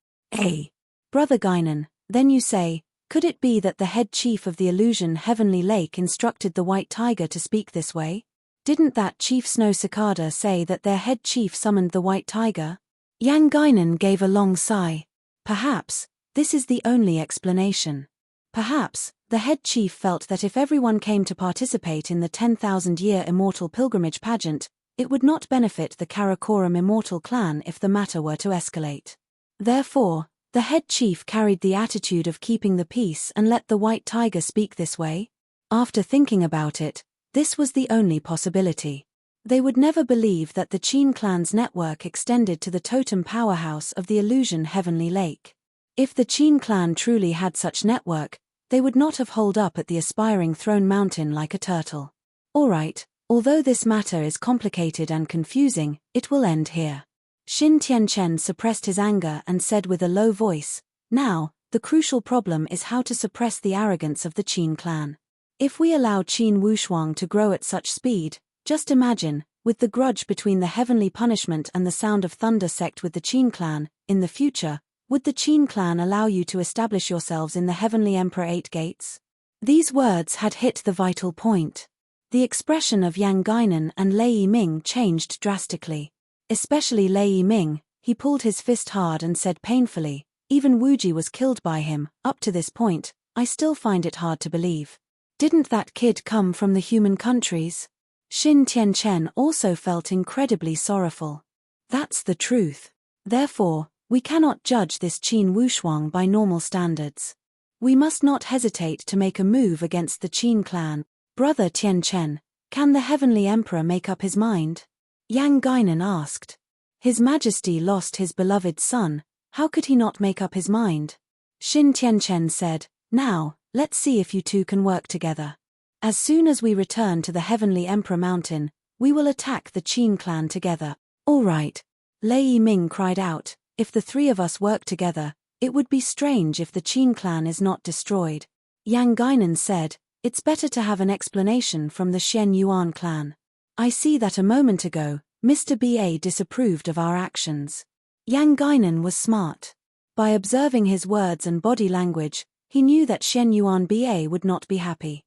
Brother Guinan, then you say, could it be that the head chief of the illusion Heavenly Lake instructed the White Tiger to speak this way? Didn't that Chief Snow Cicada say that their head chief summoned the White Tiger? Yang Guinan gave a long sigh. Perhaps, this is the only explanation. Perhaps, the head chief felt that if everyone came to participate in the 10,000-year immortal pilgrimage pageant, it would not benefit the Karakoram immortal clan if the matter were to escalate. Therefore, the head chief carried the attitude of keeping the peace and let the White Tiger speak this way. After thinking about it, this was the only possibility. They would never believe that the Qin clan's network extended to the totem powerhouse of the illusion Heavenly Lake. If the Qin clan truly had such network, they would not have holed up at the aspiring throne mountain like a turtle. Alright, although this matter is complicated and confusing, it will end here. Xin Tianchen suppressed his anger and said with a low voice, "Now, the crucial problem is how to suppress the arrogance of the Qin clan. If we allow Qin Wushuang to grow at such speed, just imagine, with the grudge between the Heavenly Punishment and the Sound of Thunder sect with the Qin clan, in the future, would the Qin clan allow you to establish yourselves in the Heavenly Emperor 8 gates?" These words had hit the vital point. The expression of Yang Guinan and Lei Yiming changed drastically. Especially Lei Yiming, he pulled his fist hard and said painfully, "Even Wuji was killed by him, up to this point, I still find it hard to believe. Didn't that kid come from the human countries?" Xin Tianchen also felt incredibly sorrowful. That's the truth. Therefore, we cannot judge this Qin Wushuang by normal standards. We must not hesitate to make a move against the Qin clan. Brother Tianchen, can the Heavenly Emperor make up his mind? Yang Guinan asked. His Majesty lost his beloved son, how could he not make up his mind? Xin Tianchen said, now, let's see if you two can work together. As soon as we return to the Heavenly Emperor Mountain, we will attack the Qin clan together. All right. Lei Yiming cried out, if the three of us work together, it would be strange if the Qin clan is not destroyed. Yang Guinan said, it's better to have an explanation from the Shen Yuan clan. I see that a moment ago, Mr. Ba disapproved of our actions. Yang Guinan was smart. By observing his words and body language, he knew that Shen Yuan Ba would not be happy.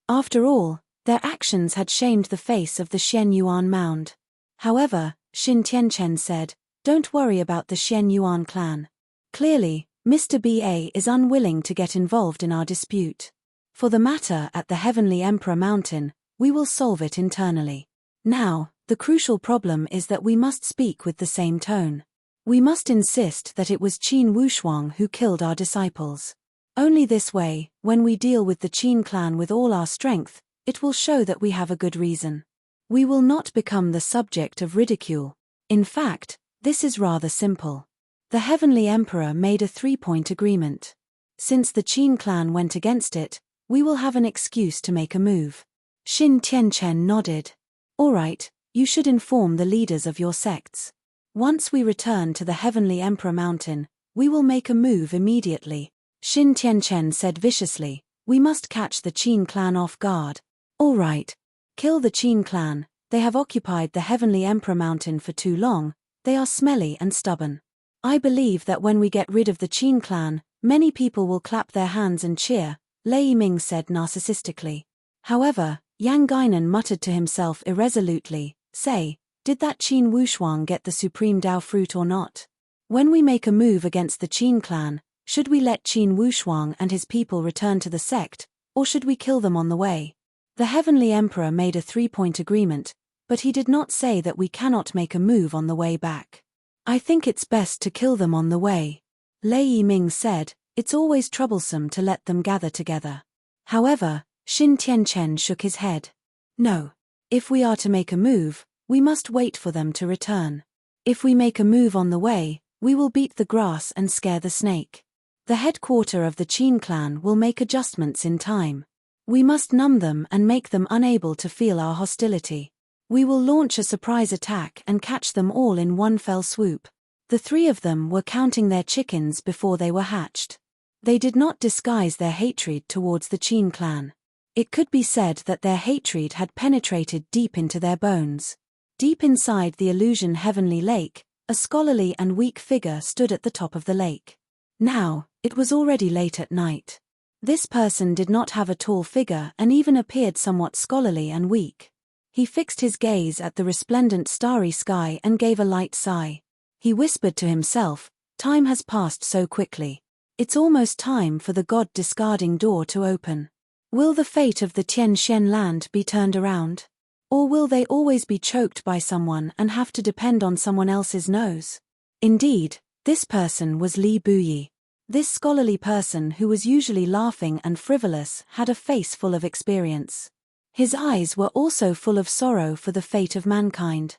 After all, their actions had shamed the face of the Shen Yuan mound. However, Xin Tianchen said, don't worry about the Shen Yuan clan. Clearly, Mr. Ba is unwilling to get involved in our dispute. For the matter at the Heavenly Emperor Mountain, we will solve it internally. Now, the crucial problem is that we must speak with the same tone. We must insist that it was Qin Wushuang who killed our disciples. Only this way, when we deal with the Qin clan with all our strength, it will show that we have a good reason. We will not become the subject of ridicule. In fact, this is rather simple. The Heavenly Emperor made a 3-point agreement. Since the Qin clan went against it, we will have an excuse to make a move. Xin Tianchen nodded. All right, you should inform the leaders of your sects. Once we return to the Heavenly Emperor Mountain, we will make a move immediately. Xin Tianchen said viciously, we must catch the Qin clan off guard. All right. Kill the Qin clan, they have occupied the Heavenly Emperor Mountain for too long, they are smelly and stubborn. I believe that when we get rid of the Qin clan, many people will clap their hands and cheer, Lei Yiming said narcissistically. However, Yang Guinan muttered to himself irresolutely, say, did that Qin Wushuang get the supreme Dao fruit or not? When we make a move against the Qin clan, should we let Qin Wushuang and his people return to the sect, or should we kill them on the way? The Heavenly Emperor made a 3-point agreement, but he did not say that we cannot make a move on the way back. I think it's best to kill them on the way. Lei Yiming said, it's always troublesome to let them gather together. However, Xin Tianchen shook his head. No. If we are to make a move, we must wait for them to return. If we make a move on the way, we will beat the grass and scare the snake. The headquarter of the Qin clan will make adjustments in time. We must numb them and make them unable to feel our hostility. We will launch a surprise attack and catch them all in one fell swoop. The three of them were counting their chickens before they were hatched. They did not disguise their hatred towards the Qin clan. It could be said that their hatred had penetrated deep into their bones. Deep inside the illusion Heavenly Lake, a scholarly and weak figure stood at the top of the lake. Now, it was already late at night. This person did not have a tall figure and even appeared somewhat scholarly and weak. He fixed his gaze at the resplendent starry sky and gave a light sigh. He whispered to himself, time has passed so quickly. It's almost time for the God-discarding door to open. Will the fate of the Tian Shen land be turned around? Or will they always be choked by someone and have to depend on someone else's nose? Indeed, this person was Li Buyi. This scholarly person who was usually laughing and frivolous had a face full of experience. His eyes were also full of sorrow for the fate of mankind.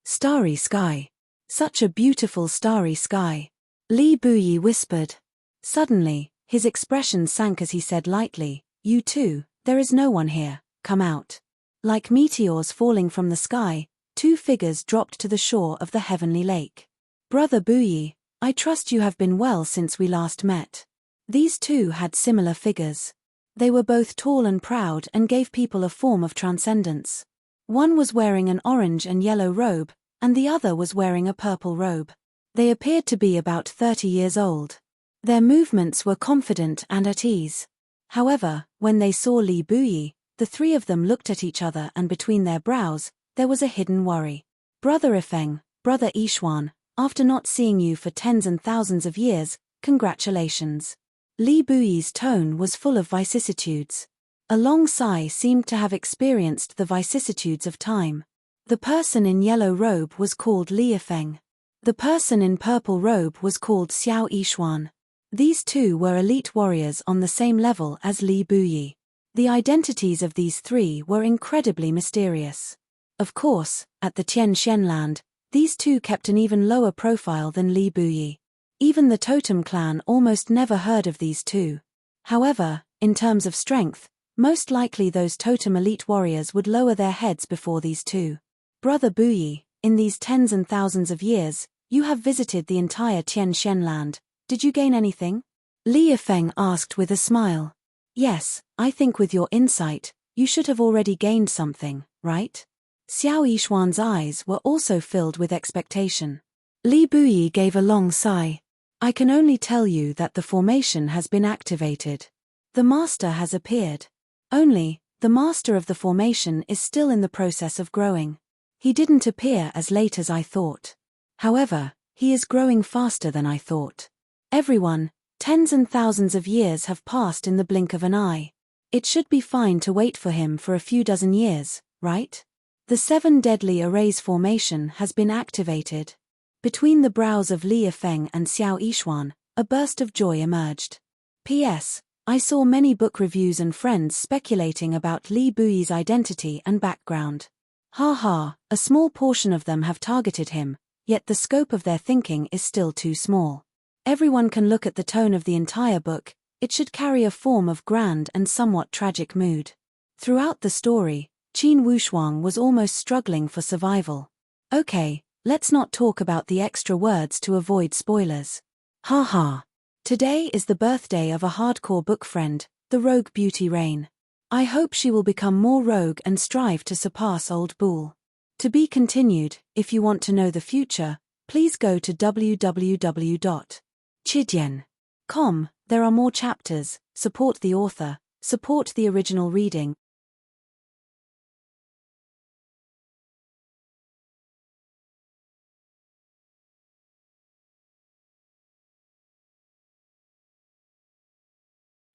Starry sky. Such a beautiful starry sky. Li Buyi whispered. Suddenly, his expression sank as he said lightly, you too, there is no one here, come out. Like meteors falling from the sky, two figures dropped to the shore of the heavenly lake. Brother Buyi, I trust you have been well since we last met. These two had similar figures. They were both tall and proud and gave people a form of transcendence. One was wearing an orange and yellow robe, and the other was wearing a purple robe. They appeared to be about 30 years old. Their movements were confident and at ease. However, when they saw Li Buyi, the three of them looked at each other and between their brows, there was a hidden worry. Brother Ifeng, Brother Yishuan, After not seeing you for tens and thousands of years, congratulations. Li Buyi's tone was full of vicissitudes. A long sigh seemed to have experienced the vicissitudes of time. The person in yellow robe was called Li Yifeng. The person in purple robe was called Xiao Yishuan. These two were elite warriors on the same level as Li Buyi. The identities of these three were incredibly mysterious. Of course, at the Tian Xianland, these two kept an even lower profile than Li Buyi. Even the Totem clan almost never heard of these two. However, in terms of strength, most likely those Totem elite warriors would lower their heads before these two. Brother Buyi, in these tens and thousands of years, you have visited the entire Tian Xianland. Did you gain anything? Li Yifeng asked with a smile. Yes, I think with your insight, you should have already gained something, right? Xiao Yishuan's eyes were also filled with expectation. Li Buyi gave a long sigh. I can only tell you that the formation has been activated. The master has appeared. Only, the master of the formation is still in the process of growing. He didn't appear as late as I thought. However, he is growing faster than I thought. Everyone, tens and thousands of years have passed in the blink of an eye. It should be fine to wait for him for a few dozen years, right? The 7 deadly arrays formation has been activated. Between the brows of Li Yifeng and Xiao Yishuan, a burst of joy emerged. P.S. I saw many book reviews and friends speculating about Li Buyi's identity and background. Ha, a small portion of them have targeted him, yet the scope of their thinking is still too small. Everyone can look at the tone of the entire book, it should carry a form of grand and somewhat tragic mood. Throughout the story, Qin Wushuang was almost struggling for survival. Okay, let's not talk about the extra words to avoid spoilers. Ha. Today is the birthday of a hardcore book friend, the rogue Beauty Rain. I hope she will become more rogue and strive to surpass Old Bull. To be continued. If you want to know the future, please go to www.chidian.com. There are more chapters. Support the author, support the original reading.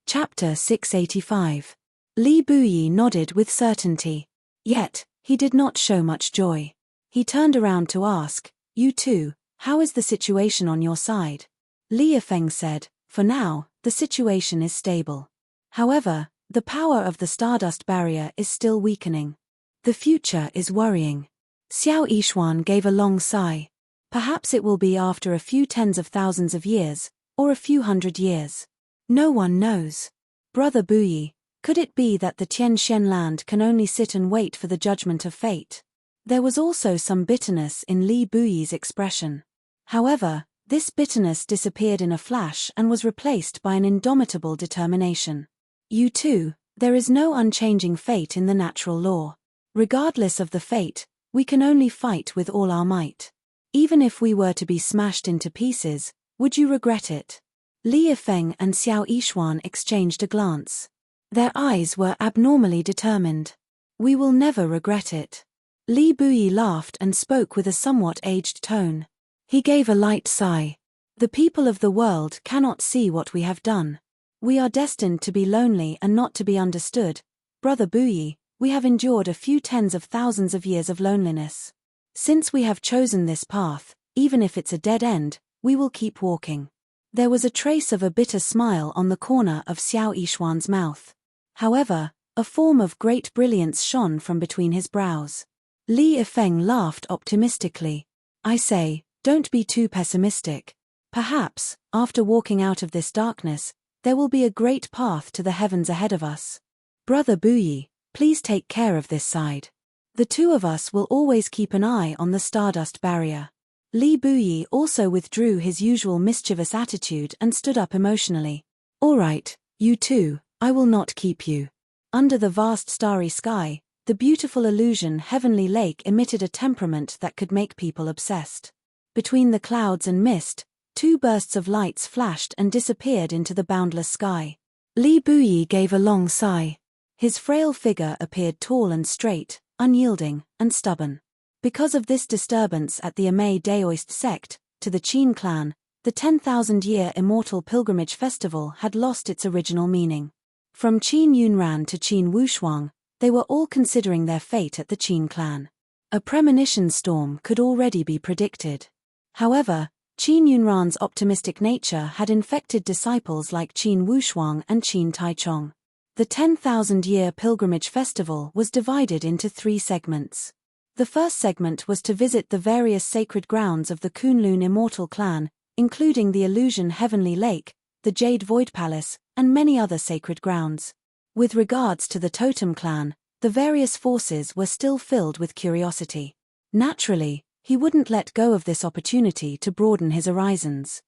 Chapter 685. Li Buyi nodded with certainty. Yet, he did not show much joy. He turned around to ask, You too, how is the situation on your side? Li Yifeng said, For now, the situation is stable. However, the power of the Stardust Barrier is still weakening. The future is worrying. Xiao Yishuan gave a long sigh. Perhaps it will be after a few tens of thousands of years, or a few hundred years. No one knows. Brother Buyi, could it be that the Tian Xianland can only sit and wait for the judgment of fate? There was also some bitterness in Li Buyi's expression. However, this bitterness disappeared in a flash and was replaced by an indomitable determination. You too, there is no unchanging fate in the natural law. Regardless of the fate, we can only fight with all our might. Even if we were to be smashed into pieces, would you regret it? Li Yifeng and Xiao Yishuan exchanged a glance. Their eyes were abnormally determined. We will never regret it. Li Buyi laughed and spoke with a somewhat aged tone. He gave a light sigh. The people of the world cannot see what we have done. We are destined to be lonely and not to be understood. Brother Buyi, we have endured a few tens of thousands of years of loneliness. Since we have chosen this path, even if it's a dead end, we will keep walking. There was a trace of a bitter smile on the corner of Xiao Yishuan's mouth. However, a form of great brilliance shone from between his brows. Li Yifeng laughed optimistically. I say, don't be too pessimistic. Perhaps, after walking out of this darkness, there will be a great path to the heavens ahead of us. Brother Buyi, please take care of this side. The two of us will always keep an eye on the Stardust Barrier. Li Buyi also withdrew his usual mischievous attitude and stood up emotionally. All right, you two, I will not keep you. Under the vast starry sky, the beautiful illusion Heavenly Lake emitted a temperament that could make people obsessed. Between the clouds and mist, 2 bursts of lights flashed and disappeared into the boundless sky. Li Buyi gave a long sigh. His frail figure appeared tall and straight, unyielding, and stubborn. Because of this disturbance at the Amei Daoist sect, to the Qin clan, the 10,000-year immortal pilgrimage festival had lost its original meaning. From Qin Yunran to Qin Wushuang, they were all considering their fate at the Qin clan. A premonition storm could already be predicted. However, Qin Yunran's optimistic nature had infected disciples like Qin Wushuang and Qin Taichong. The 10,000-year pilgrimage festival was divided into 3 segments. The first segment was to visit the various sacred grounds of the Kunlun immortal clan, including the Illusion Heavenly Lake, the Jade Void Palace, and many other sacred grounds. With regards to the Totem clan, the various forces were still filled with curiosity. Naturally, he wouldn't let go of this opportunity to broaden his horizons.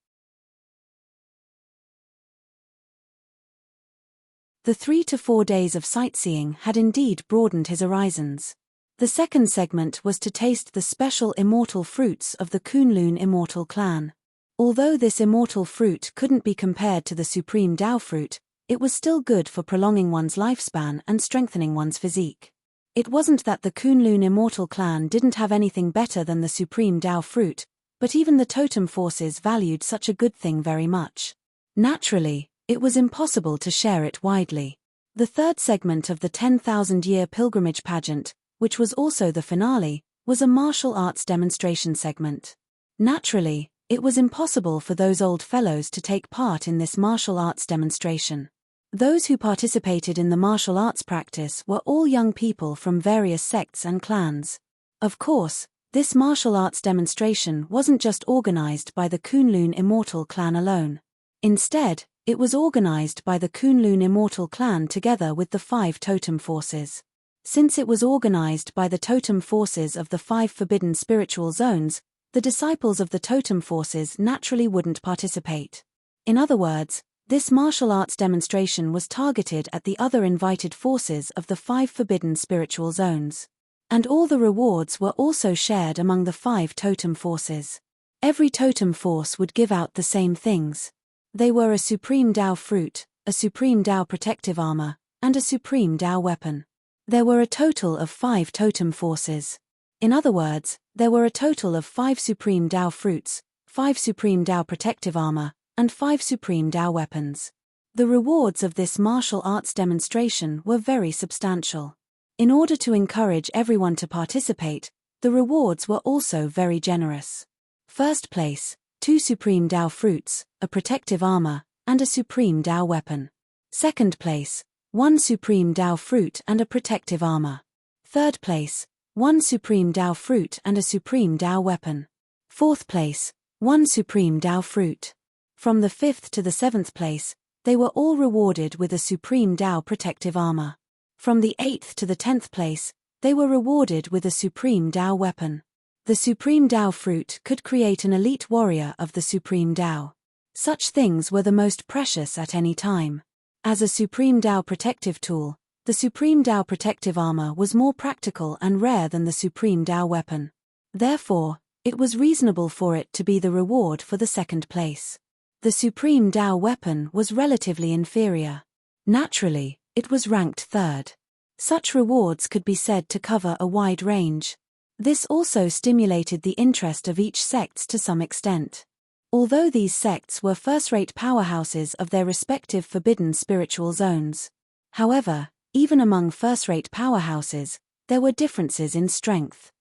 The 3 to 4 days of sightseeing had indeed broadened his horizons. The second segment was to taste the special immortal fruits of the Kunlun immortal clan. Although this immortal fruit couldn't be compared to the supreme Tao fruit, it was still good for prolonging one's lifespan and strengthening one's physique. It wasn't that the Kunlun immortal clan didn't have anything better than the supreme Tao fruit, but even the totem forces valued such a good thing very much. Naturally, it was impossible to share it widely. The third segment of the 10,000-year pilgrimage pageant, which was also the finale, was a martial arts demonstration segment. Naturally, it was impossible for those old fellows to take part in this martial arts demonstration. Those who participated in the martial arts practice were all young people from various sects and clans. Of course, this martial arts demonstration wasn't just organized by the Kunlun immortal clan alone. Instead, it was organized by the Kunlun immortal clan together with the 5 totem forces. Since it was organized by the totem forces of the 5 forbidden spiritual zones, the disciples of the totem forces naturally wouldn't participate. In other words, this martial arts demonstration was targeted at the other invited forces of the 5 forbidden spiritual zones. And all the rewards were also shared among the 5 totem forces. Every totem force would give out the same things. They were a supreme Tao fruit, a supreme Tao protective armor, and a supreme Tao weapon. There were a total of 5 totem forces. In other words, there were a total of 5 supreme Tao fruits, 5 supreme Tao protective armor, and 5 supreme Tao weapons. The rewards of this martial arts demonstration were very substantial. In order to encourage everyone to participate, the rewards were also very generous. First place, 2 supreme Tao fruits, a protective armor, and a supreme Tao weapon. Second place, 1 supreme Tao fruit and a protective armor. Third place, 1 supreme Tao fruit and a supreme Tao weapon. Fourth place, 1 supreme Tao fruit. From the 5th to the 7th place, they were all rewarded with a supreme Tao protective armor. From the 8th to the 10th place, they were rewarded with a supreme Tao weapon. The supreme Tao fruit could create an elite warrior of the supreme Tao. Such things were the most precious at any time. As a supreme Tao protective tool, the supreme Tao protective armor was more practical and rare than the supreme Tao weapon. Therefore, it was reasonable for it to be the reward for the 2nd place. The supreme Tao weapon was relatively inferior. Naturally, it was ranked 3rd. Such rewards could be said to cover a wide range. This also stimulated the interest of each sects to some extent. Although these sects were first-rate powerhouses of their respective forbidden spiritual zones. However, even among first-rate powerhouses, there were differences in strength.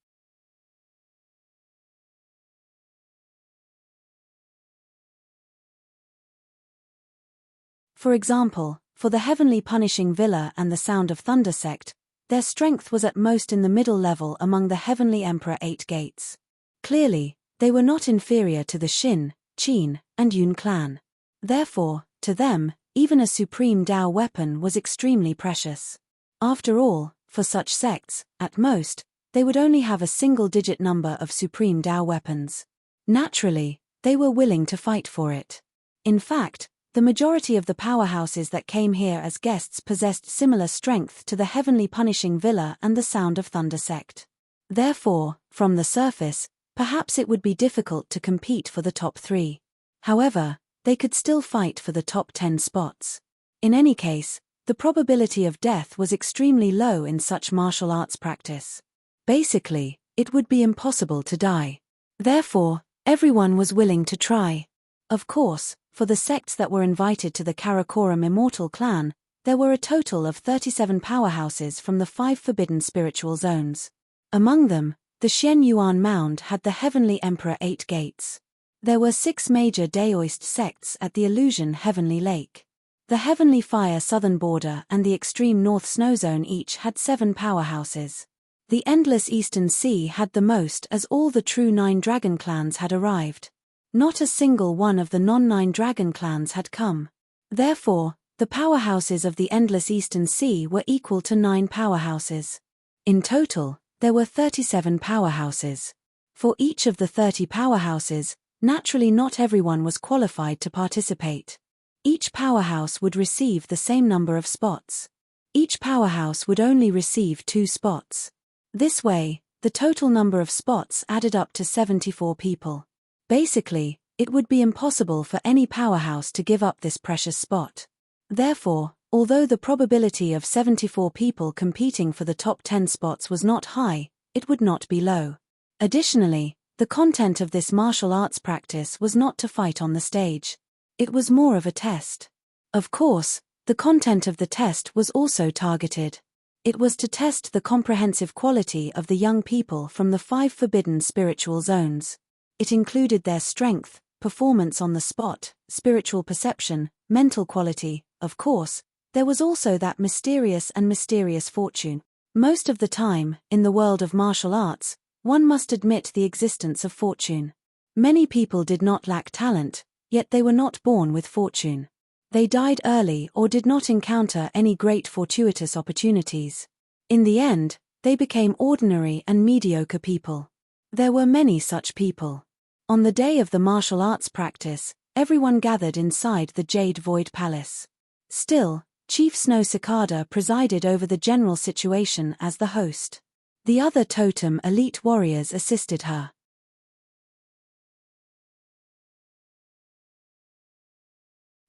For example, for the Heavenly Punishing Villa and the Sound of Thunder sect, their strength was at most in the middle level among the Heavenly Emperor 8 gates. Clearly, they were not inferior to the Xin, Qin, and Yun clan. Therefore, to them, even a supreme Tao weapon was extremely precious. After all, for such sects, at most, they would only have a single-digit number of supreme Tao weapons. Naturally, they were willing to fight for it. In fact, the majority of the powerhouses that came here as guests possessed similar strength to the Heavenly Punishing Villa and the Sound of Thunder sect. Therefore, from the surface, perhaps it would be difficult to compete for the top 3. However, they could still fight for the top 10 spots. In any case, the probability of death was extremely low in such martial arts practice. Basically, it would be impossible to die. Therefore, Everyone was willing to try. Of course, for the sects that were invited to the Karakoram Immortal Clan, there were a total of 37 powerhouses from the 5 forbidden spiritual zones. Among them, the Xian Yuan Mound had the Heavenly Emperor 8 gates. There were 6 major Daoist sects at the Illusion Heavenly Lake. The Heavenly Fire Southern Border and the Extreme North Snow Zone each had 7 powerhouses. The Endless Eastern Sea had the most, as all the true 9 dragon clans had arrived. Not a single one of the non-9 dragon clans had come. Therefore, the powerhouses of the Endless Eastern Sea were equal to 9 powerhouses. In total, there were 37 powerhouses. For each of the 30 powerhouses, naturally not everyone was qualified to participate. Each powerhouse would receive the same number of spots. Each powerhouse would only receive 2 spots. This way, the total number of spots added up to 74 people. Basically, it would be impossible for any powerhouse to give up this precious spot. Therefore, although the probability of 74 people competing for the top 10 spots was not high, it would not be low. Additionally, the content of this martial arts practice was not to fight on the stage. It was more of a test. Of course, the content of the test was also targeted. It was to test the comprehensive quality of the young people from the 5 forbidden spiritual zones. It included their strength, performance on the spot, spiritual perception, mental quality. Of course, there was also that mysterious fortune. Most of the time, in the world of martial arts, one must admit the existence of fortune. Many people did not lack talent, yet they were not born with fortune. They died early or did not encounter any great fortuitous opportunities. In the end, they became ordinary and mediocre people. There were many such people. On the day of the martial arts practice, everyone gathered inside the Jade Void Palace. Still, Chief Snow Cicada presided over the general situation as the host. The other totem elite warriors assisted her.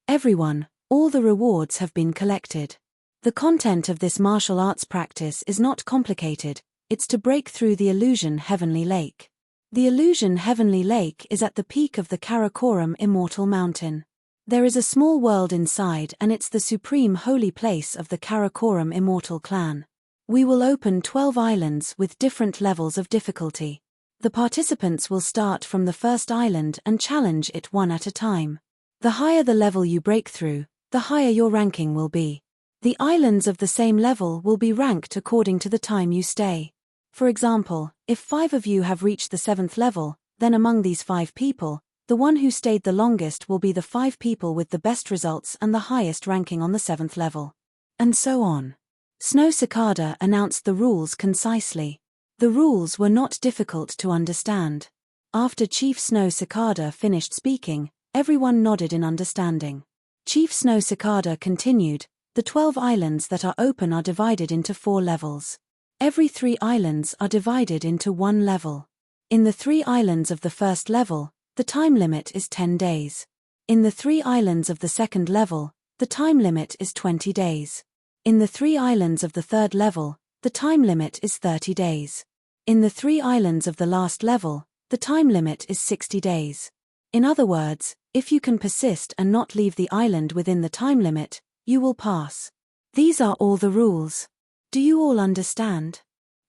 Everyone, all the rewards have been collected. The content of this martial arts practice is not complicated, it's to break through the Illusion Heavenly Lake. The Illusion Heavenly Lake is at the peak of the Karakoram Immortal Mountain. There is a small world inside and it's the supreme holy place of the Karakoram Immortal Clan. We will open 12 islands with different levels of difficulty. The participants will start from the first island and challenge it one at a time. The higher the level you break through, the higher your ranking will be. The islands of the same level will be ranked according to the time you stay. For example, if 5 of you have reached the 7th level, then among these 5 people, the one who stayed the longest will be the 5 people with the best results and the highest ranking on the 7th level. And so on. Snow Cicada announced the rules concisely. The rules were not difficult to understand. After Chief Snow Cicada finished speaking, everyone nodded in understanding. Chief Snow Cicada continued, the 12 islands that are open are divided into 4 levels. Every 3 islands are divided into 1 level. In the 3 islands of the first level, the time limit is 10 days. In the 3 islands of the second level, the time limit is 20 days. In the 3 islands of the third level, the time limit is 30 days. In the 3 islands of the last level, the time limit is 60 days. In other words, if you can persist and not leave the island within the time limit, you will pass. These are all the rules. Do you all understand?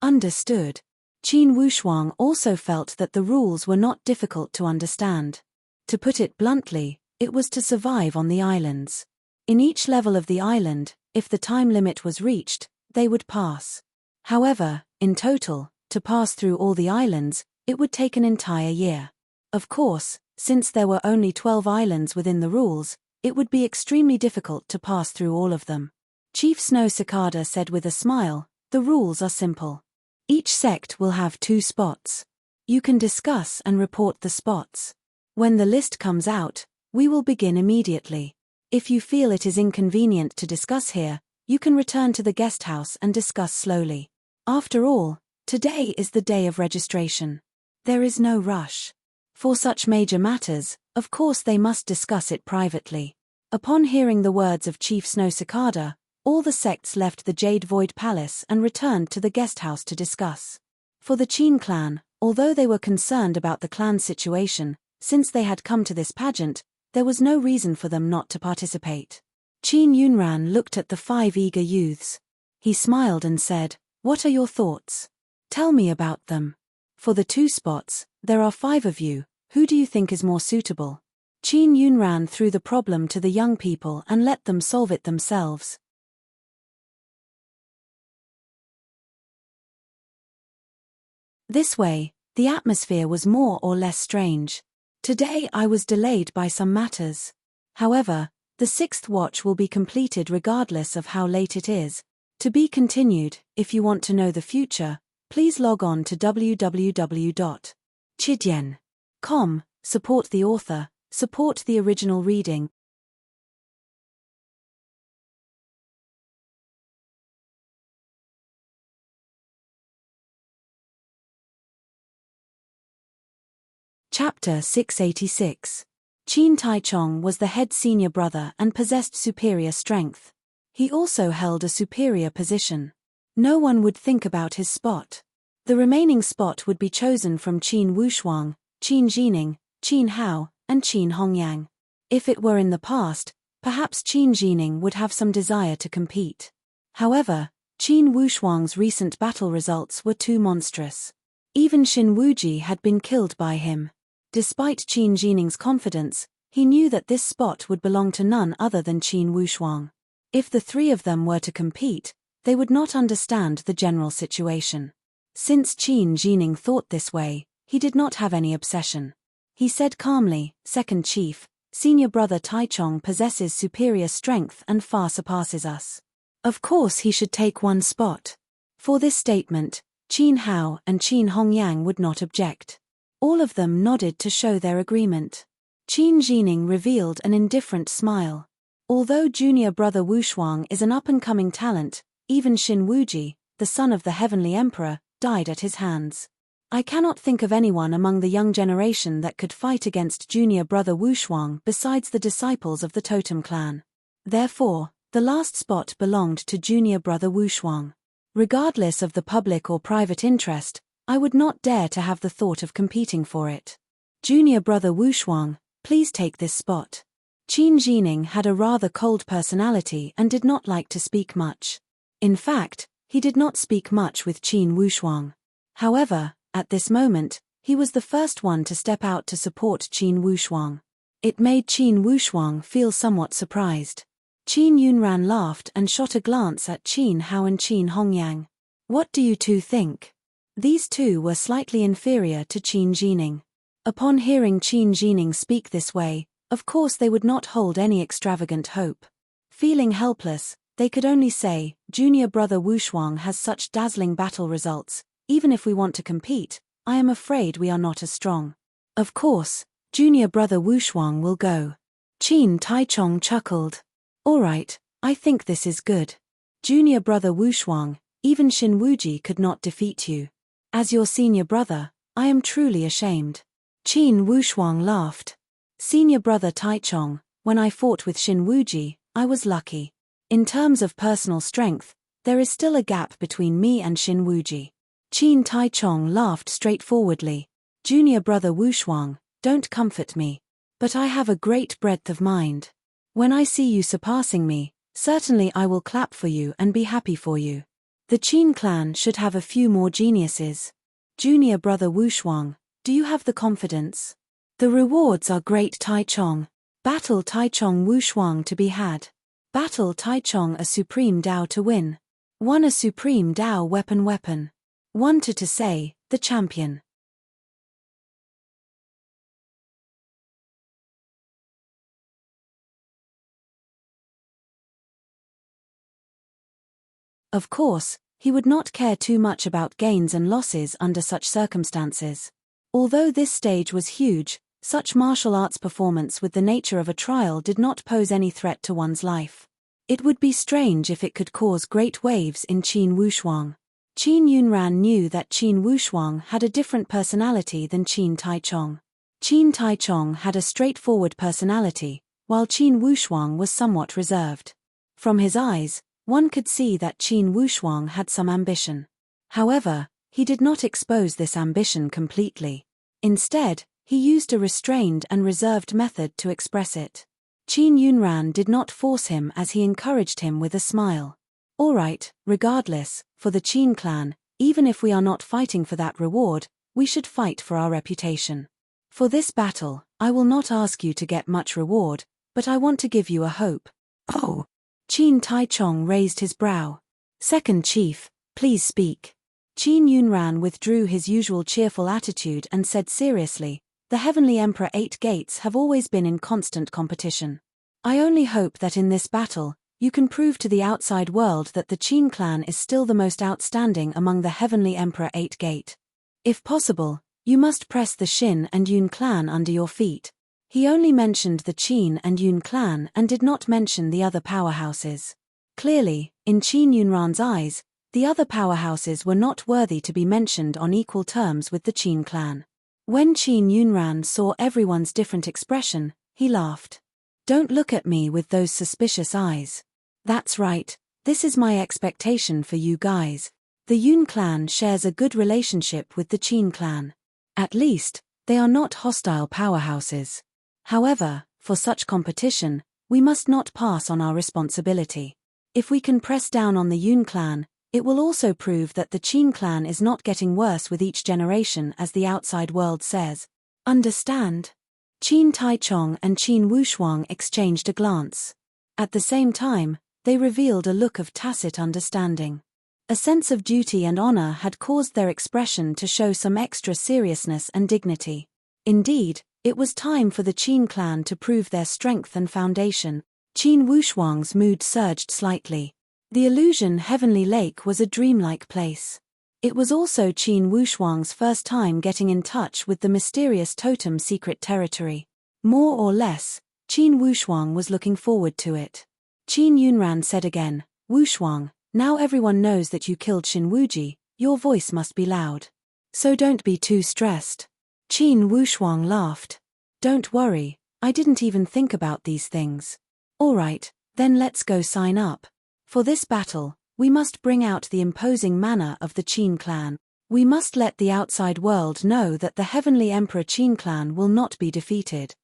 Understood. Qin Wushuang also felt that the rules were not difficult to understand. To put it bluntly, it was to survive on the islands. In each level of the island, if the time limit was reached, they would pass. However, in total, to pass through all the islands, it would take an entire year. Of course, since there were only 12 islands within the rules, it would be extremely difficult to pass through all of them. Chief Snow Cicada said with a smile, the rules are simple. Each sect will have 2 spots. You can discuss and report the spots. When the list comes out, we will begin immediately. If you feel it is inconvenient to discuss here, you can return to the guest house and discuss slowly. After all, today is the day of registration. There is no rush. For such major matters, of course they must discuss it privately. Upon hearing the words of Chief Snow Cicada, all the sects left the Jade Void Palace and returned to the guest house to discuss. For the Qin clan, Although they were concerned about the clan's situation, since they had come to this pageant, there was no reason for them not to participate. Qin Yunran looked at the 5 eager youths. He smiled and said, "What are your thoughts? Tell me about them. For the 2 spots, there are 5 of you, who do you think is more suitable?" Qin Yunran threw the problem to the young people and let them solve it themselves. This way, the atmosphere was more or less strange. Today I was delayed by some matters. However, the 6th watch will be completed regardless of how late it is. To be continued. If you want to know the future, please log on to www.chidian.com, support the author, support the original reading. Chapter 686. Qin Taichong was the head senior brother and possessed superior strength. He also held a superior position. No one would think about his spot. The remaining spot would be chosen from Qin Wushuang, Qin Jining, Qin Hao, and Qin Hongyang. If it were in the past, perhaps Qin Jining would have some desire to compete. However, Qin Wushuang's recent battle results were too monstrous. Even Xin Wuji had been killed by him. Despite Qin Jining's confidence, he knew that this spot would belong to none other than Qin Wushuang. If the 3 of them were to compete, they would not understand the general situation. Since Qin Jining thought this way, he did not have any obsession. He said calmly, "Second chief, senior brother Taichong possesses superior strength and far surpasses us. Of course he should take 1 spot." For this statement, Qin Hao and Qin Hongyang would not object. All of them nodded to show their agreement. Qin Jining revealed an indifferent smile. Although junior brother Wushuang is an up-and-coming talent, even Xin Wuji, the son of the Heavenly Emperor, died at his hands. I cannot think of anyone among the young generation that could fight against junior brother Wushuang besides the disciples of the Totem Clan. Therefore, the last spot belonged to junior brother Wushuang. Regardless of the public or private interest, I would not dare to have the thought of competing for it. "Junior brother Wushuang, please take this spot." Qin Jining had a rather cold personality and did not like to speak much. In fact, he did not speak much with Qin Wushuang. However, at this moment, he was the first one to step out to support Qin Wushuang. It made Qin Wushuang feel somewhat surprised. Qin Yunran laughed and shot a glance at Qin Hao and Qin Hongyang. "What do you 2 think?" These 2 were slightly inferior to Qin Jining. Upon hearing Qin Jining speak this way, of course they would not hold any extravagant hope. Feeling helpless, they could only say, "Junior brother Wushuang has such dazzling battle results, even if we want to compete, I am afraid we are not as strong." "Of course, junior brother Wushuang will go." Qin Taichong chuckled. "All right, I think this is good. Junior brother Wushuang, even Xin Wuji could not defeat you. As your senior brother, I am truly ashamed." Qin Wushuang laughed. "Senior brother Taichong, when I fought with Xin Wuji, I was lucky. In terms of personal strength, there is still a gap between me and Xin Wuji." Qin Taichong laughed straightforwardly. "Junior brother Wushuang, don't comfort me. But I have a great breadth of mind. When I see you surpassing me, certainly I will clap for you and be happy for you. The Qin clan should have a few more geniuses. Junior brother Wushuang, do you have the confidence? The rewards are great. Taichong. Battle Taichong Wushuang to be had. Battle Taichong a supreme Dao to win. 1 a supreme Dao weapon. 1 to say, the champion." Of course, he would not care too much about gains and losses under such circumstances. Although this stage was huge, such martial arts performance with the nature of a trial did not pose any threat to one's life. It would be strange if it could cause great waves in Qin Wushuang. Qin Yunran knew that Qin Wushuang had a different personality than Qin Taichong. Qin Taichong had a straightforward personality, while Qin Wushuang was somewhat reserved. From his eyes, one could see that Qin Wushuang had some ambition. However, he did not expose this ambition completely. Instead, he used a restrained and reserved method to express it. Qin Yunran did not force him as he encouraged him with a smile. All right, regardless, for the Qin clan, even if we are not fighting for that reward, we should fight for our reputation. For this battle, I will not ask you to get much reward, but I want to give you a hope. Oh. Qin Taichong raised his brow. Second chief, please speak. Qin Yunran withdrew his usual cheerful attitude and said seriously, the Heavenly Emperor 8 gates have always been in constant competition. I only hope that in this battle, you can prove to the outside world that the Qin clan is still the most outstanding among the Heavenly Emperor 8 gate. If possible, you must press the Xin and Yun clan under your feet. He only mentioned the Qin and Yun clan and did not mention the other powerhouses. Clearly, in Qin Yunran's eyes, the other powerhouses were not worthy to be mentioned on equal terms with the Qin clan. When Qin Yunran saw everyone's different expression, he laughed. Don't look at me with those suspicious eyes. That's right, this is my expectation for you guys. The Yun clan shares a good relationship with the Qin clan. At least, they are not hostile powerhouses. However, for such competition, we must not pass on our responsibility. If we can press down on the Yun clan, it will also prove that the Qin clan is not getting worse with each generation as the outside world says. Understand? Qin Taichong and Qin Wushuang exchanged a glance. At the same time, they revealed a look of tacit understanding. A sense of duty and honor had caused their expression to show some extra seriousness and dignity. Indeed, it was time for the Qin clan to prove their strength and foundation. Qin Wushuang's mood surged slightly. The illusion Heavenly Lake was a dreamlike place. It was also Qin Wushuang's first time getting in touch with the mysterious totem secret territory. More or less, Qin Wushuang was looking forward to it. Qin Yunran said again, Wushuang, now everyone knows that you killed Xin Wuji, your voice must be loud. So don't be too stressed. Qin Wushuang laughed. Don't worry, I didn't even think about these things. Alright, then let's go sign up. For this battle, we must bring out the imposing manner of the Qin clan. We must let the outside world know that the Heavenly Emperor Qin clan will not be defeated.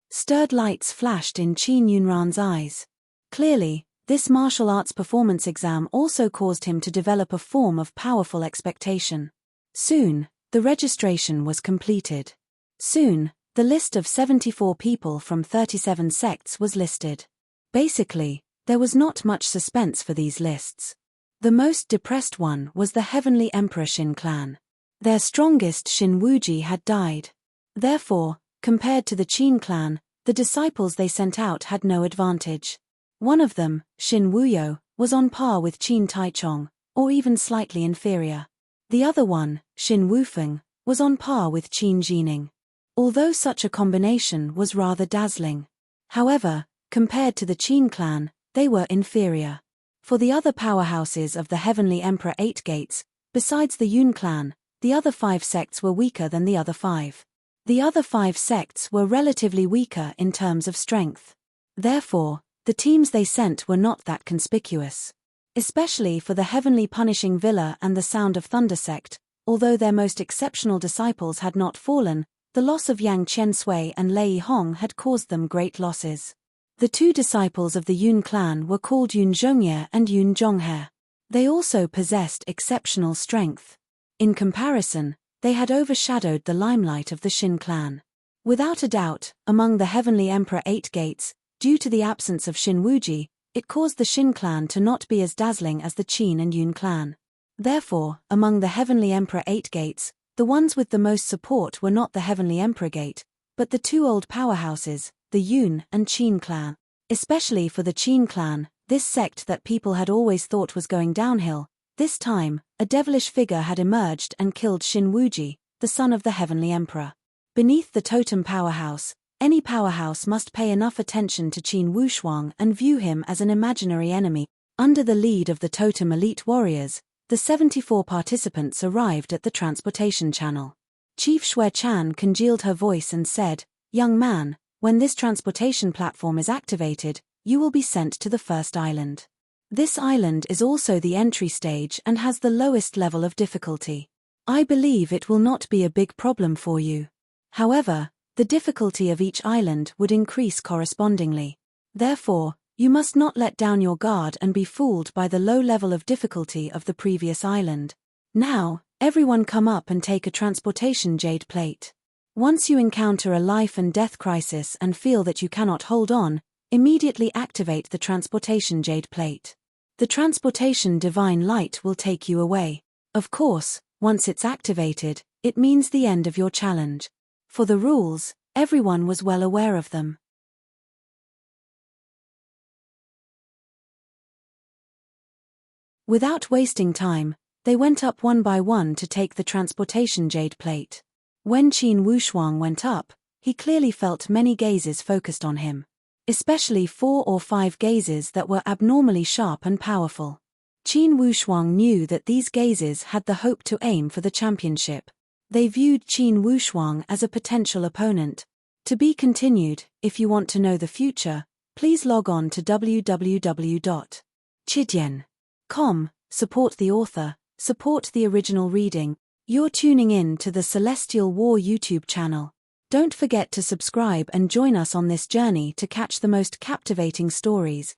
Stirred lights flashed in Qin Yunran's eyes. Clearly, this martial arts performance exam also caused him to develop a form of powerful expectation. Soon, the registration was completed. Soon, the list of 74 people from 37 sects was listed. Basically, there was not much suspense for these lists. The most depressed one was the Heavenly Emperor Xin clan. Their strongest Xin Wuji had died. Therefore, compared to the Qin clan, the disciples they sent out had no advantage. One of them, Xin Wuyo, was on par with Qin Taichong, or even slightly inferior. The other one, Xin Wufeng, was on par with Qin Jining. Although such a combination was rather dazzling. However, compared to the Qin clan, they were inferior. For the other powerhouses of the Heavenly Emperor 8 gates, besides the Yun clan, the other 5 sects were weaker than the other 5. The other 5 sects were relatively weaker in terms of strength. Therefore, the teams they sent were not that conspicuous. Especially for the Heavenly Punishing Villa and the Sound of Thunder sect, although their most exceptional disciples had not fallen, the loss of Yang Qiansui and Lei Hong had caused them great losses. The 2 disciples of the Yun clan were called Yun Zhongye and Yun Zhonghe. They also possessed exceptional strength. In comparison, they had overshadowed the limelight of the Xin clan. Without a doubt, among the Heavenly Emperor 8 gates, due to the absence of Xin Wuji, it caused the Xin clan to not be as dazzling as the Qin and Yun clan. Therefore, among the Heavenly Emperor 8 gates, the ones with the most support were not the Heavenly Emperor gate, but the 2 old powerhouses, the Yun and Qin clan. Especially for the Qin clan, this sect that people had always thought was going downhill, this time, a devilish figure had emerged and killed Xin Wuji, the son of the Heavenly Emperor. Beneath the totem powerhouse, any powerhouse must pay enough attention to Qin Wushuang and view him as an imaginary enemy. Under the lead of the totem elite warriors, the 74 participants arrived at the transportation channel. Chief Xue Chan congealed her voice and said, "Young man, when this transportation platform is activated, you will be sent to the first island. This island is also the entry stage and has the lowest level of difficulty. I believe it will not be a big problem for you. However, the difficulty of each island would increase correspondingly. Therefore, you must not let down your guard and be fooled by the low level of difficulty of the previous island. Now, everyone come up and take a transportation jade plate. Once you encounter a life and death crisis and feel that you cannot hold on, immediately activate the transportation jade plate. The transportation divine light will take you away. Of course, once it's activated, it means the end of your challenge. For the rules, everyone was well aware of them. Without wasting time, they went up one by one to take the transportation jade plate. When Qin Wushuang went up, he clearly felt many gazes focused on him. Especially 4 or 5 gazes that were abnormally sharp and powerful. Qin Wushuang knew that these gazes had the hope to aim for the championship. They viewed Qin Wushuang as a potential opponent. To be continued, if you want to know the future, please log on to www.chidian.com, support the author, support the original reading. You're tuning in to the Celestial War YouTube channel. Don't forget to subscribe and join us on this journey to catch the most captivating stories.